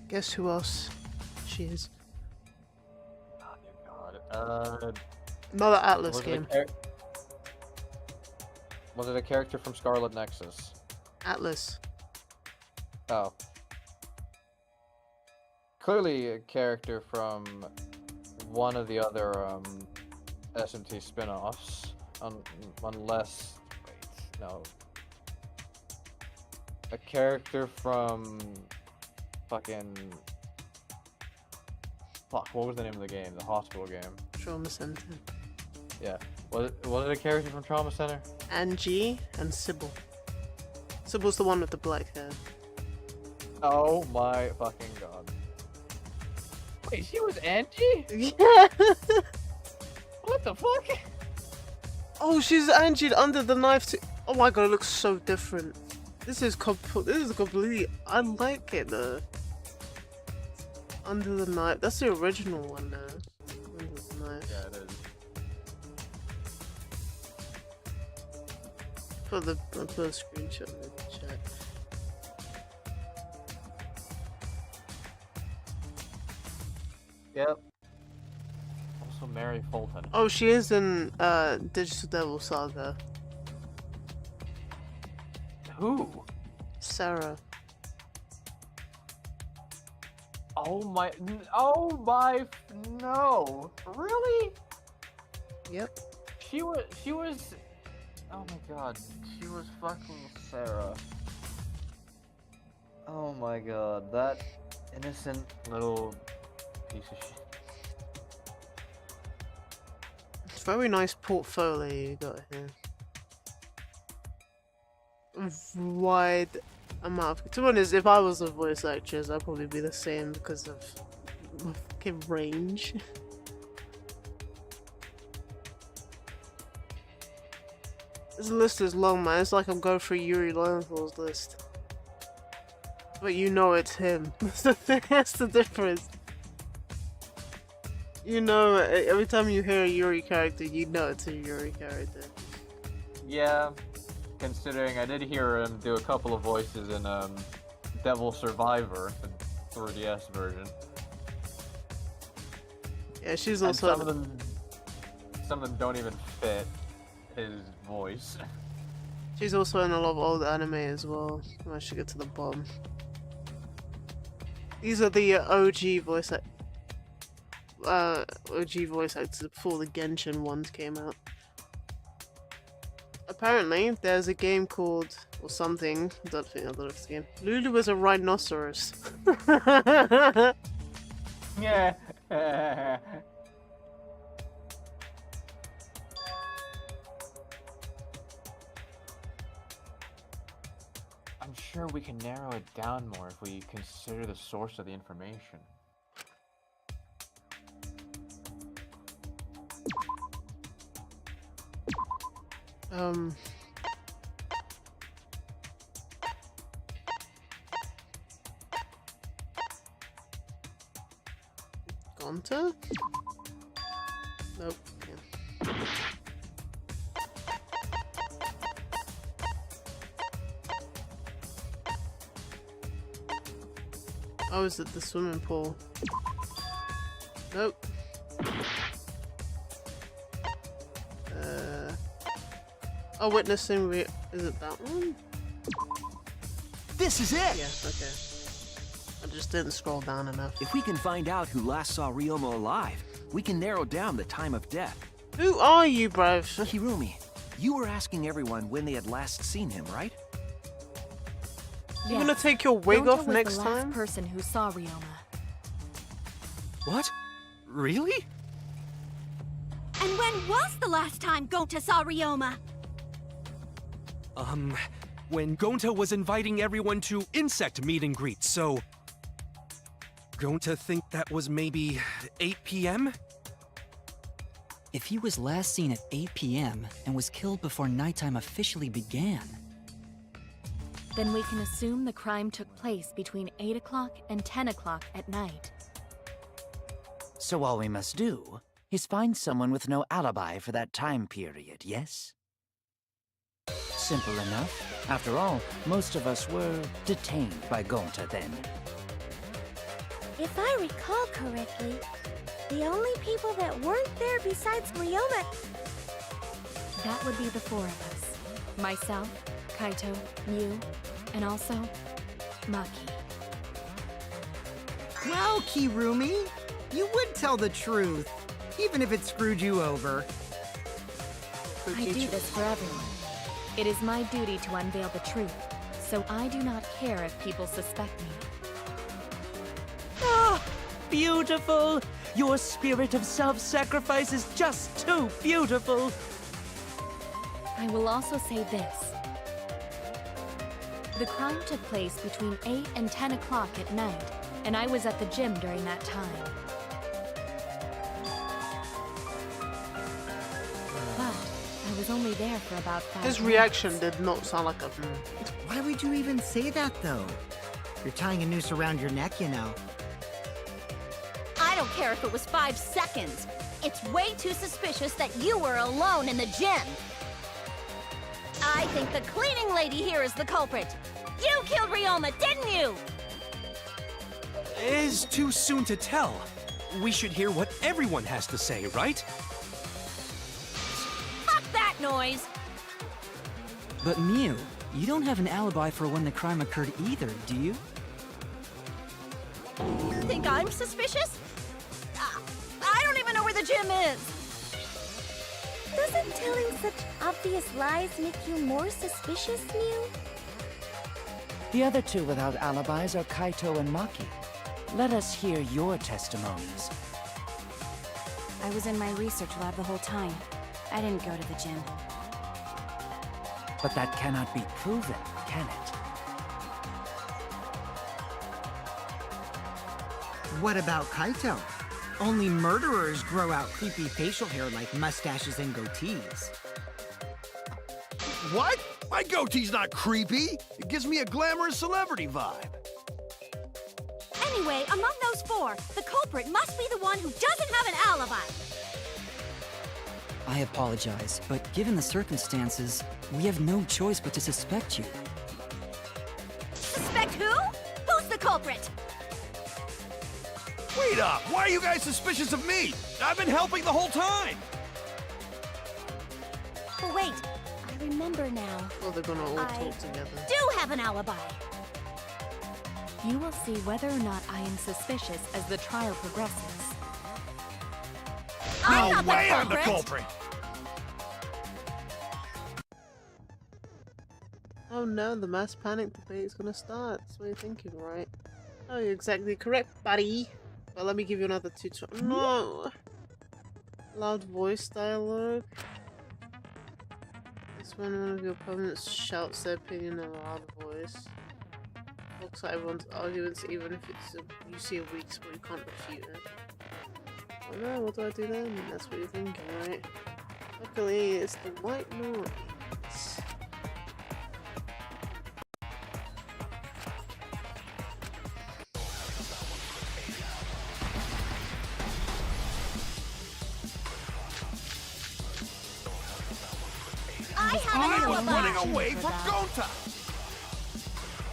Guess who else she is? Oh dear God. Another Atlas was it game. Was it a character from Scarlet Nexus? Atlas. Oh. Clearly a character from one of the other SMT spin-offs. Unless... Wait, no. A character from fucking... Fuck, what was the name of the game? The hospital game. Trauma Center. Yeah. Was it a character from Trauma Center? Angie and Sybil. Sybil's the one with the black hair. Oh my fucking god. Wait, she was Angie? Yeah! What the fuck? Oh, she's Angie under the knife too. Oh my god, it looks so different. This is completely... I like it though. Under the knife. That's the original one now. Under the knife. Yeah, it is. I'll put a screenshot in the chat. Yep. Also Mary Fulton. Oh, she is in Digital Devil Saga. Who? Sarah. No. Really? Yep. She was oh my god, she was fucking Sarah. Oh my god, that innocent little piece of shit. Very nice portfolio you got here. Wide amount of... To be honest, if I was a voice actress, I'd probably be the same because of fucking range. This list is long, man. It's like I'm going through Yuri Lowenthal's list. But you know it's him. That's the thing, that's the difference. You know, every time you hear a Yuri character, you know it's a Yuri character. Yeah, considering I did hear him do a couple of voices in Devil Survivor, the 3DS version. Yeah, she's And also... some of them don't even fit his voice. She's also in a lot of old anime as well. I should get to the bottom. These are the OG voice actors before the Genshin ones came out. Apparently, there's a game called, or something, I don't know if it's a game. Lulu was a rhinoceros. Yeah. I'm sure we can narrow it down more if we consider the source of the information. Gonta? Nope. Yeah. Oh, is it the swimming pool? Nope. Oh, witnessing is it that one? This is it! Yeah, okay. I just didn't scroll down enough. If we can find out who last saw Ryoma alive, we can narrow down the time of death. Who are you, bruv? Hirumi, you were asking everyone when they had last seen him, right? You gonna take your wig Gonta off was next the time? last person who saw Ryoma. What? Really? And when was the last time Gonta saw Ryoma? When Gonta was inviting everyone to insect meet and greet, so... Gonta think that was maybe 8 p.m.? If he was last seen at 8 p.m. and was killed before nighttime officially began... Then we can assume the crime took place between 8 o'clock and 10 o'clock at night. So all we must do is find someone with no alibi for that time period, yes? Simple enough. After all, most of us were detained by Gonta then. If I recall correctly, the only people that weren't there besides Ryoma... That would be the four of us. Myself, Kaito, Mew, and also Maki. Well, Kirumi, you would tell the truth, even if it screwed you over. I do this for everyone. It is my duty to unveil the truth, so I do not care if people suspect me. beautiful. Your spirit of self-sacrifice is just too beautiful. I will also say this. The crime took place between 8 and 10 o'clock at night, and I was at the gym during that time. But I was only there for about 5 His minutes. reaction did not sound like a Why would you even say that, though? You're tying a noose around your neck, you know. I don't care if it was 5 seconds. It's way too suspicious that you were alone in the gym. I think the cleaning lady here is the culprit. You killed Ryoma, didn't you? It is too soon to tell. We should hear what everyone has to say, right? Fuck that noise. But Mew, you don't have an alibi for when the crime occurred either, do you? Think I'm suspicious? I don't even know where the gym is. Doesn't telling such obvious lies make you more suspicious, Mew? The other two without alibis are Kaito and Maki. Let us hear your testimonies. I was in my research lab the whole time. I didn't go to the gym. But that cannot be proven, can it? What about Kaito? Only murderers grow out creepy facial hair like mustaches and goatees. What? My goatee's not creepy. It gives me a glamorous celebrity vibe. Anyway, among those 4, the culprit must be the one who doesn't have an alibi. I apologize, but given the circumstances, we have no choice but to suspect you. Suspect who? Who's the culprit? Wait up! Why are you guys suspicious of me? I've been helping the whole time! Oh, wait. I remember now. Well, they're gonna all I talk together. do have an alibi. You will see whether or not I am suspicious as the trial progresses. I'm No not way the I'm the culprit. culprit! Oh no, the mass panic debate is gonna start. That's what you're thinking, right? Oh, you're exactly correct, buddy. But let me give you another tutorial. No! Loud voice dialogue. This when one of your opponents shouts their opinion in a loud voice. Looks at everyone's arguments, even if you see a weak spot, you can't refute it. Oh no, what do I do then? That's what you're thinking, right? Luckily, it's the white noise. I was running away from Gonta!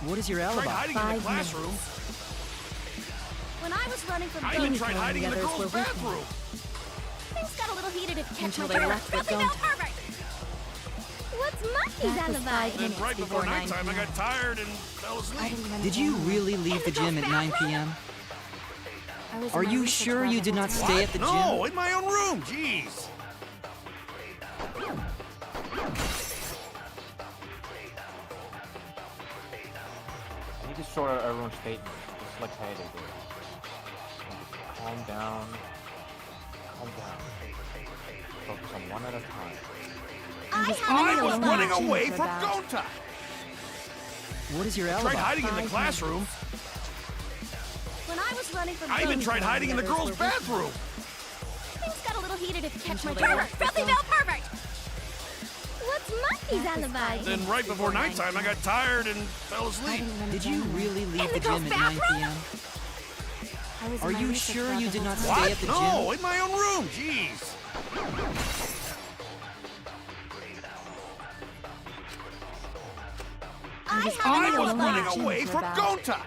What is your alibi? Tried hiding in the classroom. When I was running from I even Gonta, tried hiding in the others girls' were with me. bathroom. things got a little heated if you catch Until my they drift. left with Filthy male Gonta. pervert! What's Maki's That was alibi? 5 Then minutes right before 9 nighttime, I p.m. got tired and fell asleep. Did you really leave the gym at 9 p.m.? I was in Are my you research sure lab you the did whole not time. stay at the gym? No, in my own room, jeez. I need to sort out everyone's statements, just like Hayden did. Calm down. Calm down. Focus on one at a time. I was running away from Gonta! What is your Tried alibi? hiding in the classroom. When I was running from I even Gonta, tried hiding in the girls' bathroom. things got a little heated if you catch my Until they drift. left Filthy with male pervert! What's Maki's alibi? Then right before nighttime, I got tired and fell asleep. Did you really leave In the the girls' gym at 9 bathroom? p.m.? I was in Are my you research sure lab you the did whole not time. stay What? at the No, gym? in my own room, jeez. I have I an was alibi. running away from Gonta!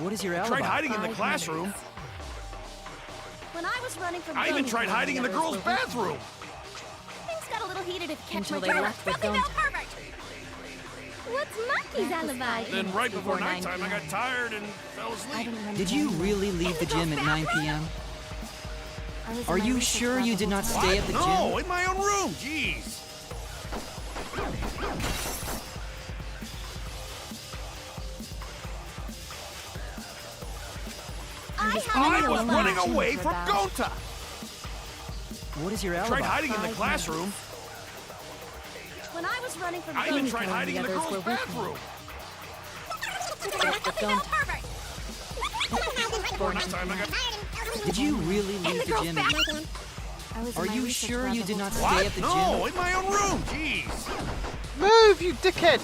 What is your Tried alibi? hiding in the 5 classroom. When I was running from I even Gonta, tried hiding in the girls' bathroom. things got a little heated if you catch Until my they drift. left with Filthy male Gonta. pervert! What's Maki's alibi? Then right before Before 9 nighttime, I got tired and fell I asleep. didn't remember Did you anyone. really leave the gym at 9 p.m.? I was in Are my you research sure lab you the did whole not time. stay at the gym? No, in my own room, jeez. I was running away from Gonta! What is your I alibi? tried hiding in the classroom. When I was running from I even Gonta, tried hiding in the others girls' were with me. bathroom. Next time I got... Did you really leave the gym? Are you sure you did not stay at the gym? No, in my own room. Jeez. Move, you dickhead!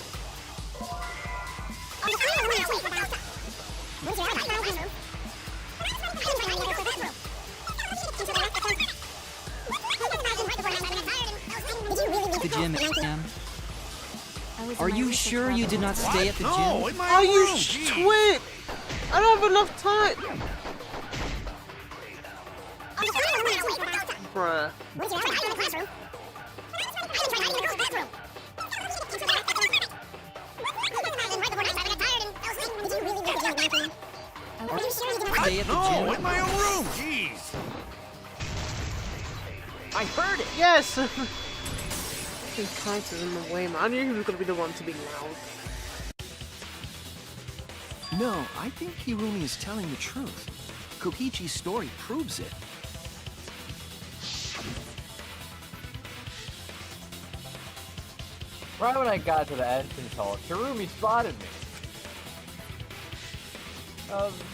The gym, Sam. Are you sure you did not stay at the gym? No, in my Are own you room. Jeez. twit? I don't have enough time! Bruh. Stay at the No, gym? in my own room. Jeez. I heard it! Yes! Fucking kite is in the way, man. I knew he was gonna be the one to be loud. No, I think Hirumi is telling the truth. Kokichi's story proves it. Right when I got to the entrance hall, Hirumi spotted me.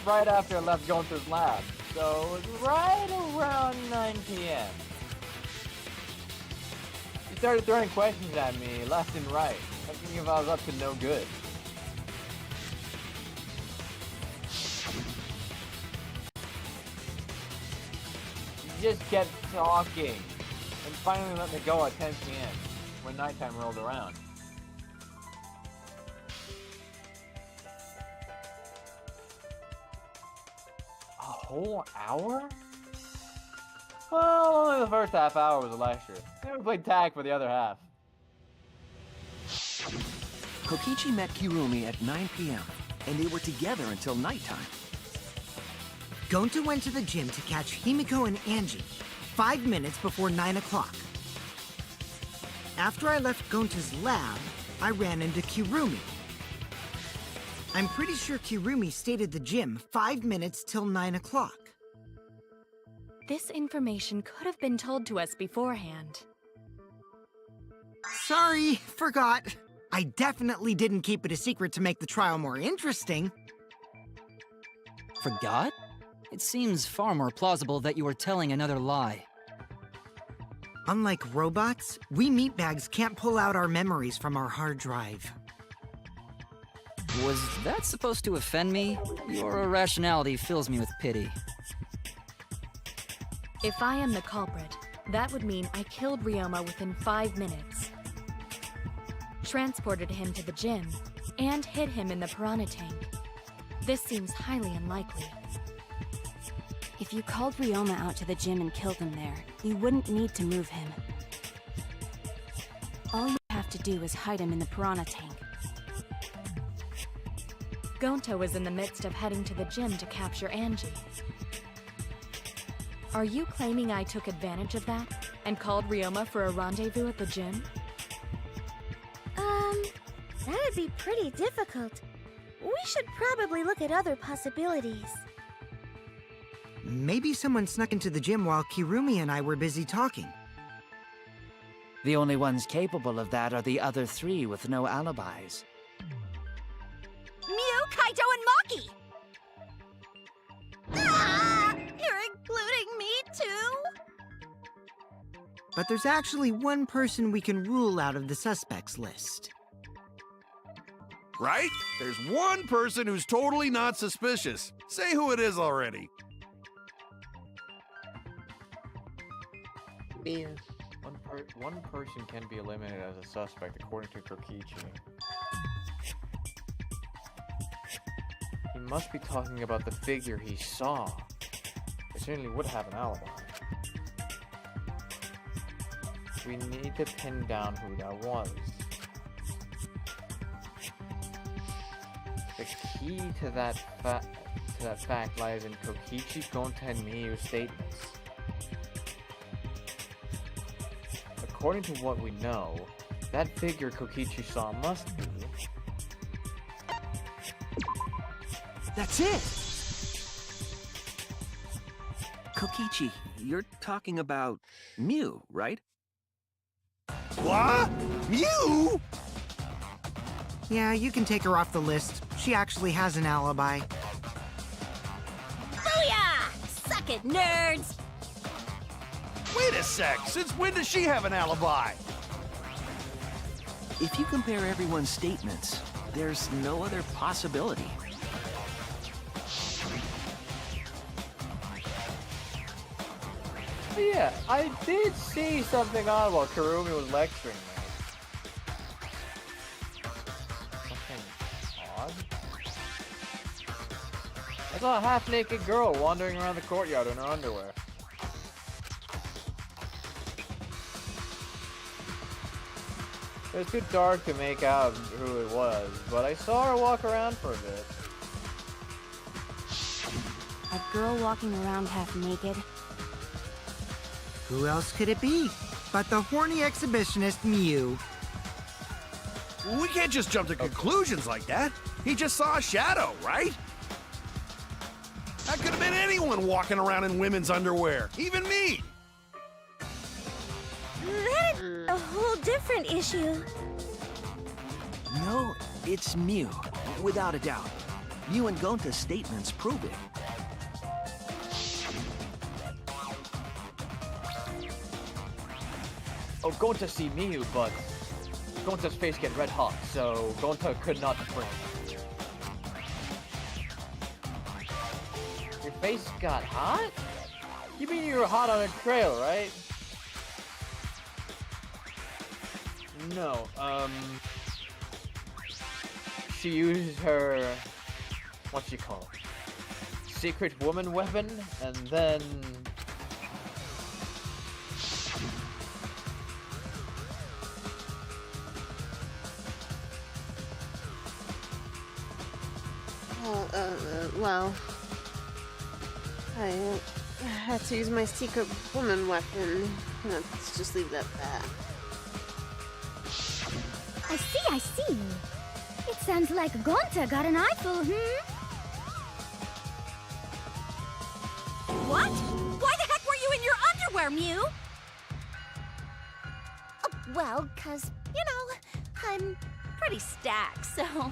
Right after I left Gonta's lab, so it was right around 9 p.m. He started throwing questions at me left and right, asking if I was up to no good. He just kept talking, and finally let me go at 10 p.m. when nighttime rolled around. A whole hour? Well, only the first half hour was a lecture. Then we played tag for the other half. Kokichi met Kirumi at 9 p.m., and they were together until nighttime. Gonta went to the gym to catch Himiko and Angie 5 minutes before 9 o'clock. After I left Gonta's lab, I ran into Kirumi. I'm pretty sure Kirumi stayed at the gym 5 minutes till 9 o'clock. This information could have been told to us beforehand. Sorry, forgot. I definitely didn't keep it a secret to make the trial more interesting. Forgot? It seems far more plausible that you were telling another lie. Unlike robots, we meatbags can't pull out our memories from our hard drive. Was that supposed to offend me? Your irrationality fills me with pity. If I am the culprit, that would mean I killed Ryoma within 5 minutes, transported him to the gym, and hid him in the piranha tank. This seems highly unlikely. If you called Ryoma out to the gym and killed him there, you wouldn't need to move him. All you have to do is hide him in the piranha tank. Gonta was in the midst of heading to the gym to capture Angie. Are you claiming I took advantage of that and called Ryoma for a rendezvous at the gym? That'd be pretty difficult. We should probably look at other possibilities. Maybe someone snuck into the gym while Kirumi and I were busy talking. The only ones capable of that are the other three with no alibis. Mew, Kaito, and Maki! Ah! You're including me too? But there's actually one person we can rule out of the suspects list. Right? There's one person who's totally not suspicious. Say who it is already. Yeah. One person can be eliminated as a suspect according to Kokichi. He must be talking about the figure he saw. They certainly would have an alibi. We need to pin down who that was. The key to that fact lies in Kokichi, Gonta, and Miyu's statements. According to what we know, that figure Kokichi saw must be... That's it! Kokichi, you're talking about Mew, right? What? Mew? Yeah, you can take her off the list. She actually has an alibi. Booyah! Suck it, nerds! Wait a sec. Since when does she have an alibi? If you compare everyone's statements, there's no other possibility. But yeah, I did see something odd while Kurumi was lecturing me. Something odd? I saw a half-naked girl wandering around the courtyard in her underwear. It was too dark to make out who it was, but I saw her walk around for a bit. A girl walking around half naked. Who else could it be but the horny exhibitionist Mew? We can't just jump to conclusions like that. He just saw a shadow, right? That could have been anyone walking around in women's underwear, even me. That's a whole different issue. No, it's Mew, without a doubt. Mew and Gonta's statements prove it. Oh, Gonta see Miyu, but Gonta's face get red hot, so Gonta could not refrain. Your face got hot? You mean you were hot on a trail, right? No, she used her, what you call it, secret woman weapon, and then Well, I had to use my secret woman weapon. Let's just leave it at that. I see. It sounds like Gonta got an eyeful, What? Why the heck were you in your underwear, Mew? Well, 'cause, you know, I'm pretty stacked, so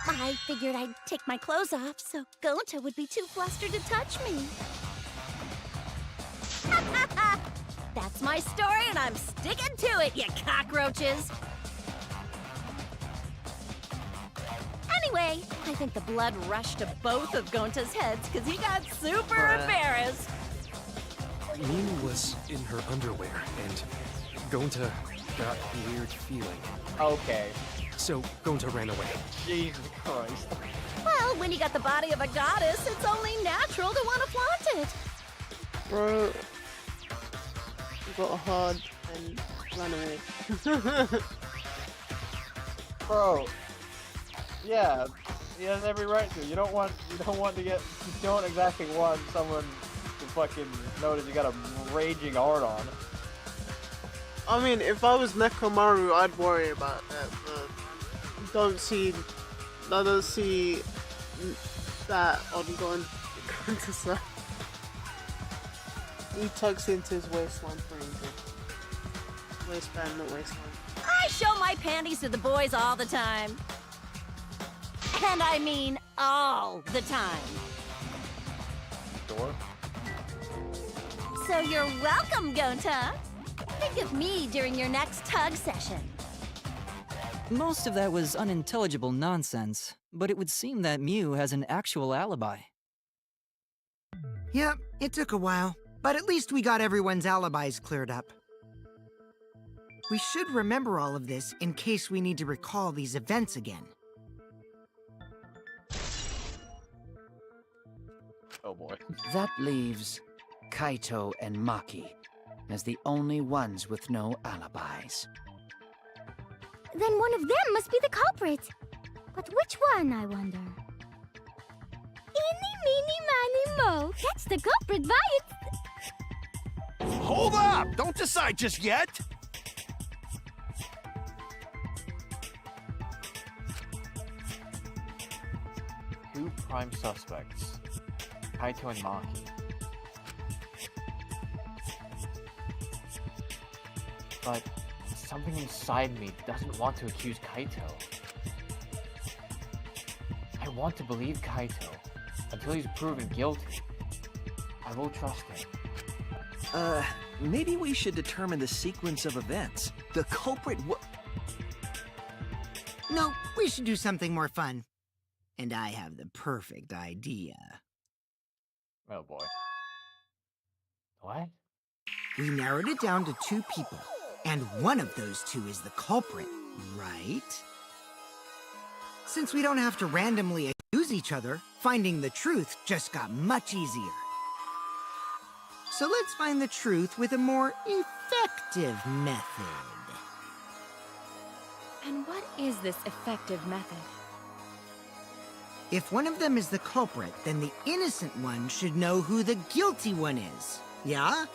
I figured I'd take my clothes off so Gonta would be too flustered to touch me. That's my story, and I'm sticking to it, you cockroaches! Anyway, I think the blood rushed to both of Gonta's heads because he got super embarrassed. Mew was in her underwear, and Gonta got a weird feeling. Okay. So Gonta ran away. Jesus Christ. Well, when you got the body of a goddess, it's only natural to want to flaunt it. Bro got hard and ran away. Bro. Yeah, he has every right to. You don't exactly want someone to fucking notice you got a raging hard on. I mean, if I was Nekomaru, I'd worry about that, but don't see that on Gonta side. He tucks into his waistline pretty good. Waistband, not waistline. I show my panties to the boys all the time. And I mean all the time. Sure. So you're welcome, Gonta. Think of me during your next tug session. Most of that was unintelligible nonsense, but it would seem that Mew has an actual alibi. Yep, it took a while, but at least we got everyone's alibis cleared up. We should remember all of this in case we need to recall these events again. Oh boy. That leaves Kaito and Maki as the only ones with no alibis. Then one of them must be the culprit. But which one, I wonder? Eeny, meeny, miny, mo. That's the culprit by it. Hold up! Don't decide just yet! Two prime suspects. Kaito and Maki. But something inside me doesn't want to accuse Kaito. I want to believe Kaito until he's proven guilty. I will trust him. Maybe we should determine the sequence of events. The culprit No, we should do something more fun. And I have the perfect idea. Oh boy. What? We narrowed it down to 2 people, and one of those 2 is the culprit, right? Since we don't have to randomly accuse each other, finding the truth just got much easier. So let's find the truth with a more effective method. And what is this effective method? If one of them is the culprit, then the innocent one should know who the guilty one is. Yeah?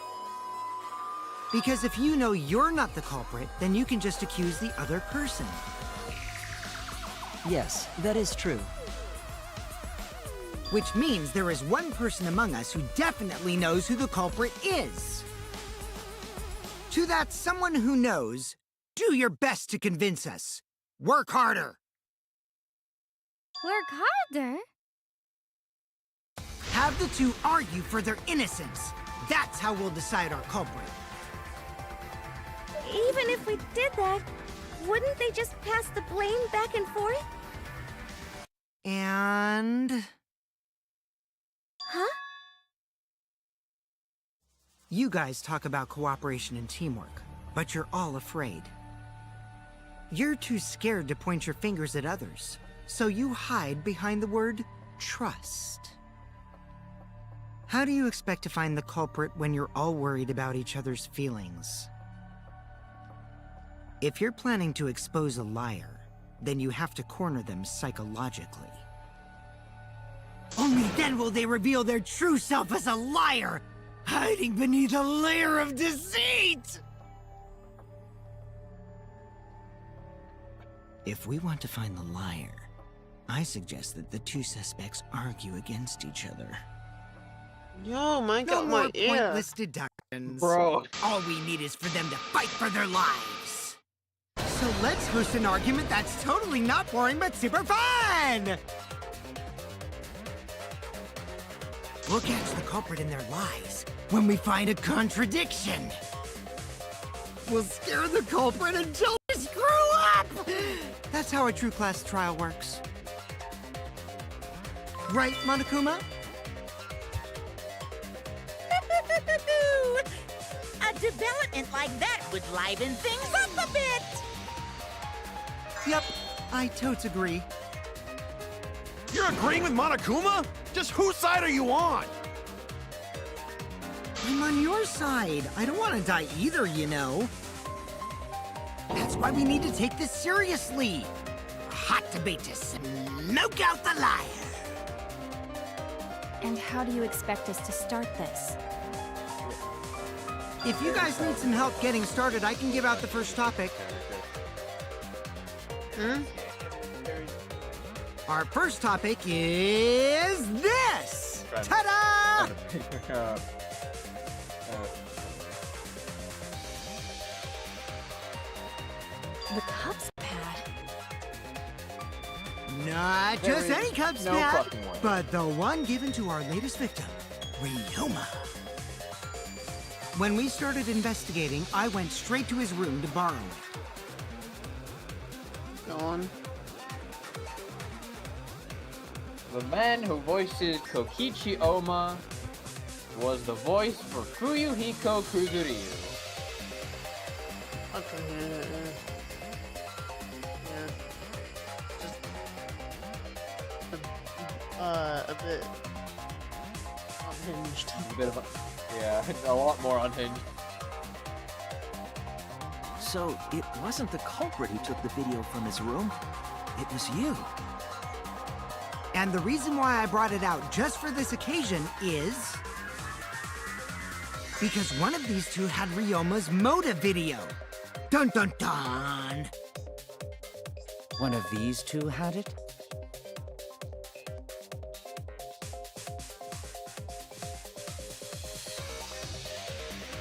Because if you know you're not the culprit, then you can just accuse the other person. Yes, that is true. Which means there is one person among us who definitely knows who the culprit is. To that someone who knows, do your best to convince us. Work harder. Work harder? Have the 2 argue for their innocence. That's how we'll decide our culprit. Even if we did that, wouldn't they just pass the blame back and forth? And... Huh? You guys talk about cooperation and teamwork, but you're all afraid. You're too scared to point your fingers at others, so you hide behind the word trust. How do you expect to find the culprit when you're all worried about each other's feelings? If you're planning to expose a liar, then you have to corner them psychologically. Only then will they reveal their true self as a liar, hiding beneath a layer of deceit! If we want to find the liar, I suggest that the 2 suspects argue against each other. Yo, mine got No my more ear. pointless deductions. Bro. All we need is for them to fight for their lives. So let's host an argument that's totally not boring but super fun! We'll catch the culprit in their lies when we find a contradiction. We'll scare the culprit until they screw up! That's how a true class trial works. Right, Monokuma? A development like that would liven things up a bit. Yep, I totes agree. You're agreeing with Monokuma? Just whose side are you on? I'm on your side. I don't want to die either, you know. That's why we need to take this seriously. A hot debate to smoke out the liar. And how do you expect us to start this? If you guys need some help getting started, I can give out the first topic. Our first topic is this! Ta-da! The Cubs pad. Not just any Cubs no pad, fucking way. but the one given to our latest victim, Ryoma. When we started investigating, I went straight to his room to borrow it. Go on. The man who voices Kokichi Oma was the voice for Fuyuhiko Kuzuryu. Okay, yeah. Just a bit unhinged. A bit of yeah, a lot more unhinged. So, it wasn't the culprit who took the video from his room. It was you. And the reason why I brought it out just for this occasion is... because one of these 2 had Ryoma's motive video. Dun dun dun! One of these 2 had it?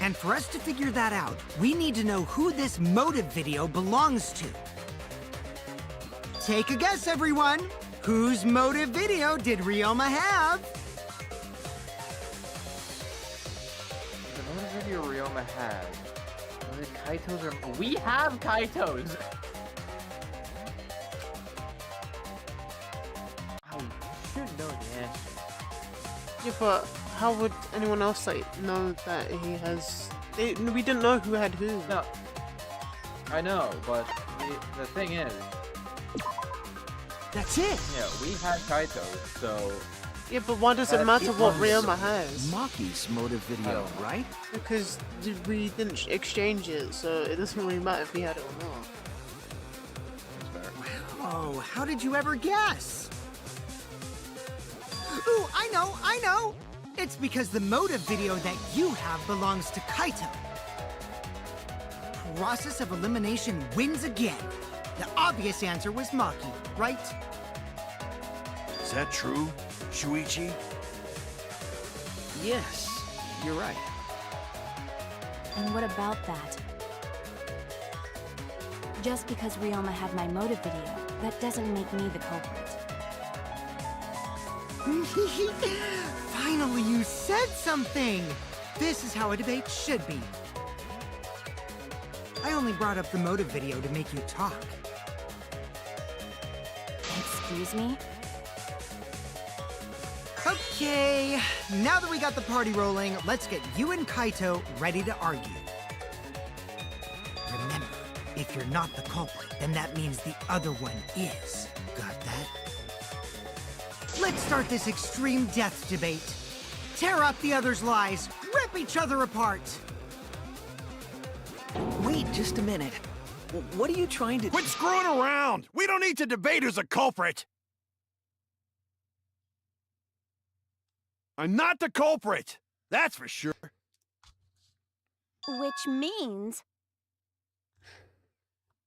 And for us to figure that out, we need to know who this motive video belongs to. Take a guess, everyone. Whose motive video did Ryoma have? The motive video Ryoma had. Was it Kaito's or... We have Kaito's! I should know the answer. Yeah, but how would anyone else like know that he has? We didn't know who had who. No, I know, but the thing is, that's it. Yeah, we had Kaito's, so. Yeah, but why does it matter what Ryoma has? Maki's motive video, right? Because we didn't exchange it, so it doesn't really matter if he had it or not. Oh, how did you ever guess? Ooh, I know! It's because the motive video that you have belongs to Kaito. Process of elimination wins again. The obvious answer was Maki, right? Is that true, Shuichi? Yes, you're right. And what about that? Just because Ryoma had my motive video, that doesn't make me the culprit. Finally, you said something! This is how a debate should be. I only brought up the motive video to make you talk. Excuse me? Okay, now that we got the party rolling, let's get you and Kaito ready to argue. Remember, if you're not the culprit, then that means the other one is. Got that? Let's start this extreme death debate. Tear up the other's lies, rip each other apart. Wait just a minute. What are you trying to... Quit screwing around! We don't need to debate who's a culprit! I'm not the culprit! That's for sure. Which means...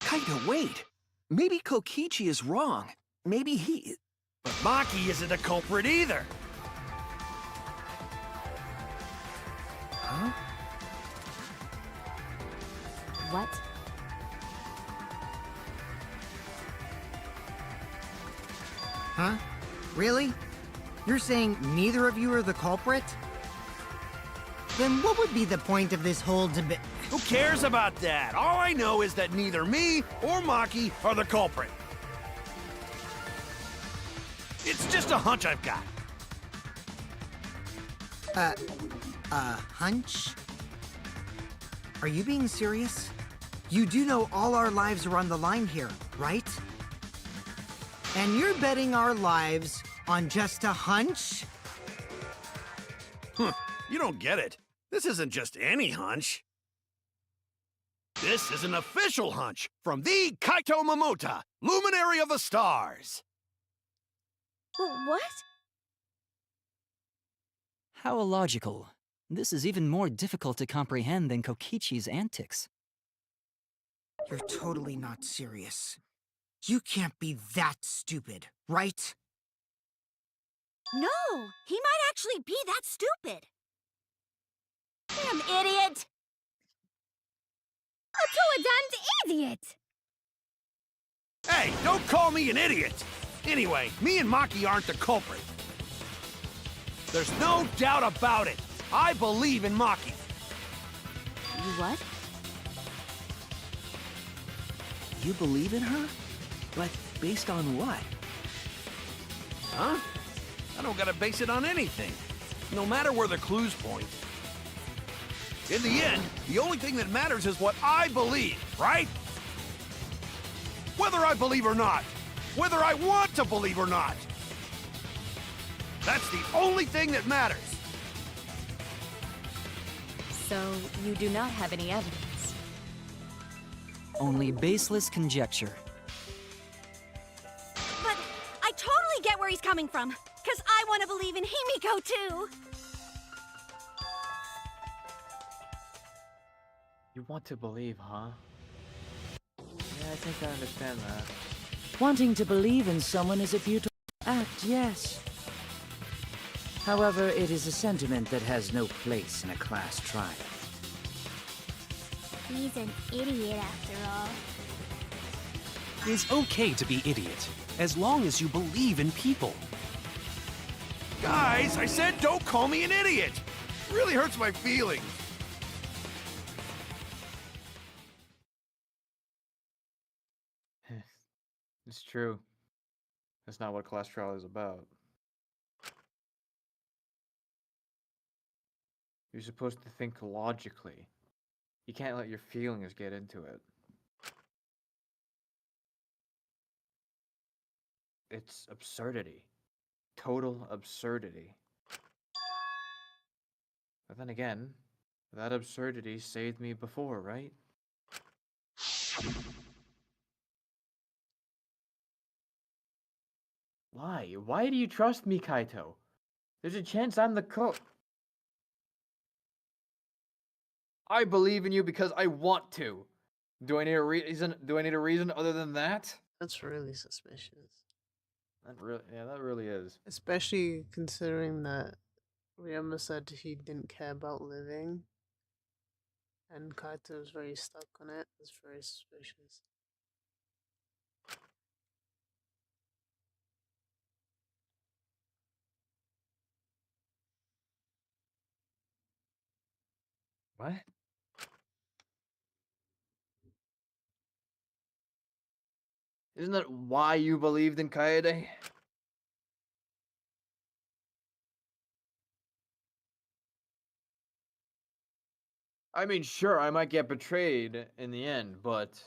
Kaito, wait. Maybe Kokichi is wrong. Maybe he... But Maki isn't a culprit either! Huh? What? Huh? Really? You're saying neither of you are the culprit? Then what would be the point of this whole debate? Who cares about that? All I know is that neither me or Maki are the culprit. It's just a hunch I've got. Hunch? Are you being serious? You do know all our lives are on the line here, right? And you're betting our lives on just a hunch? Huh, you don't get it. This isn't just any hunch. This is an official hunch from the Kaito Momota, Luminary of the Stars. What? How illogical. This is even more difficult to comprehend than Kokichi's antics. You're totally not serious. You can't be that stupid, right? No, he might actually be that stupid. Damn idiot! A two-a-duns idiot! Hey, don't call me an idiot! Anyway, me and Maki aren't the culprit. There's no doubt about it. I believe in Maki. You what? You believe in her? But based on what? Huh? I don't gotta base it on anything. No matter where the clues point. In the end, the only thing that matters is what I believe, right? Whether I believe or not. Whether I want to believe or not. That's the only thing that matters. So, you do not have any evidence? Only baseless conjecture. But I totally get where he's coming from, because I want to believe in Himiko too. You want to believe, huh? Yeah, I think I understand that. Wanting to believe in someone is a futile act, yes. However, it is a sentiment that has no place in a class trial. He's an idiot after all. It's okay to be idiot, as long as you believe in people. Guys, I said don't call me an idiot! It really hurts my feelings. It's true. That's not what cholesterol is about. You're supposed to think logically. You can't let your feelings get into it. It's absurdity. Total absurdity. But then again, that absurdity saved me before, right? Why? Why do you trust me, Kaito? There's a chance I'm the cook. I believe in you because I want to. Do I need a reason? Do I need a reason other than that? That's really suspicious. That really is. Especially considering that Ryoma said he didn't care about living. And Kaito was very stuck on it. It's very suspicious. What? Isn't that why you believed in Kaede? I mean, sure, I might get betrayed in the end, but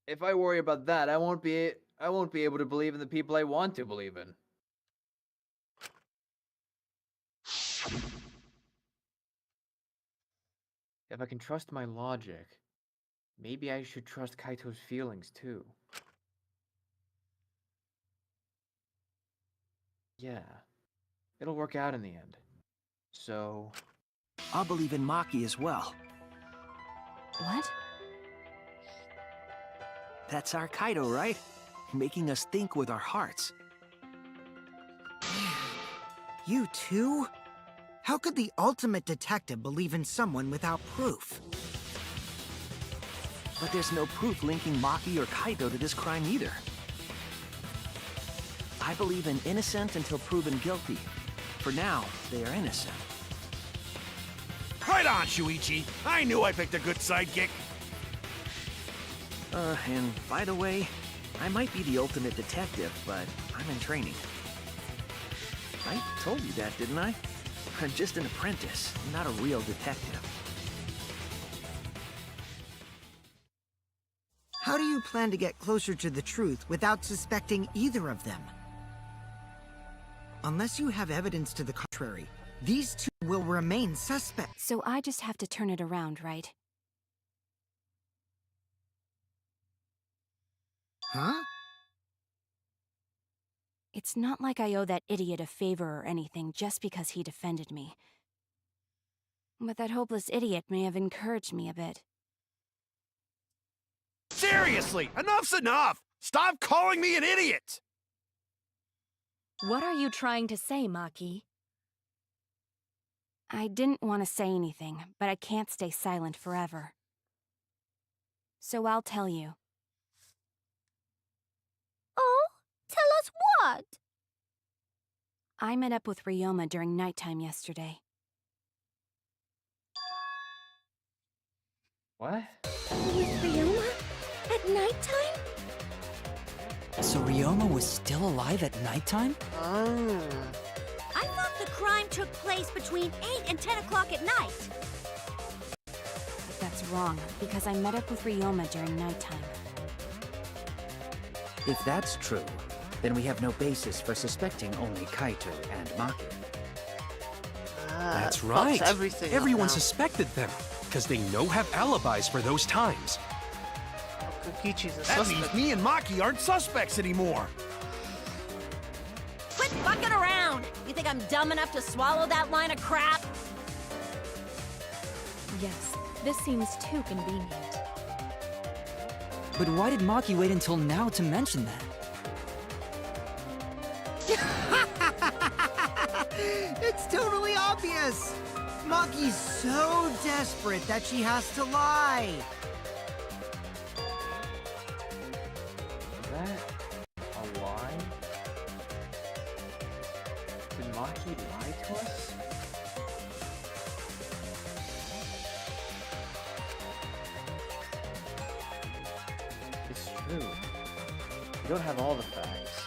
if I worry about that, I won't be able to believe in the people I want to believe in. If I can trust my logic, maybe I should trust Kaito's feelings too. Yeah, it'll work out in the end. So... I'll believe in Maki as well. What? That's our Kaido, right? Making us think with our hearts. You too? How could the ultimate detective believe in someone without proof? But there's no proof linking Maki or Kaido to this crime either. I believe in innocent until proven guilty. For now, they are innocent. Right on, Shuichi! I knew I picked a good sidekick! And by the way, I might be the ultimate detective, but I'm in training. I told you that, didn't I? I'm just an apprentice, not a real detective. How do you plan to get closer to the truth without suspecting either of them? Unless you have evidence to the contrary, these two will remain suspects. So I just have to turn it around, right? Huh? It's not like I owe that idiot a favor or anything just because he defended me. But that hopeless idiot may have encouraged me a bit. Seriously, enough's enough! Stop calling me an idiot! What are you trying to say, Maki? I didn't want to say anything, but I can't stay silent forever. So I'll tell you. Oh, tell us what? I met up with Ryoma during nighttime yesterday. What? With Ryoma? At nighttime? So Ryoma was still alive at nighttime? Oh. I thought the crime took place between 8 and 10 o'clock at night. But that's wrong, because I met up with Ryoma during nighttime. If that's true, then we have no basis for suspecting only Kaito and Maki. That's fucks right. everything up Everyone now. suspected them, because they know have alibis for those times. Kokichi's a That suspect. means me and Maki aren't suspects anymore! Quit fucking around! You think I'm dumb enough to swallow that line of crap? Yes, this seems too convenient. But why did Maki wait until now to mention that? It's totally obvious! Maki's so desperate that she has to lie. Is that a lie? Did Maki lie to us? It's true. We don't have all the facts.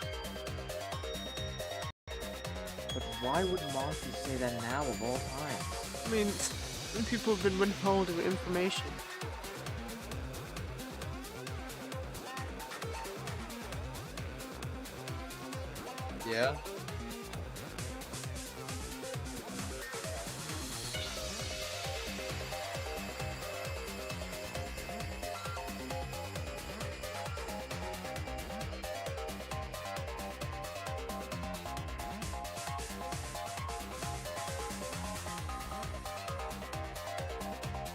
But why would Maki say that now of all times? I mean, people have been withholding information. Yeah?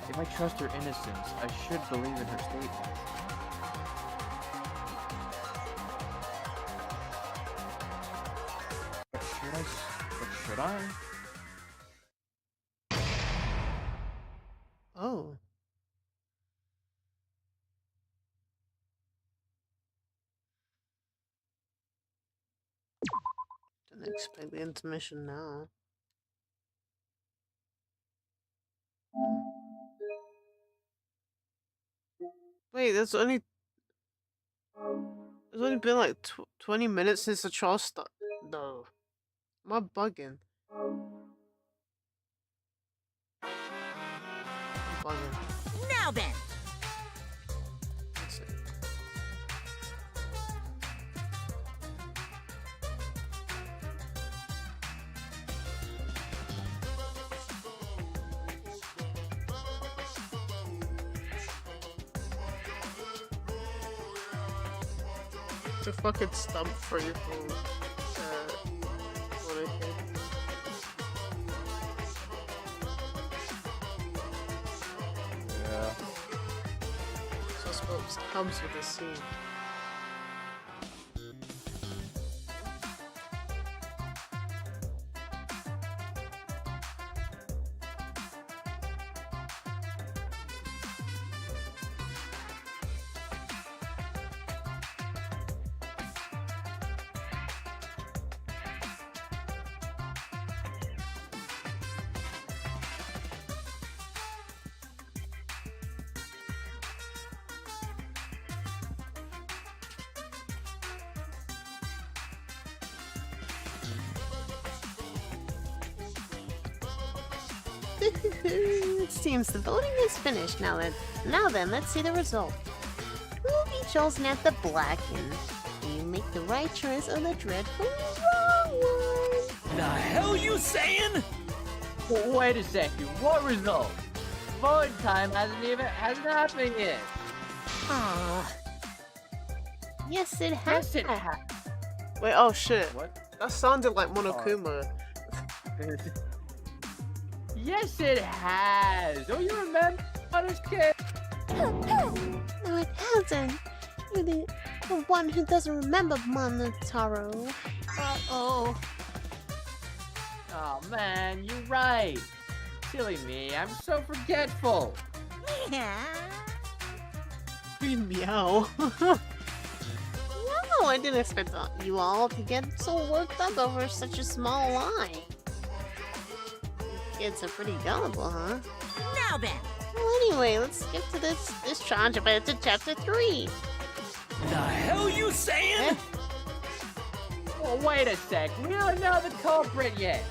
If I trust her innocence, I should believe in her statements. But should I? Oh. Didn't expect the intermission now. Wait, there's only been like 20 minutes since the trial started. No. Am I bugging? I'm bugging. Now then. That's it. It's a fucking stump for you for what I think. Yeah. So I suppose it comes with this scene. It seems the voting is finished now. Now then, let's see the result. Who will be chosen at the Blackened? Do you make the right choice or the dreadful wrong one? The hell you saying? Wait a second, what result? Voting time hasn't happened yet. Ah. Yes, it has. Yes, it has. Wait, oh shit. What? That sounded like Monokuma. Yes, it has. Don't you remember this kid? No, it hasn't. You're the one who doesn't remember Monotaro. Uh-oh. Oh man, you're right. Silly me, I'm so forgetful. Meow. No, I didn't expect you all to get so worked up over such a small lie. Kids are pretty gullible, huh? Now then. Well, anyway, let's skip to this charge about to chapter 3. The hell you saying? Well, wait a sec. We don't know the culprit yet.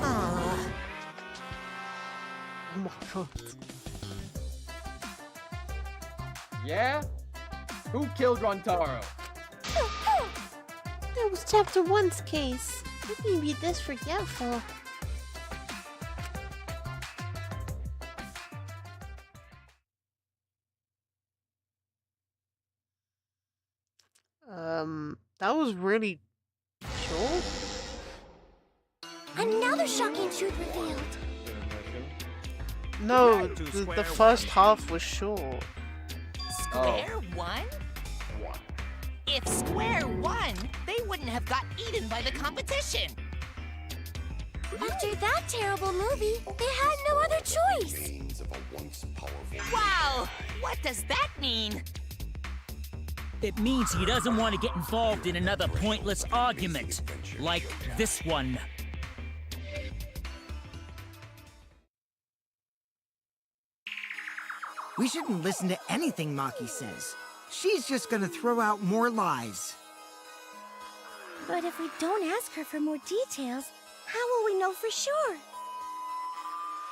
Ah. Oh my god. Yeah? Who killed Rontaro? That was chapter 1's case. How can you be this forgetful? That was really short. Another shocking truth revealed. No, the first half was short. Square one? If Square won, they wouldn't have got eaten by the competition. After that terrible movie, they had no other choice. Wow! What does that mean? It means he doesn't want to get involved in another pointless argument, like this one. We shouldn't listen to anything Maki says. She's just gonna throw out more lies. But if we don't ask her for more details, how will we know for sure?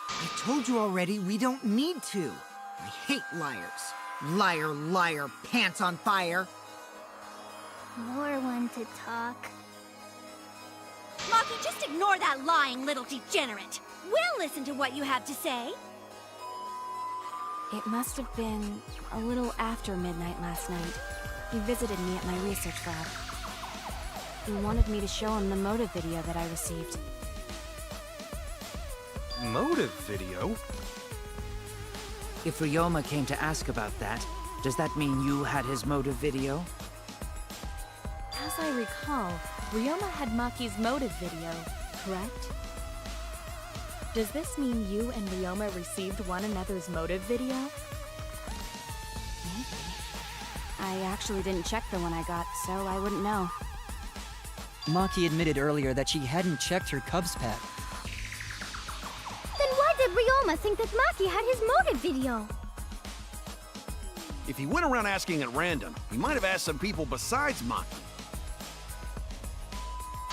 I told you already, we don't need to. I hate liars. Liar, liar, pants on fire. More one to talk. Maki, just ignore that lying little degenerate. We'll listen to what you have to say. It must have been a little after midnight last night. He visited me at my research lab. He wanted me to show him the motive video that I received. Motive video? If Ryoma came to ask about that, does that mean you had his motive video? As I recall, Ryoma had Maki's motive video, correct? Does this mean you and Ryoma received one another's motive video? Maybe. I actually didn't check the one I got, so I wouldn't know. Maki admitted earlier that she hadn't checked her Cubs pad. Then why did Ryoma think that Maki had his motive video? If he went around asking at random, he might have asked some people besides Maki.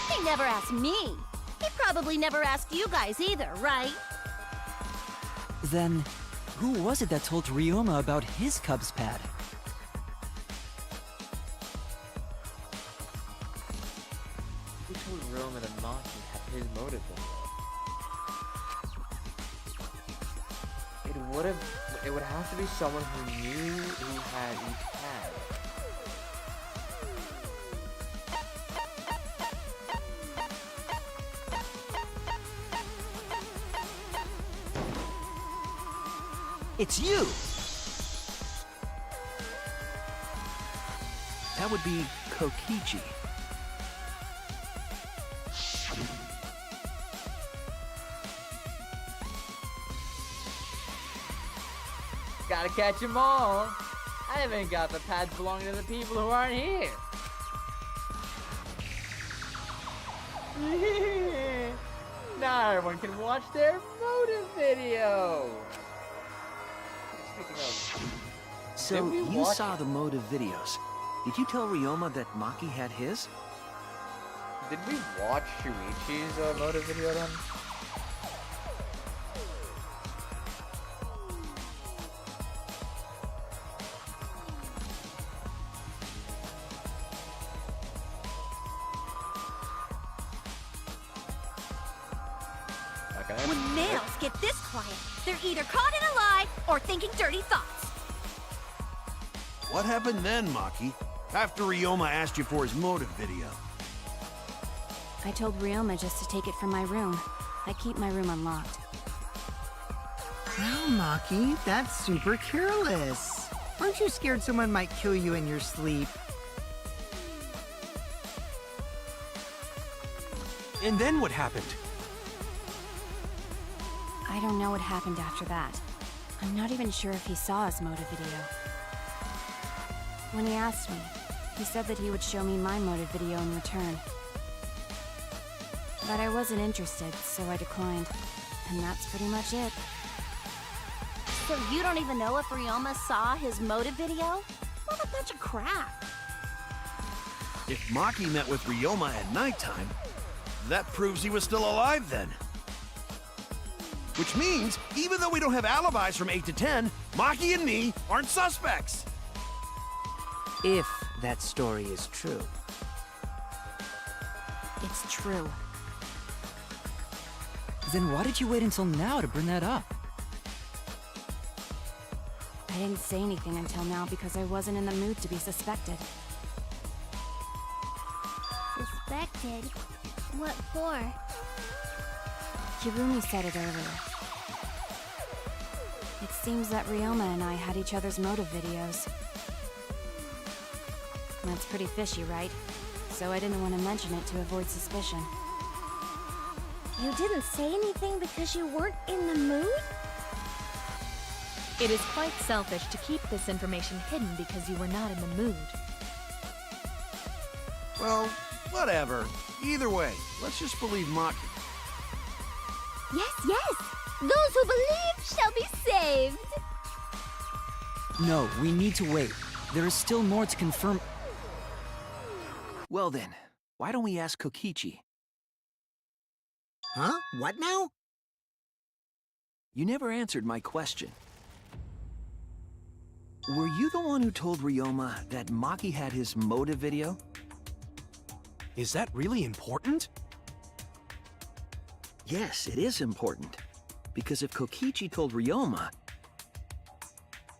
He never asked me. He probably never asked you guys either, right? Then, who was it that told Ryoma about his Cubs pad? Who told Ryoma that Maki had his motive video? It would have to be someone who knew who had each pad. It's you! That would be Kokichi. Gotta catch 'em all. I haven't got the pads belonging to the people who aren't here. Now everyone can watch their motive video. Speaking of, So, did we you watch saw the motive videos. Did you tell Ryoma that Maki had his? Did we watch Shuichi's motive video then? When males get this quiet, they're either caught in a lie or thinking dirty thoughts. What happened then, Maki? After Ryoma asked you for his motive video? I told Ryoma just to take it from my room. I keep my room unlocked. Well, Maki, that's super careless. Aren't you scared someone might kill you in your sleep? And then what happened? I don't know what happened after that. I'm not even sure if he saw his motive video. When he asked me, he said that he would show me my motive video in return. But I wasn't interested, so I declined. And that's pretty much it. So you don't even know if Ryoma saw his motive video? What a bunch of crap. If Maki met with Ryoma at nighttime, that proves he was still alive then. Which means, even though we don't have alibis from 8 to 10, Maki and me aren't suspects. If that story is true. It's true. Then why did you wait until now to bring that up? I didn't say anything until now because I wasn't in the mood to be suspected. Suspected? What for? Kirumi said it earlier. It seems that Ryoma and I had each other's motive videos. That's pretty fishy, right? So I didn't want to mention it to avoid suspicion. You didn't say anything because you weren't in the mood? It is quite selfish to keep this information hidden because you were not in the mood. Well, whatever. Either way, let's just believe Maki. Yes, yes! Those who believe shall be saved! No, we need to wait. There is still more to confirm. Well then, why don't we ask Kokichi? Huh? What now? You never answered my question. Were you the one who told Ryoma that Maki had his motive video? Is that really important? Yes, it is important. Because if Kokichi told Ryoma,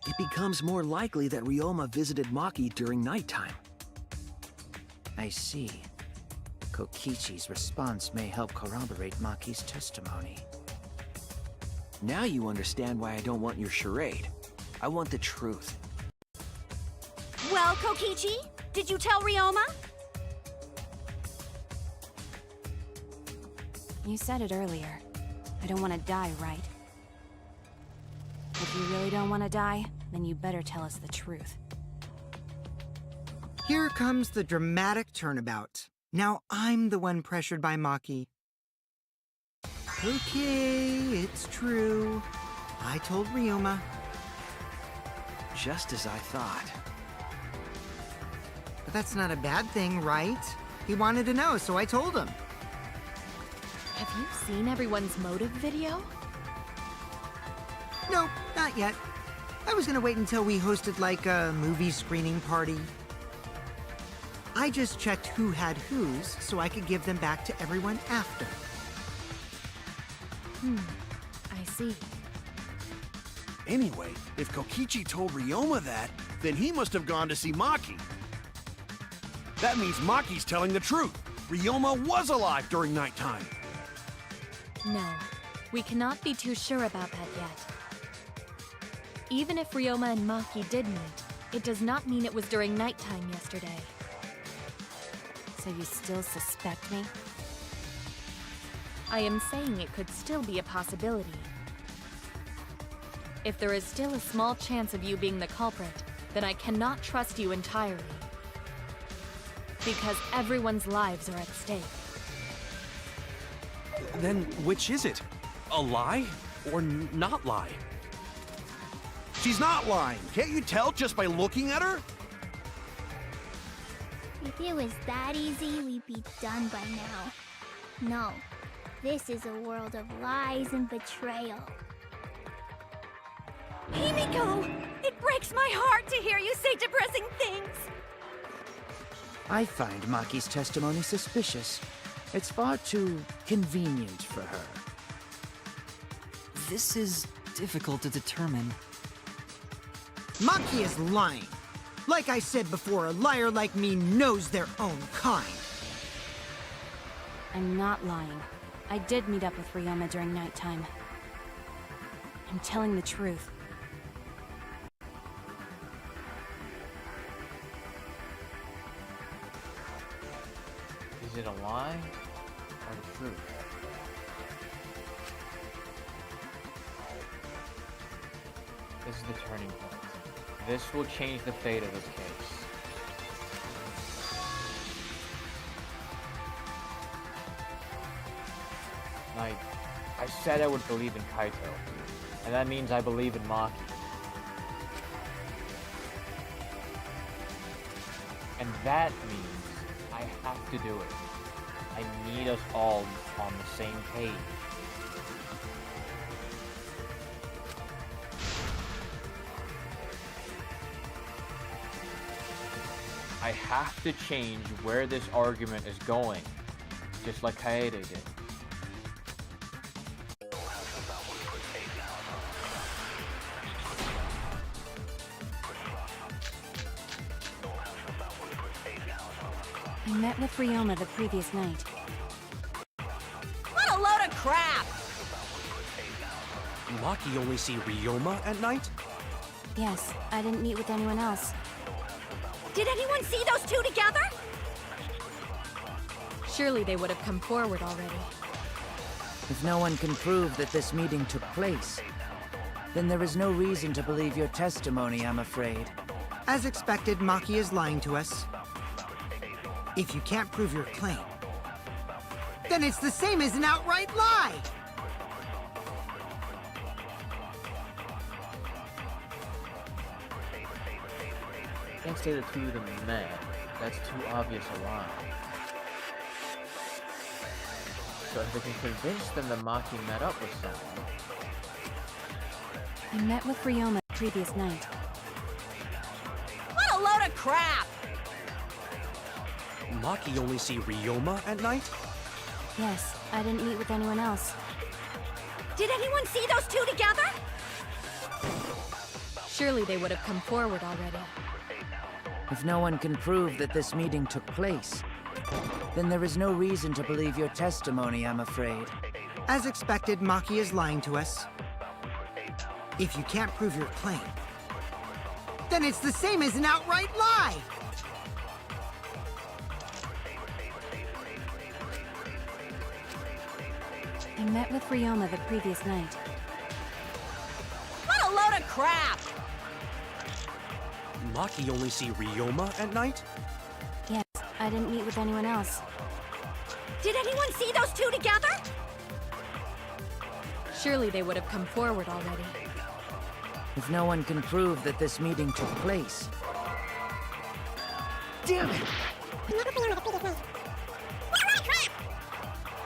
it becomes more likely that Ryoma visited Maki during nighttime. I see. Kokichi's response may help corroborate Maki's testimony. Now you understand why I don't want your charade. I want the truth. Well, Kokichi, did you tell Ryoma? You said it earlier. I don't want to die, right? If you really don't want to die, then you better tell us the truth. Here comes the dramatic turnabout. Now I'm the one pressured by Maki. Okay, it's true. I told Ryoma. Just as I thought. But that's not a bad thing, right? He wanted to know, so I told him. Have you seen everyone's motive video? Nope, not yet. I was gonna wait until we hosted like a movie screening party. I just checked who had whose so I could give them back to everyone after. I see. Anyway, if Kokichi told Ryoma that, then he must have gone to see Maki. That means Maki's telling the truth. Ryoma was alive during nighttime. No, we cannot be too sure about that yet. Even if Ryoma and Maki did meet, it does not mean it was during nighttime yesterday. So you still suspect me? I am saying it could still be a possibility. If there is still a small chance of you being the culprit, then I cannot trust you entirely. Because everyone's lives are at stake. Then which is it? A lie or not lie? She's not lying. Can't you tell just by looking at her? If it was that easy, we'd be done by now. No, this is a world of lies and betrayal. Himiko! It breaks my heart to hear you say depressing things! I find Maki's testimony suspicious. It's far too convenient for her. This is difficult to determine. Maki is lying. Like I said before, a liar like me knows their own kind. I'm not lying. I did meet up with Ryoma during nighttime. I'm telling the truth. Is it a lie or the truth? This is the turning point. This will change the fate of this case. Like, I said I would believe in Kaito, and that means I believe in Maki. And that means I have to do it. I need us all on the same page. I have to change where this argument is going, just like Kaede did. I met with Ryoma the previous night. What a load of crap! Maki only see Ryoma at night? Yes, I didn't meet with anyone else. Did anyone see those two together? Surely they would have come forward already. If no one can prove that this meeting took place, then there is no reason to believe your testimony, I'm afraid. As expected, Maki is lying to us. If you can't prove your claim, then it's the same as an outright lie! Can't say the two of them met. That's too obvious a lie. So if they can convince them that Maki met up with someone... I met with Ryoma the previous night. What a load of crap! Maki only see Ryoma at night? Yes, I didn't meet with anyone else. Did anyone see those two together? Surely they would have come forward already. If no one can prove that this meeting took place, then there is no reason to believe your testimony, I'm afraid. As expected, Maki is lying to us. If you can't prove your claim, then it's the same as an outright lie! I met with Ryoma the previous night. What a load of crap! Maki only see Ryoma at night? Yes, I didn't meet with anyone else. Did anyone see those two together? Surely they would have come forward already. If no one can prove that this meeting took place... Damn it!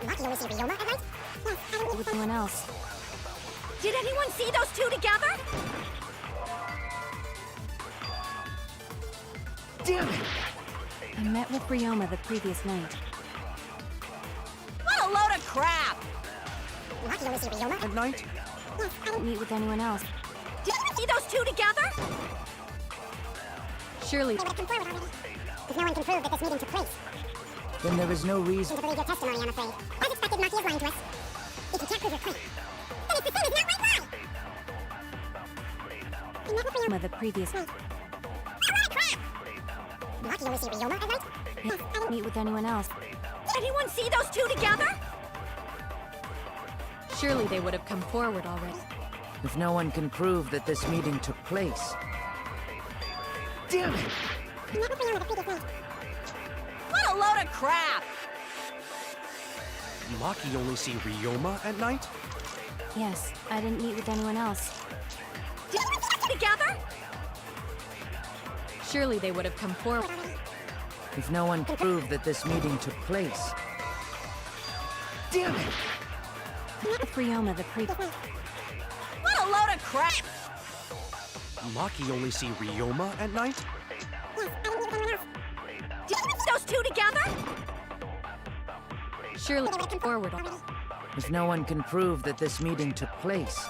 Maki only see Ryoma at night? Yes, I didn't meet With anyone else. Did anyone see those two together? Damn it! I met with Ryoma the previous night. What a load of crap! Maki only see Ryoma At night? Yes, I Didn't meet with anyone else. Did anyone see those two together? Surely They would have come forward already. If no one can prove that this meeting took place, Then there is no reason... to believe your testimony, I'm afraid. As expected, Maki is lying to us. If you can't prove your claim, then it's the same as an outright lie! I met with Ryoma Ryoma the previous night. Maki only see Ryoma at night? Yes, I didn't meet with anyone else. Did anyone see those two together? Surely they would have come forward already. If no one can prove that this meeting took place... Damn it! I met with Ryoma the previous night. What a load of crap! Maki only see Ryoma at night? Yes, I didn't meet with anyone else. Did anyone see those two together? Surely they would have come forward. If no one can prove that this meeting took place... Damn it! With Ryoma the previous night. What a load of crap! Maki only see Ryoma at night? Yes, I didn't meet with anyone else. Did anyone see those two together? Surely they would have come forward. If no one can prove that this meeting took place,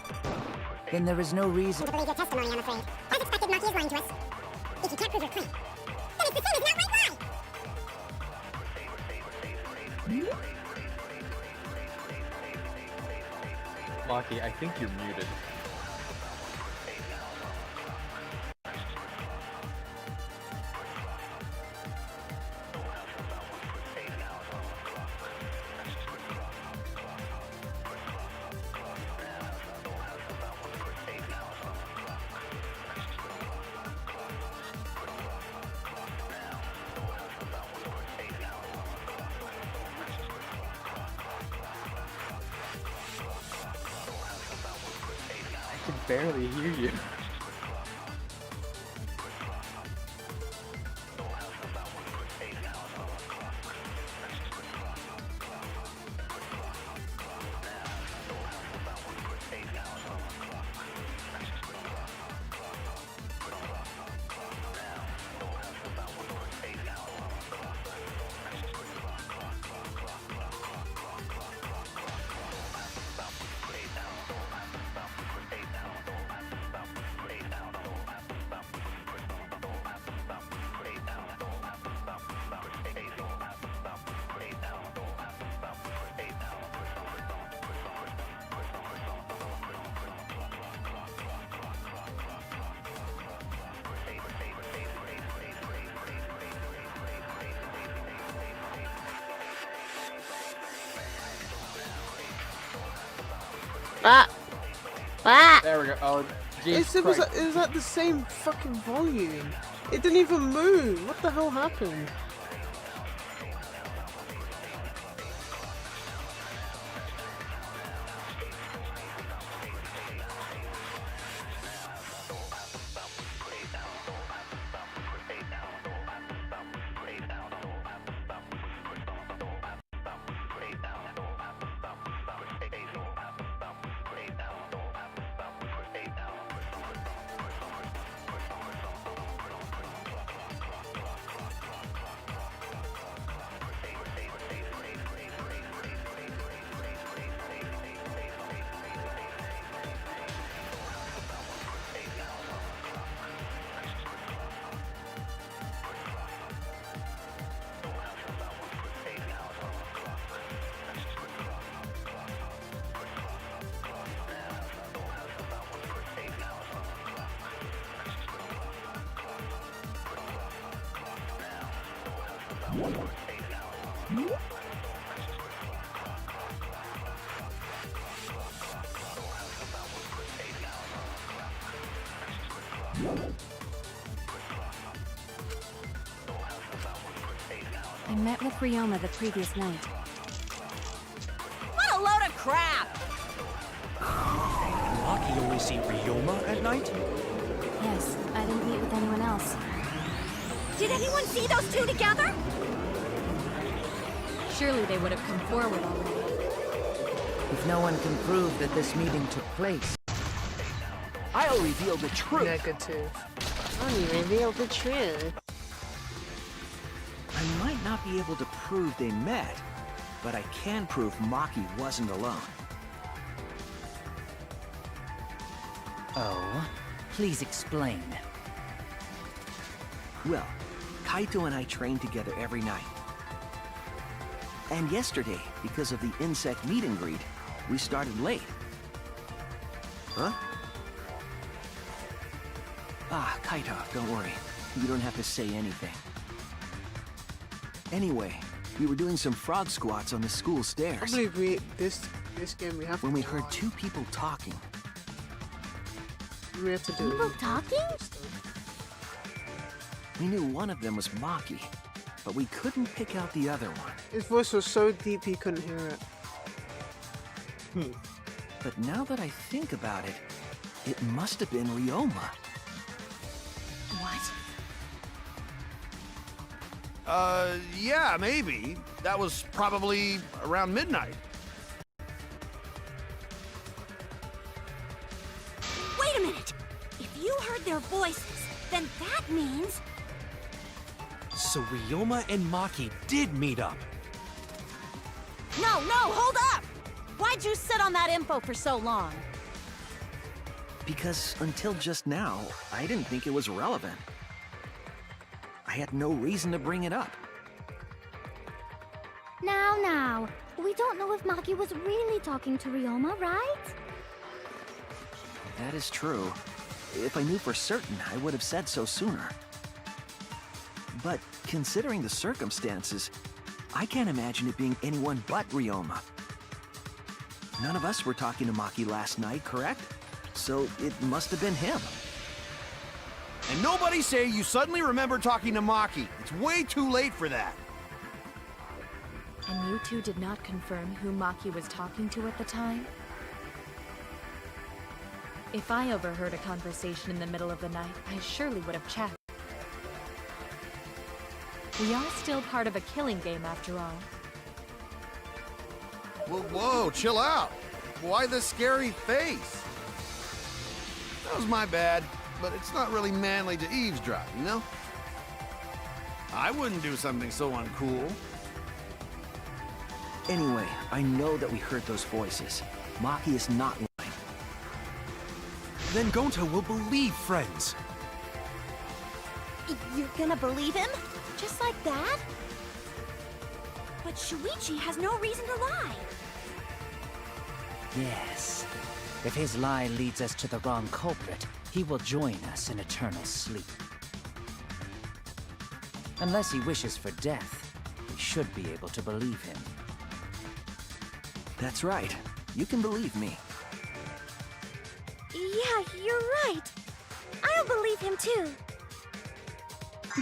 then there is no reason... To believe your testimony, I'm afraid. As expected, Maki is lying to us. If you can't prove your claim, then it's the same as an outright lie! Maki, I think you're muted. I can barely hear you. Ah! Ah! There we go. Oh, Jesus It was Christ. at the same fucking volume. It didn't even move. What the hell happened? I met with Ryoma the previous night. What a load of crap! Maki only see Ryoma at night? Yes, I didn't meet with anyone else. Did anyone see those two together? Surely they would have come forward already. If no one can prove that this meeting took place, I'll reveal the truth. Negative. Only revealed the truth. I might not be able to prove they met, but I can prove Maki wasn't alone. oh, please explain. Well, Kaito and I trained together every night. And yesterday, because of the insect meet and greet, we started late. Huh? Ah, Kaito, don't worry. You don't have to say anything. Anyway, we were doing some frog squats on the school I stairs believe this game we have when we to heard watch. two people talking. We have to do. People talking? We knew one of them was Maki, but we couldn't pick out the other one. His voice was so deep he couldn't hear it. But now that I think about it, it must have been Ryoma. What? Yeah, maybe. That was probably around midnight. Wait a minute! If you heard their voices, then that means... So Ryoma and Maki did meet up. No, hold up! Why'd you sit on that info for so long? Because until just now, I didn't think it was relevant. I had no reason to bring it up. Now, we don't know if Maki was really talking to Ryoma, right? That is true. If I knew for certain, I would have said so sooner. But considering the circumstances, I can't imagine it being anyone but Ryoma. None of us were talking to Maki last night, correct? So it must have been him. And nobody say you suddenly remember talking to Maki. It's way too late for that. And you two did not confirm who Maki was talking to at the time? If I overheard a conversation in the middle of the night, I surely would have checked. We are still part of a killing game after all. Whoa, chill out. Why the scary face? That was my bad, but it's not really manly to eavesdrop, you know? I wouldn't do something so uncool. Anyway, I know that we heard those voices. Maki is not lying. Then Gonta will believe friends. You're gonna believe him? Just like that? But Shuichi has no reason to lie. Yes. If his lie leads us to the wrong culprit, he will join us in eternal sleep. Unless he wishes for death, we should be able to believe him. That's right. You can believe me. Yeah, you're right. I'll believe him too.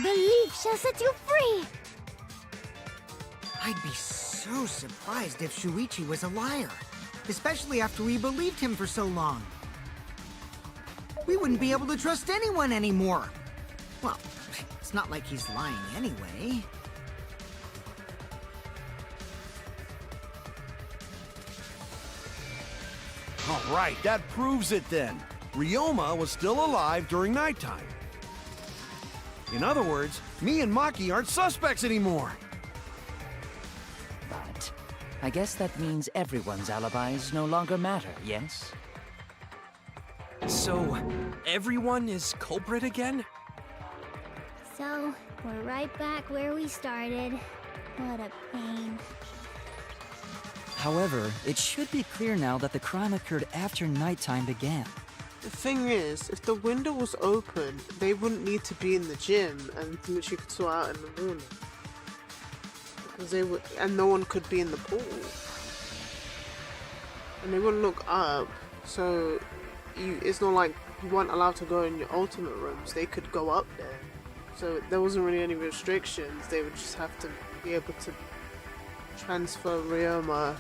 Belief shall set you free. I'd be so surprised if Shuichi was a liar, especially after we believed him for so long. We wouldn't be able to trust anyone anymore. Well, it's not like he's lying anyway. All right, that proves it then. Ryoma was still alive during nighttime. In other words, me and Maki aren't suspects anymore. But I guess that means everyone's alibis no longer matter, yes? So, everyone is culprit again? So, we're right back where we started. What a pain. However, it should be clear now that the crime occurred after nighttime began. The thing is, if the window was open, they wouldn't need to be in the gym and literally could sort out in the morning. Because they would, and no one could be in the pool. And they wouldn't look up, so it's not like you weren't allowed to go in your ultimate rooms. They could go up there. So there wasn't really any restrictions. They would just have to be able to transfer Ryoma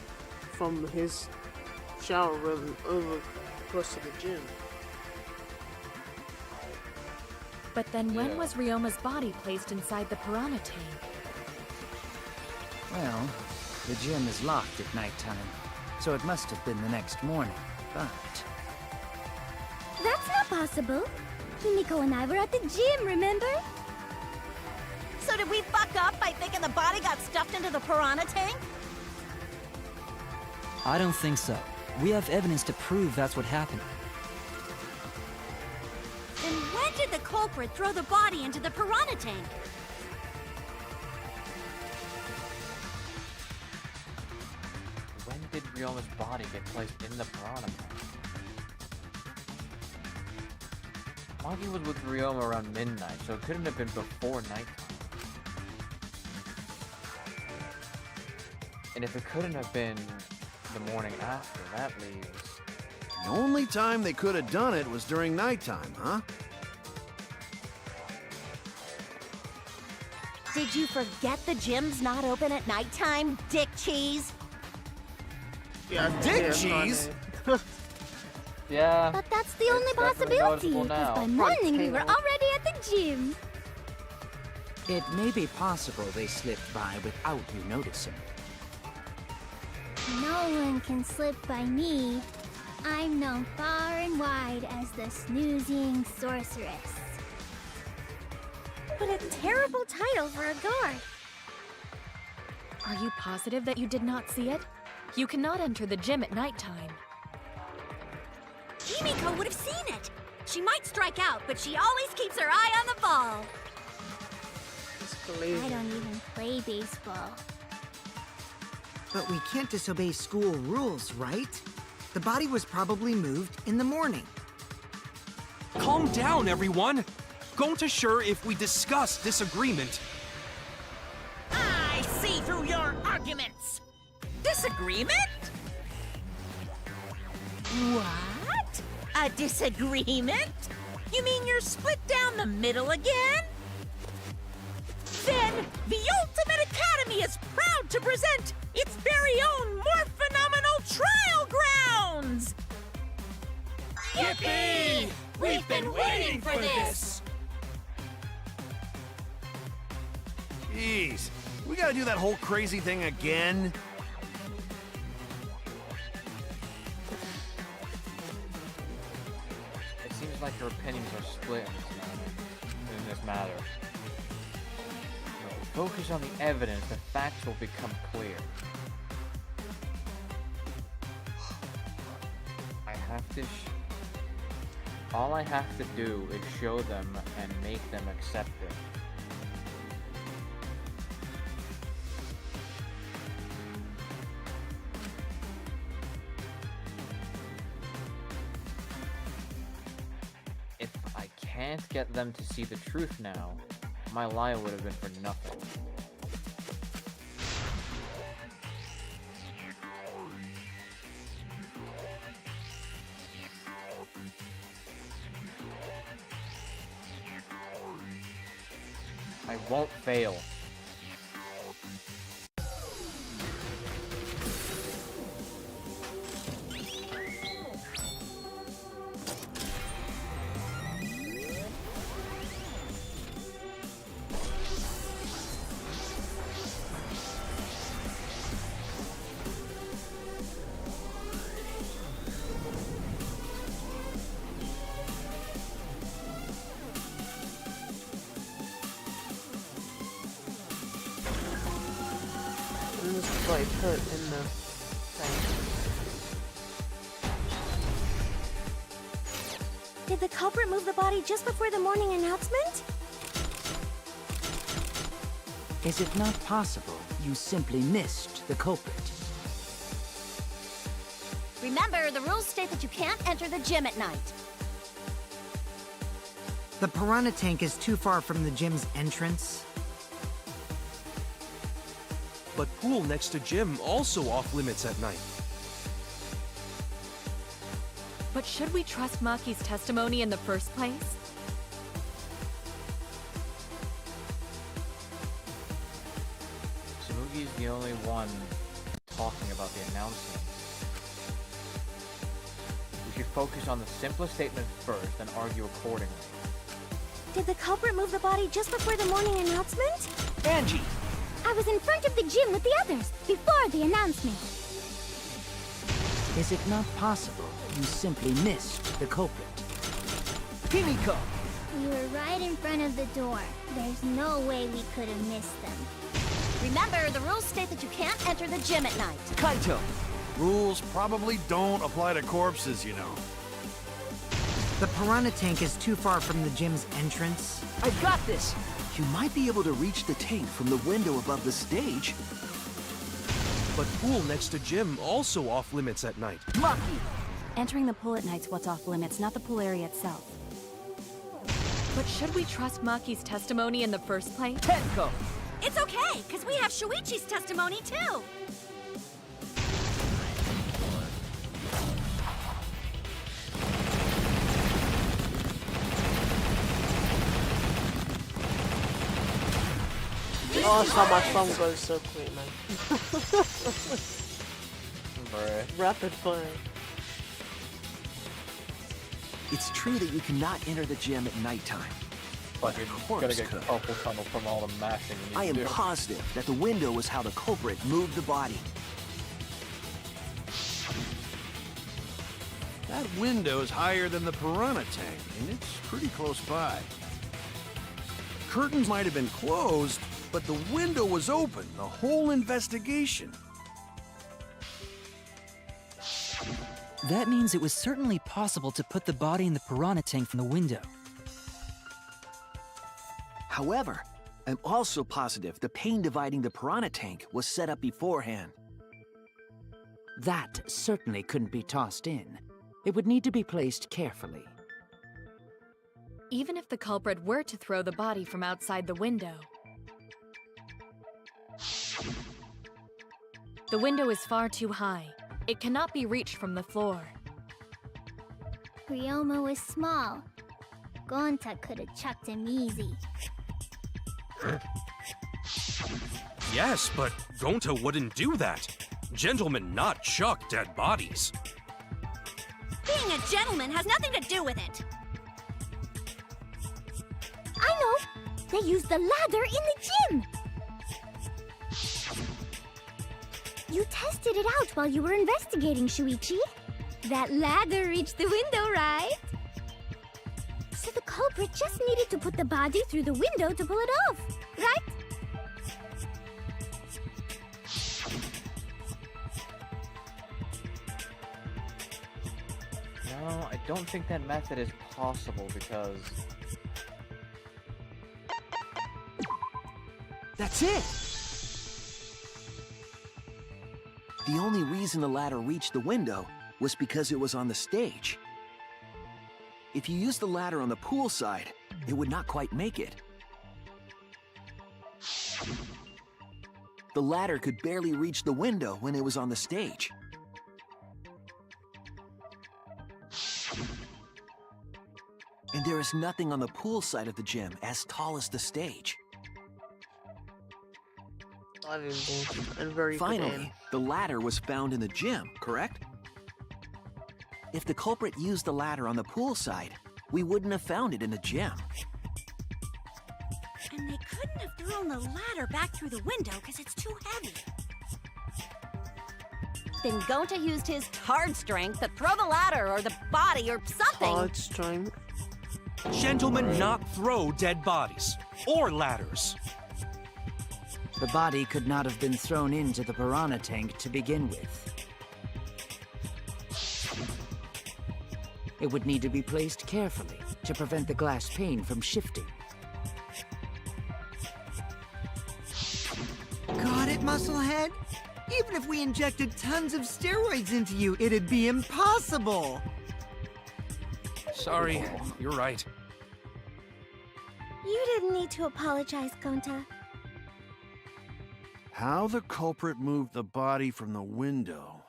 from his shower room over across to the gym. But then when was Ryoma's body placed inside the piranha tank? Well, the gym is locked at nighttime, so it must have been the next morning, but... That's not possible. Himiko and I were at the gym, remember? So did we fuck up by thinking the body got stuffed into the piranha tank? I don't think so. We have evidence to prove that's what happened. Then when did the culprit throw the body into the piranha tank? When did Ryoma's body get placed in the piranha tank? Maki was with Ryoma around midnight, so it couldn't have been before nighttime. And if it couldn't have been the morning after, that leaves... The only time they could have done it was during nighttime, huh? Did you forget the gym's not open at nighttime, Dick Cheese? Yeah, Dick Cheese? Yeah. But that's the only it's definitely possibility, noticeable because now. by morning we were already at the gym. It may be possible they slipped by without you noticing. No one can slip by me. I'm known far and wide as the snoozing sorceress. What a terrible title for a guard. Are you positive that you did not see it? You cannot enter the gym at nighttime. Himiko would have seen it. She might strike out, but she always keeps her eye on the ball. I don't even play baseball. But we can't disobey school rules, right? The body was probably moved in the morning. Calm down, everyone! Gonta sure if we discuss disagreement. I see through your arguments. Disagreement? What? A disagreement? You mean you're split down the middle again? Then the Ultimate Academy is proud to present its very own more phenomenal trial grounds! Yippee! We've been waiting for this! Jeez, we gotta do that whole crazy thing again? It seems like your opinions are split in this matter. If we focus on the evidence, the facts will become clear. All I have to do is show them and make them accept it. If I can't get them to see the truth now, my lie would have been for nothing. I won't fail. And this is what I put in the thing. Did the culprit move the body just before the morning announcement? Is it not possible you simply missed the culprit? Remember, the rules state that you can't enter the gym at night. The piranha tank is too far from the gym's entrance. But pool next to gym also off limits at night. But should we trust Maki's testimony in the first place? Samugi's the only one talking about the announcement. We should focus on the simplest statement first and argue accordingly. Did the culprit move the body just before the morning announcement? Angie! I was in front of the gym with the others, before the announcement. Is it not possible you simply missed the culprit? Himiko! We were right in front of the door. There's no way we could have missed them. Remember, the rules state that you can't enter the gym at night. Kaito! Rules probably don't apply to corpses, you know. The piranha tank is too far from the gym's entrance. I got this! You might be able to reach the tank from the window above the stage. But pool next to gym also off limits at night. Maki! Entering the pool at night's what's off limits, not the pool area itself. But should we trust Maki's testimony in the first place? Tenko! It's okay, because we have Shuichi's testimony too. Oh, that's how my phone goes so quick, man. Bruh. Rapid fire. It's true that you cannot enter the gym at nighttime. But you're gonna get carpal tunnel from all the mashing you need I am to do. positive that the window was how the culprit moved the body. That window's higher than the piranha tank, and it's pretty close by. Curtains might have been closed, but the window was open the whole investigation. That means it was certainly possible to put the body in the piranha tank from the window. However, I'm also positive the pane dividing the piranha tank was set up beforehand. That certainly couldn't be tossed in. It would need to be placed carefully. Even if the culprit were to throw the body from outside the window, the window is far too high. It cannot be reached from the floor. Ryoma was small. Gonta could have chucked him easy. Yes, but Gonta wouldn't do that. Gentlemen not chuck dead bodies. Being a gentleman has nothing to do with it. I know! They used the ladder in the gym! You tested it out while you were investigating, Shuichi. That ladder reached the window, right? So the culprit just needed to put the body through the window to pull it off, right? No, I don't think that method is possible because... That's it! The only reason the ladder reached the window was because it was on the stage. If you used the ladder on the pool side, it would not quite make it. The ladder could barely reach the window when it was on the stage. And there is nothing on the pool side of the gym as tall as the stage. valuable and very good aim. Finally, the ladder was found in the gym, correct? If the culprit used the ladder on the pool side, we wouldn't have found it in the gym. And they couldn't have thrown the ladder back through the window because it's too heavy. Then Gonta used his card strength to throw the ladder or the body or something. Card strength. Gentlemen not throw dead bodies or ladders. The body could not have been thrown into the piranha tank to begin with. It would need to be placed carefully to prevent the glass pane from shifting. Got it, Musclehead? Even if we injected tons of steroids into you, it'd be impossible! Sorry, you're right. You didn't need to apologize, Gonta. How the culprit moved the body from the window.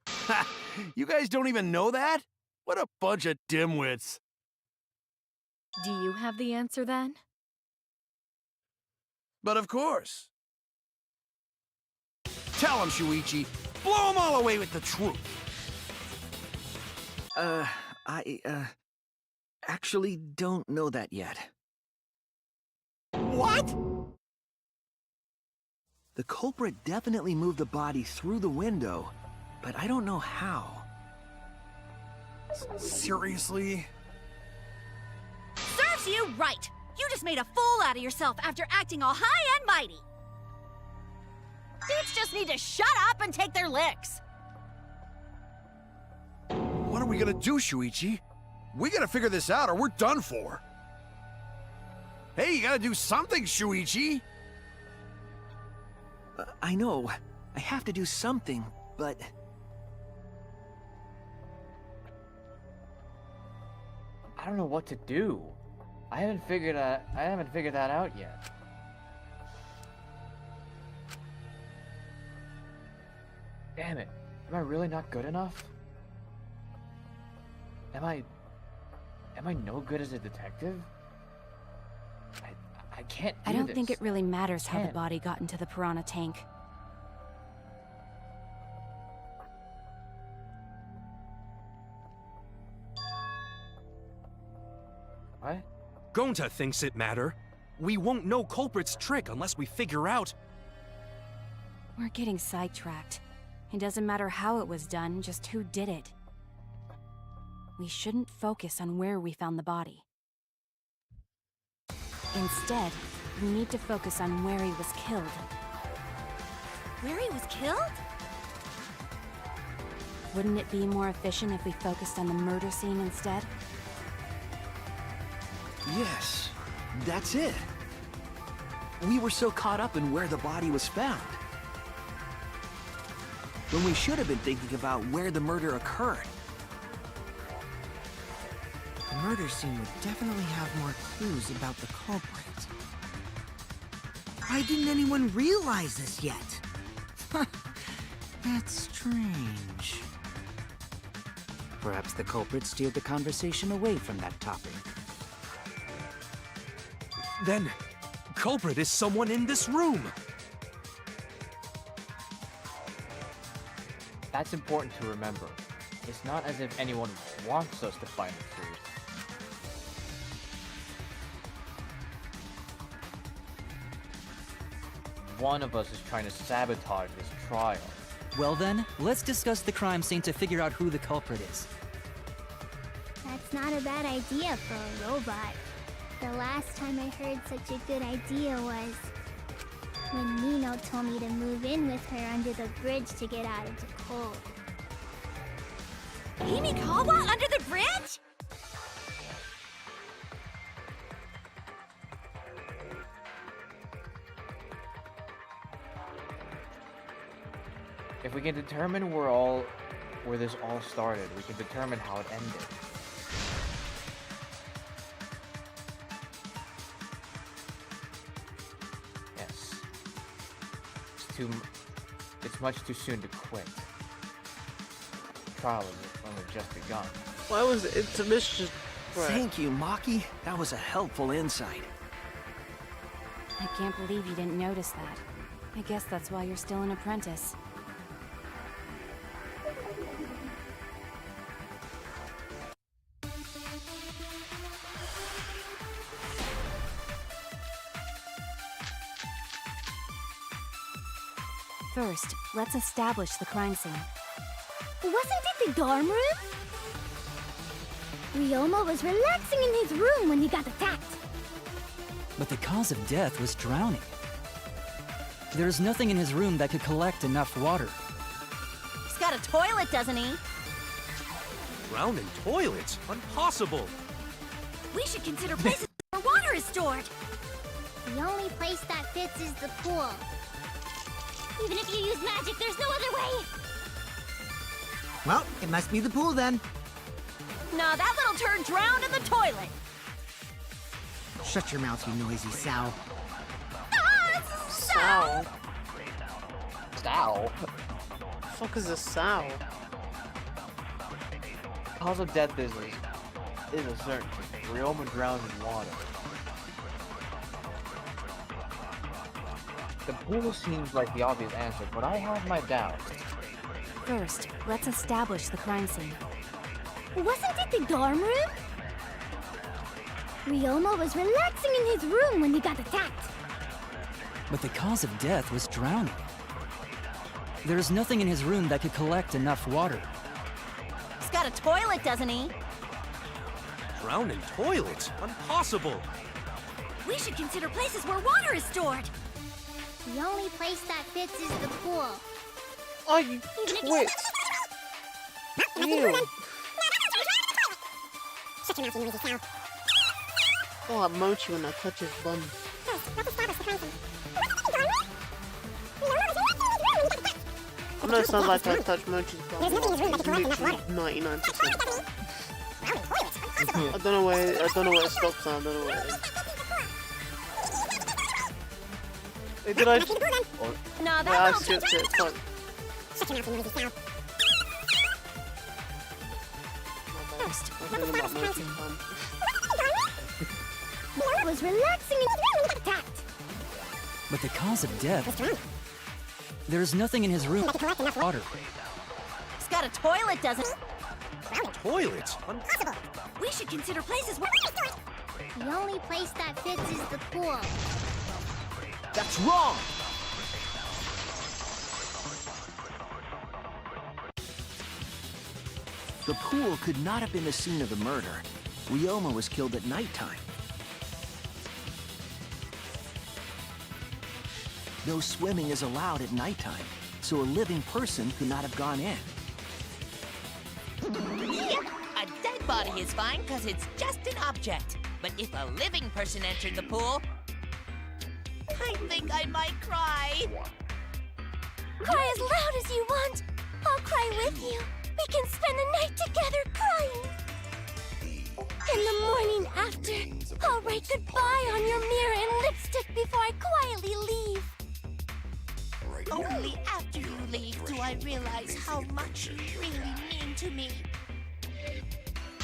Ha! You guys don't even know that? What a bunch of dimwits. Do you have the answer then? But of course. Tell him, Shuichi. Blow him all away with the truth. I actually don't know that yet. What? The culprit definitely moved the body through the window, but I don't know how. Seriously? Serves you right! You just made a fool out of yourself after acting all high and mighty! Dudes just need to shut up and take their licks. What are we gonna do, Shuichi? We gotta figure this out or we're done for. Hey, you gotta do something, Shuichi! I know. I have to do something, but... I don't know what to do. I haven't figured that out yet. Damn it. Am I really not good enough? Am I no good as a detective? I can't do I don't this. think it really matters how the body got into the piranha tank. What? Gonta thinks it matter. We won't know culprit's trick unless we figure out. We're getting sidetracked. It doesn't matter how it was done, just who did it. We shouldn't focus on where we found the body. Instead, we need to focus on where he was killed. Where he was killed? Wouldn't it be more efficient if we focused on the murder scene instead? Yes, that's it. We were so caught up in where the body was found, when we should have been thinking about where the murder occurred. The murder scene would definitely have more clues about the culprit. Why didn't anyone realize this yet? That's strange. Perhaps the culprit steered the conversation away from that topic. Then, culprit is someone in this room. That's important to remember. It's not as if anyone wants us to find the truth. One of us is trying to sabotage this trial. Well then, let's discuss the crime scene to figure out who the culprit is. That's not a bad idea for a robot. The last time I heard such a good idea was when Nino told me to move in with her under the bridge to get out of the cold. Himikawa under the bridge? If we can determine where this all started, we can determine how it ended. Yes. It's much too soon to quit. The trial has only just begun. Why was it intermission? Thank you, Maki. That was a helpful insight. I can't believe you didn't notice that. I guess that's why you're still an apprentice. First, let's establish the crime scene. Wasn't it the dorm room? Ryoma was relaxing in his room when he got attacked. But the cause of death was drowning. There's nothing in his room that could collect enough water. He's got a toilet, doesn't he? Drown in toilets? Impossible! We should consider places where water is stored. The only place that fits is the pool. Even if you use magic, there's no other way. Well, it must be the pool then. No, that little turd drowned in the toilet. Shut your mouth, you noisy sow. Sow? Sow? The fuck is a sow? Cause of death is a certain. Ryoma drowned in water. The pool seems like the obvious answer, but I have my doubts. First, let's establish the crime scene. Wasn't it the dorm room? Ryoma was relaxing in his room when he got attacked. But the cause of death was drowning. There's nothing in his room that could collect enough water. He's got a toilet, doesn't he? Drown in toilets? Impossible! We should consider places where water is stored. The only place that fits is the pool. Oh, you twit! Ew. Shut your mouth, you noisy sow. Oh, I mochi when I touch his bum. First, let's establish the crime scene. I know it sounds like I touch Mochi's bum. There's nothing in his room that can collect Literally enough water. 99%. I don't know where it stops now, I don't know where it is. Hey, did I? No, that Yeah, I little skipped it, fuck. Shut your mouth, you noisy sow. First, I'm thinking about Mochi's bum. Ryoma was relaxing in his room when he got attacked. But the cause of death... What's wrong? There's nothing in his room That could collect enough water. He's got a toilet, doesn't he? Toilets? Impossible. We should consider places where water is stored. The only place that fits is the pool. That's wrong! The pool could not have been the scene of the murder. Ryoma was killed at nighttime. No swimming is allowed at nighttime, so a living person could not have gone in. Yep, a dead body is fine because it's just an object. But if a living person entered the pool, I think I might cry. Cry as loud as you want. I'll cry with you. We can spend the night together crying. In the morning after, I'll write goodbye on your mirror in lipstick before I quietly leave. Only after you leave do I realize how much you really mean to me.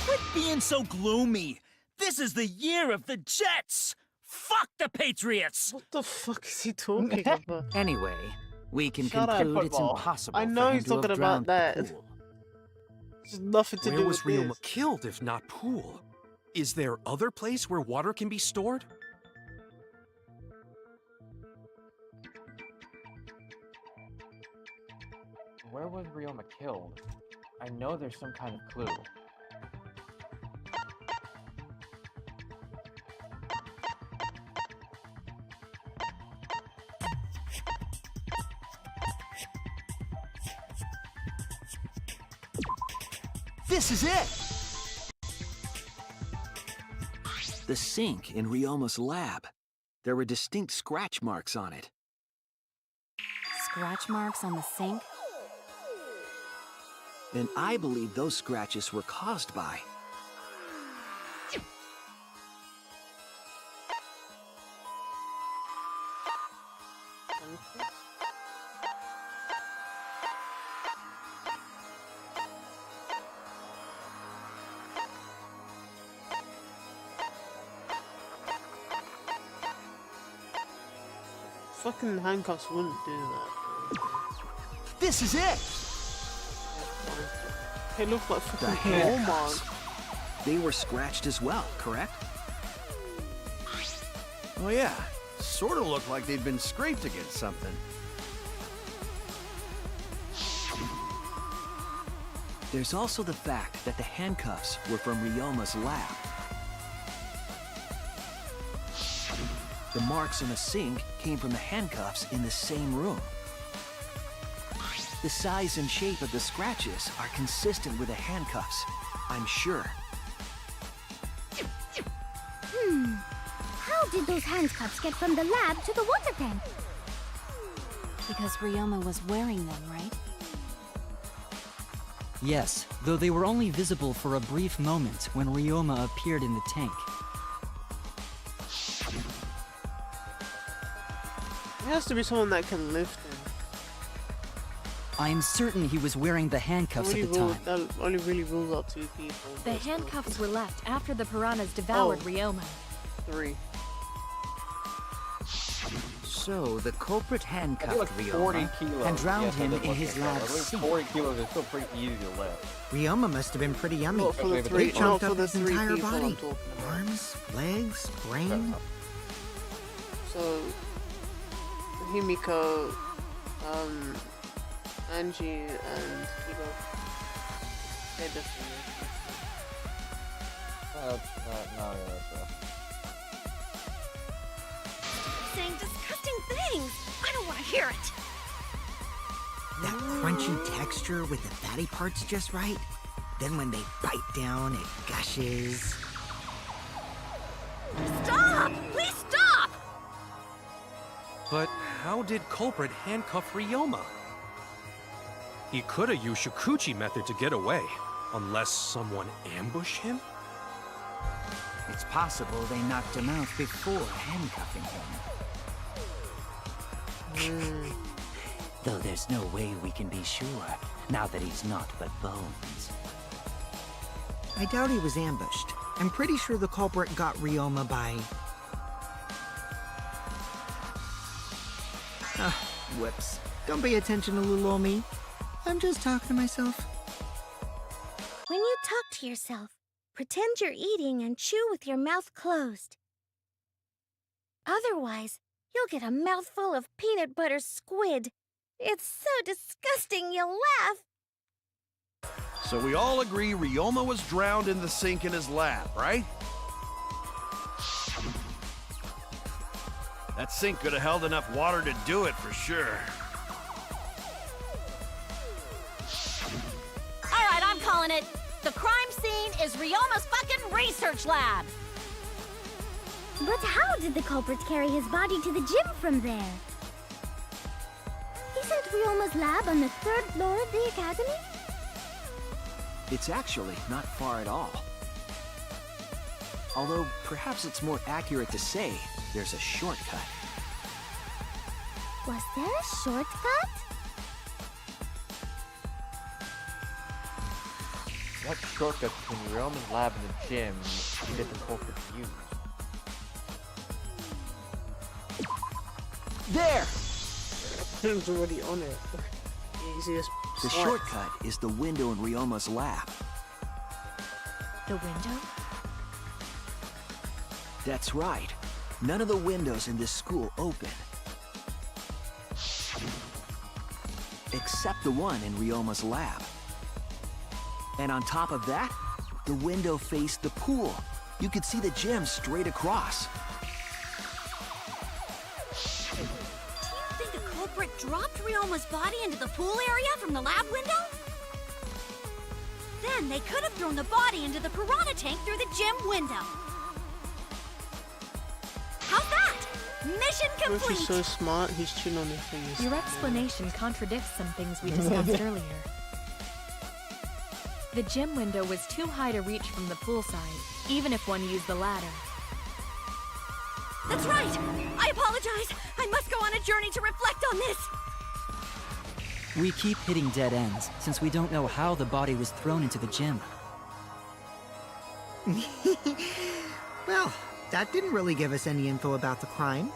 Quit being so gloomy. This is the year of the Jets. Fuck the Patriots. What the fuck is he talking about? Anyway, we can Shut up, conclude it's football. impossible I know for him he's to have talking about drowned the that. pool. There's nothing to Where do was with Ryoma this. killed if not pool? Is there other place where water can be stored? Where was Ryoma killed? I know there's some kind of clue. This is it! The sink in Ryoma's lab. There were distinct scratch marks on it. Scratch marks on the sink? And I believe those scratches were caused by... fucking handcuffs wouldn't do that. This is it! They look like The fucking handcuffs. Pokemon. They were scratched as well, correct? Oh yeah, sort of looked like they'd been scraped against something. There's also the fact that the handcuffs were from Ryoma's lab. The marks in the sink came from the handcuffs in the same room. The size and shape of the scratches are consistent with the handcuffs, I'm sure. How did those handcuffs get from the lab to the water tank? Because Ryoma was wearing them, right? Yes, though they were only visible for a brief moment when Ryoma appeared in the tank. It has to be someone that can lift him. I'm certain he was wearing the handcuffs at the time. That only really rules out 2 people. The handcuffs were left after the piranhas devoured Ryoma. 3. So the culprit I think handcuffed like 40 Ryoma kilos. and drowned Yes, I him did in look his at that. lab I believe sink. 40 kilos is still pretty easy to lift. Ryoma must have been pretty yummy. Well, for the Especially three, if not Chomped for up the his 3 entire people I'm body. talking about. Arms, legs, brain. So, Himiko, Angie, and Hiro. They're different. No, that's rough. Saying disgusting things. I don't want to hear it. That crunchy texture with the fatty parts just right. Then when they bite down, it gushes. Stop! Please stop! But how did culprit handcuff Ryoma? He could have used Shikuchi method to get away, unless someone ambushed him? It's possible they knocked him out before handcuffing him. Though there's no way we can be sure, now that he's not but bones. I doubt he was ambushed. I'm pretty sure the culprit got Ryoma by... Whoops. Don't pay attention to little ol' me. I'm just talking to myself. When you talk to yourself, pretend you're eating and chew with your mouth closed. Otherwise, you'll get a mouthful of peanut butter squid. It's so disgusting you'll laugh. So we all agree Ryoma was drowned in the sink in his lab, right? That sink could have held enough water to do it for sure. All right, I'm calling it. The crime scene is Ryoma's fucking research lab. But how did the culprit carry his body to the gym from there? Isn't Ryoma's lab on the 3rd floor of the academy? It's actually not far at all. Although, perhaps it's more accurate to say there's a shortcut. Was there a shortcut? What shortcut between Ryoma's lab and the gym did the culprit use? There! It's already on it. Easiest. The shortcut is the window in Ryoma's lab. The window? That's right. None of the windows in this school open. Except the one in Ryoma's lab. And on top of that, the window faced the pool. You could see the gym straight across. Do you think the culprit dropped Ryoma's body into the pool area from the lab window? Then they could have thrown the body into the piranha tank through the gym window. How's that? Mission complete! He's so smart, he's chewing on his fingers. Your explanation contradicts some things we discussed earlier. The gym window was too high to reach from the poolside, even if one used the ladder. That's right! I apologize! I must go on a journey to reflect on this! We keep hitting dead ends, since we don't know how the body was thrown into the gym. Well, that didn't really give us any info about the crime.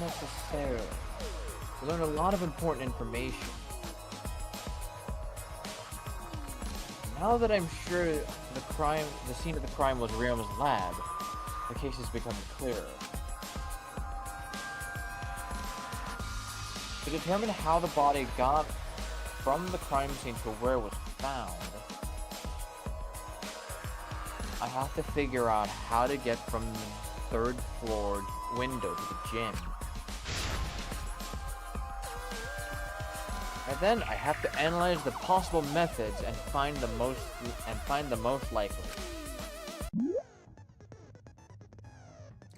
necessarily. We learned a lot of important information. Now that I'm sure the scene of the crime was Ryoma's lab, the case is becoming clearer. To determine how the body got from the crime scene to where it was found, I have to figure out how to get from the third floor window to the gym. And then I have to analyze the possible methods and find the most likely.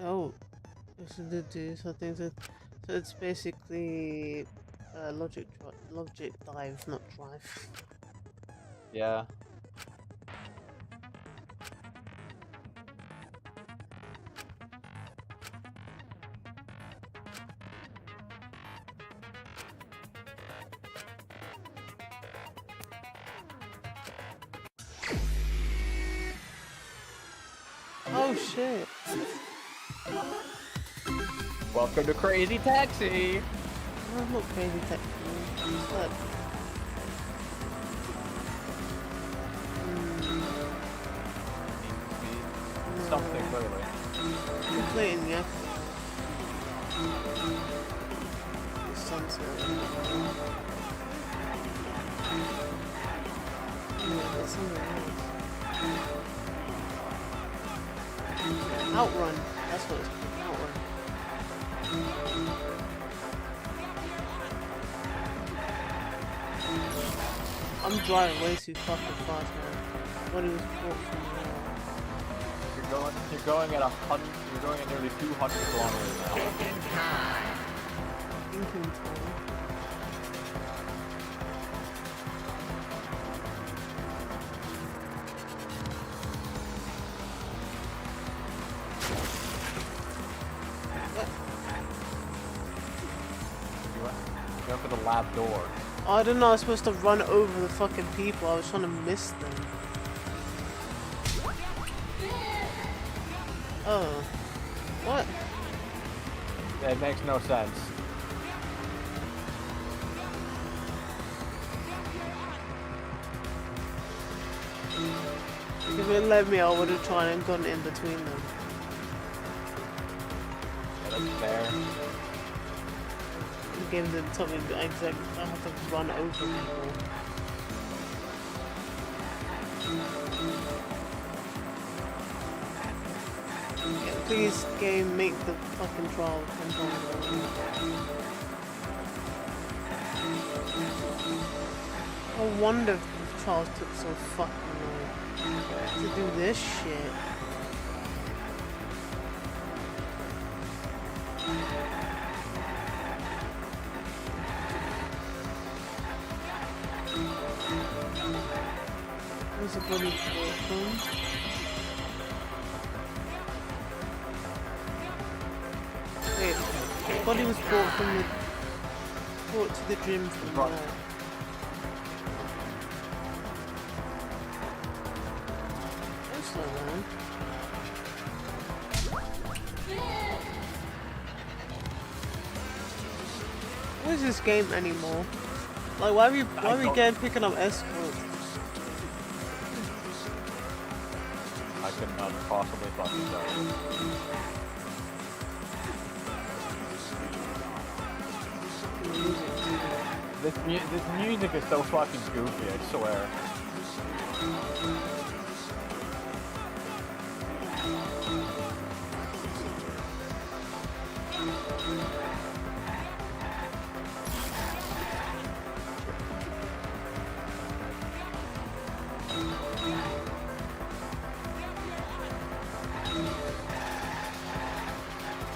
Oh, so to do something so it's basically logic dive, not drive. Yeah. Oh shit. Welcome to Crazy Taxi! I'm not crazy taxi. But something clearly. Completing, yeah. Sunset. Yeah, that's something else. Outrun. That's what it's called. Outrun. I'm driving way too fucking fast, man. What is You're going at nearly 200 kilometers an hour. Thinking time. Go for the lab door. Oh, I didn't know I was supposed to run over the fucking people. I was trying to miss them. Oh. What? It makes no sense. If it let me, I would have tried and gone in between them. Yeah, that's fair. The game didn't tell me exactly. I have to run over people. Yeah, please, game, make the fucking trial 10 times over. I wonder if the trials took so fucking long to do this shit. There's a bloody phone. Wait, the body was brought to the gym from there. That's not wrong. What is this game anymore? Like, why are we getting picking up escorts? I could not possibly fucking tell. This music is so fucking goofy, I swear.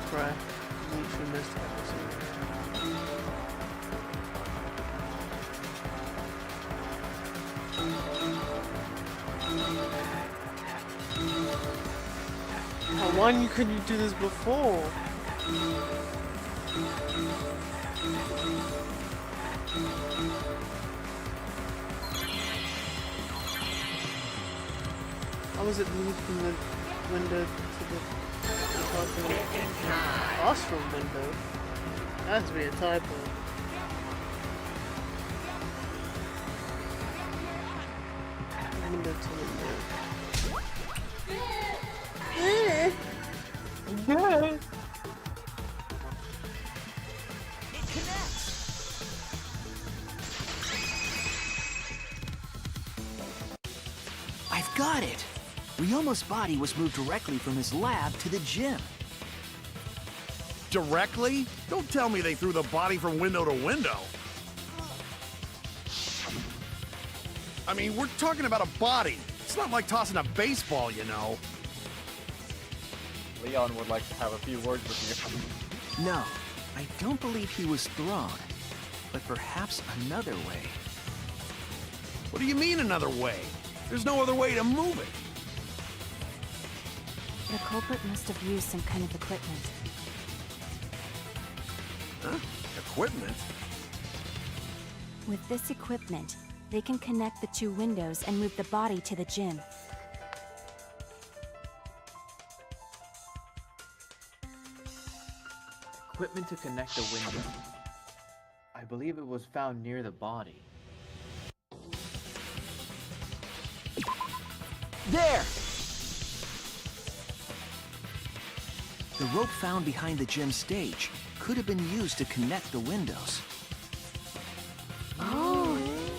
Bruh, literally missed episode. Why couldn't you do this before? How was it moved from the window to the classroom window? Has to be a typo. Window to window. Good. I've got it! Ryoma's body was moved directly from his lab to the gym. Directly? Don't tell me they threw the body from window to window. I mean, we're talking about a body. It's not like tossing a baseball, you know. Leon would like to have a few words with you. No, I don't believe he was thrown. But perhaps another way. What do you mean another way? There's no other way to move it. The culprit must have used some kind of equipment. Huh? Equipment? With this equipment, they can connect the two windows and move the body to the gym. Equipment to connect the window. I believe it was found near the body. There! The rope found behind the gym stage could have been used to connect the windows. Oh,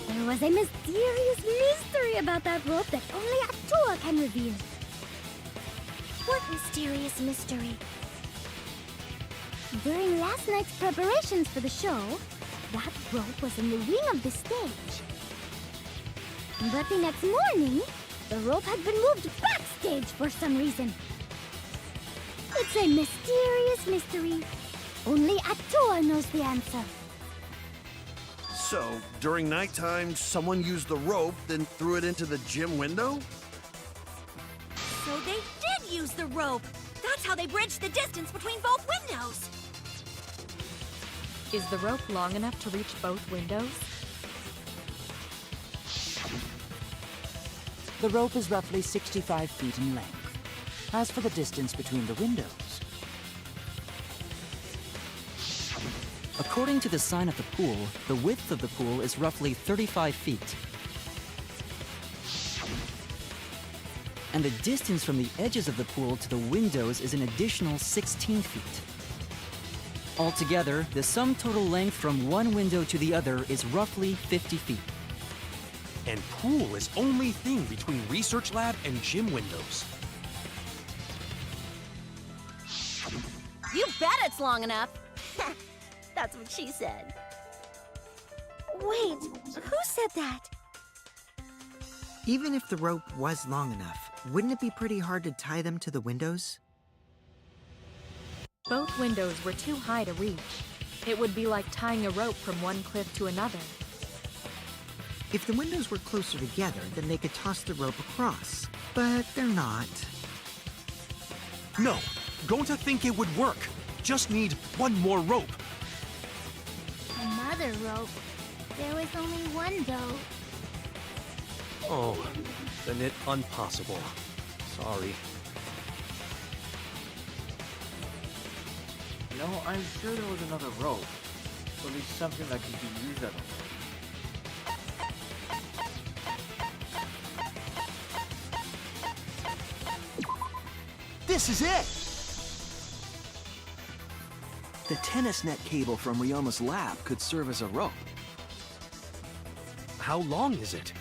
there was a mysterious mystery about that rope that only Atua can reveal. What mysterious mystery? During last night's preparations for the show, that rope was in the wing of the stage. But the next morning, the rope had been moved backstage for some reason. It's a mysterious mystery. Only Atua knows the answer. So, during nighttime, someone used the rope, then threw it into the gym window? So they did use the rope. That's how they bridged the distance between both windows. Is the rope long enough to reach both windows? The rope is roughly 65 feet in length. As for the distance between the windows, According to the sign at the pool, the width of the pool is roughly 35 feet. And the distance from the edges of the pool to the windows is an additional 16 feet. Altogether, the sum total length from one window to the other is roughly 50 feet. And pool is only thing between research lab and gym windows. You bet it's long enough. That's what she said. Wait, who said that? Even if the rope was long enough, wouldn't it be pretty hard to tie them to the windows? Both windows were too high to reach. It would be like tying a rope from one cliff to another. If the windows were closer together, then they could toss the rope across. But they're not. No, Gonta think it would work. Just need one more rope. Another rope. There was only one though. Oh, then it impossible. Sorry. You know, I'm sure there was another rope. Or at least something that could be used as a rope. This is it! The tennis net cable from Ryoma's lab could serve as a rope. How long is it?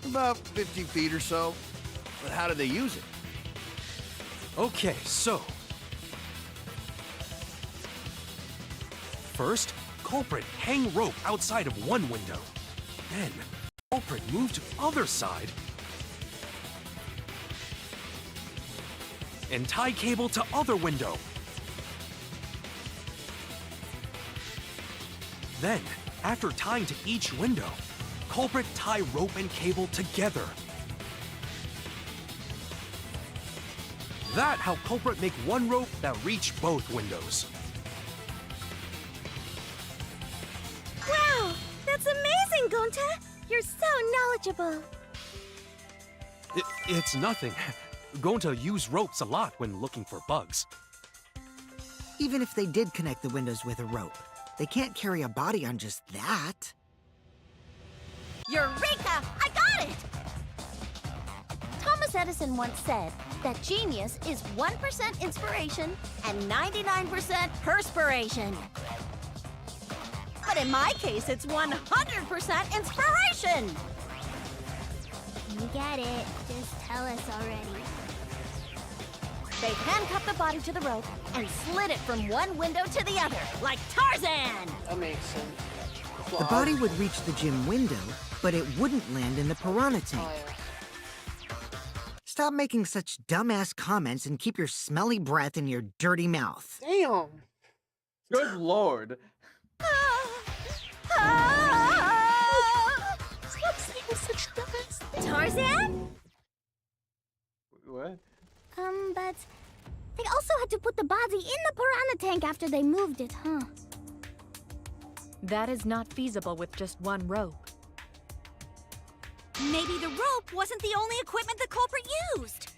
About 50 feet or so. But how did they use it? Okay, so... First, culprit hang rope outside of one window. Then, culprit move to other side. And tie cable to other window. Then, after tying to each window, culprit tie rope and cable together. That how culprit make one rope that reach both windows. Wow, that's amazing, Gonta. You're so knowledgeable. It's nothing. Gonta use ropes a lot when looking for bugs. Even if they did connect the windows with a rope, they can't carry a body on just that. Eureka! I got it! Thomas Edison once said that genius is 1% inspiration and 99% perspiration. But in my case, it's 100% inspiration! We get it. Just tell us already. They handcuffed the body to the rope and slid it from one window to the other, like Tarzan! That makes sense. The body would reach the gym window, but it wouldn't land in the piranha tank. Stop making such dumbass comments and keep your smelly breath in your dirty mouth. Damn! Good lord. Stop saying such dumbass things. Tarzan? What? But they also had to put the body in the piranha tank after they moved it, huh? That is not feasible with just one rope. Maybe the rope wasn't the only equipment the culprit used.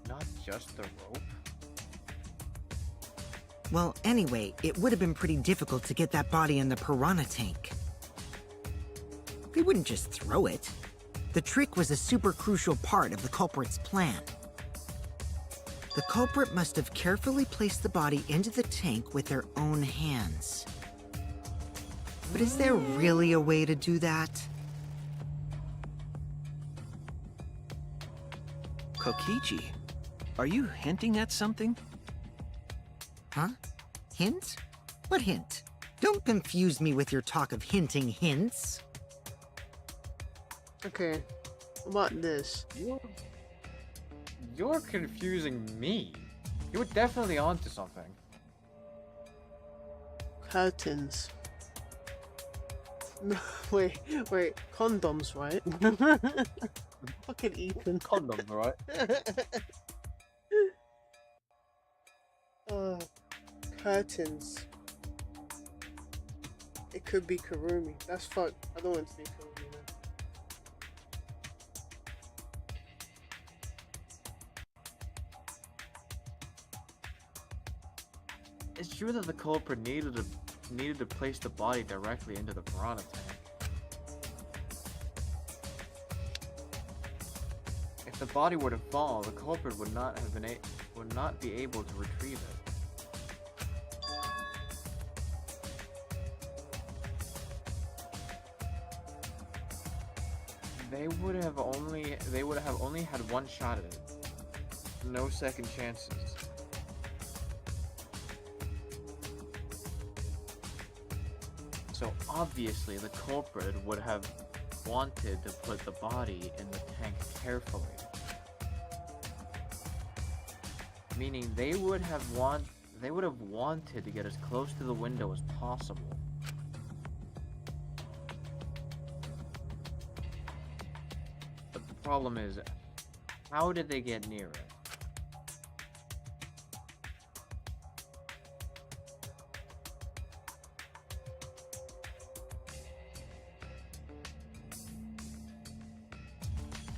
Not just the rope? Well, anyway, it would have been pretty difficult to get that body in the piranha tank. They wouldn't just throw it. The trick was a super crucial part of the culprit's plan. The culprit must have carefully placed the body into the tank with their own hands. But is there really a way to do that? Kokichi, are you hinting at something? Huh? Hint? What hint? Don't confuse me with your talk of hinting hints. Okay, what about this? You're confusing me. You were definitely onto something. Curtains. No, wait, condoms, right? Fucking Ethan. Condoms, right? Curtains. It could be Karumi. That's fuck. I don't want to say Karumi, man. It's true that the culprit needed to place the body directly into the piranha tank. If the body were to fall, the culprit would not be able to retrieve it. They would have only had one shot at it. No second chances. So obviously the culprit would have wanted to put the body in the tank carefully. Meaning they would have wanted to get as close to the window as possible. But the problem is, how did they get near it?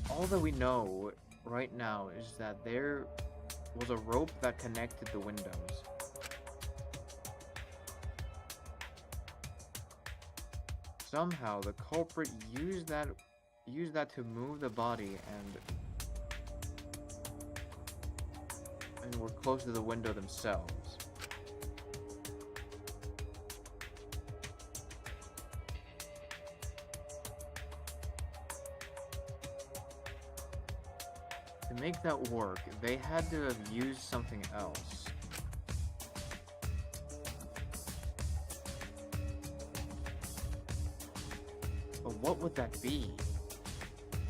All that we know right now is that there was a rope that connected the windows. Somehow the culprit used that to move the body and were close to the window themselves. To make that work, they had to have used something else. But what would that be?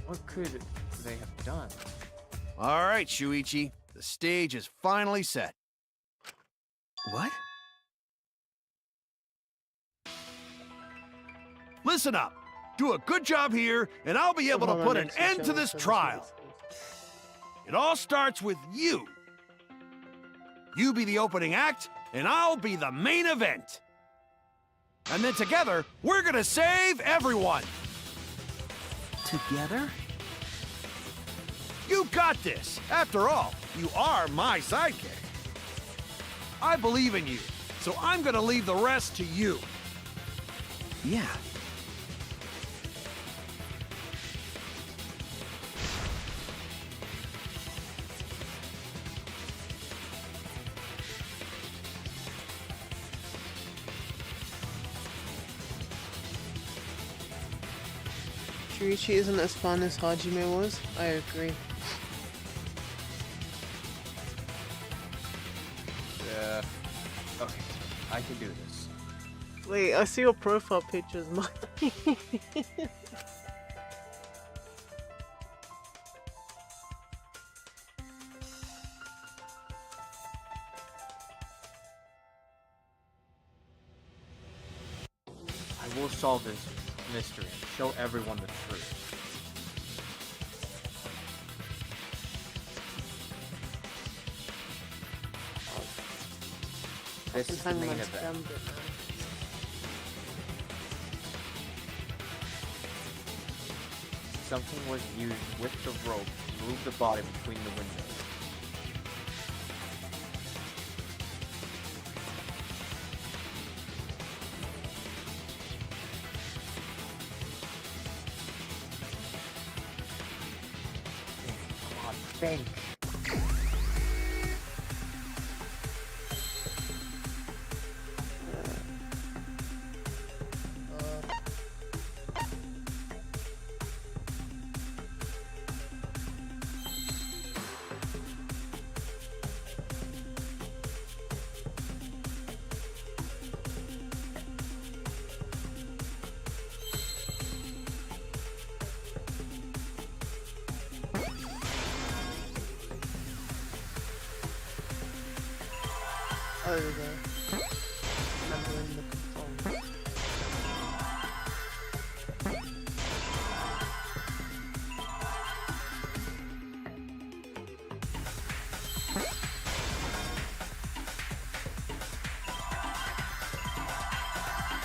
What could they have done? All right, Shuichi. The stage is finally set. What? Listen up. Do a good job here, and I'll be able to put an end to this trial. It all starts with you. You be the opening act, and I'll be the main event. And then together, we're gonna save everyone. Together? You got this! After all, you are my sidekick. I believe in you, so I'm gonna leave the rest to you. Yeah. Shuichi isn't as fun as Hajime was. I agree. Yeah. Okay, I can do this. Wait, I see your profile pictures, Mike. I will solve this mystery and show everyone the truth. This is the main event. Something was used with the rope to move the body between the windows. Come on, think. Oh, there we go. Remembering the control.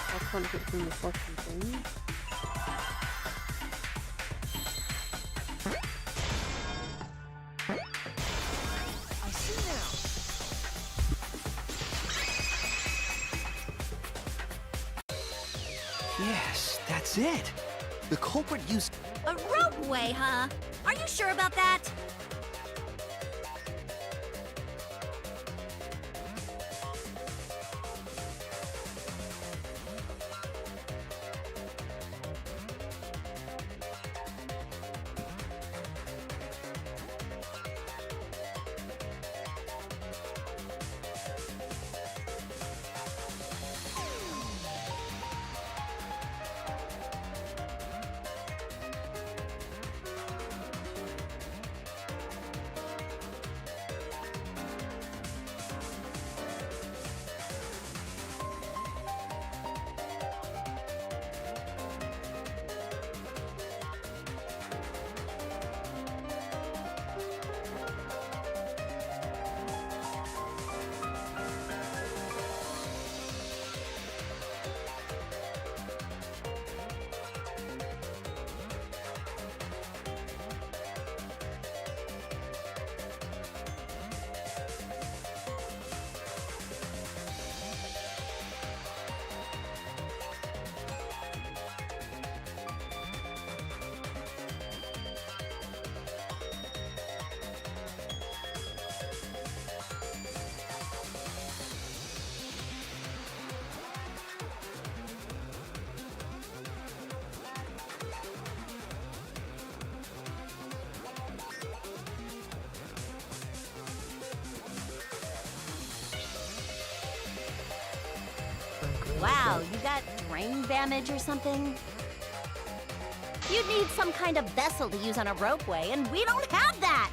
I can't get from the fucking thing. I see now. Yes, that's it. The culprit used... A ropeway, huh? Are you sure about that? Wow, you got brain damage or something? You'd need some kind of vessel to use on a ropeway, and we don't have that!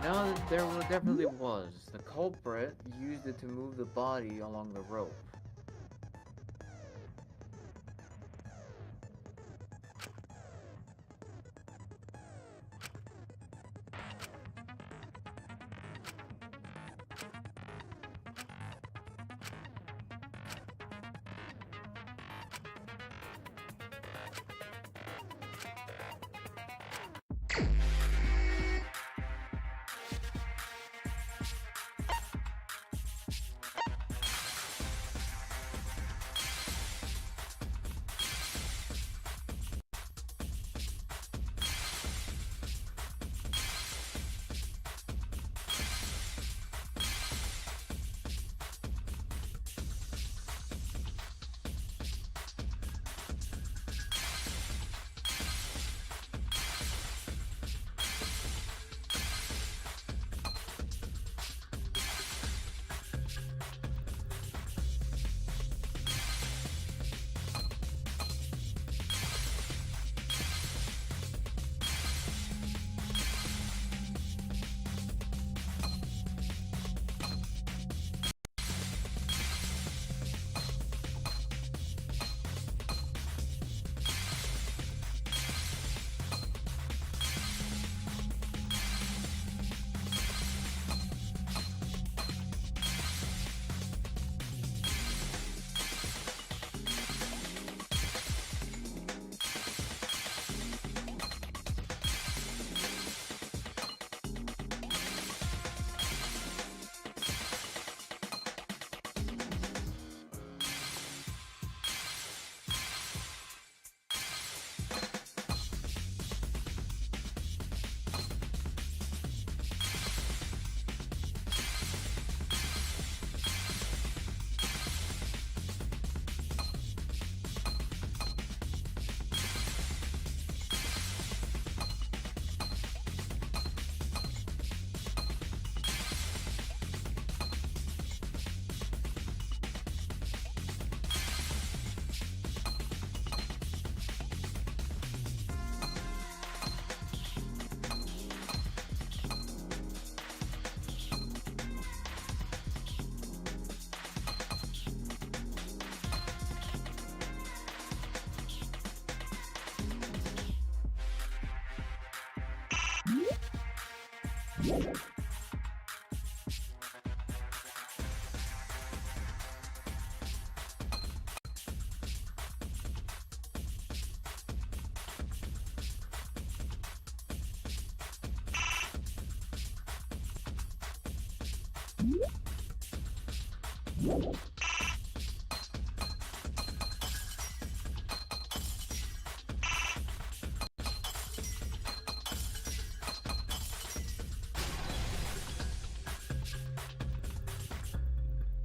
No, definitely was. The culprit used it to move the body along the rope.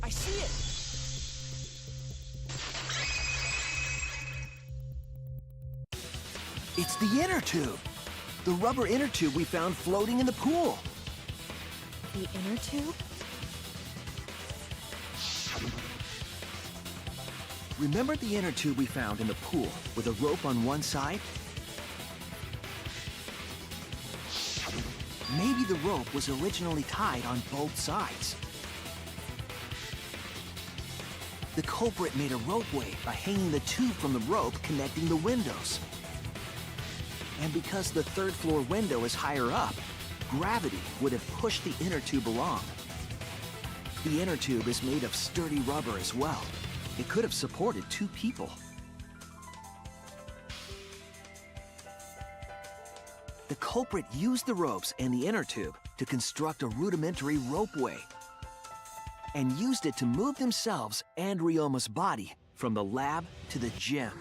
I see it! It's the inner tube. The rubber inner tube we found floating in the pool. The inner tube? Remember the inner tube we found in the pool with a rope on one side? Maybe the rope was originally tied on both sides. The culprit made a ropeway by hanging the tube from the rope connecting the windows. And because the third floor window is higher up, gravity would have pushed the inner tube along. The inner tube is made of sturdy rubber as well. It could have supported 2 people. The culprit used the ropes and the inner tube to construct a rudimentary ropeway, and used it to move themselves and Ryoma's body from the lab to the gym.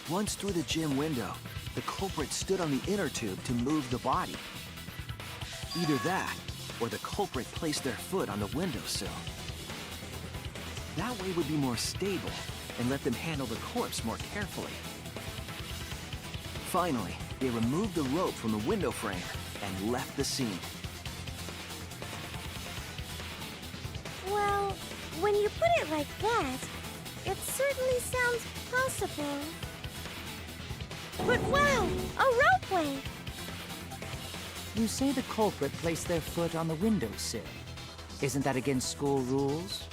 Once through the gym window, the culprit stood on the inner tube to move the body. Either that, or the culprit placed their foot on the windowsill. That way would be more stable and let them handle the corpse more carefully. Finally, they removed the rope from the window frame and left the scene. Well, when you put it like that, it certainly sounds possible. But wow, a ropeway! You say the culprit placed their foot on the windowsill. Isn't that against school rules?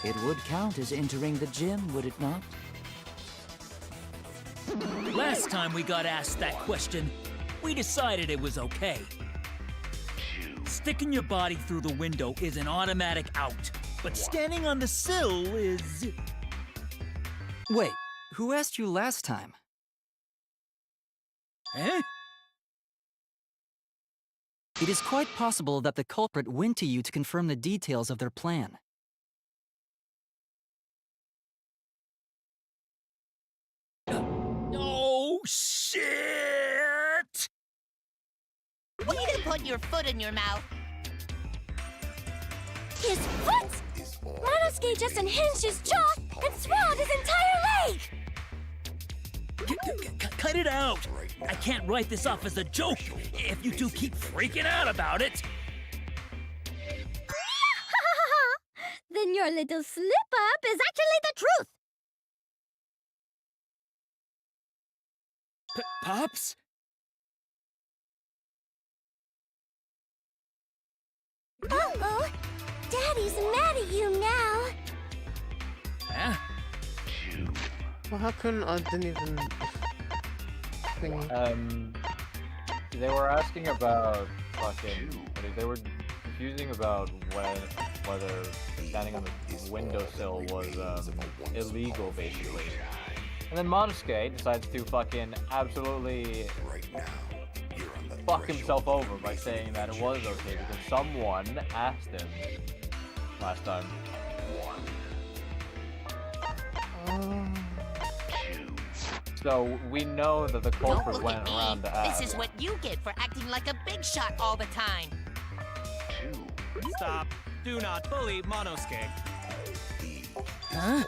It would count as entering the gym, would it not? Last time we got asked that question, we decided it was okay. Sticking your body through the window is an automatic out, but standing on the sill is... Wait, who asked you last time? Eh? It is quite possible that the culprit went to you to confirm the details of their plan. Oh, shit! Way to put your foot in your mouth. His foot! Monosuke just unhinged his jaw and swallowed his entire leg! Cut it out! I can't write this off as a joke if you two keep freaking out about it. Then your little slip-up is actually the truth! Pops? Uh-oh! Daddy's mad at you now! Huh? What happened? I didn't even... They were asking about fucking... They were confusing about whether standing on the windowsill was illegal, basically. And then Monosuke decides to fucking absolutely fuck himself over by saying that it was okay because someone asked him last time. So we know that the Don't culprit look went at me. around to ask. This is what you get for acting like a big shot all the time. Stop. Do not bully Monosuke. Huh?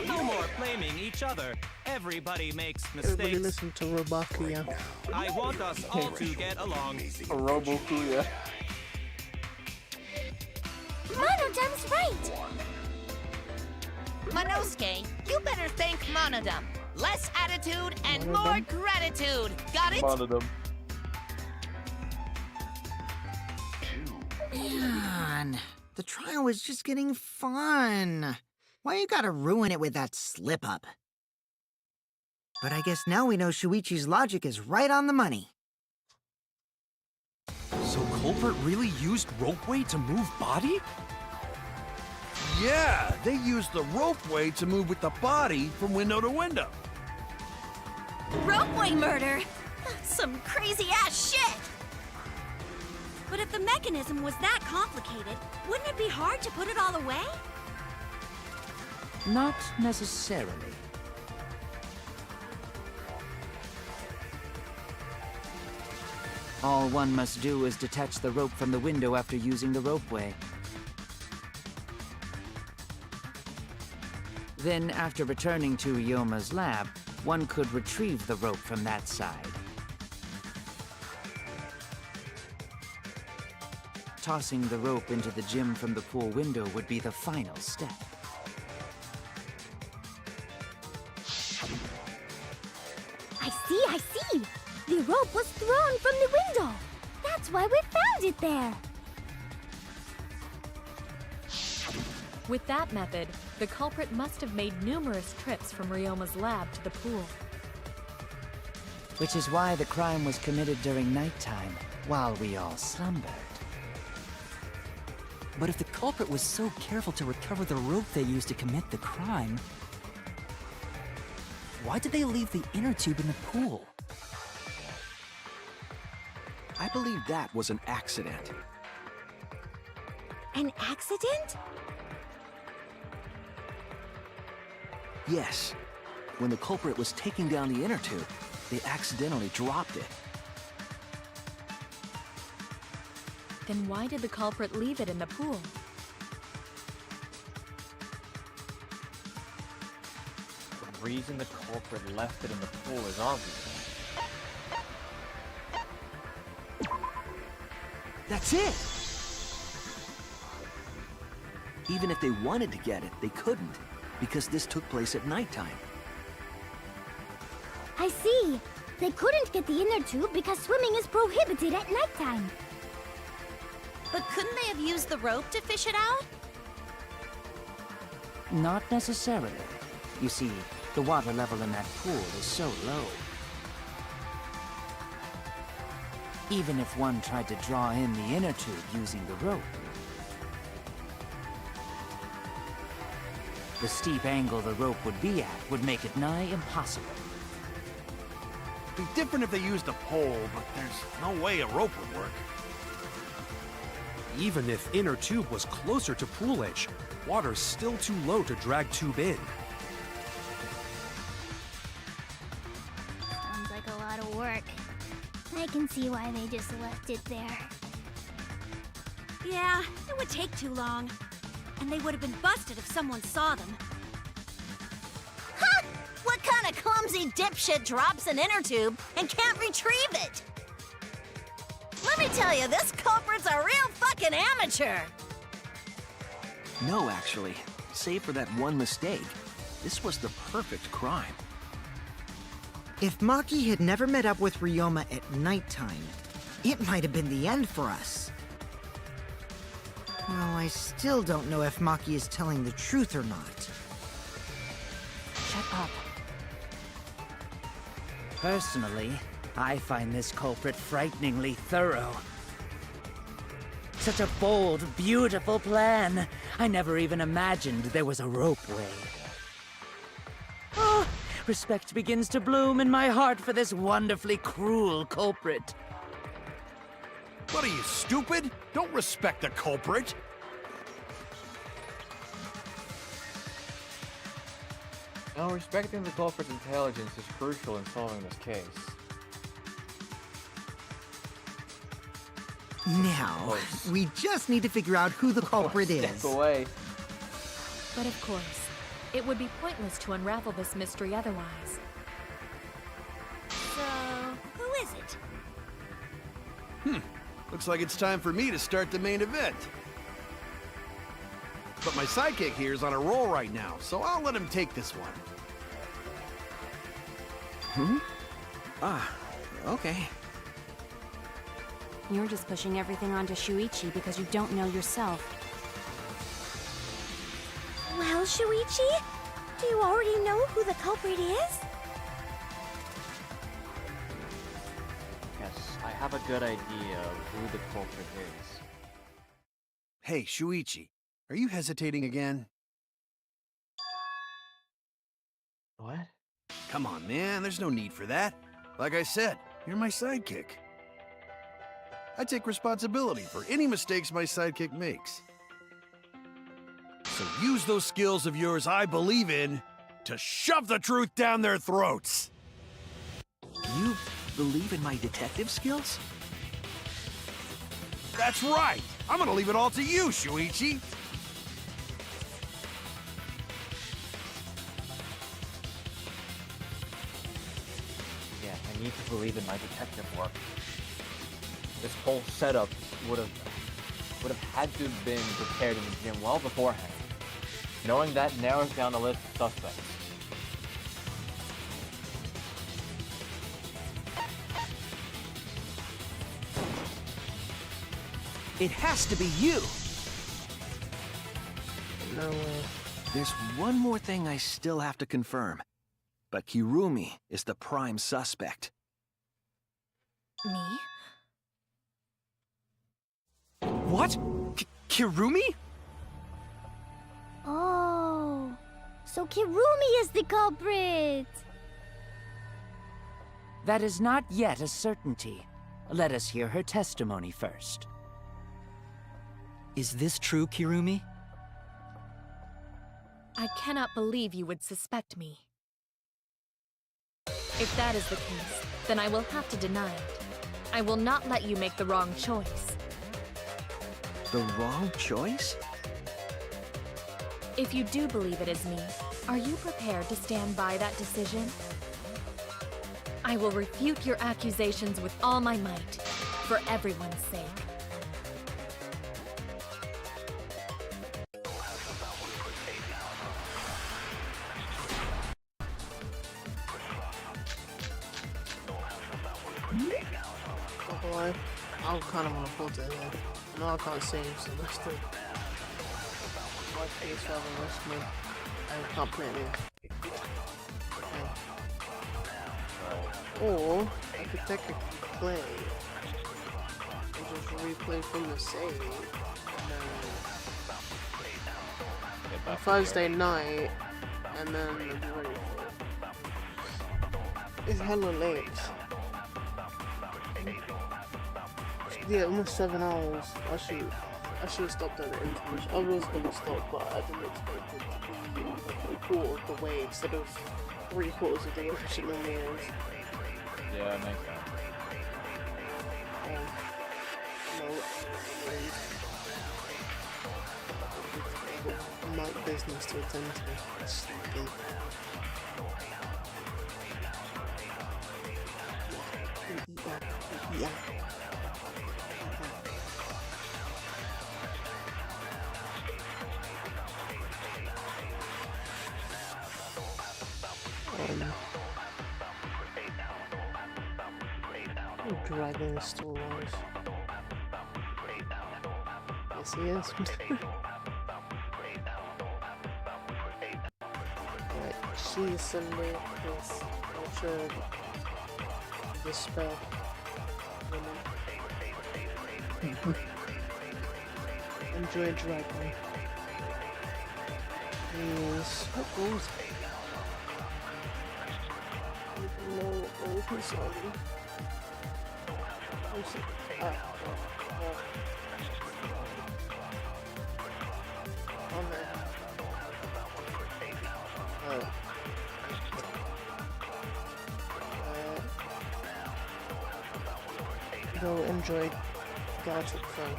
No more blaming each other. Everybody makes Everybody mistakes. listen to Robakuya. I want us all to get along. Robokuya. Monodam's right! Monosuke, you better thank Monodam. Less attitude and more gratitude. Got it? Monodam. Man, the trial was just getting fun. Why you gotta ruin it with that slip-up? But I guess now we know Shuichi's logic is right on the money. So Culprit really used ropeway to move body? Yeah, they used the ropeway to move with the body from window to window. Ropeway murder? Some crazy-ass shit! But if the mechanism was that complicated, wouldn't it be hard to put it all away? Not necessarily. All one must do is detach the rope from the window after using the ropeway. Then, after returning to Ryoma's lab, one could retrieve the rope from that side. Tossing the rope into the gym from the pool window would be the final step. I see! The rope was thrown from the window! That's why we found it there! With that method, the culprit must have made numerous trips from Ryoma's lab to the pool. Which is why the crime was committed during nighttime, while we all slumbered. But if the culprit was so careful to recover the rope they used to commit the crime, why did they leave the inner tube in the pool? I believe that was an accident. An accident? Yes. When the culprit was taking down the inner tube, they accidentally dropped it. Then why did the culprit leave it in the pool? The reason the culprit left it in the pool is obvious. That's it! Even if they wanted to get it, they couldn't, because this took place at nighttime. I see! They couldn't get the inner tube because swimming is prohibited at nighttime. But couldn't they have used the rope to fish it out? Not necessarily. You see, the water level in that pool is so low. Even if one tried to draw in the inner tube using the rope, the steep angle the rope would be at would make it nigh impossible. It'd be different if they used a pole, but there's no way a rope would work. Even if inner tube was closer to pool edge, water's still too low to drag tube in. Sounds like a lot of work. I can see why they just left it there. Yeah, it would take too long. And they would have been busted if someone saw them. Ha! What kind of clumsy dipshit drops an inner tube and can't retrieve it? Let me tell you, this culprit's a real fucking amateur! No, actually. Save for that one mistake, this was the perfect crime. If Maki had never met up with Ryoma at nighttime, it might have been the end for us. Well, I still don't know if Maki is telling the truth or not. Shut up. Personally, I find this culprit frighteningly thorough. Such a bold, beautiful plan. I never even imagined there was a ropeway. Oh, respect begins to bloom in my heart for this wonderfully cruel culprit. What are you, stupid? Don't respect the culprit. Now, respecting the culprit's intelligence is crucial in solving this case. Now, we just need to figure out who the culprit is. Step away. But of course, it would be pointless to unravel this mystery otherwise. So, who is it? Looks like it's time for me to start the main event. But my sidekick here is on a roll right now, so I'll let him take this one. Okay. You're just pushing everything onto Shuichi because you don't know yourself. Well, Shuichi, do you already know who the culprit is? have a good idea of who the culprit is. Hey, Shuichi, are you hesitating again? What? Come on, man, there's no need for that. Like I said, you're my sidekick. I take responsibility for any mistakes my sidekick makes. So use those skills of yours I believe in to shove the truth down their throats! You believe in my detective skills? That's right! I'm gonna leave it all to you, Shuichi! Yeah, I need to believe in my detective work. This whole setup would have had to have been prepared in the gym well beforehand. Knowing that narrows down the list of suspects. It has to be you! No way. There's one more thing I still have to confirm. But Kirumi is the prime suspect. Me? What? Kirumi? Oh, so Kirumi is the culprit! That is not yet a certainty. Let us hear her testimony first. Is this true, Kirumi? I cannot believe you would suspect me. If that is the case, then I will have to deny it. I will not let you make the wrong choice. The wrong choice? If you do believe it is me, are you prepared to stand by that decision? I will refute your accusations with all my might, for everyone's sake. Boy, I kind of want to pull that in. I know I can't save, so let's do my face rather than me. I can't play it. Okay. Or I could technically play and just replay from the save. And then on Thursday night, and then be ready for it. It's hella late. Yeah, almost 7 hours. I should have stopped at the intermission. I was gonna stop, but I didn't expect it to be like a quarter of the way instead of 3/4 of the intermission normally is. Yeah, it makes sense. No, my business to attend to. It's stupid. Yeah. Dragging the stool lines. Yes, he is. Right, she's Sunday with Ultra Dispel Women. Enjoy Drag Me. Yes, what goes it? No, oh, sorry. On there. Go enjoy Gadget Frank.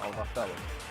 Oh, that was.